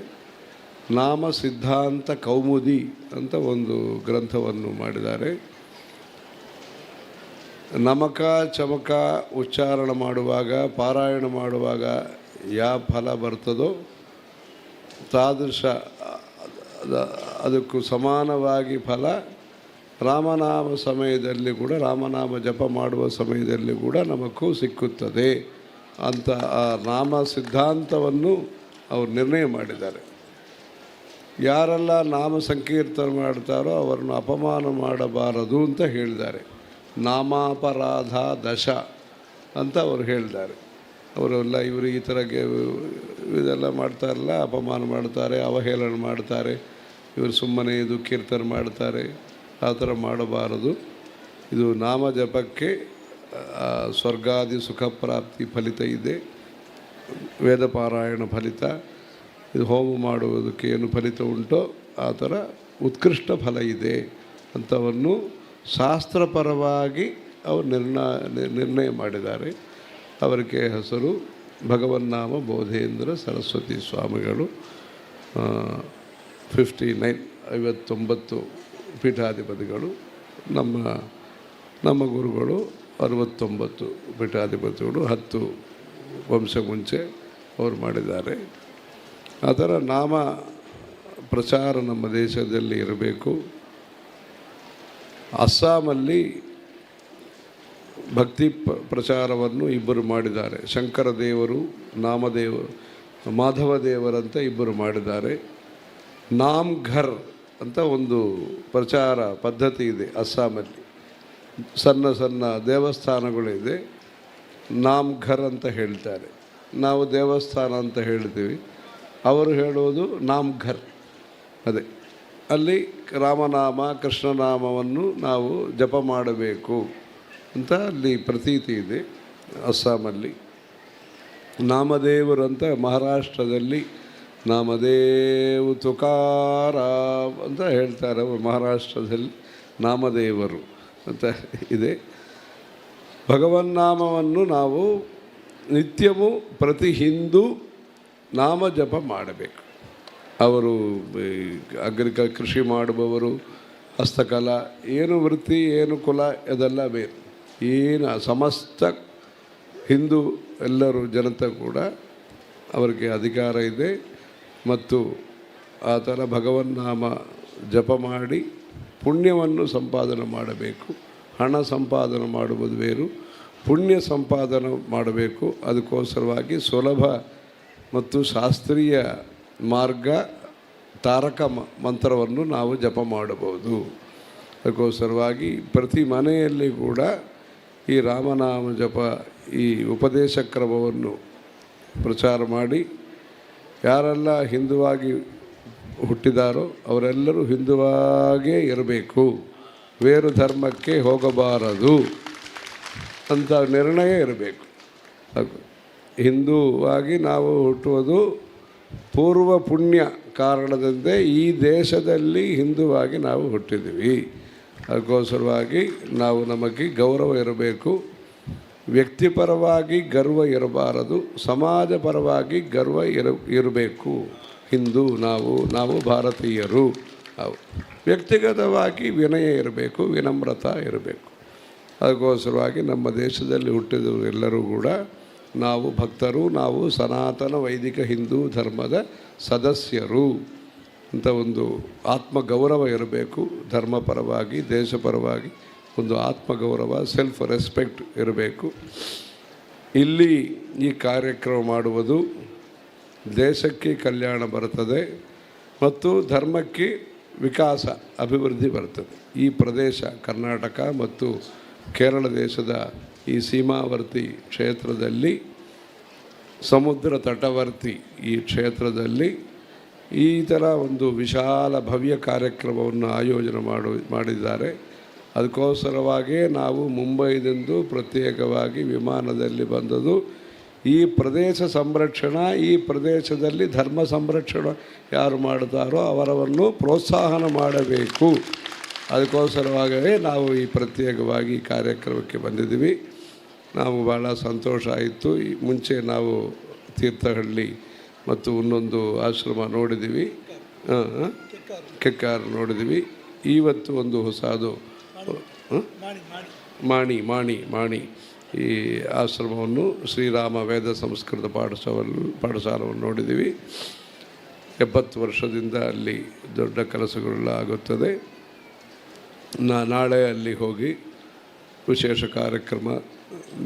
ನಾಮ ಸಿದ್ಧಾಂತ ಕೌಮುದಿ ಅಂತ ಒಂದು ಗ್ರಂಥವನ್ನು ಮಾಡಿದ್ದಾರೆ. ನಮಕ ಚಮಕ ಉಚ್ಚಾರಣೆ ಮಾಡುವಾಗ, ಪಾರಾಯಣ ಮಾಡುವಾಗ ಯಾವ ಫಲ ಬರ್ತದೋ ತಾದೃಶ ಅದಕ್ಕೂ ಸಮಾನವಾಗಿ ಫಲ ರಾಮನಾಮ ಸಮಯದಲ್ಲಿ ಕೂಡ, ರಾಮನಾಮ ಜಪ ಮಾಡುವ ಸಮಯದಲ್ಲಿ ಕೂಡ ನಮಗೂ ಸಿಕ್ಕುತ್ತದೆ ಅಂತ ಆ ನಾಮ ಸಿದ್ಧಾಂತವನ್ನು ಅವರು ನಿರ್ಣಯ ಮಾಡಿದ್ದಾರೆ. ಯಾರೆಲ್ಲ ನಾಮ ಸಂಕೀರ್ತನೆ ಮಾಡ್ತಾರೋ ಅವರನ್ನು ಅಪಮಾನ ಮಾಡಬಾರದು ಅಂತ ಹೇಳಿದ್ದಾರೆ. ನಾಮಾಪರಾಧ ದಶ ಅಂತ ಅವರು ಹೇಳಿದ್ದಾರೆ. ಅವರೆಲ್ಲ ಇವರು ಈ ಥರ ಇದೆಲ್ಲ ಮಾಡ್ತಾರಲ್ಲ, ಅಪಮಾನ ಮಾಡ್ತಾರೆ, ಅವಹೇಳನ ಮಾಡ್ತಾರೆ, ಇವರು ಸುಮ್ಮನೆ ಇದು ಕೀರ್ತನೆ ಮಾಡ್ತಾರೆ, ಆ ಥರ ಮಾಡಬಾರದು. ಇದು ನಾಮ ಜಪಕ್ಕೆ ಸ್ವರ್ಗಾದಿ ಸುಖ ಪ್ರಾಪ್ತಿ ಫಲಿತ ಇದೆ, ವೇದ ಪಾರಾಯಣ ಫಲಿತ, ಇದು ಹೋಮ ಮಾಡುವುದಕ್ಕೆ ಏನು ಫಲಿತ ಉಂಟೋ ಆ ಥರ ಉತ್ಕೃಷ್ಟ ಫಲ ಇದೆ ಅಂಥವನ್ನು ಶಾಸ್ತ್ರಪರವಾಗಿ ಅವರು ನಿರ್ಣಯ ಮಾಡಿದ್ದಾರೆ. ಅವರಿಗೆ ಹೆಸರು ಭಗವನ್ನಾಮ ಬೋಧೇಂದ್ರ ಸರಸ್ವತಿ ಸ್ವಾಮಿಗಳು. 59 ಪೀಠಾಧಿಪತಿಗಳು ನಮ್ಮ ಗುರುಗಳು. 69 ಪೀಠಾಧಿಪತಿಗಳು 10 ವಂಶ ಮುಂಚೆ ಅವರು ಮಾಡಿದ್ದಾರೆ. ಅದರ ನಾಮ ಪ್ರಚಾರ ನಮ್ಮ ದೇಶದಲ್ಲಿ ಇರಬೇಕು. ಅಸ್ಸಾಮಲ್ಲಿ ಭಕ್ತಿ ಪ್ರಚಾರವನ್ನು ಇಬ್ಬರು ಮಾಡಿದ್ದಾರೆ. ಶಂಕರ ದೇವರು, ಮಾಧವ ದೇವರಂತ ಇಬ್ಬರು ಮಾಡಿದ್ದಾರೆ. ನಾಮ್ ಘರ್ ಅಂತ ಒಂದು ಪ್ರಚಾರ ಪದ್ಧತಿ ಇದೆ ಅಸ್ಸಾಮಲ್ಲಿ. ಸಣ್ಣ ಸಣ್ಣ ದೇವಸ್ಥಾನಗಳಿದೆ, ನಾಮ್ ಘರ್ ಅಂತ ಹೇಳ್ತಾರೆ. ನಾವು ದೇವಸ್ಥಾನ ಅಂತ ಹೇಳ್ತೀವಿ, ಅವರು ಹೇಳೋದು ನಾಮ್ ಘರ್. ಅದೇ ಅಲ್ಲಿ ರಾಮನಾಮ ಕೃಷ್ಣನಾಮವನ್ನು ನಾವು ಜಪ ಮಾಡಬೇಕು ಅಂತ ಅಲ್ಲಿ ಪ್ರತೀತಿ ಇದೆ ಅಸ್ಸಾಮಲ್ಲಿ. ನಾಮದೇವರು ಅಂತ ಮಹಾರಾಷ್ಟ್ರದಲ್ಲಿ ನಾಮದೇವ್ ತುಕಾರಾಮ್ ಅಂತ ಹೇಳ್ತಾರೆ. ಅವರು ಮಹಾರಾಷ್ಟ್ರದಲ್ಲಿ ನಾಮದೇವರು ಅಂತ ಇದೆ. ಭಗವನ್ನಾಮವನ್ನು ನಾವು ನಿತ್ಯವೂ ಪ್ರತಿ ಹಿಂದೂ ನಾಮ ಜಪ ಮಾಡಬೇಕು. ಅವರು ಕೃಷಿ ಮಾಡುವವರು, ಹಸ್ತಕಲಾ, ಏನು ವೃತ್ತಿ ಏನು ಕುಲ ಅದೆಲ್ಲ ಬೇರೆ, ಏನು ಸಮಸ್ತ ಹಿಂದೂ ಎಲ್ಲರೂ ಜನತೆ ಕೂಡ ಅವರಿಗೆ ಅಧಿಕಾರ ಇದೆ. ಮತ್ತು ಆ ಥರ ಭಗವನ್ನಾಮ ಜಪ ಮಾಡಿ ಪುಣ್ಯವನ್ನು ಸಂಪಾದನೆ ಮಾಡಬೇಕು. ಹಣ ಸಂಪಾದನೆ ಮಾಡುವುದು ಬೇರು, ಪುಣ್ಯ ಸಂಪಾದನೆ ಮಾಡಬೇಕು. ಅದಕ್ಕೋಸ್ಕರವಾಗಿ ಸುಲಭ ಮತ್ತು ಶಾಸ್ತ್ರೀಯ ಮಾರ್ಗ ತಾರಕ ಮಂತ್ರವನ್ನು ನಾವು ಜಪ ಮಾಡಬಹುದು. ಅದಕ್ಕೋಸ್ಕರವಾಗಿ ಪ್ರತಿ ಮನೆಯಲ್ಲಿ ಕೂಡ ಈ ರಾಮನಾಮ ಜಪ, ಈ ಉಪದೇಶ ಕ್ರಮವನ್ನು ಪ್ರಚಾರ ಮಾಡಿ ಯಾರೆಲ್ಲ ಹಿಂದುವಾಗಿ ಹುಟ್ಟಿದಾರೋ ಅವರೆಲ್ಲರೂ ಹಿಂದುವಾಗೇ ಇರಬೇಕು, ಬೇರು ಧರ್ಮಕ್ಕೆ ಹೋಗಬಾರದು ಅಂತ ನಿರ್ಣಯ ಇರಬೇಕು. ಹಿಂದುವಾಗಿ ನಾವು ಹುಟ್ಟುವುದು ಪೂರ್ವ ಪುಣ್ಯ ಕಾರಣದಿಂದ ಈ ದೇಶದಲ್ಲಿ ಹಿಂದುವಾಗಿ ನಾವು ಹುಟ್ಟಿದ್ದೀವಿ. ಅದಕ್ಕೋಸ್ಕರವಾಗಿ ನಾವು ನಮಗೆ ಗೌರವ ಇರಬೇಕು. ವ್ಯಕ್ತಿಪರವಾಗಿ ಗರ್ವ ಇರಬಾರದು, ಸಮಾಜ ಪರವಾಗಿ ಗರ್ವ ಇರಬೇಕು. ಹಿಂದೂ ನಾವು ಭಾರತೀಯರು. ವ್ಯಕ್ತಿಗತವಾಗಿ ವಿನಯ ಇರಬೇಕು, ವಿನಮ್ರತಾ ಇರಬೇಕು. ಅದಕ್ಕೋಸ್ಕರವಾಗಿ ನಮ್ಮ ದೇಶದಲ್ಲಿ ಹುಟ್ಟಿದವರು ಎಲ್ಲರೂ ಕೂಡ ನಾವು ಭಕ್ತರು, ನಾವು ಸನಾತನ ವೈದಿಕ ಹಿಂದೂ ಧರ್ಮದ ಸದಸ್ಯರು ಅಂತ ಒಂದು ಆತ್ಮಗೌರವ ಇರಬೇಕು. ಧರ್ಮಪರವಾಗಿ, ದೇಶಪರವಾಗಿ ಒಂದು ಆತ್ಮಗೌರವ, ಸೆಲ್ಫ್ ರೆಸ್ಪೆಕ್ಟ್ ಇರಬೇಕು. ಇಲ್ಲಿ ಈ ಕಾರ್ಯಕ್ರಮ ಮಾಡುವುದು ದೇಶಕ್ಕೆ ಕಲ್ಯಾಣ ಬರುತ್ತದೆ ಮತ್ತು ಧರ್ಮಕ್ಕೆ ವಿಕಾಸ, ಅಭಿವೃದ್ಧಿ ಬರ್ತದೆ. ಈ ಪ್ರದೇಶ ಕರ್ನಾಟಕ ಮತ್ತು ಕೇರಳ ದೇಶದ ಈ ಸೀಮಾವರ್ತಿ ಕ್ಷೇತ್ರದಲ್ಲಿ, ಸಮುದ್ರ ತಟವರ್ತಿ ಈ ಕ್ಷೇತ್ರದಲ್ಲಿ ಈ ಥರ ಒಂದು ವಿಶಾಲ ಭವ್ಯ ಕಾರ್ಯಕ್ರಮವನ್ನು ಆಯೋಜನೆ ಮಾಡಿದ್ದಾರೆ. ಅದಕ್ಕೋಸ್ಕರವಾಗೇ ನಾವು ಮುಂಬೈದಿಂದ ಪ್ರತ್ಯೇಕವಾಗಿ ವಿಮಾನದಲ್ಲಿ ಬಂದದ್ದು. ಈ ಪ್ರದೇಶ ಸಂರಕ್ಷಣಾ, ಈ ಪ್ರದೇಶದಲ್ಲಿ ಧರ್ಮ ಸಂರಕ್ಷಣೆ ಯಾರು ಮಾಡ್ತಾರೋ ಅವರನ್ನು ಪ್ರೋತ್ಸಾಹನ ಮಾಡಬೇಕು. ಅದಕ್ಕೋಸ್ಕರವಾಗೇ ನಾವು ಈ ಪ್ರತ್ಯೇಕವಾಗಿ ಕಾರ್ಯಕ್ರಮಕ್ಕೆ ಬಂದಿದ್ದೀವಿ. ನಾವು ಭಾಳ ಸಂತೋಷ ಆಯಿತು. ಮುಂಚೆ ನಾವು ತೀರ್ಥಹಳ್ಳಿ ಮತ್ತು ಇನ್ನೊಂದು ಆಶ್ರಮ ನೋಡಿದ್ದೀವಿ, ಕೆಕ್ಕಾರ್ ನೋಡಿದ್ದೀವಿ. ಇವತ್ತು ಒಂದು ಹೊಸದು ಮಾಣಿ ಈ ಆಶ್ರಮವನ್ನು, ಶ್ರೀರಾಮ ವೇದ ಸಂಸ್ಕೃತ ಪಾಠಶಾಲೆಯನ್ನು ನೋಡಿದ್ದೀವಿ. 70 ವರ್ಷದಿಂದ ಅಲ್ಲಿ ದೊಡ್ಡ ಕೆಲಸಗಳೆಲ್ಲ ಆಗುತ್ತದೆ. ನಾಳೆ ಅಲ್ಲಿ ಹೋಗಿ ವಿಶೇಷ ಕಾರ್ಯಕ್ರಮ,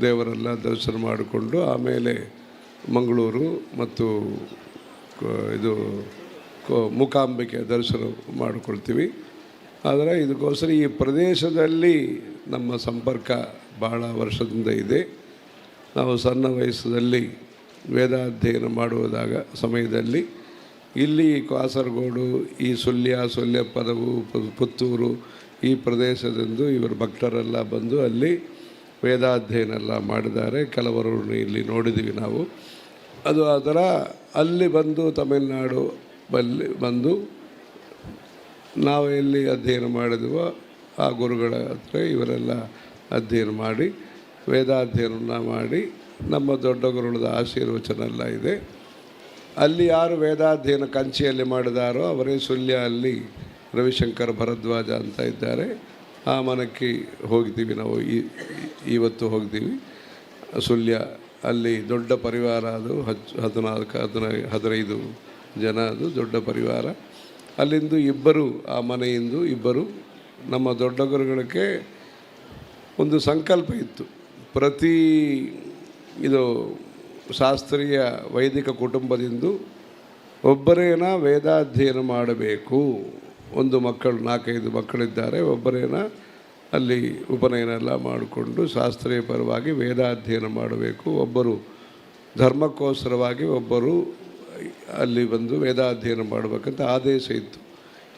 ದೇವರೆಲ್ಲ ದರ್ಶನ ಮಾಡಿಕೊಂಡು ಆಮೇಲೆ ಮಂಗಳೂರು ಮತ್ತು ಇದು ಮೂಕಾಂಬಿಕೆ ದರ್ಶನ ಮಾಡಿಕೊಳ್ತೀವಿ. ಆದರೆ ಇದಕ್ಕೋಸ್ಕರ ಈ ಪ್ರದೇಶದಲ್ಲಿ ನಮ್ಮ ಸಂಪರ್ಕ ಭಾಳ ವರ್ಷದಿಂದ ಇದೆ. ನಾವು ಸಣ್ಣ ವಯಸ್ಸಲ್ಲಿ ವೇದಾಧ್ಯಯನ ಮಾಡುವುದಾಗ ಸಮಯದಲ್ಲಿ ಇಲ್ಲಿ ಕಾಸರಗೋಡು, ಈ ಸೊಲ್ಲೆಪದವು, ಪುತ್ತೂರು ಈ ಪ್ರದೇಶದಿಂದ ಇವರು ಭಕ್ತರೆಲ್ಲ ಬಂದು ಅಲ್ಲಿ ವೇದಾಧ್ಯಯನ ಎಲ್ಲ ಮಾಡಿದ್ದಾರೆ. ಕೆಲವರು ಇಲ್ಲಿ ನೋಡಿದ್ದೀವಿ ನಾವು. ಅದು ಆ ಥರ ಅಲ್ಲಿ ಬಂದು ತಮಿಳುನಾಡು ಬಂದು ನಾವು ಎಲ್ಲಿ ಅಧ್ಯಯನ ಮಾಡಿದ್ವೋ ಆ ಗುರುಗಳ ಹತ್ರ ಇವರೆಲ್ಲ ಅಧ್ಯಯನ ಮಾಡಿ ವೇದಾಧ್ಯಯನ ಮಾಡಿ ನಮ್ಮ ದೊಡ್ಡ ಗುರುಗಳದ ಆಶೀರ್ವಚನ ಎಲ್ಲ ಇದೆ. ಅಲ್ಲಿ ಯಾರು ವೇದಾಧ್ಯಯನ ಕಂಚಿಯಲ್ಲಿ ಮಾಡಿದಾರೋ ಅವರೇ ಸುಳ್ಯ ಅಲ್ಲಿ ರವಿಶಂಕರ್ ಭರದ್ವಾಜ ಅಂತ ಇದ್ದಾರೆ. ಆ ಮನಕ್ಕೆ ಹೋಗ್ತೀವಿ ನಾವು. ಇವತ್ತು ಹೋಗ್ತೀವಿ ಸುಳ್ಯ, ಅಲ್ಲಿ ದೊಡ್ಡ ಪರಿವಾರ, ಅದು 14-15 ಜನ, ಅದು ದೊಡ್ಡ ಪರಿವಾರ. ಅಲ್ಲಿಂದ ಇಬ್ಬರು, ಆ ಮನೆಯಿಂದ ಇಬ್ಬರು ನಮ್ಮ ದೊಡ್ಡ ಗುರುಗಳಿಗೆ ಒಂದು ಸಂಕಲ್ಪ ಇತ್ತು. ಪ್ರತಿ ಇದು ಶಾಸ್ತ್ರೀಯ ವೈದಿಕ ಕುಟುಂಬದಿಂದ ಒಬ್ಬರೇನ ವೇದಾಧ್ಯಯನ ಮಾಡಬೇಕು. ಒಂದು ಮಕ್ಕಳು 4-5 ಮಕ್ಕಳಿದ್ದಾರೆ, ಒಬ್ಬರೇನ ಅಲ್ಲಿ ಉಪನಯನ ಎಲ್ಲ ಮಾಡಿಕೊಂಡು ಶಾಸ್ತ್ರೀಯ ಪರವಾಗಿ ವೇದಾಧ್ಯಯನ ಮಾಡಬೇಕು. ಒಬ್ಬರು ಧರ್ಮಕ್ಕೋಸ್ಕರವಾಗಿ ಒಬ್ಬರು ಅಲ್ಲಿ ಬಂದು ವೇದಾಧ್ಯಯನ ಮಾಡಬೇಕಂತ ಆದೇಶ ಇತ್ತು.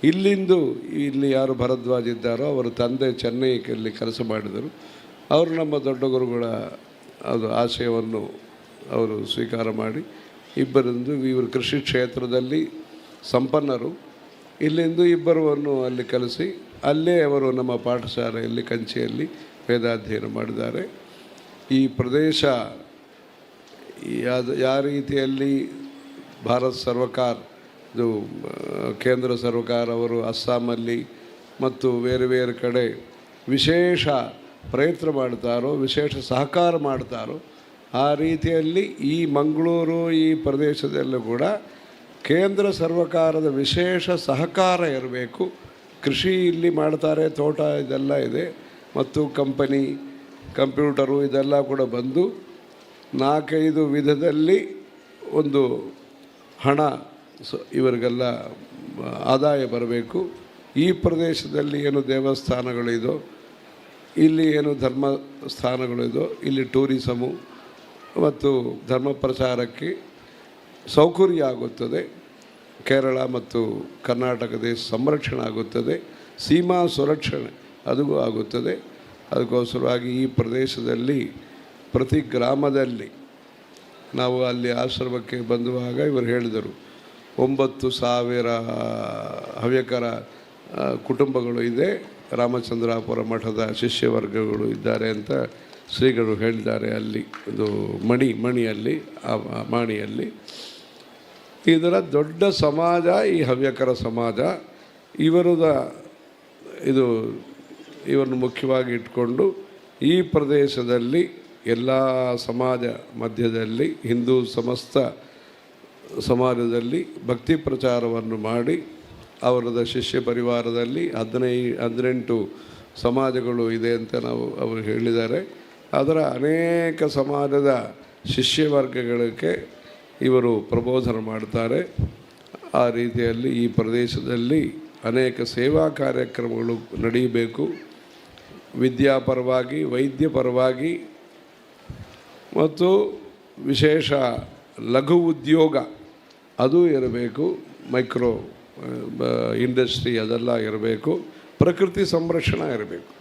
ಇಲ್ಲಿ ಯಾರು ಭರದ್ವಾಜ್ ಇದ್ದಾರೋ ಅವರ ತಂದೆ ಚೆನ್ನೈಯಲ್ಲಿ ಕೆಲಸ ಮಾಡಿದರು. ಅವರು ನಮ್ಮ ದೊಡ್ಡ ಗುರುಗಳ ಅದು ಆಶಯವನ್ನು ಅವರು ಸ್ವೀಕಾರ ಮಾಡಿ ಇವರು ಕೃಷಿ ಕ್ಷೇತ್ರದಲ್ಲಿ ಸಂಪನ್ನರು. ಇಲ್ಲಿಂದ ಇಬ್ಬರನ್ನು ಅಲ್ಲಿ ಕಲಿಸಿ ಅಲ್ಲೇ ಅವರು ನಮ್ಮ ಪಾಠಶಾಲೆಯಲ್ಲಿ ಕಂಚಿಯಲ್ಲಿ ವೇದಾಧ್ಯಯನ ಮಾಡಿದ್ದಾರೆ. ಈ ಪ್ರದೇಶ ಯಾವ ರೀತಿಯಲ್ಲಿ ಭಾರತ ಸರ್ಕಾರ, ಇದು ಕೇಂದ್ರ ಸರ್ಕಾರ ಅವರು ಅಸ್ಸಾಮಲ್ಲಿ ಮತ್ತು ಬೇರೆ ಬೇರೆ ಕಡೆ ವಿಶೇಷ ಪ್ರಯತ್ನ ಮಾಡ್ತಾರೋ, ವಿಶೇಷ ಸಹಕಾರ ಮಾಡ್ತಾರೋ, ಆ ರೀತಿಯಲ್ಲಿ ಈ ಮಂಗಳೂರು ಈ ಪ್ರದೇಶದಲ್ಲೂ ಕೂಡ ಕೇಂದ್ರ ಸರ್ಕಾರದ ವಿಶೇಷ ಸಹಕಾರ ಇರಬೇಕು. ಕೃಷಿ ಇಲ್ಲಿ ಮಾಡ್ತಾರೆ, ತೋಟ ಇದೆಲ್ಲ ಇದೆ, ಮತ್ತು ಕಂಪ್ಯೂಟರು ಇದೆಲ್ಲ ಕೂಡ ಬಂದು 4-5 ವಿಧದಲ್ಲಿ ಒಂದು ಹಣ ಇವರಿಗೆಲ್ಲ ಆದಾಯ ಬರಬೇಕು. ಈ ಪ್ರದೇಶದಲ್ಲಿ ಏನು ದೇವಸ್ಥಾನಗಳಿದೋ, ಇಲ್ಲಿ ಏನು ಧರ್ಮಸ್ಥಾನಗಳಿದೋ, ಇಲ್ಲಿ ಟೂರಿಸಮು ಮತ್ತು ಧರ್ಮ ಪ್ರಚಾರಕ್ಕೆ ಸೌಕರ್ಯ ಆಗುತ್ತದೆ. ಕೇರಳ ಮತ್ತು ಕರ್ನಾಟಕ ದೇಶ ಸಂರಕ್ಷಣೆ ಆಗುತ್ತದೆ, ಸೀಮಾ ಸುರಕ್ಷಣೆ ಅದು ಆಗುತ್ತದೆ. ಅದಕ್ಕೋಸ್ಕರವಾಗಿ ಈ ಪ್ರದೇಶದಲ್ಲಿ ಪ್ರತಿ ಗ್ರಾಮದಲ್ಲಿ ನಾವು ಅಲ್ಲಿ ಆಶ್ರಮಕ್ಕೆ ಬಂದುವಾಗ ಇವರು ಹೇಳಿದರು 9,000 ಹವ್ಯಕರ ಕುಟುಂಬಗಳು ಇದೆ, ರಾಮಚಂದ್ರಾಪುರ ಮಠದ ಶಿಷ್ಯವರ್ಗಗಳು ಇದ್ದಾರೆ ಅಂತ ಶ್ರೀಗಳು ಹೇಳಿದ್ದಾರೆ. ಅಲ್ಲಿ ಇದು ಮಣಿಯಲ್ಲಿ ಮಾಣಿಯಲ್ಲಿ ಇದರ ದೊಡ್ಡ ಸಮಾಜ ಈ ಹವ್ಯಕರ ಸಮಾಜ. ಇವರನ್ನು ಮುಖ್ಯವಾಗಿ ಇಟ್ಕೊಂಡು ಈ ಪ್ರದೇಶದಲ್ಲಿ ಎಲ್ಲ ಸಮಾಜ ಮಧ್ಯದಲ್ಲಿ ಹಿಂದೂ ಸಮಸ್ತ ಸಮಾಜದಲ್ಲಿ ಭಕ್ತಿ ಪ್ರಚಾರವನ್ನು ಮಾಡಿ ಅವರದ ಶಿಷ್ಯ ಪರಿವಾರದಲ್ಲಿ 18 ಸಮಾಜಗಳು ಇದೆ ಅಂತ ಅವರು ಹೇಳಿದ್ದಾರೆ. ಅದರ ಅನೇಕ ಸಮಾಜದ ಶಿಷ್ಯವರ್ಗಗಳಿಗೆ ಇವರು ಪ್ರಬೋಧನೆ ಮಾಡ್ತಾರೆ. ಆ ರೀತಿಯಲ್ಲಿ ಈ ಪ್ರದೇಶದಲ್ಲಿ ಅನೇಕ ಸೇವಾ ಕಾರ್ಯಕ್ರಮಗಳು ನಡೆಯಬೇಕು. ವಿದ್ಯಾಪರವಾಗಿ, ವೈದ್ಯಪರವಾಗಿ ಮತ್ತು ವಿಶೇಷ ಲಘು ಉದ್ಯೋಗ ಅದು ಇರಬೇಕು. ಮೈಕ್ರೋ ಇಂಡಸ್ಟ್ರಿ ಅದೆಲ್ಲ ಇರಬೇಕು. ಪ್ರಕೃತಿ ಸಂರಕ್ಷಣೆ ಇರಬೇಕು.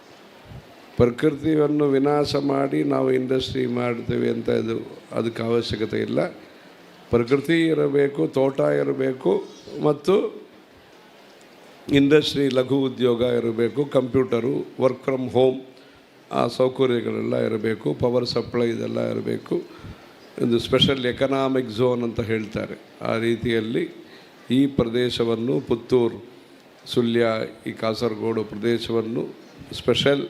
ಪ್ರಕೃತಿಯನ್ನು ವಿನಾಶ ಮಾಡಿ ನಾವು ಇಂಡಸ್ಟ್ರಿ ಮಾಡ್ತೇವೆ ಅಂತ ಅದಕ್ಕೆ ಅವಶ್ಯಕತೆ ಇಲ್ಲ. ಪ್ರಕೃತಿ ಇರಬೇಕು, ತೋಟ ಇರಬೇಕು, ಮತ್ತು ಇಂಡಸ್ಟ್ರಿ ಲಘು ಉದ್ಯೋಗ ಇರಬೇಕು. ಕಂಪ್ಯೂಟರು, ವರ್ಕ್ ಫ್ರಮ್ ಹೋಮ್ ಆ ಸೌಕರ್ಯಗಳೆಲ್ಲ ಇರಬೇಕು. ಪವರ್ ಸಪ್ಲೈ ಇದೆಲ್ಲ ಇರಬೇಕು. ಒಂದು ಸ್ಪೆಷಲ್ ಎಕನಾಮಿಕ್ ಝೋನ್ ಅಂತ ಹೇಳ್ತಾರೆ. ಆ ರೀತಿಯಲ್ಲಿ ಈ ಪ್ರದೇಶವನ್ನು ಪುತ್ತೂರು, ಸುಳ್ಯ, ಈ ಕಾಸರಗೋಡು ಪ್ರದೇಶವನ್ನು ಸ್ಪೆಷಲ್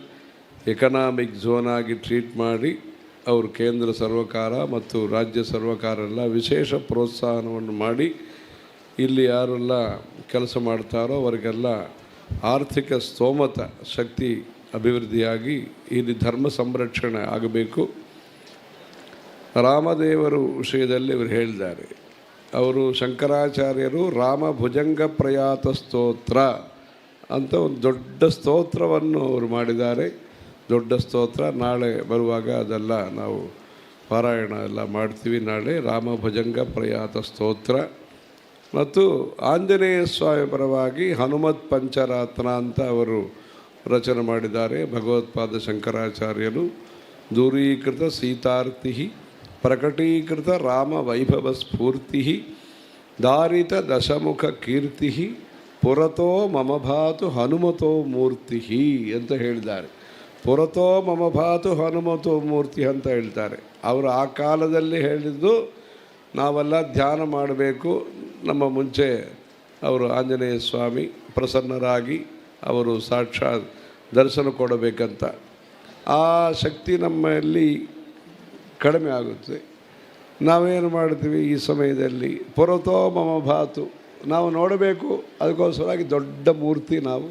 ಎಕನಾಮಿಕ್ ಝೋನ್ ಆಗಿ ಟ್ರೀಟ್ ಮಾಡಿ ಅವರು ಕೇಂದ್ರ ಸರ್ವಕಾರ ಮತ್ತು ರಾಜ್ಯ ಸರ್ವಕಾರ ಎಲ್ಲ ವಿಶೇಷ ಪ್ರೋತ್ಸಾಹನವನ್ನು ಮಾಡಿ ಇಲ್ಲಿ ಯಾರೆಲ್ಲ ಕೆಲಸ ಮಾಡ್ತಾರೋ ಅವರಿಗೆಲ್ಲ ಆರ್ಥಿಕ ಸ್ತೋಮತ ಶಕ್ತಿ ಅಭಿವೃದ್ಧಿಯಾಗಿ ಇಲ್ಲಿ ಧರ್ಮ ಸಂರಕ್ಷಣೆ ಆಗಬೇಕು. ರಾಮದೇವರು ವಿಷಯದಲ್ಲಿ ಇವರು ಹೇಳಿದ್ದಾರೆ. ಅವರು ಶಂಕರಾಚಾರ್ಯರು ರಾಮ ಭುಜಂಗ ಪ್ರಯಾತ ಸ್ತೋತ್ರ ಅಂತ ಒಂದು ದೊಡ್ಡ ಸ್ತೋತ್ರವನ್ನು ಅವರು ಮಾಡಿದ್ದಾರೆ. ದೊಡ್ಡ ಸ್ತೋತ್ರ ನಾಳೆ ಬರುವಾಗ ಅದೆಲ್ಲ ನಾವು ಪಾರಾಯಣ ಎಲ್ಲ ಮಾಡ್ತೀವಿ. ನಾಳೆ ರಾಮ ಭುಜಂಗ ಪ್ರಯಾತ ಸ್ತೋತ್ರ ಮತ್ತು ಆಂಜನೇಯ ಸ್ವಾಮಿ ಪರವಾಗಿ ಹನುಮತ್ ಪಂಚರತ್ನ ಅಂತ ಅವರು ರಚನೆ ಮಾಡಿದ್ದಾರೆ. ಭಗವತ್ಪಾದ ಶಂಕರಾಚಾರ್ಯರು ದೂರೀಕೃತ ಸೀತಾರ್ತಿ ಪ್ರಕಟೀಕೃತ ರಾಮ ವೈಭವ ಸ್ಫೂರ್ತಿ ದಾರಿತ ದಶಮುಖ ಕೀರ್ತಿ ಪುರತೋ ಮಮ ಭಾತು ಹನುಮತೋ ಮೂರ್ತಿ ಅಂತ ಹೇಳಿದ್ದಾರೆ. ಪುರತೋ ಮಮ ಭಾತು ಹನುಮತೋ ಮೂರ್ತಿ ಅಂತ ಹೇಳ್ತಾರೆ. ಅವರು ಆ ಕಾಲದಲ್ಲಿ ಹೇಳಿದ್ದು ನಾವೆಲ್ಲ ಧ್ಯಾನ ಮಾಡಬೇಕು. ನಮ್ಮ ಮುಂಚೆ ಅವರು ಆಂಜನೇಯ ಸ್ವಾಮಿ ಪ್ರಸನ್ನರಾಗಿ ಅವರು ಸಾಕ್ಷಾತ್ ದರ್ಶನ ಕೊಡಬೇಕಂತ. ಆ ಶಕ್ತಿ ನಮ್ಮಲ್ಲಿ ಕಡಿಮೆ ಆಗುತ್ತೆ. ನಾವೇನು ಮಾಡ್ತೀವಿ ಈ ಸಮಯದಲ್ಲಿ? ಪುರತೋ ಮಮ ಭಾತು, ನಾವು ನೋಡಬೇಕು, ಅದಕ್ಕೋಸ್ಕರವಾಗಿ ದೊಡ್ಡ ಮೂರ್ತಿ ನಾವು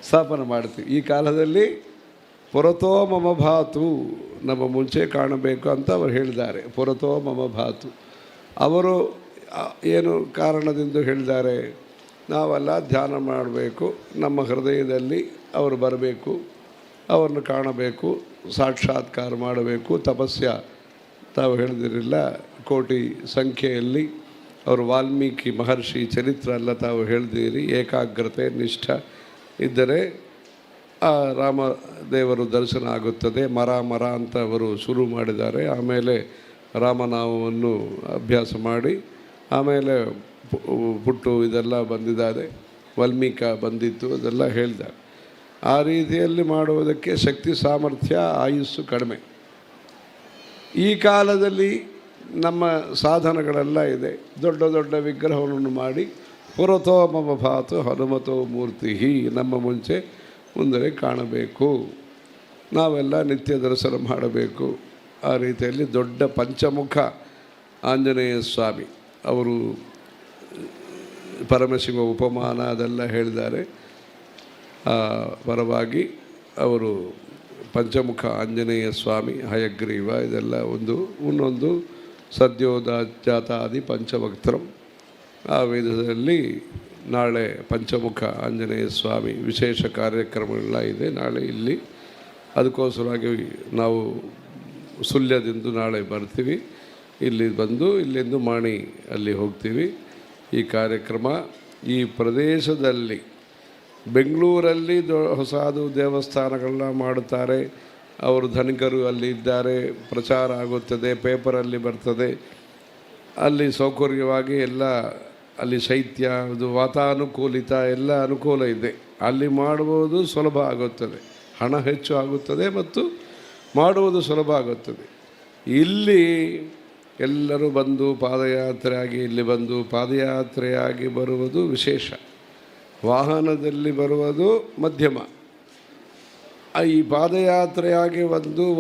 ಸ್ಥಾಪನೆ ಮಾಡ್ತೀವಿ. ಈ ಕಾಲದಲ್ಲಿ ಪುರತೋ ಮಮ ಭಾತು, ನಮ್ಮ ಮುಂಚೆ ಕಾಣಬೇಕು ಅಂತ ಅವರು ಹೇಳಿದ್ದಾರೆ. ಪುರತೋ ಮಮ ಭಾತು, ಅವರು ಏನು ಕಾರಣದಿಂದ ಹೇಳಿದ್ದಾರೆ? ನಾವೆಲ್ಲ ಧ್ಯಾನ ಮಾಡಬೇಕು, ನಮ್ಮ ಹೃದಯದಲ್ಲಿ ಅವರು ಬರಬೇಕು, ಅವರನ್ನು ಕಾಣಬೇಕು, ಸಾಕ್ಷಾತ್ಕಾರ ಮಾಡಬೇಕು, ತಪಸ್ಯ ತಾವು ಹೇಳಿದಿರಲಿಲ್ಲ ಕೋಟಿ ಸಂಖ್ಯೆಯಲ್ಲಿ. ಅವರು ವಾಲ್ಮೀಕಿ ಮಹರ್ಷಿ ಚರಿತ್ರೆ ಎಲ್ಲ ತಾವು ಹೇಳಿದಿರಿ. ಏಕಾಗ್ರತೆ ನಿಷ್ಠ ಇದ್ದರೆ ಆ ರಾಮದೇವರು ದರ್ಶನ ಆಗುತ್ತದೆ. ಮರ ಅಂತ ಅವರು ಶುರು ಮಾಡಿದ್ದಾರೆ. ಆಮೇಲೆ ರಾಮನಾಮವನ್ನು ಅಭ್ಯಾಸ ಮಾಡಿ ಆಮೇಲೆ ಪುಟ್ಟು ಇದೆಲ್ಲ ಬಂದಿದ್ದಾರೆ, ವಾಲ್ಮೀಕ ಬಂದಿತ್ತು, ಅದೆಲ್ಲ ಹೇಳಿದ್ದಾರೆ. ಆ ರೀತಿಯಲ್ಲಿ ಮಾಡುವುದಕ್ಕೆ ಶಕ್ತಿ ಸಾಮರ್ಥ್ಯ ಆಯುಸ್ಸು ಕಡಿಮೆ. ಈ ಕಾಲದಲ್ಲಿ ನಮ್ಮ ಸಾಧನಗಳೆಲ್ಲ ಇದೆ. ದೊಡ್ಡ ದೊಡ್ಡ ವಿಗ್ರಹವನ್ನು ಮಾಡಿ ಪುರತೋ ಮಮ ಭಾತು ಹನುಮತೋ ಮೂರ್ತಿ, ನಮ್ಮ ಮುಂಚೆ ಮುಂದೆ ಕಾಣಬೇಕು, ನಾವೆಲ್ಲ ನಿತ್ಯ ದರ್ಶನ ಮಾಡಬೇಕು. ಆ ರೀತಿಯಲ್ಲಿ ದೊಡ್ಡ ಪಂಚಮುಖ ಆಂಜನೇಯ ಸ್ವಾಮಿ ಅವರು ಪರಮಶಿವ ಉಪಮಾನ ಅದೆಲ್ಲ ಹೇಳಿದ್ದಾರೆ. ಪರವಾಗಿ ಅವರು ಪಂಚಮುಖ ಆಂಜನೇಯ ಸ್ವಾಮಿ, ಹಯಗ್ರೀವ, ಇದೆಲ್ಲ ಒಂದೊಂದು ಸದ್ಯೋದಾಚಾತಾದಿ ಪಂಚವಕ್ತ್ರಂ. ಆ ವೇದದಲ್ಲಿ ನಾಳೆ ಪಂಚಮುಖ ಆಂಜನೇಯ ಸ್ವಾಮಿ ವಿಶೇಷ ಕಾರ್ಯಕ್ರಮಗಳೆಲ್ಲ ಇದೆ ನಾಳೆ ಇಲ್ಲಿ. ಅದಕ್ಕೋಸ್ಕರವಾಗಿ ನಾವು ಸುಳ್ಯದಿಂದ ನಾಳೆ ಬರ್ತೀವಿ. ಇಲ್ಲಿ ಬಂದು ಇಲ್ಲಿಂದ ಮಾಣಿ ಅಲ್ಲಿ ಹೋಗ್ತೀವಿ. ಈ ಕಾರ್ಯಕ್ರಮ ಈ ಪ್ರದೇಶದಲ್ಲಿ ಬೆಂಗಳೂರಲ್ಲಿ ಹೊಸದು ದೇವಸ್ಥಾನಗಳನ್ನ ಮಾಡುತ್ತಾರೆ. ಅವರು ಧನಿಕರು ಅಲ್ಲಿ ಇದ್ದಾರೆ, ಪ್ರಚಾರ ಆಗುತ್ತದೆ, ಪೇಪರಲ್ಲಿ ಬರ್ತದೆ. ಅಲ್ಲಿ ಸೌಕರ್ಯವಾಗಿ ಎಲ್ಲ ಅಲ್ಲಿ ಶೈತ್ಯ, ಅದು ವಾತಾನುಕೂಲಿತ ಎಲ್ಲ ಅನುಕೂಲ ಇದೆ. ಅಲ್ಲಿ ಮಾಡುವುದು ಸುಲಭ ಆಗುತ್ತದೆ, ಹಣ ಹೆಚ್ಚು ಆಗುತ್ತದೆ ಮತ್ತು ಮಾಡುವುದು ಸುಲಭ ಆಗುತ್ತದೆ. ಇಲ್ಲಿ ಎಲ್ಲರೂ ಬಂದು ಪಾದಯಾತ್ರೆಯಾಗಿ ಇಲ್ಲಿ ಬಂದು ಪಾದಯಾತ್ರೆಯಾಗಿ ಬರುವುದು ವಿಶೇಷ, ವಾಹನದಲ್ಲಿ ಬರುವುದು ಮಧ್ಯಮ. ಈ ಪಾದಯಾತ್ರೆಯಾಗಿ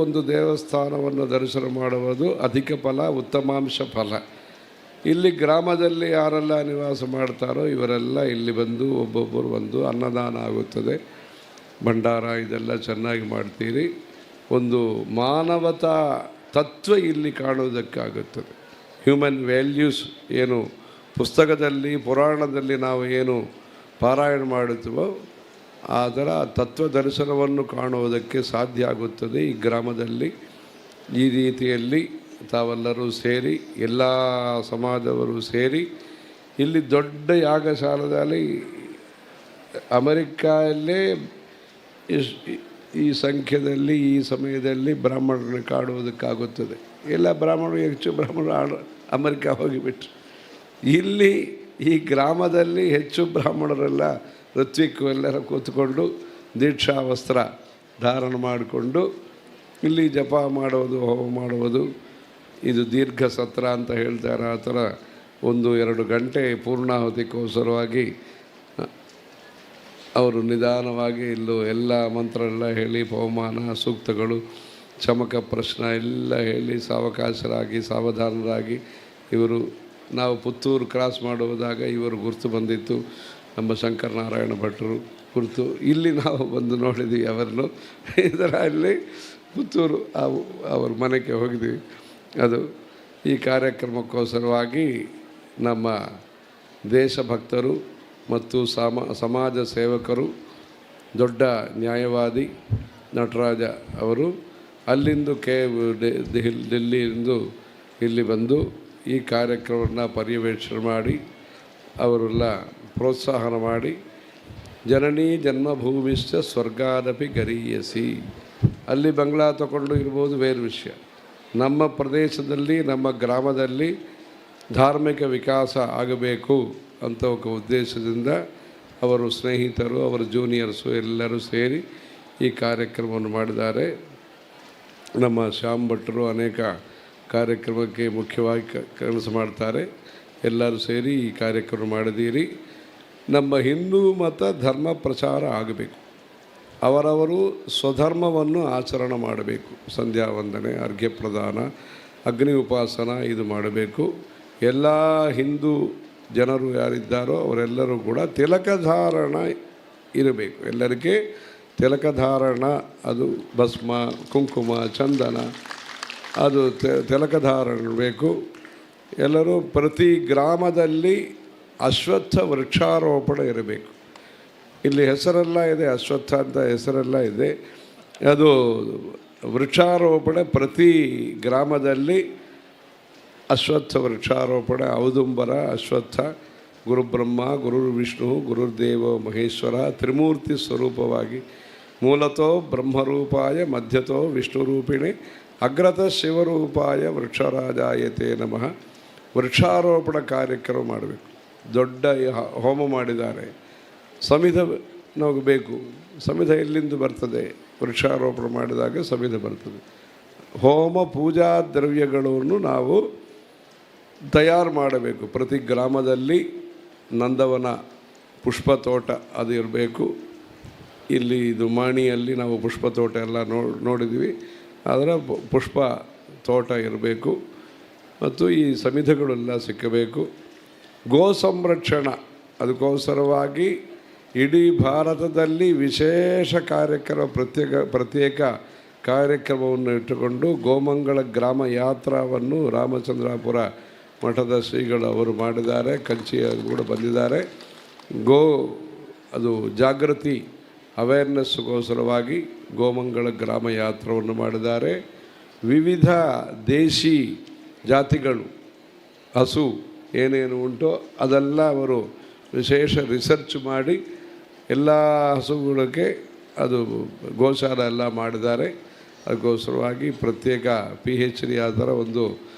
ಒಂದು ದೇವಸ್ಥಾನವನ್ನು ದರ್ಶನ ಮಾಡುವುದು ಅಧಿಕ ಫಲ, ಉತ್ತಮಾಂಶ ಫಲ. ಇಲ್ಲಿ ಗ್ರಾಮದಲ್ಲಿ ಯಾರೆಲ್ಲ ನಿವಾಸ ಮಾಡ್ತಾರೋ ಇವರೆಲ್ಲ ಇಲ್ಲಿ ಬಂದು ಒಬ್ಬೊಬ್ಬರು ಬಂದು ಅನ್ನದಾನ ಆಗುತ್ತದೆ, ಭಂಡಾರ ಇದೆಲ್ಲ ಚೆನ್ನಾಗಿ ಮಾಡ್ತೀರಿ. ಒಂದು ಮಾನವತಾ ತತ್ವ ಇಲ್ಲಿ ಕಾಣುವುದಕ್ಕಾಗುತ್ತದೆ. ಹ್ಯೂಮನ್ ವ್ಯಾಲ್ಯೂಸ್ ಏನು ಪುಸ್ತಕದಲ್ಲಿ ಪುರಾಣದಲ್ಲಿ ನಾವು ಏನು ಪಾರಾಯಣ ಮಾಡುತ್ತೀವೋ ಅದರ ತತ್ವ ದರ್ಶನವನ್ನು ಕಾಣುವುದಕ್ಕೆ ಸಾಧ್ಯ ಆಗುತ್ತದೆ ಈ ಗ್ರಾಮದಲ್ಲಿ. ಈ ರೀತಿಯಲ್ಲಿ ತಾವೆಲ್ಲರೂ ಸೇರಿ, ಎಲ್ಲ ಸಮಾಜವರು ಸೇರಿ ಇಲ್ಲಿ ದೊಡ್ಡ ಯಾಗಶಾಲದಲ್ಲಿ ಅಮೆರಿಕಾಯಲ್ಲೇ ಈ ಸಂಖ್ಯೆಯಲ್ಲಿ ಈ ಸಮಯದಲ್ಲಿ ಬ್ರಾಹ್ಮಣರನ್ನು ಕಾಡುವುದಕ್ಕಾಗುತ್ತದೆ. ಎಲ್ಲ ಬ್ರಾಹ್ಮಣರು ಹೆಚ್ಚು ಬ್ರಾಹ್ಮಣರು ಅಮೆರಿಕ ಹೋಗಿಬಿಟ್ರು. ಇಲ್ಲಿ ಈ ಗ್ರಾಮದಲ್ಲಿ ಹೆಚ್ಚು ಬ್ರಾಹ್ಮಣರೆಲ್ಲ ಋತ್ವಿಕ್ಕು ಎಲ್ಲರ ಕೂತ್ಕೊಂಡು ದೀಕ್ಷಾ ವಸ್ತ್ರ ಧಾರಣ ಮಾಡಿಕೊಂಡು ಇಲ್ಲಿ ಜಪ ಮಾಡುವುದು, ಹೋಮ ಮಾಡುವುದು. ಇದು ದೀರ್ಘ ಸತ್ರ ಅಂತ ಹೇಳ್ತಾರೆ. ಆ ಥರ 1-2 ಗಂಟೆ ಪೂರ್ಣಾಹುತಿಗೋಸ್ಕರವಾಗಿ ಅವರು ನಿಧಾನವಾಗಿ ಇಲ್ಲೂ ಎಲ್ಲ ಮಂತ್ರ ಎಲ್ಲ ಹೇಳಿ ಪವಮಾನ ಸೂಕ್ತಗಳು ಚಮಕ ಪ್ರಶ್ನ ಎಲ್ಲ ಹೇಳಿ ಸಾವಕಾಶರಾಗಿ ಸಾವಧಾನರಾಗಿ ಇವರು ನಾವು ಪುತ್ತೂರು ಕ್ರಾಸ್ ಮಾಡುವುದಾಗ ಇವರು ಗುರುತು ಬಂದಿತ್ತು, ನಮ್ಮ ಶಂಕರನಾರಾಯಣ ಭಟ್ರು ಗುರುತು. ಇಲ್ಲಿ ನಾವು ಬಂದು ನೋಡಿದ್ವಿ ಅವರನ್ನು. ಇದರಲ್ಲಿ ಪುತ್ತೂರು ಅವ್ರ ಮನೆಗೆ ಹೋಗಿದ್ವಿ. ಅದು ಈ ಕಾರ್ಯಕ್ರಮಕ್ಕೋಸ್ಕರವಾಗಿ ನಮ್ಮ ದೇಶಭಕ್ತರು ಮತ್ತು ಸಮಾಜ ಸೇವಕರು, ದೊಡ್ಡ ನ್ಯಾಯವಾದಿ ನಟರಾಜ ಅವರು ಅಲ್ಲಿಂದು ಡೆಲ್ಲಿಯಿಂದ ಇಲ್ಲಿ ಬಂದು ಈ ಕಾರ್ಯಕ್ರಮವನ್ನು ಪರ್ಯವೇಕ್ಷಣೆ ಮಾಡಿ ಅವರೆಲ್ಲ ಪ್ರೋತ್ಸಾಹನ ಮಾಡಿ ಜನನೀ ಜನ್ಮಭೂಮಿಶ್ಚ ಸ್ವರ್ಗಾದಪಿ ಗರೀಯಸಿ. ಅಲ್ಲಿ ಬಂಗ್ಲಾ ತಗೊಂಡು ಇರ್ಬೋದು, ಬೇರೆ ವಿಷಯ. ನಮ್ಮ ಪ್ರದೇಶದಲ್ಲಿ ನಮ್ಮ ಗ್ರಾಮದಲ್ಲಿ ಧಾರ್ಮಿಕ ವಿಕಾಸ ಆಗಬೇಕು ಅಂತ ಒಂದು ಉದ್ದೇಶದಿಂದ ಅವರು ಸ್ನೇಹಿತರು, ಅವರ ಜೂನಿಯರ್ಸು ಎಲ್ಲರೂ ಸೇರಿ ಈ ಕಾರ್ಯಕ್ರಮವನ್ನು ಮಾಡಿದ್ದಾರೆ. ನಮ್ಮ ಶ್ಯಾಮ್ ಭಟ್ರು ಅನೇಕ ಕಾರ್ಯಕ್ರಮಕ್ಕೆ ಮುಖ್ಯವಾಗಿ ಕೆಲಸ ಮಾಡ್ತಾರೆ. ಎಲ್ಲರೂ ಸೇರಿ ಈ ಕಾರ್ಯಕ್ರಮ ಮಾಡಿದ್ದೀರಿ. ನಮ್ಮ ಹಿಂದೂ ಮತ ಧರ್ಮ ಪ್ರಚಾರ ಆಗಬೇಕು. ಅವರವರು ಸ್ವಧರ್ಮವನ್ನು ಆಚರಣೆ ಮಾಡಬೇಕು. ಸಂಧ್ಯಾ ವಂದನೆ, ಅರ್ಘ್ಯ ಪ್ರದಾನ, ಅಗ್ನಿ ಉಪಾಸನ ಇದು ಮಾಡಬೇಕು. ಎಲ್ಲ ಹಿಂದೂ ಜನರು ಯಾರಿದ್ದಾರೋ ಅವರೆಲ್ಲರೂ ಕೂಡ ತಿಲಕಧಾರಣ ಇರಬೇಕು. ಎಲ್ಲರಿಗೆ ತಿಲಕಧಾರಣ, ಅದು ಭಸ್ಮ, ಕುಂಕುಮ, ಚಂದನ, ಅದು ತಿಲಕಧಾರಣ ಬೇಕು. ಎಲ್ಲರೂ ಪ್ರತಿ ಗ್ರಾಮದಲ್ಲಿ ಅಶ್ವತ್ಥ ವೃಕ್ಷಾರೋಪಣ ಇರಬೇಕು. ಇಲ್ಲಿ ಹೆಸರೆಲ್ಲ ಇದೆ, ಅಶ್ವತ್ಥ ಅಂತ ಹೆಸರೆಲ್ಲ ಇದೆ. ಅದು ವೃಕ್ಷಾರೋಪಣೆ ಪ್ರತಿ ಗ್ರಾಮದಲ್ಲಿ ಅಶ್ವತ್ಥ ವೃಕ್ಷಾರೋಪಣೆ, ಔದುಂಬರ, ಅಶ್ವತ್ಥ, ಗುರುಬ್ರಹ್ಮ, ಗುರುರ್ವಿಷ್ಣು, ಗುರುರ್ದೇವ ಮಹೇಶ್ವರ, ತ್ರಿಮೂರ್ತಿ ಸ್ವರೂಪವಾಗಿ ಮೂಲತೋ ಬ್ರಹ್ಮರೂಪಾಯ ಮಧ್ಯತೋ ವಿಷ್ಣುರೂಪಿಣೆ ಅಗ್ರತ ಶಿವರೂಪಾಯ ವೃಕ್ಷರಾಜಾಯತೆ ನಮಃ. ವೃಕ್ಷಾರೋಪಣ ಕಾರ್ಯಕ್ರಮ ಮಾಡಬೇಕು. ದೊಡ್ಡ ಹೋಮ ಮಾಡಿದ್ದಾರೆ. ಸಮಿಧ ನಮಗೆ ಬೇಕು. ಸಮಿಧ ಎಲ್ಲಿಂದ ಬರ್ತದೆ? ವೃಕ್ಷಾರೋಪಣ ಮಾಡಿದಾಗ ಸಮಿಧ ಬರ್ತದೆ. ಹೋಮ ಪೂಜಾ ದ್ರವ್ಯಗಳನ್ನು ನಾವು ತಯಾರು ಮಾಡಬೇಕು. ಪ್ರತಿ ಗ್ರಾಮದಲ್ಲಿ ನಂದವನ ಪುಷ್ಪ ತೋಟ ಅದು ಇರಬೇಕು. ಇಲ್ಲಿ ಇದು ಮಾಣಿಯಲ್ಲಿ ನಾವು ಪುಷ್ಪ ತೋಟ ಎಲ್ಲ ನೋಡಿದ್ವಿ. ಅದರ ಪುಷ್ಪ ತೋಟ ಇರಬೇಕು ಮತ್ತು ಈ ಸಮಿಧಗಳೆಲ್ಲ ಸಿಕ್ಕಬೇಕು. ಗೋ ಸಂರಕ್ಷಣಾ, ಅದಕ್ಕೋಸ್ಕರವಾಗಿ ಇಡೀ ಭಾರತದಲ್ಲಿ ವಿಶೇಷ ಕಾರ್ಯಕ್ರಮ, ಪ್ರತ್ಯೇಕ ಕಾರ್ಯಕ್ರಮವನ್ನು ಇಟ್ಟುಕೊಂಡು ಗೋಮಂಗಳ ಗ್ರಾಮ ಯಾತ್ರಾವನ್ನು ರಾಮಚಂದ್ರಾಪುರ ಮಠದ ಶ್ರೀಗಳು ಅವರು ಮಾಡಿದ್ದಾರೆ. ಕಂಚಿಯ ಕೂಡ ಬಂದಿದ್ದಾರೆ. ಅದು ಜಾಗೃತಿ ಅವೇರ್ನೆಸ್ಗೋಸ್ಕರವಾಗಿ ಗೋಮಂಗಳ ಗ್ರಾಮ ಯಾತ್ರವನ್ನು ಮಾಡಿದ್ದಾರೆ. ವಿವಿಧ ದೇಶಿ ಜಾತಿಗಳು ಹಸು ಏನೇನು ಉಂಟೋ ಅದೆಲ್ಲ ಅವರು ವಿಶೇಷ ರಿಸರ್ಚ್ ಮಾಡಿ ಎಲ್ಲ ಹಸುಗಳಿಗೆ ಅದು ಗೋಶಾಲ ಎಲ್ಲ ಮಾಡಿದ್ದಾರೆ. ಅದಕ್ಕೋಸ್ಕರವಾಗಿ ಪ್ರತ್ಯೇಕ PhD ಆದ ಒಂದು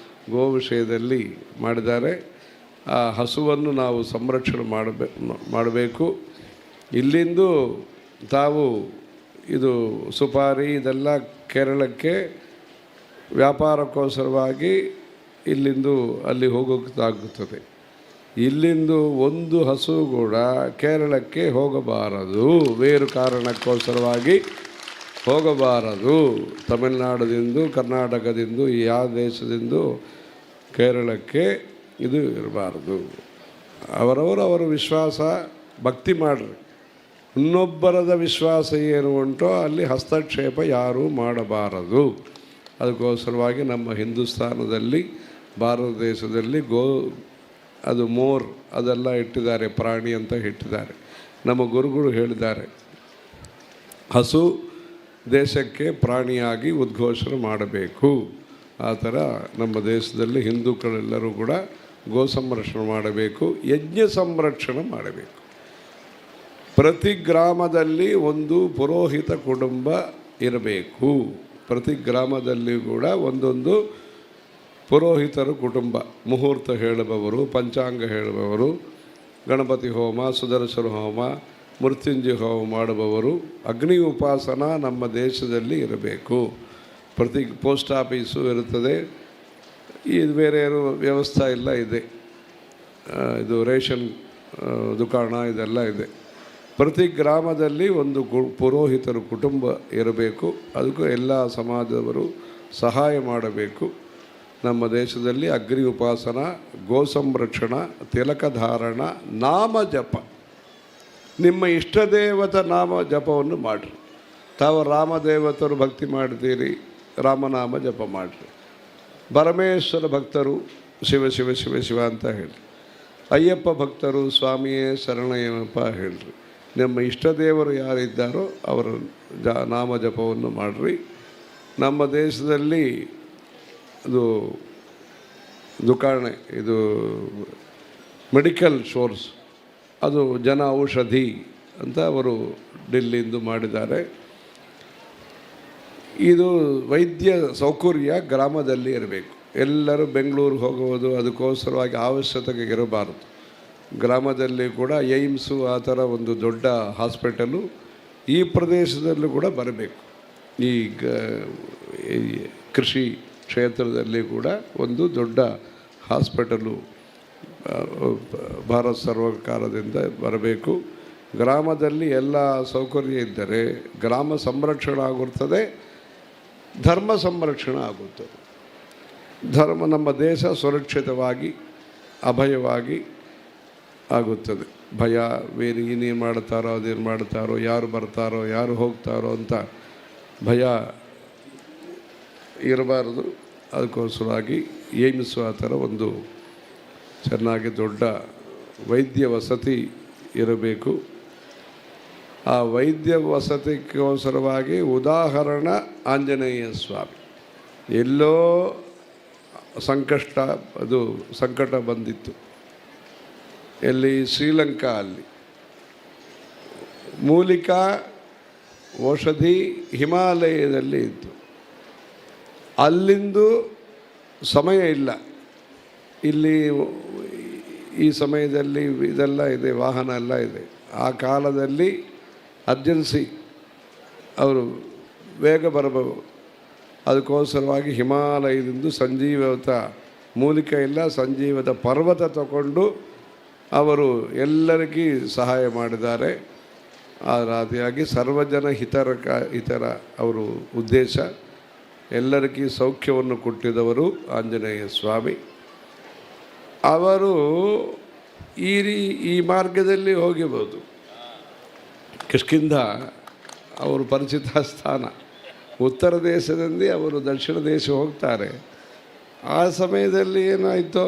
ಗೋ ವಿಷಯದಲ್ಲಿ ಮಾಡಿದ್ದಾರೆ. ಆ ಹಸುವನ್ನು ನಾವು ಸಂರಕ್ಷಣೆ ಮಾಡಬೇಕು. ಇಲ್ಲಿಂದು ತಾವು ಇದು ಸುಪಾರಿ ಇದೆಲ್ಲ ಕೇರಳಕ್ಕೆ ವ್ಯಾಪಾರಕ್ಕೋಸ್ಕರವಾಗಿ ಇಲ್ಲಿಂದು ಅಲ್ಲಿ ಹೋಗೋಕ್ಕಾಗುತ್ತದೆ. ಇಲ್ಲಿಂದು ಒಂದು ಹಸು ಕೂಡ ಕೇರಳಕ್ಕೆ ಹೋಗಬಾರದು. ಬೇರೆ ಕಾರಣಕ್ಕೋಸ್ಕರವಾಗಿ ಹೋಗಬಾರದು. ತಮಿಳುನಾಡದಿಂದ, ಕರ್ನಾಟಕದಿಂದ, ಯಾವ ದೇಶದಿಂದ ಕೇರಳಕ್ಕೆ ಇದು ಇರಬಾರ್ದು. ಅವರ ವಿಶ್ವಾಸ ಭಕ್ತಿ ಮಾಡ್ರಿ. ಇನ್ನೊಬ್ಬರದ ವಿಶ್ವಾಸ ಏನು ಉಂಟೋ ಅಲ್ಲಿ ಹಸ್ತಕ್ಷೇಪ ಯಾರೂ ಮಾಡಬಾರದು. ಅದಕ್ಕೋಸ್ಕರವಾಗಿ ನಮ್ಮ ಹಿಂದೂಸ್ತಾನದಲ್ಲಿ, ಭಾರತ ದೇಶದಲ್ಲಿ ಅದು ಮೋರ್ ಅದೆಲ್ಲ ಇಟ್ಟಿದ್ದಾರೆ, ಪ್ರಾಣಿ ಅಂತ ಇಟ್ಟಿದ್ದಾರೆ. ನಮ್ಮ ಗುರುಗಳು ಹೇಳಿದ್ದಾರೆ, ಹಸು ದೇಶಕ್ಕೆ ಪ್ರಾಣಿಯಾಗಿ ಉದ್ಘೋಷಣೆ ಮಾಡಬೇಕು. ಆ ಥರ ನಮ್ಮ ದೇಶದಲ್ಲಿ ಹಿಂದೂಗಳೆಲ್ಲರೂ ಕೂಡ ಗೋ ಸಂರಕ್ಷಣೆ ಮಾಡಬೇಕು. ಯಜ್ಞ ಸಂರಕ್ಷಣೆ ಮಾಡಬೇಕು. ಪ್ರತಿ ಗ್ರಾಮದಲ್ಲಿ ಒಂದು ಪುರೋಹಿತ ಕುಟುಂಬ ಇರಬೇಕು. ಪ್ರತಿ ಗ್ರಾಮದಲ್ಲಿ ಕೂಡ ಒಂದೊಂದು ಪುರೋಹಿತರ ಕುಟುಂಬ, ಮುಹೂರ್ತ ಹೇಳುವವರು, ಪಂಚಾಂಗ ಹೇಳುವವರು, ಗಣಪತಿ ಹೋಮ, ಸುದರ್ಶನ ಹೋಮ, ಮೃತ್ಯುಂಜಯ ಹೋಮ ಮಾಡುವವರು, ಅಗ್ನಿ ಉಪಾಸನ ನಮ್ಮ ದೇಶದಲ್ಲಿ ಇರಬೇಕು. ಪ್ರತಿ ಪೋಸ್ಟ್ ಆಫೀಸು ಇರುತ್ತದೆ. ಇದು ಬೇರೆ ಏನು ವ್ಯವಸ್ಥೆ ಇಲ್ಲ ಇದೆ. ಇದು ರೇಷನ್ ದುಕಾಣ ಇದೆಲ್ಲ ಇದೆ. ಪ್ರತಿ ಗ್ರಾಮದಲ್ಲಿ ಒಂದು ಪುರೋಹಿತರ ಕುಟುಂಬ ಇರಬೇಕು. ಅದಕ್ಕೂ ಎಲ್ಲ ಸಮಾಜದವರು ಸಹಾಯ ಮಾಡಬೇಕು. ನಮ್ಮ ದೇಶದಲ್ಲಿ ಅಗ್ನಿ ಉಪಾಸನ, ಗೋ ಸಂರಕ್ಷಣಾ, ತಿಲಕಧಾರಣ, ನಾಮ ಜಪ, ನಿಮ್ಮ ಇಷ್ಟದೇವತ ನಾಮ ಜಪವನ್ನು ಮಾಡಿರಿ. ತಾವು ರಾಮದೇವತರು ಭಕ್ತಿ ಮಾಡ್ತೀರಿ, ರಾಮನಾಮ ಜಪ ಮಾಡಿರಿ. ಪರಮೇಶ್ವರ ಭಕ್ತರು ಶಿವ ಶಿವ ಶಿವ ಶಿವ ಅಂತ ಹೇಳಿರಿ. ಅಯ್ಯಪ್ಪ ಭಕ್ತರು ಸ್ವಾಮಿಯೇ ಶರಣಯ್ಯನಪ್ಪ ಹೇಳಿರಿ. ನಮ್ಮ ಇಷ್ಟದೇವರು ಯಾರಿದ್ದಾರೋ ಅವರ ನಾಮ ಜಪವನ್ನು ಮಾಡಿರಿ. ನಮ್ಮ ದೇಶದಲ್ಲಿ ಅದು ದುಕಾಣೆ, ಇದು ಮೆಡಿಕಲ್ ಸ್ಟೋರ್ಸ್, ಅದು ಜನ ಔಷಧಿ ಅಂತ ಅವರು ಡೆಲ್ಲಿಯಿಂದ ಮಾಡಿದ್ದಾರೆ. ಇದು ವೈದ್ಯ ಸೌಕರ್ಯ ಗ್ರಾಮದಲ್ಲಿ ಇರಬೇಕು. ಎಲ್ಲರೂ ಬೆಂಗಳೂರಿಗೆ ಹೋಗುವುದು ಅದಕ್ಕೋಸ್ಕರವಾಗಿ ಅವಶ್ಯಕತೆ ಇರಬಾರದು. ಗ್ರಾಮದಲ್ಲಿ ಕೂಡ ಏಮ್ಸು ಆ ಥರ ಒಂದು ದೊಡ್ಡ ಹಾಸ್ಪಿಟಲು ಈ ಪ್ರದೇಶದಲ್ಲೂ ಕೂಡ ಬರಬೇಕು. ಈ ಕೃಷಿ ಕ್ಷೇತ್ರದಲ್ಲಿ ಕೂಡ ಒಂದು ದೊಡ್ಡ ಹಾಸ್ಪಿಟಲು ಭಾರತ ಸರ್ಕಾರದಿಂದ ಬರಬೇಕು. ಗ್ರಾಮದಲ್ಲಿ ಎಲ್ಲ ಸೌಕರ್ಯ ಇದ್ದರೆ ಗ್ರಾಮ ಸಂರಕ್ಷಣೆ ಆಗುತ್ತದೆ, ಧರ್ಮ ಸಂರಕ್ಷಣೆ ಆಗುತ್ತದೆ. ನಮ್ಮ ದೇಶ ಸುರಕ್ಷಿತವಾಗಿ ಅಭಯವಾಗಿ ಆಗುತ್ತದೆ. ಭಯ ಬೇರೆ ಇನ್ನೇನು ಮಾಡ್ತಾರೋ ಅದೇನು ಮಾಡ್ತಾರೋ, ಯಾರು ಬರ್ತಾರೋ ಯಾರು ಹೋಗ್ತಾರೋ ಅಂತ ಭಯ ಇರಬಾರದು. ಅದಕ್ಕೋಸ್ಕರವಾಗಿ ಏಮ್ಸ್ ಆ ಥರ ಒಂದು ಚೆನ್ನಾಗಿ ದೊಡ್ಡ ವೈದ್ಯ ವಸತಿ ಇರಬೇಕು. ಆ ವೈದ್ಯ ವಸತಿಗೋಸ್ಕರವಾಗಿ ಉದಾಹರಣ ಆಂಜನೇಯ ಸ್ವಾಮಿ. ಎಲ್ಲೋ ಸಂಕಟ ಬಂದಿತ್ತು, ಎಲ್ಲಿ ಶ್ರೀಲಂಕಾ, ಅಲ್ಲಿ ಮೂಲಿಕಾ ಔಷಧಿ ಹಿಮಾಲಯದಲ್ಲಿ ಇತ್ತು. ಅಲ್ಲಿಂದು ಸಮಯ ಇಲ್ಲ, ಇಲ್ಲಿ ಈ ಸಮಯದಲ್ಲಿ ಇದೆಲ್ಲ ಇದೆ, ವಾಹನ ಎಲ್ಲ ಇದೆ. ಆ ಕಾಲದಲ್ಲಿ ಅರ್ಜೆನ್ಸಿ ಅವರು ಬೇಗ ಬರಬಹುದು. ಅದಕ್ಕೋಸ್ಕರವಾಗಿ ಹಿಮಾಲಯದಿಂದ ಸಂಜೀವತ ಮೂಲಿಕೆ ಇಲ್ಲ, ಸಂಜೀವದ ಪರ್ವತ ತಗೊಂಡು ಅವರು ಎಲ್ಲರಿಗೂ ಸಹಾಯ ಮಾಡಿದ್ದಾರೆ. ಆ ರೀತಿಯಾಗಿ ಸರ್ವಜನ ಹಿತರ ಅವರು ಉದ್ದೇಶ, ಎಲ್ಲರಿಗೂ ಸೌಖ್ಯವನ್ನು ಕೊಟ್ಟಿದವರು ಆಂಜನೇಯ ಸ್ವಾಮಿ. ಅವರು ಈ ಮಾರ್ಗದಲ್ಲಿ ಹೋಗಿರ್ಬೋದು. ಕಿಷ್ಕಿಂಧ ಅವರು ಪರಿಚಿತ ಸ್ಥಾನ. ಉತ್ತರ ದೇಶದಲ್ಲಿ ಅವರು ದಕ್ಷಿಣ ದೇಶ ಹೋಗ್ತಾರೆ. ಆ ಸಮಯದಲ್ಲಿ ಏನಾಯಿತು,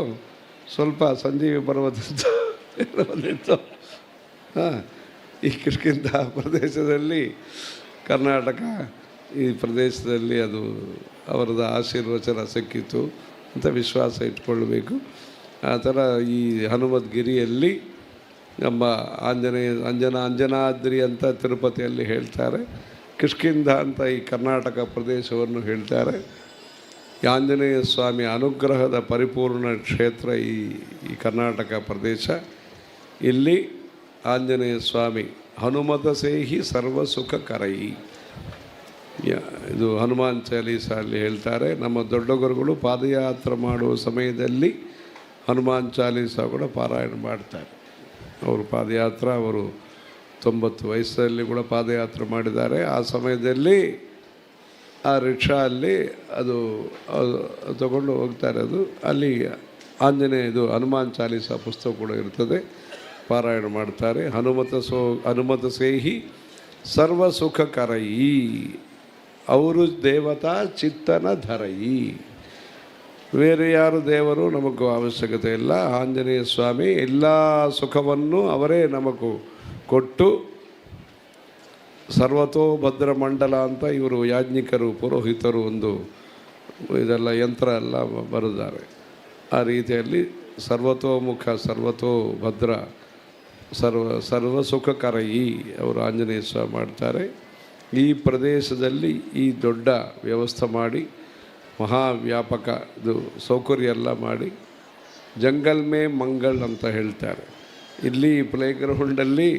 ಸ್ವಲ್ಪ ಸಂಜೀವಿ ಬಂದಿತ್ತು. ಈ ಕಿಷ್ಕಿಂಧ ಪ್ರದೇಶದಲ್ಲಿ ಕರ್ನಾಟಕ ಈ ಪ್ರದೇಶದಲ್ಲಿ ಅದು ಅವರದ ಆಶೀರ್ವಚನ ಸಿಕ್ಕಿತು ಅಂತ ವಿಶ್ವಾಸ ಇಟ್ಕೊಳ್ಬೇಕು. ಆ ಥರ ಈ ಹನುಮದ್ಗಿರಿಯಲ್ಲಿ ನಮ್ಮ ಅಂಜನಾದ್ರಿ ಅಂತ ತಿರುಪತಿಯಲ್ಲಿ ಹೇಳ್ತಾರೆ, ಕಿಷ್ಕಿಂಧ ಅಂತ ಈ ಕರ್ನಾಟಕ ಪ್ರದೇಶವನ್ನು ಹೇಳ್ತಾರೆ. ಈ ಆಂಜನೇಯ ಸ್ವಾಮಿ ಅನುಗ್ರಹದ ಪರಿಪೂರ್ಣ ಕ್ಷೇತ್ರ ಈ ಕರ್ನಾಟಕ ಪ್ರದೇಶ. ಇಲ್ಲಿ ಆಂಜನೇಯ ಸ್ವಾಮಿ ಹನುಮತ ಸೇಹಿ ಸರ್ವ ಸುಖ ಕರಯಿ, ಇದು ಹನುಮಾನ್ ಚಾಲೀಸ ಅಲ್ಲಿ ಹೇಳ್ತಾರೆ. ನಮ್ಮ ದೊಡ್ಡ ಗುರುಗಳು ಪಾದಯಾತ್ರೆ ಮಾಡುವ ಸಮಯದಲ್ಲಿ ಹನುಮಾನ್ ಚಾಲೀಸ ಕೂಡ ಪಾರಾಯಣ ಮಾಡ್ತಾರೆ. ಅವರು ಪಾದಯಾತ್ರೆ, ಅವರು 90 ವಯಸ್ಸಲ್ಲಿ ಕೂಡ ಪಾದಯಾತ್ರೆ ಮಾಡಿದ್ದಾರೆ. ಆ ಸಮಯದಲ್ಲಿ ಆ ರಿಕ್ಷಾ ಅಲ್ಲಿ ಅದು ತಗೊಂಡು ಹೋಗ್ತಾರೆ. ಅದು ಅಲ್ಲಿ ಇದು ಹನುಮಾನ್ ಚಾಲೀಸ ಪುಸ್ತಕ ಕೂಡ ಇರ್ತದೆ, ಪಾರಾಯಣ ಮಾಡ್ತಾರೆ. ಹನುಮತ ಸೇಹಿ ಸರ್ವ ಸುಖ ಕರಯಿ, ಅವರು ದೇವತಾ ಚಿತ್ತನ ಧರಯಿ. ಬೇರೆ ಯಾರು ದೇವರು ನಮಗೂ ಅವಶ್ಯಕತೆ ಇಲ್ಲ. ಆಂಜನೇಯ ಸ್ವಾಮಿ ಎಲ್ಲ ಸುಖವನ್ನು ಅವರೇ ನಮಗೂ ಕೊಟ್ಟು ಸರ್ವತೋ ಭದ್ರ ಮಂಡಲ ಅಂತ ಇವರು ಯಾಜ್ಞಿಕರು ಪುರೋಹಿತರು ಒಂದು ಇದೆಲ್ಲ ಯಂತ್ರ ಎಲ್ಲ ಬರೆದಿದ್ದಾರೆ. ಆ ರೀತಿಯಲ್ಲಿ ಸರ್ವತೋಮುಖ ಸರ್ವತೋ ಭದ್ರ ಸರ್ವ ಸುಖಕರಯಿ ಅವರು ಆಂಜನೇಯ ಸ್ವಾಮಿ ಮಾಡ್ತಾರೆ. ಈ ಪ್ರದೇಶದಲ್ಲಿ ಈ ದೊಡ್ಡ ವ್ಯವಸ್ಥೆ ಮಾಡಿ, ಮಹಾವ್ಯಾಪಕ ಇದು ಸೌಕರ್ಯ ಎಲ್ಲ ಮಾಡಿ, ಜಂಗಲ್ ಮೇ ಮಂಗಳ್ ಅಂತ ಹೇಳ್ತಾರೆ. ಇಲ್ಲಿ ಪ್ಲೇಗ್ರೌಂಡಲ್ಲಿ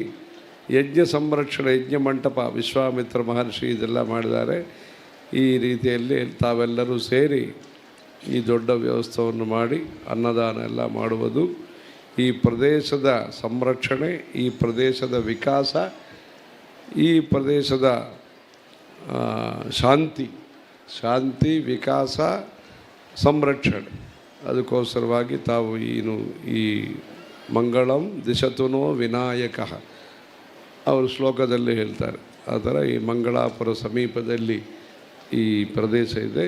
ಯಜ್ಞ ಸಂರಕ್ಷಣೆ, ಯಜ್ಞ ಮಂಟಪ, ವಿಶ್ವಾಮಿತ್ರ ಮಹರ್ಷಿ ಇದೆಲ್ಲ ಮಾಡಿದ್ದಾರೆ. ಈ ರೀತಿಯಲ್ಲಿ ತಾವೆಲ್ಲರೂ ಸೇರಿ ಈ ದೊಡ್ಡ ವ್ಯವಸ್ಥೆಯನ್ನು ಮಾಡಿ ಅನ್ನದಾನ ಎಲ್ಲ ಮಾಡುವುದು, ಈ ಪ್ರದೇಶದ ಸಂರಕ್ಷಣೆ, ಈ ಪ್ರದೇಶದ ವಿಕಾಸ, ಈ ಪ್ರದೇಶದ ಶಾಂತಿ ವಿಕಾಸ ಸಂರಕ್ಷಣೆ, ಅದಕ್ಕೋಸ್ಕರವಾಗಿ ತಾವು ಈ ಮಂಗಳಂ ದಿಶತುನೋ ವಿನಾಯಕ ಅವರು ಶ್ಲೋಕದಲ್ಲಿ ಹೇಳ್ತಾರೆ. ಆ ಥರ ಈ ಮಂಗಳಾಪುರ ಸಮೀಪದಲ್ಲಿ ಈ ಪ್ರದೇಶ ಇದೆ.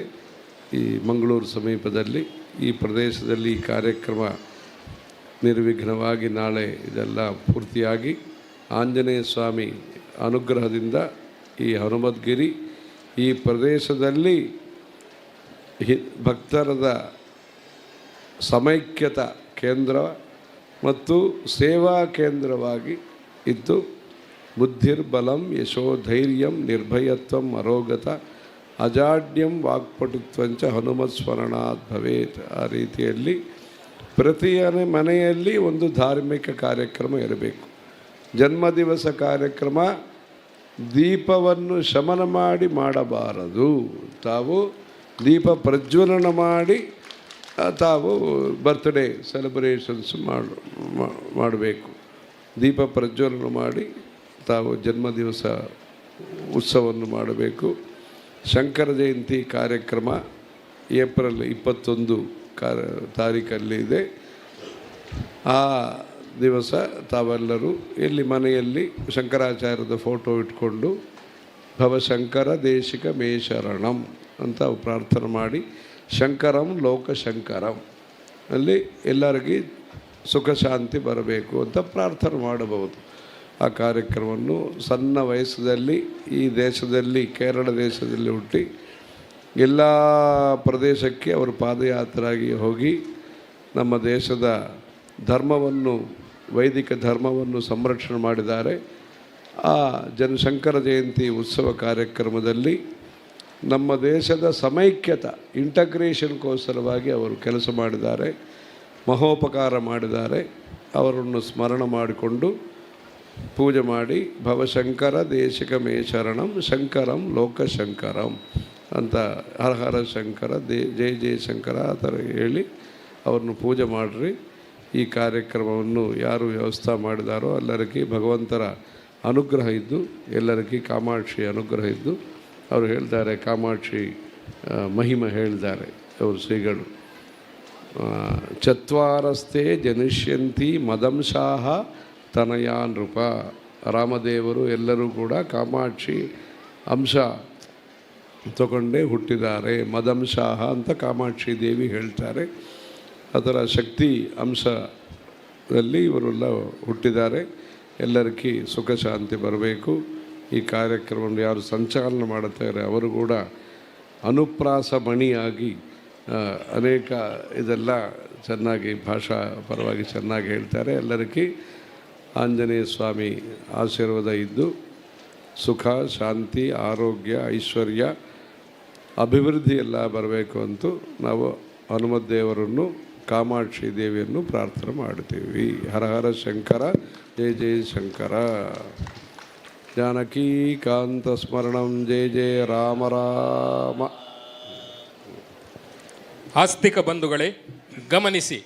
ಈ ಮಂಗಳೂರು ಸಮೀಪದಲ್ಲಿ ಈ ಪ್ರದೇಶದಲ್ಲಿ ಈ ಕಾರ್ಯಕ್ರಮ ನಿರ್ವಿಘ್ನವಾಗಿ ನಾಳೆ ಇದೆಲ್ಲ ಪೂರ್ತಿಯಾಗಿ ಆಂಜನೇಯ ಸ್ವಾಮಿ ಅನುಗ್ರಹದಿಂದ ಈ ಹನುಮದ್ಗಿರಿ ಈ ಪ್ರದೇಶದಲ್ಲಿ ಭಕ್ತರದ ಸಮೈಕ್ಯತ ಕೇಂದ್ರ ಮತ್ತು ಸೇವಾ ಕೇಂದ್ರವಾಗಿ ಇದ್ದು, ಬುದ್ಧಿರ್ಬಲಂ ಯಶೋಧೈರ್ಯಂ ನಿರ್ಭಯತ್ವಂ ಅರೋಗತ ಅಜಾಡ್ಯಂ ವಾಕ್ಪಟುತ್ವಂಚ ಹನುಮತ್ ಸ್ಮರಣಾತ್ ಭವೇತ್. ಆ ರೀತಿಯಲ್ಲಿ ಪ್ರತಿಯೊಂದು ಮನೆಯಲ್ಲಿ ಒಂದು ಧಾರ್ಮಿಕ ಕಾರ್ಯಕ್ರಮ ಇರಬೇಕು. ಜನ್ಮದಿವಸ ಕಾರ್ಯಕ್ರಮ ದೀಪವನ್ನು ಶಮನ ಮಾಡಿ ಮಾಡಬಾರದು. ತಾವು ದೀಪ ಪ್ರಜ್ವಲನ ಮಾಡಿ ತಾವು ಬರ್ತ್ಡೇ ಸೆಲೆಬ್ರೇಷನ್ಸ್ ಮಾಡಬೇಕು. ದೀಪ ಪ್ರಜ್ವಲನ ಮಾಡಿ ತಾವು ಜನ್ಮದಿವಸ ಉತ್ಸವವನ್ನು ಮಾಡಬೇಕು. ಶಂಕರ ಜಯಂತಿ ಕಾರ್ಯಕ್ರಮ ಏಪ್ರಿಲ್ 21 ತಾರೀಖಲ್ಲಿ ಇದೆ. ಆ ದಿವಸ ತಾವೆಲ್ಲರೂ ಇಲ್ಲಿ ಮನೆಯಲ್ಲಿ ಶಂಕರಾಚಾರ್ಯದ ಫೋಟೋ ಇಟ್ಕೊಂಡು ಭವಶಂಕರ ದೇಶಿಕ ಮೇ ಶರಣಂ ಅಂತ ಪ್ರಾರ್ಥನೆ ಮಾಡಿ ಶಂಕರಂ ಲೋಕಶಂಕರಂ ಅಲ್ಲಿ ಎಲ್ಲರಿಗೂ ಸುಖ ಶಾಂತಿ ಬರಬೇಕು ಅಂತ ಪ್ರಾರ್ಥನೆ ಮಾಡಬಹುದು. ಆ ಕಾರ್ಯಕ್ರಮವನ್ನು ಸಣ್ಣ ವಯಸ್ಸಲ್ಲಿ ಈ ದೇಶದಲ್ಲಿ ಕೇರಳ ದೇಶದಲ್ಲಿ ಹುಟ್ಟಿ ಎಲ್ಲ ಪ್ರದೇಶಕ್ಕೆ ಅವರು ಪಾದಯಾತ್ರಾಗಿ ಹೋಗಿ ನಮ್ಮ ದೇಶದ ಧರ್ಮವನ್ನು ವೈದಿಕ ಧರ್ಮವನ್ನು ಸಂರಕ್ಷಣೆ ಮಾಡಿದ್ದಾರೆ. ಆ ಶಂಕರ ಜಯಂತಿ ಉತ್ಸವ ಕಾರ್ಯಕ್ರಮದಲ್ಲಿ ನಮ್ಮ ದೇಶದ ಸಮೈಕ್ಯತ ಇಂಟಗ್ರೇಷನ್ಗೋಸ್ಕರವಾಗಿ ಅವರು ಕೆಲಸ ಮಾಡಿದ್ದಾರೆ, ಮಹೋಪಕಾರ ಮಾಡಿದ್ದಾರೆ. ಅವರನ್ನು ಸ್ಮರಣ ಮಾಡಿಕೊಂಡು ಪೂಜೆ ಮಾಡಿ ಭವಶಂಕರ ದೇಶಿಕ ಮೇ ಶರಣಂ ಶಂಕರಂ ಲೋಕಶಂಕರಂ ಅಂತ ಹರ ಹರ ಶಂಕರ ಜಯ ಜಯ ಶಂಕರ ಆ ಥರ ಹೇಳಿ ಅವ್ರನ್ನು ಪೂಜೆ ಮಾಡಿರಿ. ಈ ಕಾರ್ಯಕ್ರಮವನ್ನು ಯಾರು ವ್ಯವಸ್ಥೆ ಮಾಡಿದಾರೋ ಎಲ್ಲರಿಗೂ ಭಗವಂತರ ಅನುಗ್ರಹ ಇದ್ದು, ಎಲ್ಲರಿಗೂ ಕಾಮಾಕ್ಷಿ ಅನುಗ್ರಹ ಇದ್ದು ಅವರು ಹೇಳ್ತಾರೆ. ಕಾಮಾಕ್ಷಿ ಮಹಿಮೆ ಹೇಳಿದ್ದಾರೆ ಅವರು ಶ್ರೀಗಳು. ಚತ್ವಾರಸ್ತೆ ಜನಿಷ್ಯಂತಿ ಮದಂಶಾಹ ತನಯಾ ನೃಪ. ರಾಮದೇವರು ಎಲ್ಲರೂ ಕೂಡ ಕಾಮಾಕ್ಷಿ ಅಂಶ ತಗೊಂಡೇ ಹುಟ್ಟಿದ್ದಾರೆ. ಮದಂಶಾಹ ಅಂತ ಕಾಮಾಕ್ಷಿ ದೇವಿ ಹೇಳ್ತಾರೆ. ಅದರ ಶಕ್ತಿ ಅಂಶದಲ್ಲಿ ಇವರೆಲ್ಲ ಹುಟ್ಟಿದ್ದಾರೆ. ಎಲ್ಲರಿಗೂ ಸುಖ ಶಾಂತಿ ಬರಬೇಕು. ಈ ಕಾರ್ಯಕ್ರಮವನ್ನು ಯಾರು ಸಂಚಾಲನೆ ಮಾಡುತ್ತಾರೆ ಅವರು ಕೂಡ ಅನುಪ್ರಾಸ ಮಣಿಯಾಗಿ ಅನೇಕ ಇದೆಲ್ಲ ಚೆನ್ನಾಗಿ ಭಾಷಾ ಪರವಾಗಿ ಚೆನ್ನಾಗಿ ಹೇಳ್ತಾರೆ. ಎಲ್ಲರಿಗೂ ಆಂಜನೇಯ ಸ್ವಾಮಿ ಆಶೀರ್ವಾದ ಇದ್ದು ಸುಖ ಶಾಂತಿ ಆರೋಗ್ಯ ಐಶ್ವರ್ಯ ಅಭಿವೃದ್ಧಿ ಎಲ್ಲ ಬರಬೇಕು ಅಂತೂ ನಾವು ಹನುಮತ್ ದೇವರನ್ನು ಕಾಮಾಕ್ಷಿ ದೇವಿಯನ್ನು ಪ್ರಾರ್ಥನೆ ಮಾಡ್ತೀವಿ. ಹರ ಹರ ಶಂಕರ ಜಯ ಜಯ ಶಂಕರ. ಜಾನಕೀ ಕಾಂತ ಸ್ಮರಣಂ ಜಯ ಜಯ ರಾಮ ರಾಮ. ಆಸ್ತಿಕ ಬಂಧುಗಳೇ ಗಮನಿಸಿ,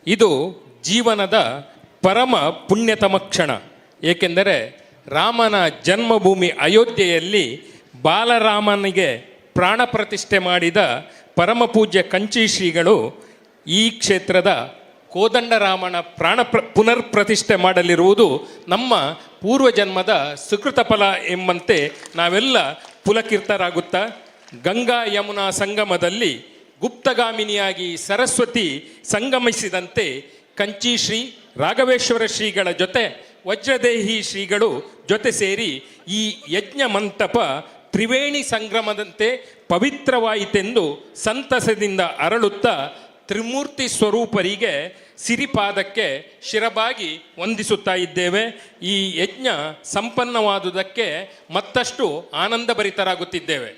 ಇದು ಜೀವನದ ಪರಮ ಪುಣ್ಯತಮ ಕ್ಷಣ. ಏಕೆಂದರೆ ರಾಮನ ಜನ್ಮಭೂಮಿ ಅಯೋಧ್ಯೆಯಲ್ಲಿ ಬಾಲರಾಮನಿಗೆ ಪ್ರಾಣ ಪ್ರತಿಷ್ಠೆ ಮಾಡಿದ ಪರಮಪೂಜ್ಯ ಕಂಚಿ ಶ್ರೀಗಳು ಈ ಕ್ಷೇತ್ರದ ಕೋದಂಡರಾಮನ ಪುನರ್ ಪ್ರತಿಷ್ಠೆ ಮಾಡಲಿರುವುದು ನಮ್ಮ ಪೂರ್ವಜನ್ಮದ ಸುಕೃತ ಫಲ ಎಂಬಂತೆ ನಾವೆಲ್ಲ ಪುಲಕಿರ್ತರಾಗುತ್ತಾ ಗಂಗಾ ಯಮುನಾ ಸಂಗಮದಲ್ಲಿ ಗುಪ್ತಗಾಮಿನಿಯಾಗಿ ಸರಸ್ವತಿ ಸಂಗಮಿಸಿದಂತೆ ಕಂಚಿ ಶ್ರೀ ರಾಘವೇಶ್ವರ ಶ್ರೀಗಳ ಜೊತೆ ವಜ್ರದೇಹಿ ಶ್ರೀಗಳು ಜೊತೆ ಸೇರಿ ಈ ಯಜ್ಞ ಮಂಟಪ ತ್ರಿವೇಣಿ ಸಂಗ್ರಮದಂತೆ ಪವಿತ್ರವಾಯಿತೆಂದು ಸಂತಸದಿಂದ ಅರಳುತ್ತಾ ತ್ರಿಮೂರ್ತಿ ಸ್ವರೂಪರಿಗೆ ಸಿರಿಪಾದಕ್ಕೆ ಶಿರಬಾಗಿ ವಂದಿಸುತ್ತಾ ಇದ್ದೇವೆ. ಈ ಯಜ್ಞ ಸಂಪನ್ನವಾದುದಕ್ಕೆ ಮತ್ತಷ್ಟು ಆನಂದಭರಿತರಾಗುತ್ತಿದ್ದೇವೆ.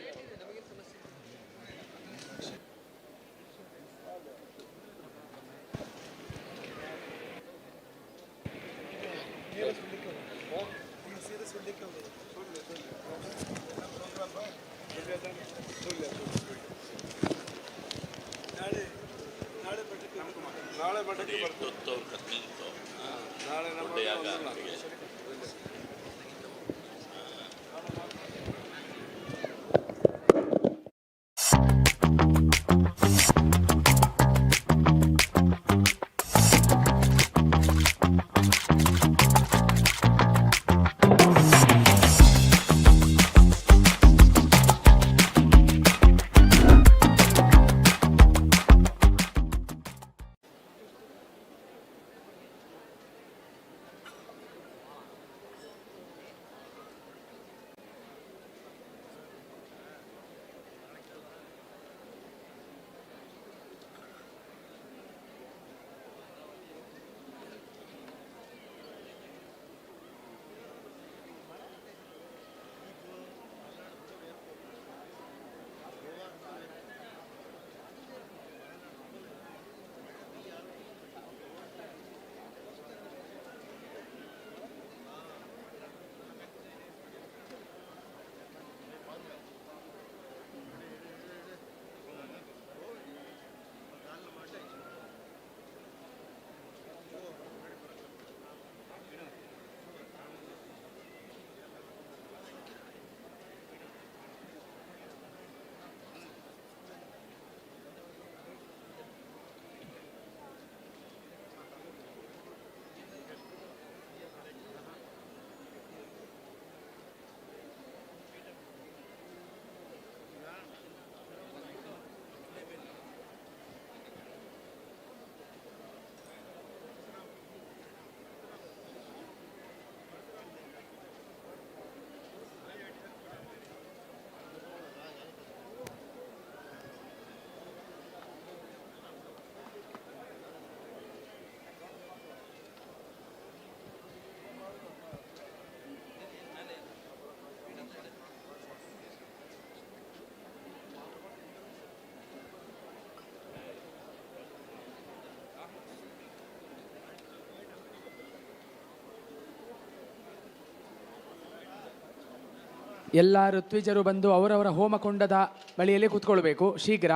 ಎಲ್ಲ ಋತ್ವಿಜರು ಬಂದು ಅವರವರ ಹೋಮಕುಂಡದ ಬಳಿಯಲ್ಲಿ ಕೂತ್ಕೊಳ್ಬೇಕು. ಶೀಘ್ರ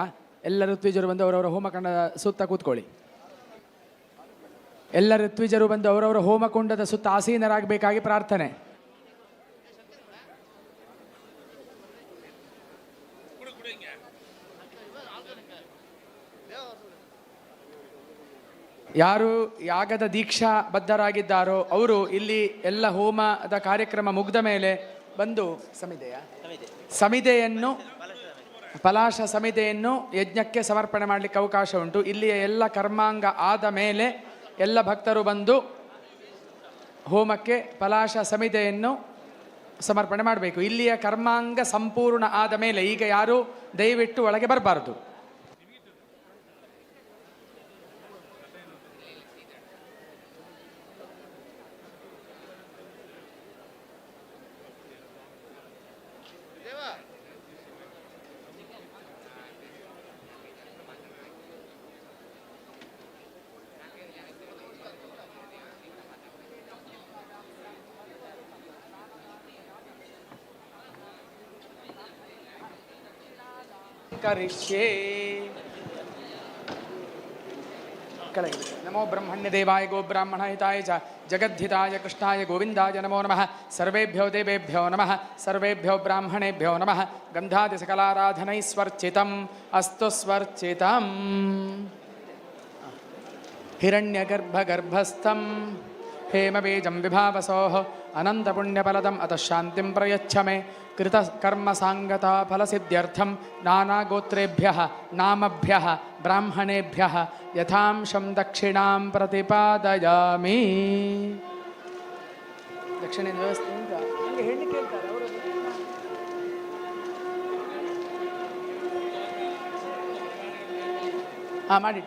ಎಲ್ಲ ಋತ್ವಿಜರು ಬಂದು ಅವರವರ ಹೋಮಕುಂಡದ ಸುತ್ತ ಕೂತ್ಕೊಳ್ಳಿ. ಎಲ್ಲ ಋತ್ವಿಜರು ಬಂದು ಅವರವರ ಹೋಮಕುಂಡದ ಸುತ್ತ ಆಸೀನರಾಗಬೇಕಾಗಿ ಪ್ರಾರ್ಥನೆ. ಯಾರು ಯಾಗದ ದೀಕ್ಷಾ ಬದ್ಧರಾಗಿದ್ದಾರೋ ಅವರು ಇಲ್ಲಿ ಎಲ್ಲ ಹೋಮದ ಕಾರ್ಯಕ್ರಮ ಮುಗಿದ ಮೇಲೆ ಬಂದು ಸಮಿದೆಯನ್ನು ಪಲಾಶ ಸಮಿದೆಯನ್ನು ಯಜ್ಞಕ್ಕೆ ಸಮರ್ಪಣೆ ಮಾಡಲಿಕ್ಕೆ ಅವಕಾಶ ಉಂಟು. ಇಲ್ಲಿಯ ಎಲ್ಲ ಕರ್ಮಾಂಗ ಆದ ಮೇಲೆ ಎಲ್ಲ ಭಕ್ತರು ಬಂದು ಹೋಮಕ್ಕೆ ಪಲಾಶ ಸಮಿದೆಯನ್ನು ಸಮರ್ಪಣೆ ಮಾಡಬೇಕು. ಇಲ್ಲಿಯ ಕರ್ಮಾಂಗ ಸಂಪೂರ್ಣ ಆದ ಮೇಲೆ ಈಗ ಯಾರು ದಯವಿಟ್ಟು ಒಳಗೆ ಬರಬಾರದು. ಕರಿಷ್ಯೇ. ಕೆಳಗೆ ನಮೋ ಬ್ರಹ್ಮಣ್ಯ ದೇವಾಯ ಗೋ ಬ್ರಾಹ್ಮಣ ಹಿತಾಯ ಚ ಜಗದ್ಧಿತಾಯ ಕೃಷ್ಣಾಯ ಗೋವಿಂದಾಯ ನಮೋ ನಮಃ. ಸರ್ವೇಭ್ಯೋ ದೇವೇಭ್ಯೋ ನಮಃ. ಸರ್ವೇಭ್ಯೋ ಬ್ರಾಹ್ಮಣೇಭ್ಯೋ ನಮಃ. ಗಂಧಾದಿ ಸಕಲಾರಾಧನೈ ಸ್ವರ್ಚಿತಂ ಅಸ್ತು ಸ್ವರ್ಚಿತಂ. ಹಿರಣ್ಯಗರ್ಭಗರ್ಭಸ್ಥಂ ಹೇಮಬೀಜಂ ವಿಭಾವಸೋಃ ಅನಂತಪುಣ್ಯಫಲದಂ ಅತಃ ಶಾಂತಿಂ ಪ್ರಯಚ್ಛ ಮೇ. ಕೃತಕರ್ಮಸಾಂಗತಾ ಫಲಸಿದ್ಧ್ಯರ್ಥಂ ನಾನಾಗೋತ್ರೇಭ್ಯಃ ನಾಮಭ್ಯಃ ಬ್ರಾಹ್ಮಣೇಭ್ಯಃ ಯಥಾಂಶಂ ದಕ್ಷಿಣಾಂ ಪ್ರತಿಪಾದಯಾಮಿ. ದಕ್ಷಿಣದ ವ್ಯವಸ್ಥೆಯಿಂದ ಹೇಳಲಿಕ್ಕೆ ಹೇಳ್ತಾರೆ ಅವರು. ಮಾಡಿ.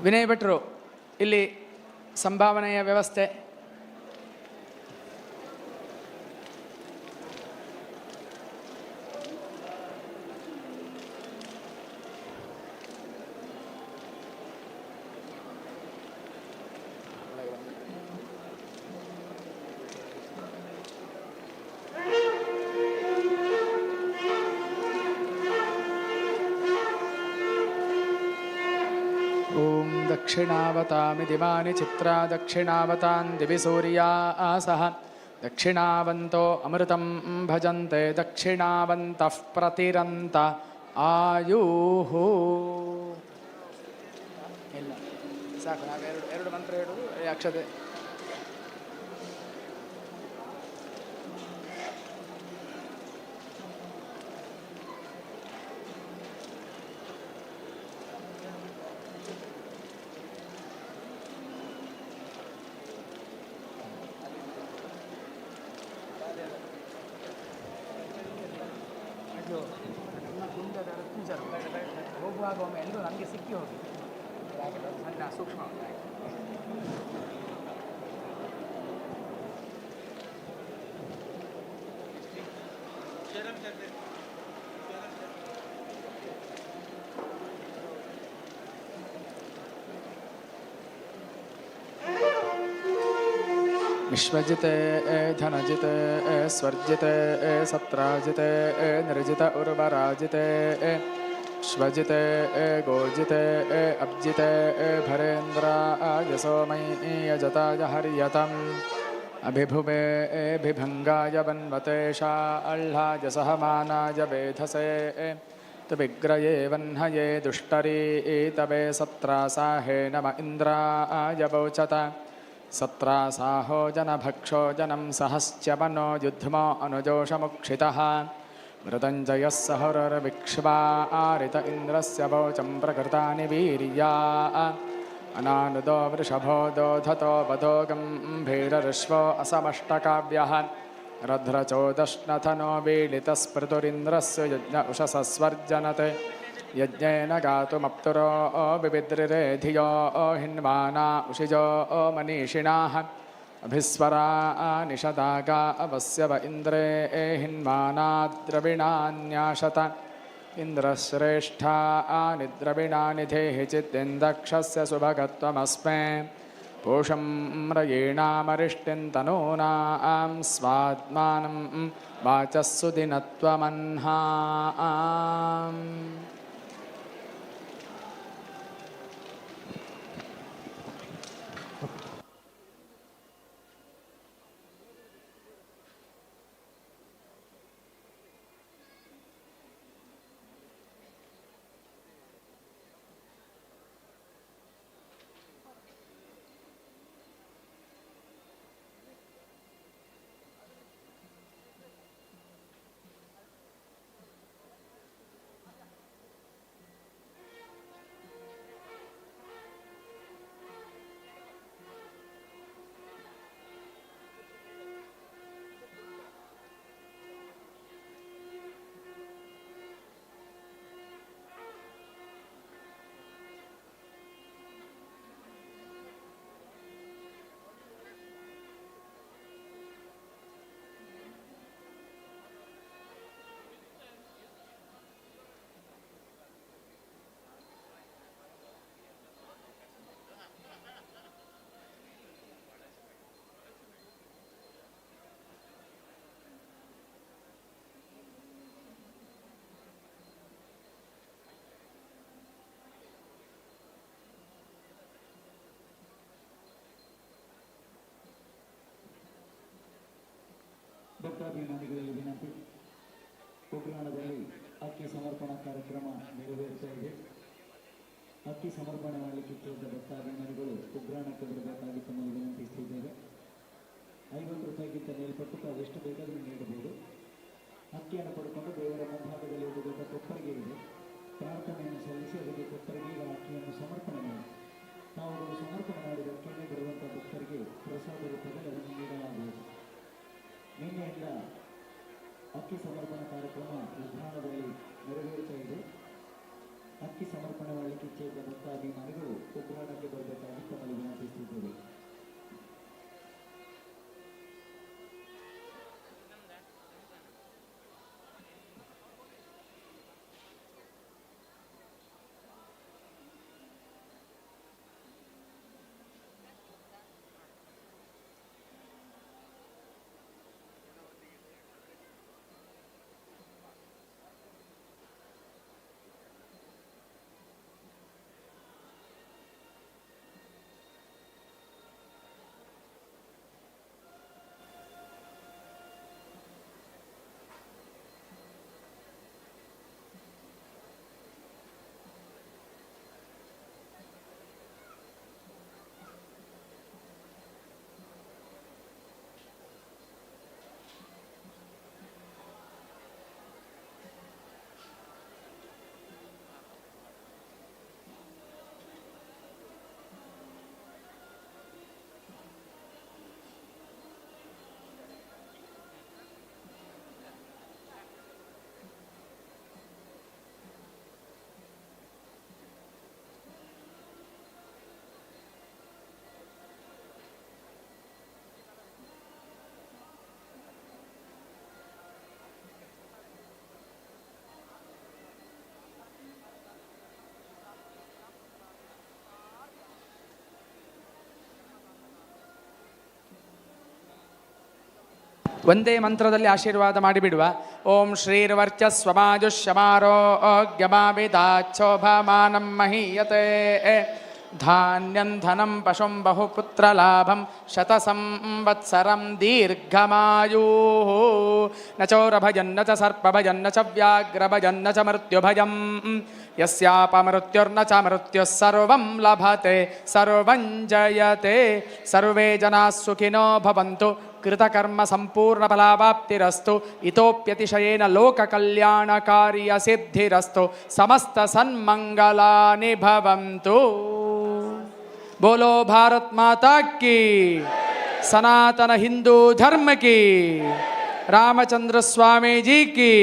ವಿನಯ್ ಭಟ್ರು ಇಲ್ಲಿ ಸಂಭಾವನೆಯ ವ್ಯವಸ್ಥೆ. ಓಂ ದಕ್ಷಿಣಾವತಾಮಿ ದಿವಾನಿ ಚಿತ್ರ ದಕ್ಷಿಣಾವತಾನ್ ದಿವಿ ಸೂರ್ಯಾ ಆಸಃ ದಕ್ಷಿಣಾವಂತೋ ಅಮೃತಂ ಭಜಂತೆ ದಕ್ಷಿಣಾವಂತಃ ಪ್ರತಿರಂತ ಆಯುಃ. ಇಲ್ಲ ಸಾಕು, ನಾವೆರಡು ಎರಡು ಮಂತ್ರ ಹೇಳುವುದು ಅಕ್ಷತೆ. ಹೋಗುವಾಗ ಒಮ್ಮೆ ಎಲ್ಲರೂ ನಮಗೆ ಸಿಕ್ಕಿ ಹೋಗಿ ಸಣ್ಣ ಸೂಕ್ಷ್ಮ. ವಿಶ್ವಜಿತೆ ಧನಜಿತೆ ಸ್ವರ್ಜಿತೆ ಸತ್ರಾಜಿತೆ ನಿರ್ಜಿತ ಉರ್ವರಾಜಿತೆ ಶ್ವಜಿತೆ ಗೋಜಿತೆ ಅಬ್ಜಿತೆ ಭರೇಂದ್ರಾಯ ಸೋಮೈ ಯಜತಾಯ ಹರ್ಯತಂ ಅಭಿಭುವೆ ಬಿಭಂಗಾಯ ವನ್ವತೆ ಶಾಲ್ಹಾಯ ಸಹಮಾನಾಯ ವೇಧಸೆ ವಿಗ್ರಯೇ ವಹ್ನಯೇ ದುಷ್ಟರೀ ತವೇ ಸತ್ರಾಸಾಹೇ ನಮ ಇಂದ್ರಾಯ ವೋಚತ ಸತ್ರಾಸಾಹೋ ಜನಭಕ್ಷೋ ಜನಂ ಸಹಶ್ಚವನೋ ಯುದ್ಧಮೋ ಅನುಜೋಷಮುಕ್ಷಿತಃ ಮೃದಂಜಯಃ ಸಹುರರ್ವಿಕ್ಷ್ವಾರಿತ ಇಂದ್ರಸ್ಯ ವೋಚಂ ಪ್ರಕೃತಾನಿ ವೀರ್ಯಾ ಅನಾನುದೋ ವೃಷಭೋ ದೋಧತೋ ವಧೋ ಗಂಭೀರಶ್ವೋ ಅಸಮಷ್ಟಕಾವ್ಯಃ ರಧ್ರಚೋದಶ್ನಥನೋ ವೀಳಿತಸ್ಪೃತುರಿಂದ್ರಸ್ಯ ಯಜ್ಞ ಉಷಸಸ್ವರ್ಜನತೆ ಯಜ್ಞೇನ ಗಾತುಮಪ್ತುರೋ ಬಿಬಿದ್ರಿರೆ ಧಿಯೋ ಹಿನ್ವಾನಾ ಉಷಿಜೋ ಮನೀಷಿಣಾಃ ಅಭಿಸ್ವರಾ ನಿಷದಾಗ ಅವಸ್ಯವ ಇಂದ್ರೇ ಹಿನ್ವಾನಾ ದ್ರವಿಣಾನ್ಯಾಶತ ಇಂದ್ರಶ್ರೇಷ್ಠಾನಿ ದ್ರವಿಣಾನಿ ದೇಹಿ ಚಿತ್ತಿಂದಕ್ಷಸ್ಯ ಸುಭಗತ್ವಮಸ್ಮೈ ಪೂಷಂ ರಯೇಣಾಮರಿಷ್ಟಿಂ ತನೂನಾಂ ಸ್ವಾತ್ಮಾನಂ ವಾಚಸ್ಸು ದಿನತ್ವಮನ್ಹಾಂ. ಭಕ್ತಾಭಿಮಾನಿಗಳಲ್ಲಿ ವಿನಂತಿ, ಉಗ್ರಾಣದಲ್ಲಿ ಅಕ್ಕಿ ಸಮರ್ಪಣಾ ಕಾರ್ಯಕ್ರಮ ನೆರವೇರ್ತಾ ಇದೆ. ಅಕ್ಕಿ ಸಮರ್ಪಣೆ ಮಾಡಲಿಕ್ಕೆ ಕೇಳಿದ ಭಕ್ತಾಭಿಮಾನಿಗಳು ಉಗ್ರಾಣಕ್ಕೆ ಬರಬೇಕಾಗಿ ತಮ್ಮನ್ನು ವಿನಂತಿಸುತ್ತಿದ್ದೇವೆ. 50 ರೂಪಾಯಿಗಿಂತ ಮೇಲ್ಪಟ್ಟು ತಾವು ಎಷ್ಟು ಬೇಕಾದರೂ ನೀಡಬಹುದು. ಅಕ್ಕಿಯನ್ನು ಪಡ್ಕೊಂಡು ದೇವರ ಮುಂಭಾಗದಲ್ಲಿ ಒಂದು ದೊಡ್ಡ ಕೊಪ್ಪರಿಗೆ ಇದೆ, ಪ್ರಾರ್ಥನೆಯನ್ನು ಸಲ್ಲಿಸಿ ಅದಕ್ಕೆ ಕೊಪ್ಪರಿಗೆ ಅಕ್ಕಿಯನ್ನು ಸಮರ್ಪಣೆ ಮಾಡಿ ನಾವು ಸಮರ್ಪಣೆ ಮಾಡಿದ ಅಕ್ಕಿಯನ್ನೇ ಬರುವಂಥ ಭಕ್ತರಿಗೆ ಪ್ರಸಾದ ರೂಪದಲ್ಲಿ ಅದನ್ನು ನೀಡಲಾಗುವುದು. ನಿನ್ನೆಯಿಂದ ಅಕ್ಕಿ ಸಮರ್ಪಣಾ ಕಾರ್ಯಕ್ರಮ ಉಗ್ರಾಣದಲ್ಲಿ ನೆರವೇರ್ತಾ ಇದೆ. ಅಕ್ಕಿ ಸಮರ್ಪಣೆ ಮಾಡಲಿಕ್ಕೆ ಇಚ್ಛೆಯಿದ್ದ ಭಕ್ತಾಭಿಮಾನಿಗಳು ಉಗ್ರಾಣಕ್ಕೆ ಬರಬೇಕಾಗಿ ತಮ್ಮಲ್ಲಿ ವಿನಂತಿಸುತ್ತಿದ್ದೇವೆ. ಒಂದೇ ಮಂತ್ರದಲ್ಲಿ ಆಶೀರ್ವಾದ ಮಾಡಿಬಿಡುವ. ಓಂ ಶ್ರೀರ್ವರ್ಚಸ್ವಮಾಜುಷ್ಯಮಾರೋಗ್ಯಮಾವಿದಾಚ್ಛೋಭಮಾನಂ ಮಹೀಯತೆ ಧಾನ್ಯಂ ಧನಂ ಪಶುಂ ಬಹುಪುತ್ರಲಾಭಂ ಶತಸಂವತ್ಸರಂ ದೀರ್ಘಮಾಯು ನ ಚೋರಭಯನ್ನ ಚ ಸರ್ಪಭಯನ್ನ ಚ ವ್ಯಾಘ್ರಭಯನ್ನ ಚ ಮೃತ್ಯುಭಯಂ ಯಸ್ಯಾಪಮೃತ್ಯುರ್ನ ಚ ಮೃತ್ಯುಃ ಸರ್ವಂ ಲಭತೆ ಸರ್ವಂ ಜಯತೆ ಸರ್ವೇ ಜನಾಃ ಸುಖಿನೋ ಭವಂತು ಕೃತಕರ್ಮ ಸಂಪೂರ್ಣ ಫಲಾವಾಪ್ತಿರಸ್ತು ಇತೋಪ್ಯತಿಶಯೇನ ಲೋಕ ಕಲ್ಯಾಣ ಕಾರ್ಯ ಸಿದ್ಧಿರಸ್ತು ಸಮಸ್ತ ಸನ್ಮಂಗಲಾನಿ ಭವಂತು. बोलो भारत माता की, सनातन हिंदू धर्म की, रामचंद्र स्वामी जी की.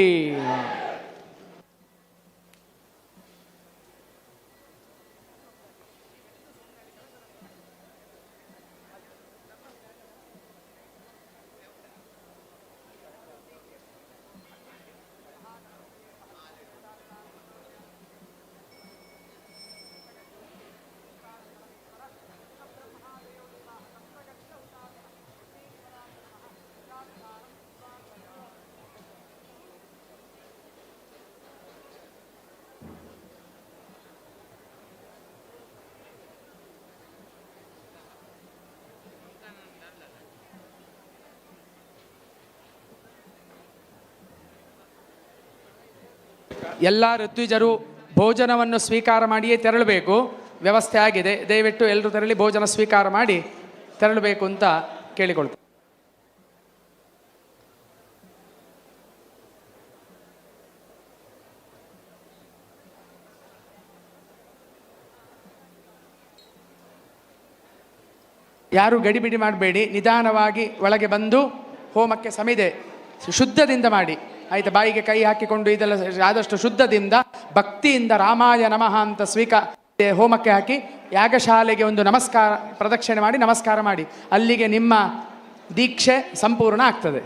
ಎಲ್ಲ ಋತ್ವಿಜರು ಭೋಜನವನ್ನು ಸ್ವೀಕಾರ ಮಾಡಿಯೇ ತೆರಳಬೇಕು. ವ್ಯವಸ್ಥೆ ಆಗಿದೆ, ದಯವಿಟ್ಟು ಎಲ್ಲರೂ ತೆರಳಿ ಭೋಜನ ಸ್ವೀಕಾರ ಮಾಡಿ ತೆರಳಬೇಕು ಅಂತ ಕೇಳಿಕೊಳ್ತೇನೆ. ಯಾರು ಗಡಿಬಿಡಿ ಮಾಡಬೇಡಿ, ನಿಧಾನವಾಗಿ ಒಳಗೆ ಬಂದು ಹೋಮಕ್ಕೆ ಸಮಿದೆ ಶುದ್ಧದಿಂದ ಮಾಡಿ ಆಯಿತಾ. ಬಾಯಿಗೆ ಕೈ ಹಾಕಿಕೊಂಡು ಇದೆಲ್ಲ ಆದಷ್ಟು ಶುದ್ಧದಿಂದ ಭಕ್ತಿಯಿಂದ ರಾಮಾಯ ನಮಃ ಅಂತ ಹೋಮಕ್ಕೆ ಹಾಕಿ ಯಾಗಶಾಲೆಗೆ ಒಂದು ನಮಸ್ಕಾರ ಪ್ರದಕ್ಷಿಣೆ ಮಾಡಿ ನಮಸ್ಕಾರ ಮಾಡಿ, ಅಲ್ಲಿಗೆ ನಿಮ್ಮ ದೀಕ್ಷೆ ಸಂಪೂರ್ಣ ಆಗ್ತದೆ.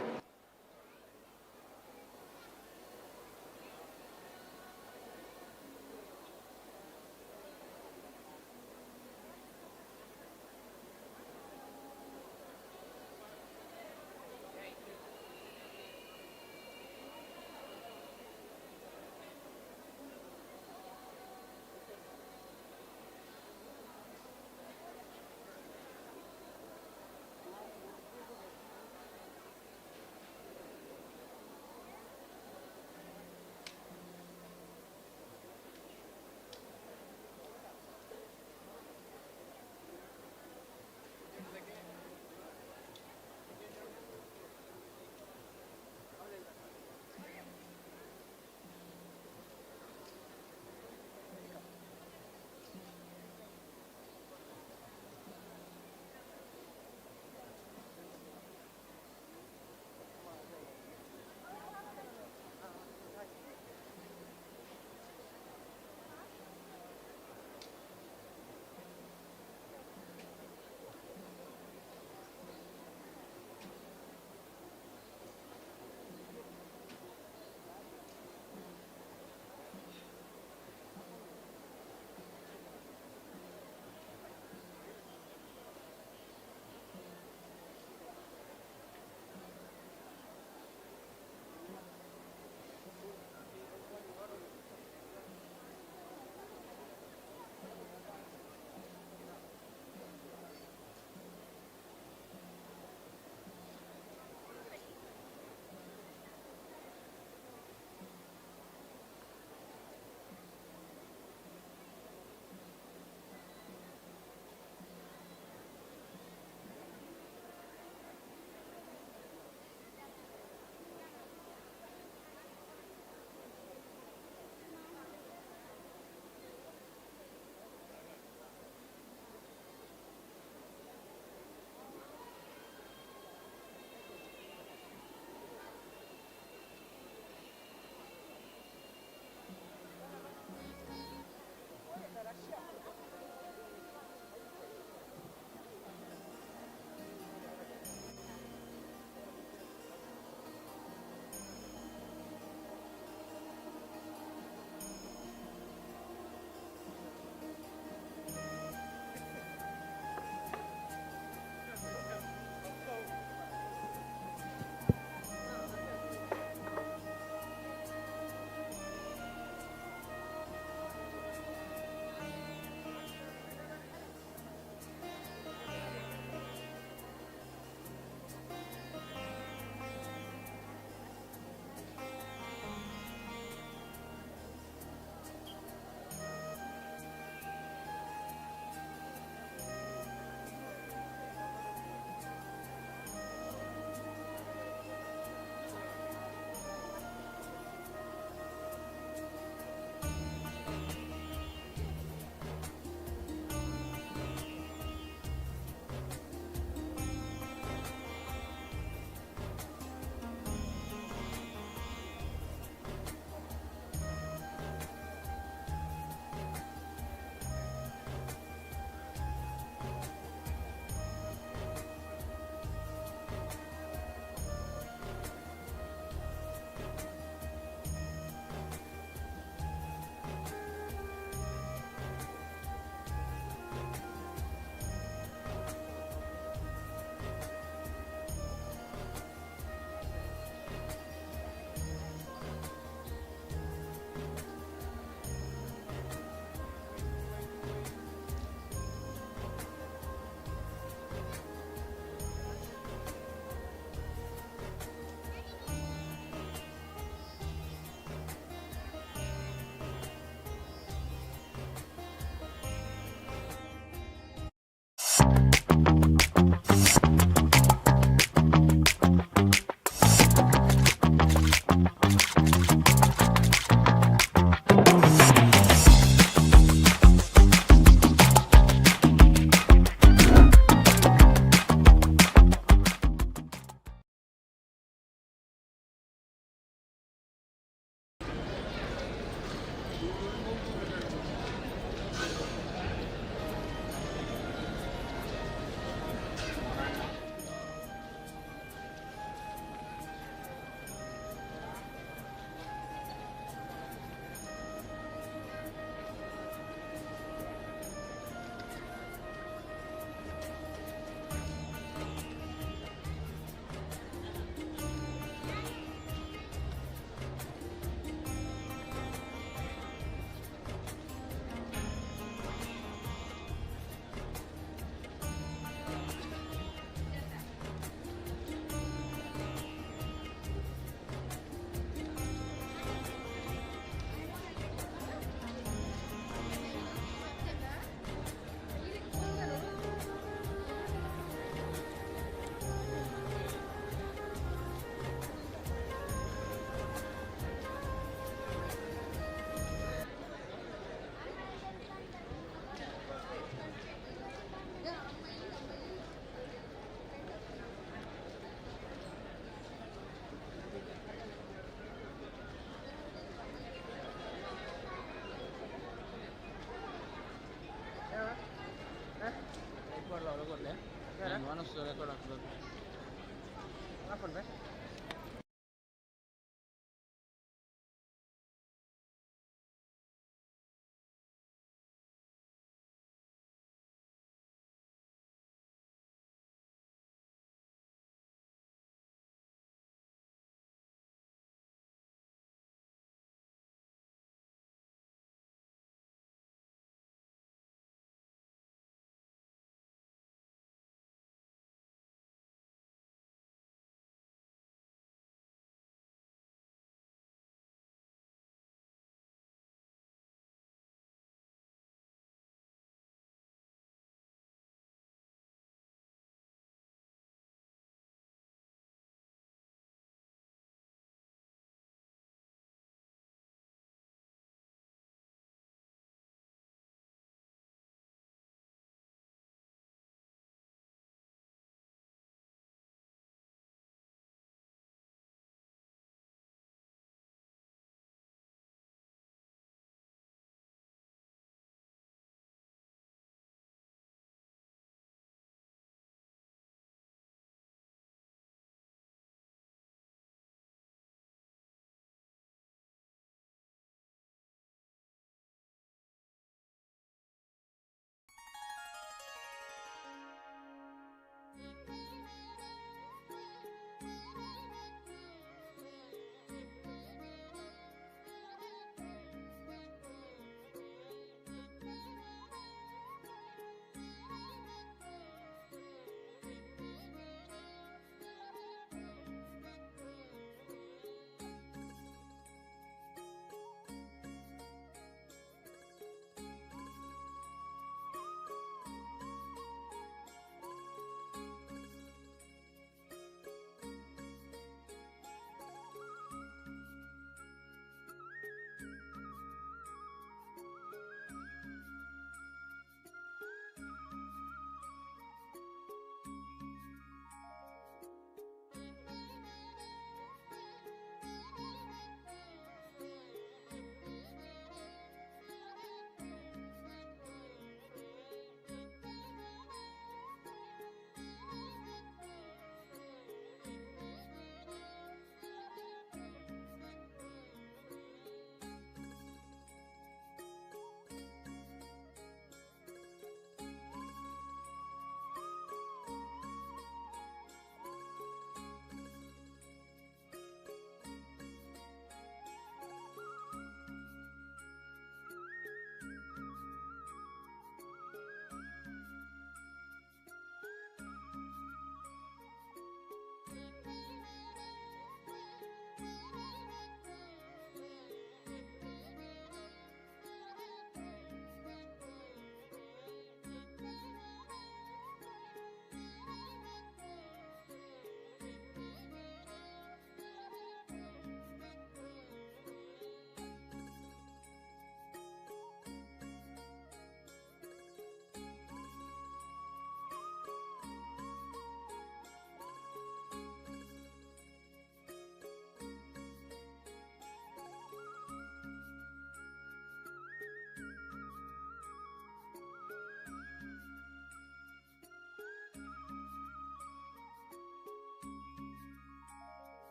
ರೆಕಾರ್ಡ್ ಆಗ್ತದೆ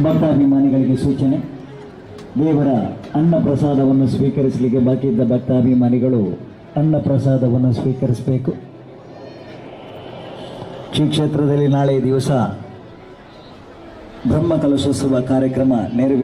ಭಕ್ತಾಭಿಮಾನಿಗಳಿಗೆ ಸೂಚನೆ. ದೇವರ ಅನ್ನ ಪ್ರಸಾದವನ್ನು ಸ್ವೀಕರಿಸಲಿಕ್ಕೆ ಬಾಕಿ ಇದ್ದ ಭಕ್ತಾಭಿಮಾನಿಗಳು ಅನ್ನ ಪ್ರಸಾದವನ್ನು ಸ್ವೀಕರಿಸಬೇಕು. ಶ್ರೀ ಕ್ಷೇತ್ರದಲ್ಲಿ ನಾಳೆ ದಿವಸ ಬ್ರಹ್ಮ ಕಲಶೋತ್ಸವ ಕಾರ್ಯಕ್ರಮ ನೆರವೇರಿದೆ.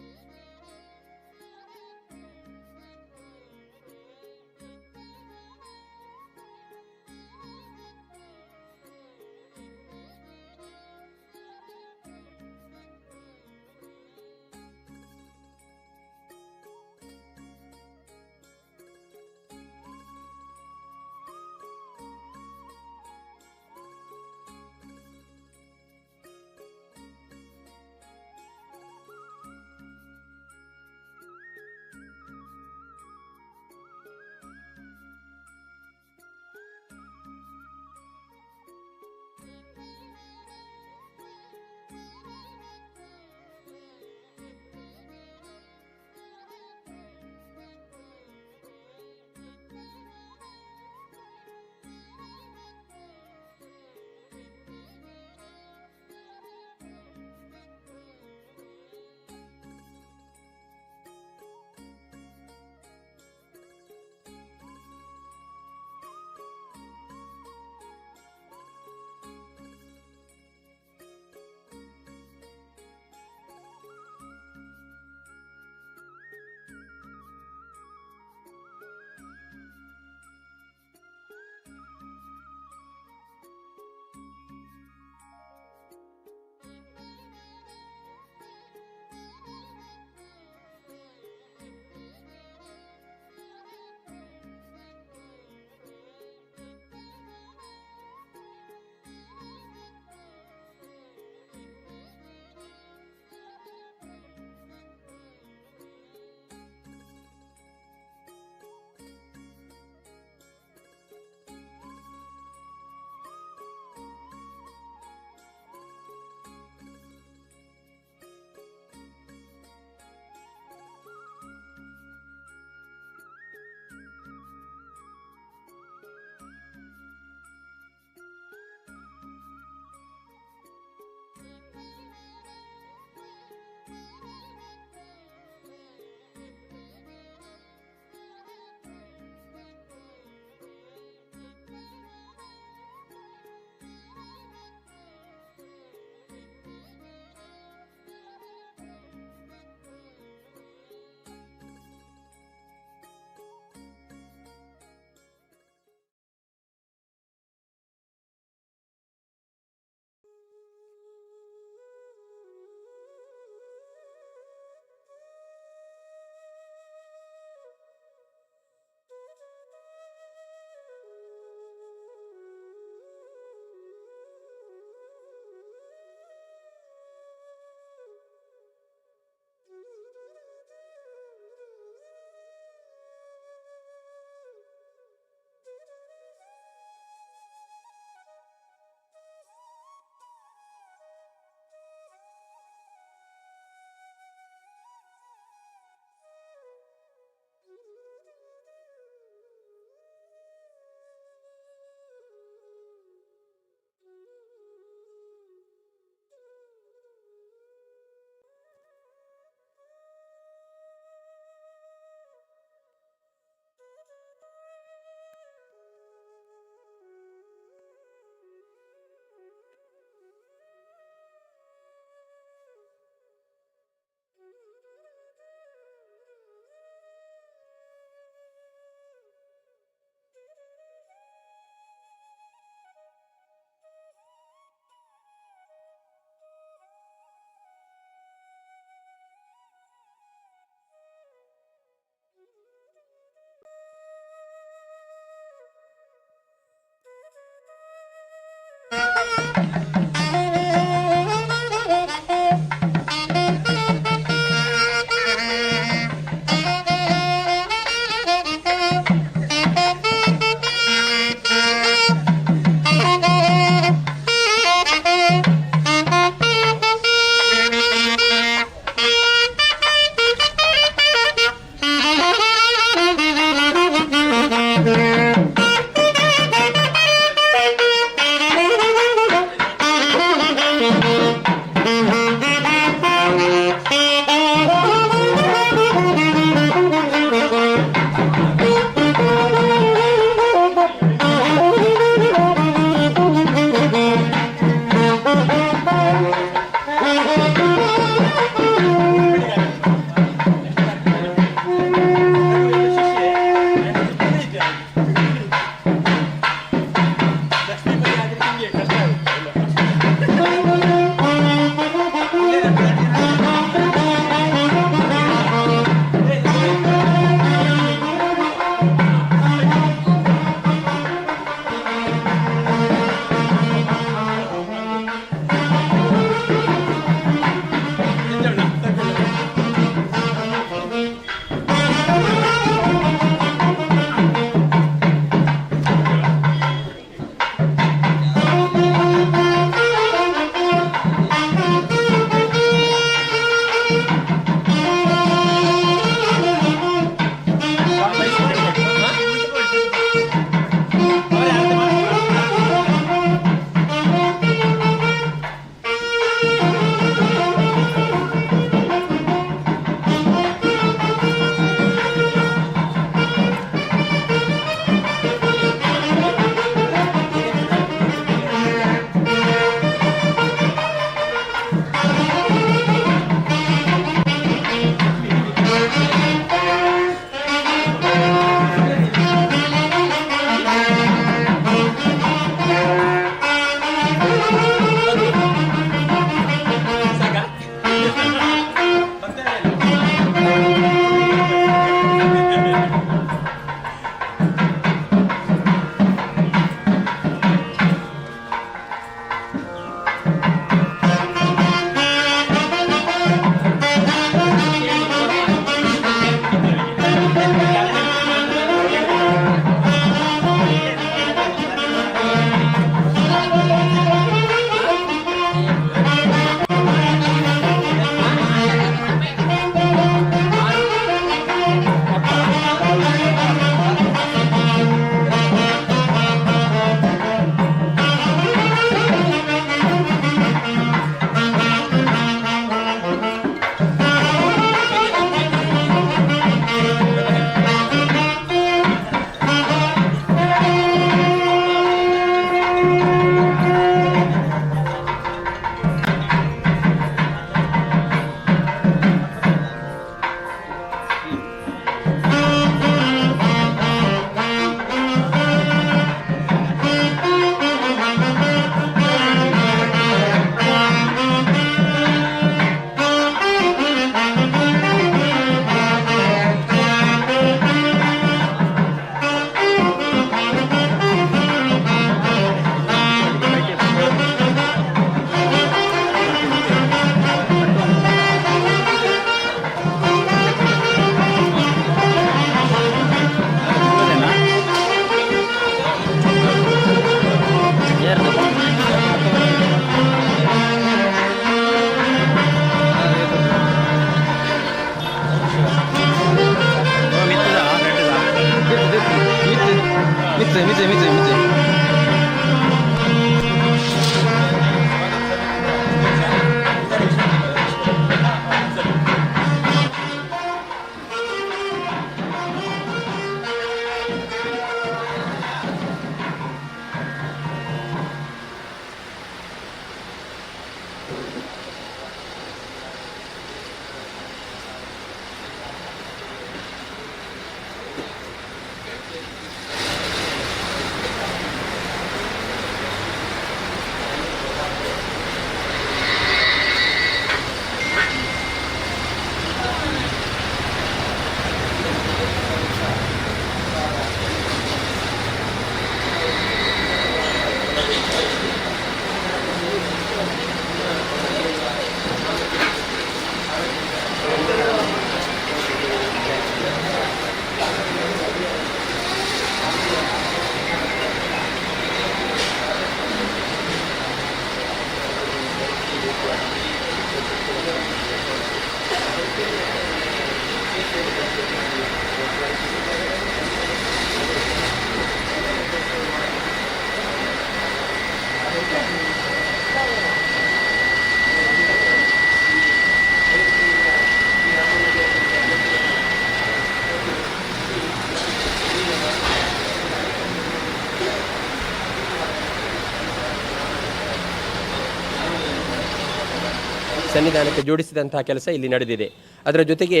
ಸನ್ನಿಧಾನಕ್ಕೆ ಜೋಡಿಸಿದಂತಹ ಕೆಲಸ ಇಲ್ಲಿ ನಡೆದಿದೆ. ಅದರ ಜೊತೆಗೆ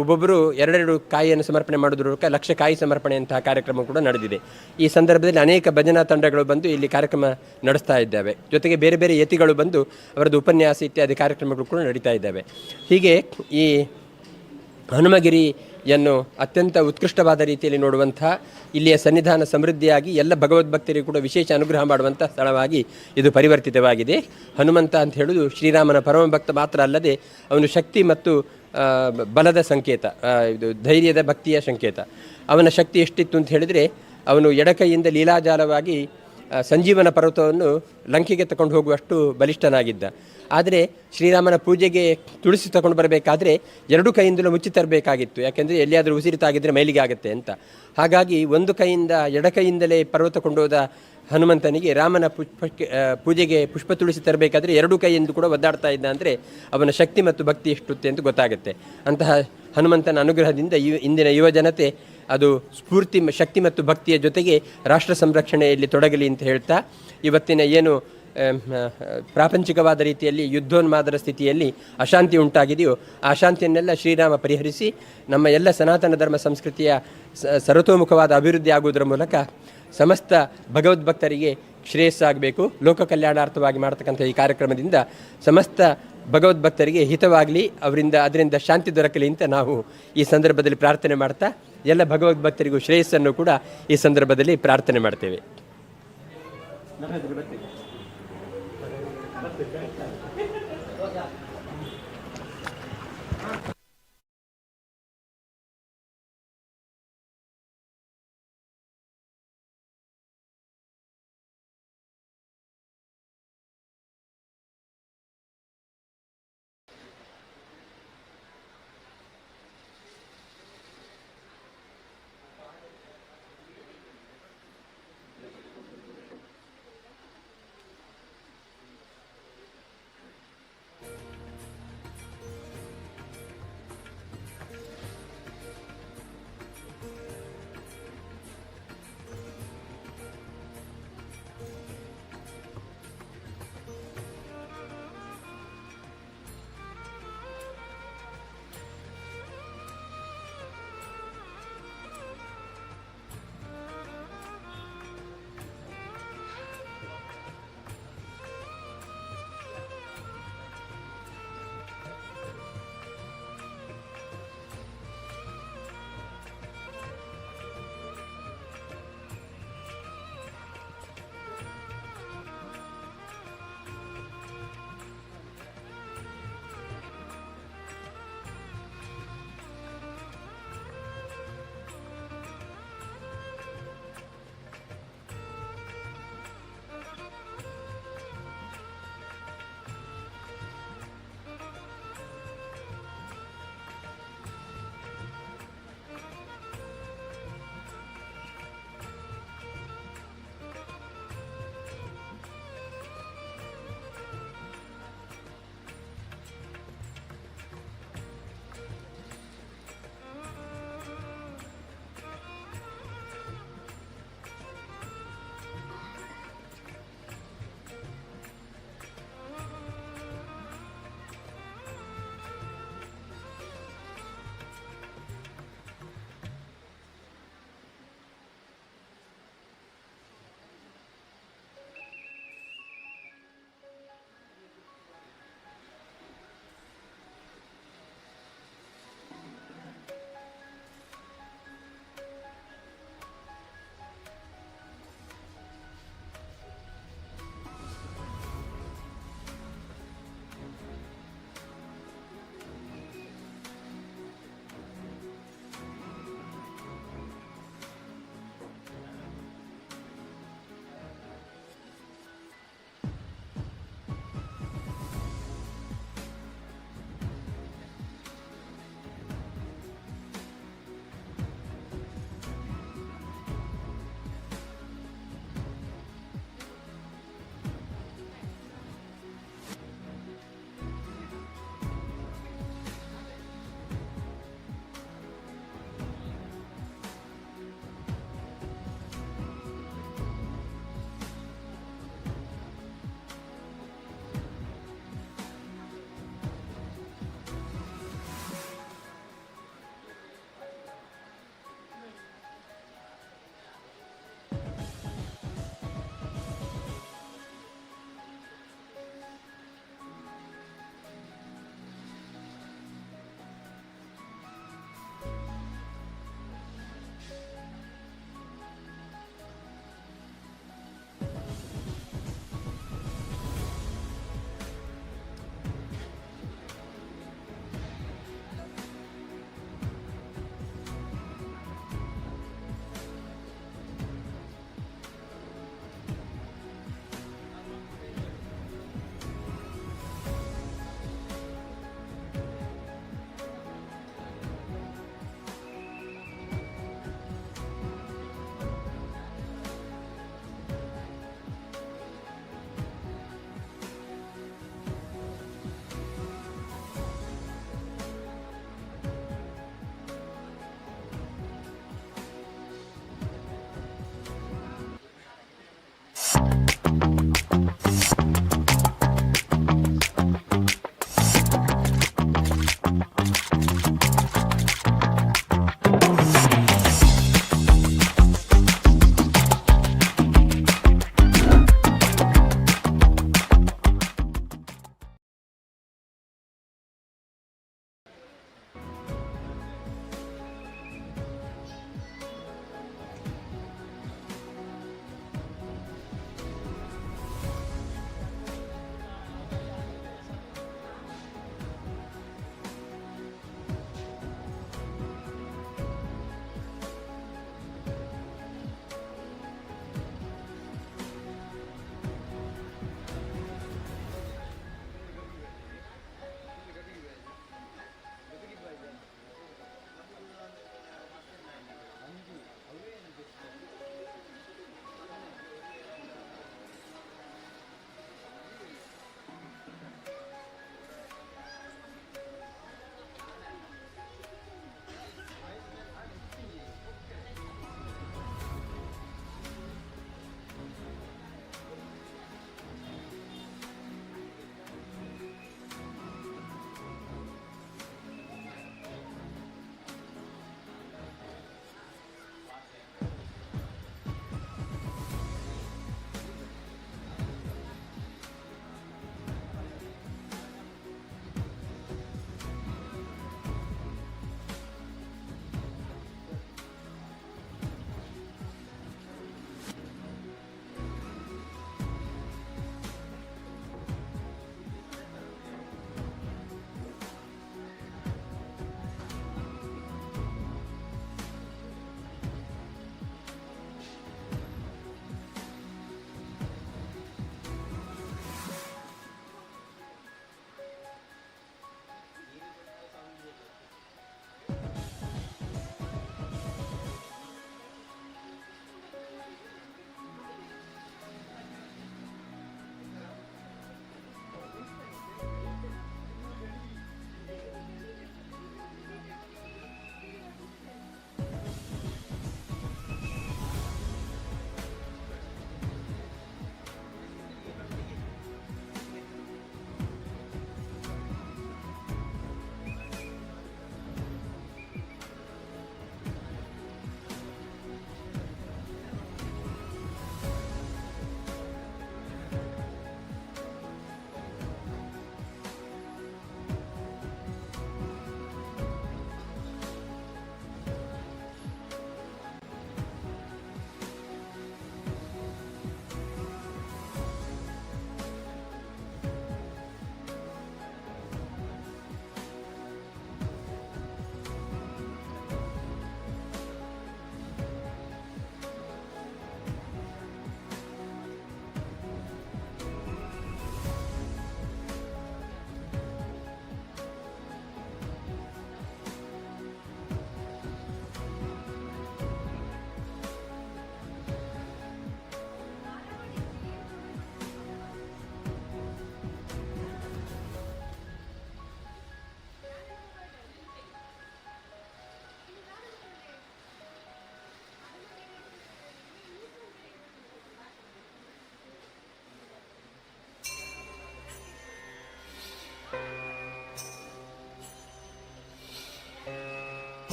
ಒಬ್ಬೊಬ್ಬರು ಎರಡೆರಡು ಕಾಯಿಯನ್ನು ಸಮರ್ಪಣೆ ಮಾಡೋದ್ರ ಲಕ್ಷ ಕಾಯಿ ಸಮರ್ಪಣೆಯಂತಹ ಕಾರ್ಯಕ್ರಮ ಕೂಡ ನಡೆದಿದೆ. ಈ ಸಂದರ್ಭದಲ್ಲಿ ಅನೇಕ ಭಜನಾ ತಂಡಗಳು ಬಂದು ಇಲ್ಲಿ ಕಾರ್ಯಕ್ರಮ ನಡೆಸ್ತಾ ಇದ್ದಾವೆ. ಜೊತೆಗೆ ಬೇರೆ ಬೇರೆ ಯತಿಗಳು ಬಂದು ಅವರದ್ದು ಉಪನ್ಯಾಸ ಇತ್ಯಾದಿ ಕಾರ್ಯಕ್ರಮಗಳು ಕೂಡ ನಡೀತಾ ಇದ್ದಾವೆ. ಹೀಗೆ ಈ ಹನುಮಗಿರಿಯನ್ನು ಅತ್ಯಂತ ಉತ್ಕೃಷ್ಟವಾದ ರೀತಿಯಲ್ಲಿ ನೋಡುವಂತಹ ಇಲ್ಲಿಯ ಸನ್ನಿಧಾನ ಸಮೃದ್ಧಿಯಾಗಿ ಎಲ್ಲ ಭಗವದ್ಭಕ್ತರಿಗೂ ಕೂಡ ವಿಶೇಷ ಅನುಗ್ರಹ ಮಾಡುವಂಥ ಸ್ಥಳವಾಗಿ ಇದು ಪರಿವರ್ತಿತವಾಗಿದೆ. ಹನುಮಂತ ಅಂತ ಹೇಳುವುದು ಶ್ರೀರಾಮನ ಪರಮಭಕ್ತ ಮಾತ್ರ ಅಲ್ಲದೆ ಅವನು ಶಕ್ತಿ ಮತ್ತು ಬಲದ ಸಂಕೇತ, ಇದು ಧೈರ್ಯದ ಭಕ್ತಿಯ ಸಂಕೇತ. ಅವನ ಶಕ್ತಿ ಎಷ್ಟಿತ್ತು ಅಂತ ಹೇಳಿದರೆ ಅವನು ಎಡಕೈಯಿಂದ ಲೀಲಾಜಾಲವಾಗಿ ಸಂಜೀವನ ಪರ್ವತವನ್ನು ಲಂಕೆಗೆ ತಗೊಂಡು ಹೋಗುವಷ್ಟು ಬಲಿಷ್ಠನಾಗಿದ್ದ. ಆದರೆ ಶ್ರೀರಾಮನ ಪೂಜೆಗೆ ತುಳಸಿ ತಗೊಂಡು ಬರಬೇಕಾದ್ರೆ ಎರಡು ಕೈಯಿಂದಲೂ ಮುಚ್ಚಿ ತರಬೇಕಾಗಿತ್ತು. ಯಾಕೆಂದರೆ ಎಲ್ಲಿಯಾದರೂ ಉಸಿರಿತಾಗಿದ್ದರೆ ಮೈಲಿಗೆ ಆಗುತ್ತೆ ಅಂತ. ಹಾಗಾಗಿ ಒಂದು ಕೈಯಿಂದ ಎಡಕೈಯಿಂದಲೇ ಪರ್ವತ ಕೊಂಡೋದ ಹನುಮಂತನಿಗೆ ರಾಮನ ಪೂಜೆಗೆ ಪುಷ್ಪ ತುಳಸಿ ತರಬೇಕಾದ್ರೆ ಎರಡು ಕೈಯಿಂದ ಕೂಡ ಒದ್ದಾಡ್ತಾ ಇದ್ದ ಅಂದರೆ ಅವನ ಶಕ್ತಿ ಮತ್ತು ಭಕ್ತಿ ಎಷ್ಟುತ್ತೆ ಅಂತ ಗೊತ್ತಾಗುತ್ತೆ. ಅಂತಹ ಹನುಮಂತನ ಅನುಗ್ರಹದಿಂದ ಇಂದಿನ ಯುವ ಜನತೆ ಅದು ಸ್ಫೂರ್ತಿ, ಶಕ್ತಿ ಮತ್ತು ಭಕ್ತಿಯ ಜೊತೆಗೆ ರಾಷ್ಟ್ರ ಸಂರಕ್ಷಣೆಯಲ್ಲಿ ತೊಡಗಲಿ ಅಂತ ಹೇಳ್ತಾ, ಇವತ್ತಿನ ಏನು ಪ್ರಾಪಂಚಿಕವಾದ ರೀತಿಯಲ್ಲಿ ಯುದ್ಧೋನ್ಮಾದದ ಸ್ಥಿತಿಯಲ್ಲಿ ಅಶಾಂತಿ ಉಂಟಾಗಿದೆಯೋ ಆ ಅಶಾಂತಿಯನ್ನೆಲ್ಲ ಶ್ರೀರಾಮ ಪರಿಹರಿಸಿ ನಮ್ಮ ಎಲ್ಲ ಸನಾತನ ಧರ್ಮ ಸಂಸ್ಕೃತಿಯ ಸರ್ವತೋಮುಖವಾದ ಅಭಿವೃದ್ಧಿ ಆಗುವುದರ ಮೂಲಕ ಸಮಸ್ತ ಭಗವದ್ಭಕ್ತರಿಗೆ ಶ್ರೇಯಸ್ಸಾಗಬೇಕು, ಲೋಕ ಕಲ್ಯಾಣಾರ್ಥವಾಗಿ ಮಾಡತಕ್ಕಂಥ ಈ ಕಾರ್ಯಕ್ರಮದಿಂದ ಸಮಸ್ತ ಭಗವದ್ಭಕ್ತರಿಗೆ ಹಿತವಾಗಲಿ, ಅದರಿಂದ ಶಾಂತಿ ದೊರಕಲಿ ಅಂತ ನಾವು ಈ ಸಂದರ್ಭದಲ್ಲಿ ಪ್ರಾರ್ಥನೆ ಮಾಡ್ತಾ ಎಲ್ಲ ಭಗವದ್ಭಕ್ತರಿಗೂ ಶ್ರೇಯಸ್ಸನ್ನು ಕೂಡ ಈ ಸಂದರ್ಭದಲ್ಲಿ ಪ್ರಾರ್ಥನೆ ಮಾಡ್ತೇವೆ.